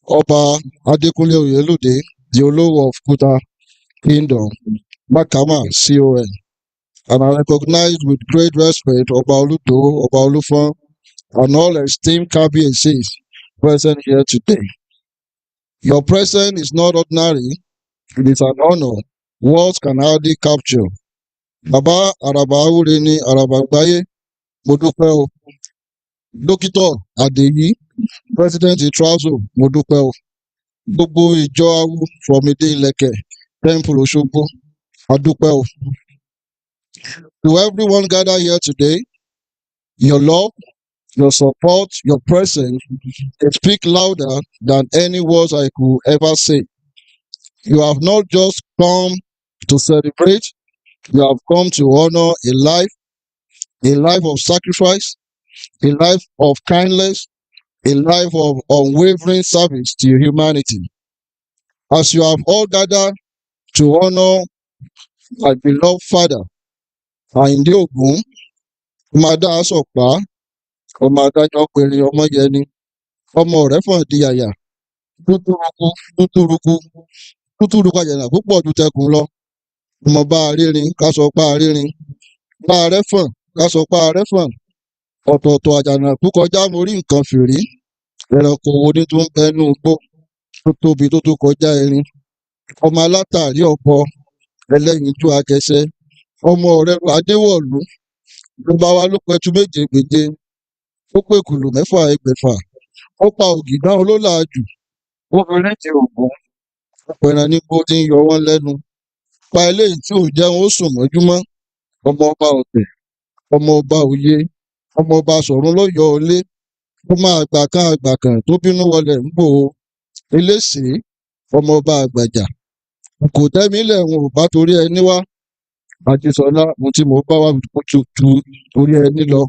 Oba Adekunle Oyelude, the Olowo of Kuta Kingdom, Makama, CON. And I recognize with great respect Oba Oluto, Oba Olufon, and all esteemed Kabiyesis present here today. Your presence is not ordinary, it is an honor words can hardly capture. Baba Araba Awureni Araba Agbaye, mo dúpẹ́ o. Dókítà Adeyi, President Itrazo, mo dúpẹ́ o. Gbogbo ìjọ awo from Ede Ileke, Temple Osogbo, a dúpẹ́ o. To everyone gathered here today, your love, your support, your presence, they speak louder than any words I could ever say. You have not just come to celebrate, you have come to honor a life of sacrifice, a life of kindness, a life of unwavering service to humanity. As you have all gathered to honor my beloved father, Ayinde Ogun, Ọmọdá Asọ̀pá, ọmọ adájọ́ péré ọmọ yẹni, ọmọ rẹ̀ fọ̀n di àyà, tútúrukú àyànà púpọ̀ ju tẹkùn lọ. Ọmọ bá a rírin, ká sọ pá a rírin. Bá a rẹ́fọ̀n, ká sọ pá a rẹ́fọ̀n. Ọ̀tọ̀ọ̀tọ̀ àjànàkú kọjá mo rí nǹkan fìrí. Ẹranko wo ní tó ń bẹnu igbó tó tóbi tó tó kọjá erin. Ọmọ alátàrí ọ̀pọ, ẹlẹ́yinjú akẹsẹ́. Ọmọ ọ̀rẹ́ Adéwọ̀lú, ló bá wa ló pẹtu méje gbèje. Ó pè kùlù mẹ́fà ẹgbẹ̀fà. Ó pa ògìdán olólàájù. Ó fi rẹ́ǹtì ògùn. Ó pẹran nígbó tí ń yọ wọ́n lẹ́nu. Pa eléyìí tí ò jẹun ó sùn mọ́júmọ́. Ọmọ ọba ọ̀tẹ̀, ọmọ ọba òye, ọmọ ọba sọ̀rún ló yọ ọlé. Ó máa àgbà kan tó bínú wọlé ń bò ó. Eléṣèé, ọmọ ọba àgbàjà. Kò tẹ́mi lẹ̀ wọn ò bá torí ẹni wá. Àjíṣọlá, ohun tí mo bá wà tu torí ẹni lọ.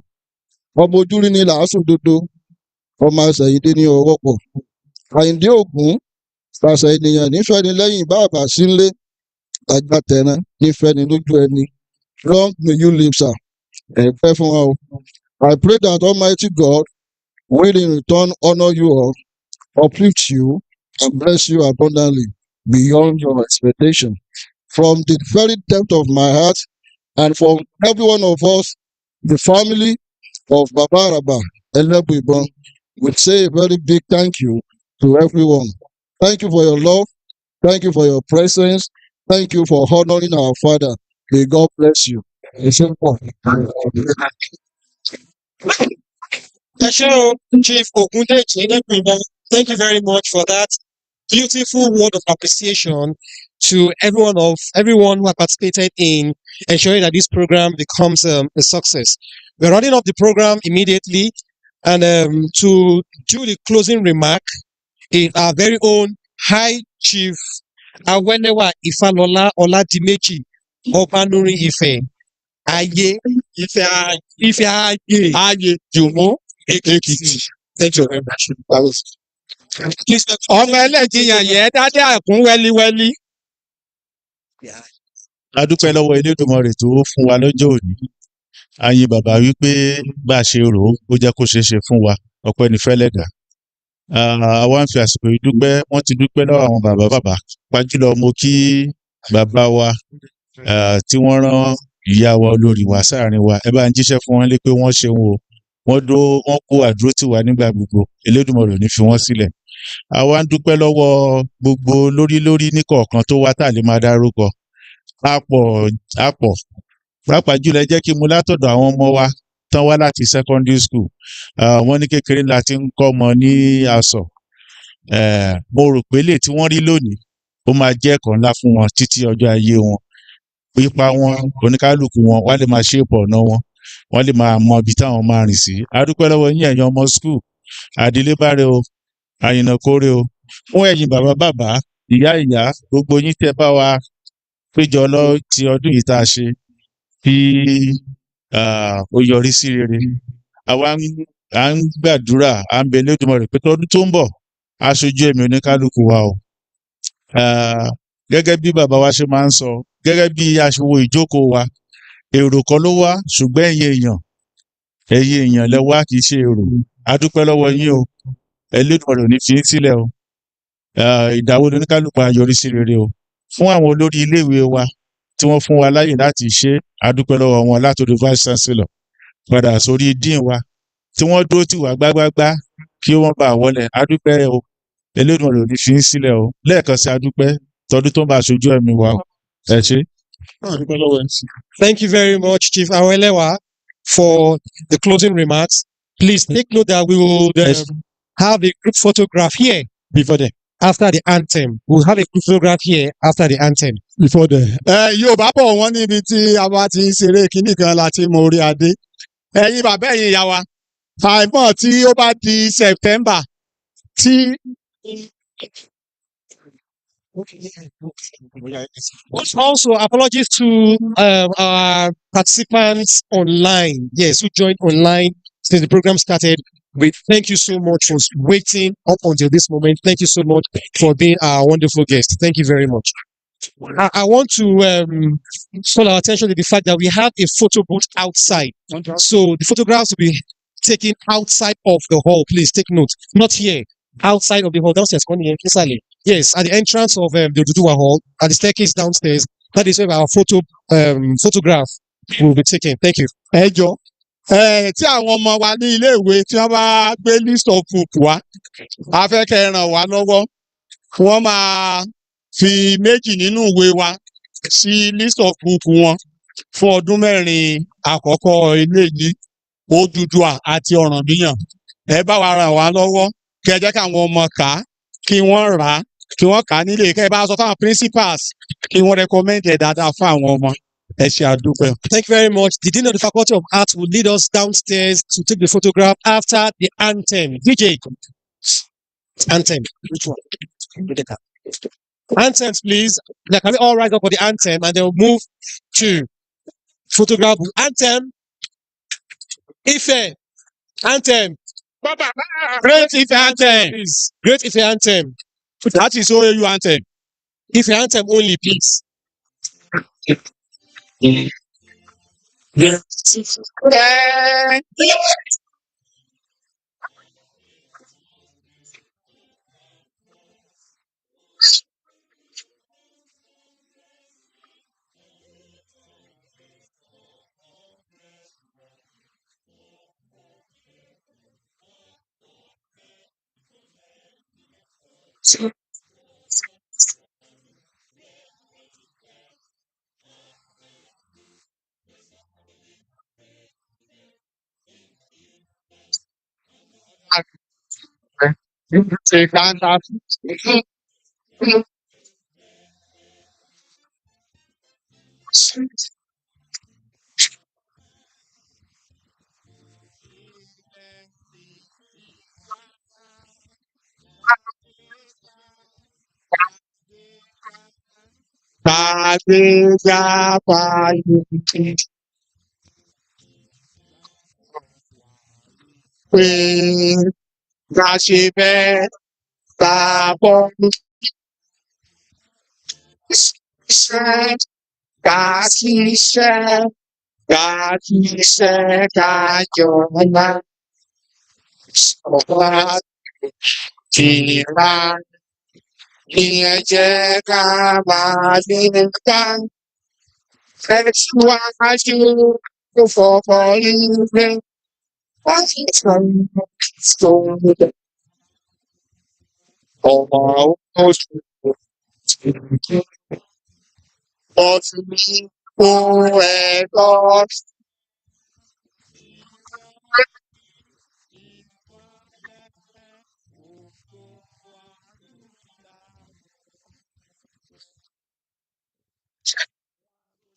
Ọmọ ojúrí ni làásùn dodo. Ọmọ àṣẹyìndé ní ọwọ́ pọ̀. Àyìndé Ògún, àṣà ènìyàn nífẹ̀ẹ́ ni lẹ́yìn bàbá sílé. Àgbà tẹ̀ràn nífẹ̀ẹ́ ni lójú ẹni. Long may you live, sir. Ẹ pẹ́ fún wa o. I pray that Almighty God will in return honor you all, uplift you, and bless you abundantly beyond your expectation. From the very depth of my heart and from every one of us, the family of Baba Araba Elebuibon, we say a very big thank you to everyone. Thank you for your love. Thank you for your presence. Thank you for honoring our father. May God bless you. Chief Ogundeji Elebuibon, thank you very much for that beautiful word of appreciation to everyone who have participated in ensuring that this program becomes a success. We're running off the program immediately, and to do the closing remark is our very own High Chief Awenewa Ifalola Oladimeji Obanuri Ife. Aye, Aye, Jumo, Ekiti. Thank you very much. Ọmọ ẹlẹ́jìyàn yẹn dádé àkún wẹ́líwẹ́lí. A dúpẹ́ lọ́wọ́ Elédùmarè tó fún wa lọ́jọ́ òní. A yìn bàbá wípé bá a ṣe rò ó jẹ́ kó ṣeé ṣe fún wa. Ọpẹ́ ni fẹ́lẹ́dà. Àwa ń fi àsìkò yìí dúpẹ́, wọ́n ti dúpẹ́ lọ́wọ́ àwọn bàbá. Pàjùlọ mo kí bàbá wa tí wọ́n rán ìyá wa olórí wa sáàrin wa. Ẹ bá ń jíṣẹ́ fún wọn lé pé wọ́n ṣeun o. Wọ́n kó àdúró tì wá nígbà gbogbo. Elédùmarè ò ní fi wọ́n sílẹ̀. Àwa ń dúpẹ́ lọ́wọ́ gbogbo lórí níkọ̀ọ̀kan tó wá tà lè máa dárúkọ. A pọ̀. Pàápàá jùlọ ẹ jẹ́ kí mo látọ̀dọ̀ àwọn ọmọ wa tán wá láti secondary school. Wọ́n ní kékeré la ti ń kọ́ ọmọ ní asọ̀. Mo rò pé lè tí wọ́n rí lónìí, ó máa jẹ́ ẹ̀kọ́ ńlá fún wọn títí ọjọ́ ayé wọn. Pípa wọn, oníkálukú wọn, wọ́n lè máa ṣépọ̀ ọ̀nà wọn. Wọ́n lè máa mọ ibi táwọn máa rìn sí. A dúpẹ́ lọ́wọ́ yín ẹ̀yin ọmọ school. Àdélébáre o, Àyìnà kórè o. Fún ẹ̀yin bàbá, ìyá, gbogbo yín tẹ́ bá wa péjọ ti ọdún yìí tá a ṣe kí ó yọrí sí rere. Àwa à ń gbàdúrà, à ń bẹ Elédùmarè pé tọdún tó ń bọ̀, aṣojú ẹ̀mí oníkálukú wa o. Gẹ́gẹ́ bí bàbá wa ṣe máa ń sọ, gẹ́gẹ́ bí aṣòwò ìjókòó wa, èrò kan ló wá ṣùgbọ́n ẹ̀yin èèyàn ẹ̀yin èèyàn lẹ wá kì í ṣe èrò a dúpẹ́ lọ́wọ́ yín o Elédùmarè ò ní fi yín sílẹ̀ o ìdáwó oníkálùkù á yọrí sí rere o fún àwọn olórí iléèwé wa tí wọ́n fún wa láyè láti ṣe a dúpẹ́ lọ́wọ́ wọn látòrí vice chancellor padà sórí dean wa tí wọ́n dúró tì wá gbágbágbá kí wọ́n bá wọlé a dúpẹ́ o Elédùmarè ò ní fi yín sílẹ̀ o lẹ́ẹ̀kan sí a dúpẹ́ tọdún tó ń bá aṣojú ẹ̀mí wa o ẹ ṣé. Thank you very much, Chief Awelewa, for the closing remarks. Please take note that we will have a group photograph here before them. After the anthem, we'll have a group photograph here after the anthem. Before the. Yorùbá bọ̀ wọ́n níbi tí a bá ti ń ṣeré kínní kan láti mọ orí adé. Ẹ̀yin bàbá ẹ̀yin ìyá wa. Àìmọ̀ tí ó bá di September tí. Also, apologies to our participants online. Yes, who joined online since the program started. We thank you so much for waiting up until this moment. Thank you so much for being our wonderful guest. Thank you very much. I want to call our attention to the fact that we have a photo booth outside. So the photographs will be taken outside of the hall. Please take note. Not here. Outside of the hall. Downstairs. Yes, at the entrance of the Oduduwa Hall, at the staircase downstairs. That is where our photograph will be taken. Thank you. Ẹ jọ̀ọ́, tí àwọn ọmọ wa ní iléèwé tí wọ́n bá gbé list of book wá, a fẹ́ kẹ́ ẹ ràn wá lọ́wọ́. Wọ́n máa fi méjì nínú ìwé wa sí list of book wọn fún ọdún mẹ́rin àkọ́kọ́ eléyìí Odùduwà àti Ọ̀rànmíyàn. Ẹ bá wa ràn wá lọ́wọ́ kí ẹ jẹ́ káwọn ọmọ kà á kí wọ́n rà á kí wọ́n kà á nílé kẹ́ ẹ bá sọ fáwọn principals kí wọ́n recommend ẹ̀ dáadáa fún àwọn ọmọ. Ẹ ṣé àdúpẹ́. Thank you very much. The Dean of the Faculty of Arts will lead us downstairs to take the photograph after the anthem. DJ, anthem. Which one? Anthems, please. Now, can we all rise up for the anthem and then we'll move to photograph anthem. Ife, anthem. Great Ife anthem. Please. Great Ife anthem. That is OAU anthem. Ife anthem only, please.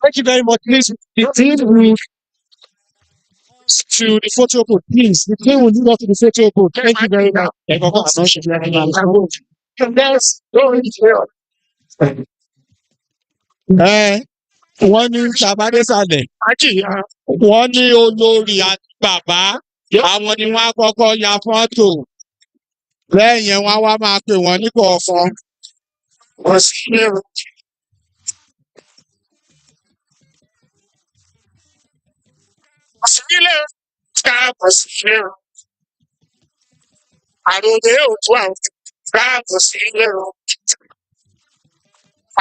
Thank you very much. Please, the team will to the photo booth. Please, the team will lead us to the photo booth. Thank you very much. Wọ́n ní Sàbádésàlẹ̀. Wọ́n ní olórí àti bàbá. Àwọn ni wọ́n á kọ́kọ́ ya fọ́tò. Lẹ́yìn yẹn wọ́n á wá máa pè wọ́n ní kọ̀ọ̀kan. káàbọ̀ sí ilé o. Àròlé Oòduà káàbọ̀ sí ilé o.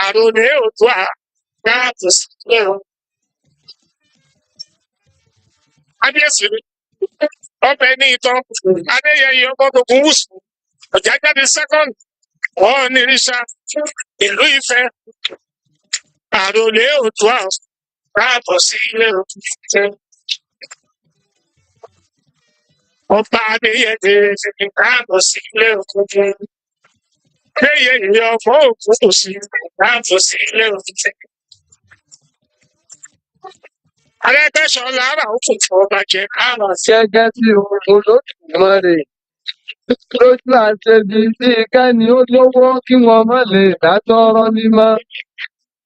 Àròlé Oòduà káàbọ̀ sí ilé o. Kábíyèsí ni ọbẹ̀ ní ìtàn Adéyẹyẹ ọgọ́dọ̀gún wùsù Ọ̀jájáde second ọ̀ọ́nìrìṣà ìlú Ifẹ̀. Àròlé Oòduà káàbọ̀ sí ilé o. Ọba Adéyẹyẹ káàbọ̀ sí ilé o. Adéyẹyẹ ọmọ Ògúnwùsì káàbọ̀ sí ilé o. Arẹ́gbẹ́ṣọlá ara òkú ọba jẹ káàbọ̀ sí. Gẹ́gẹ́ bí Olódùmarè lójú àṣebi bí kẹ́ni ó lówó kí wọ́n má lè dátọ́rọ́ mímọ́.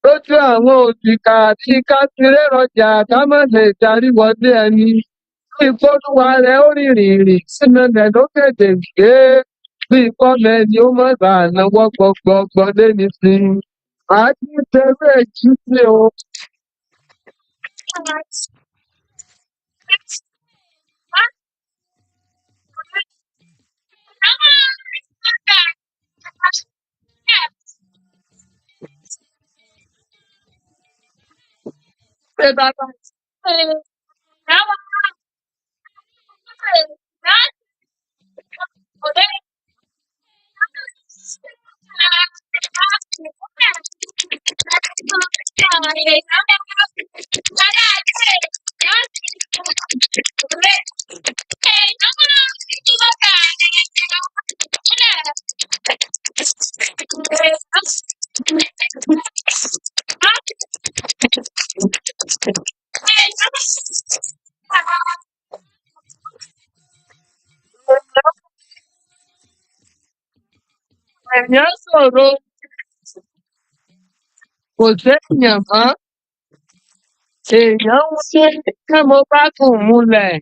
Lójú àwọn òṣìkà àti kásìrè rọjà ká má lè darí wọlé ẹni. Bí ìfọ́lùwà rẹ̀ ó rìnrìn sínú ilẹ̀ lókèdè gbé. Bí ìkọ́lẹ̀ ni ó mọ̀ bá náwó gbọgbọgbọ léni sí. Màá ti tẹ̀lé èjì sí o. Ṣé dáadáa? Èèyàn sọ̀rọ̀ kò séèyàn mọ́. Èèyàn ń ṣe kí mo bá kùn múlẹ̀.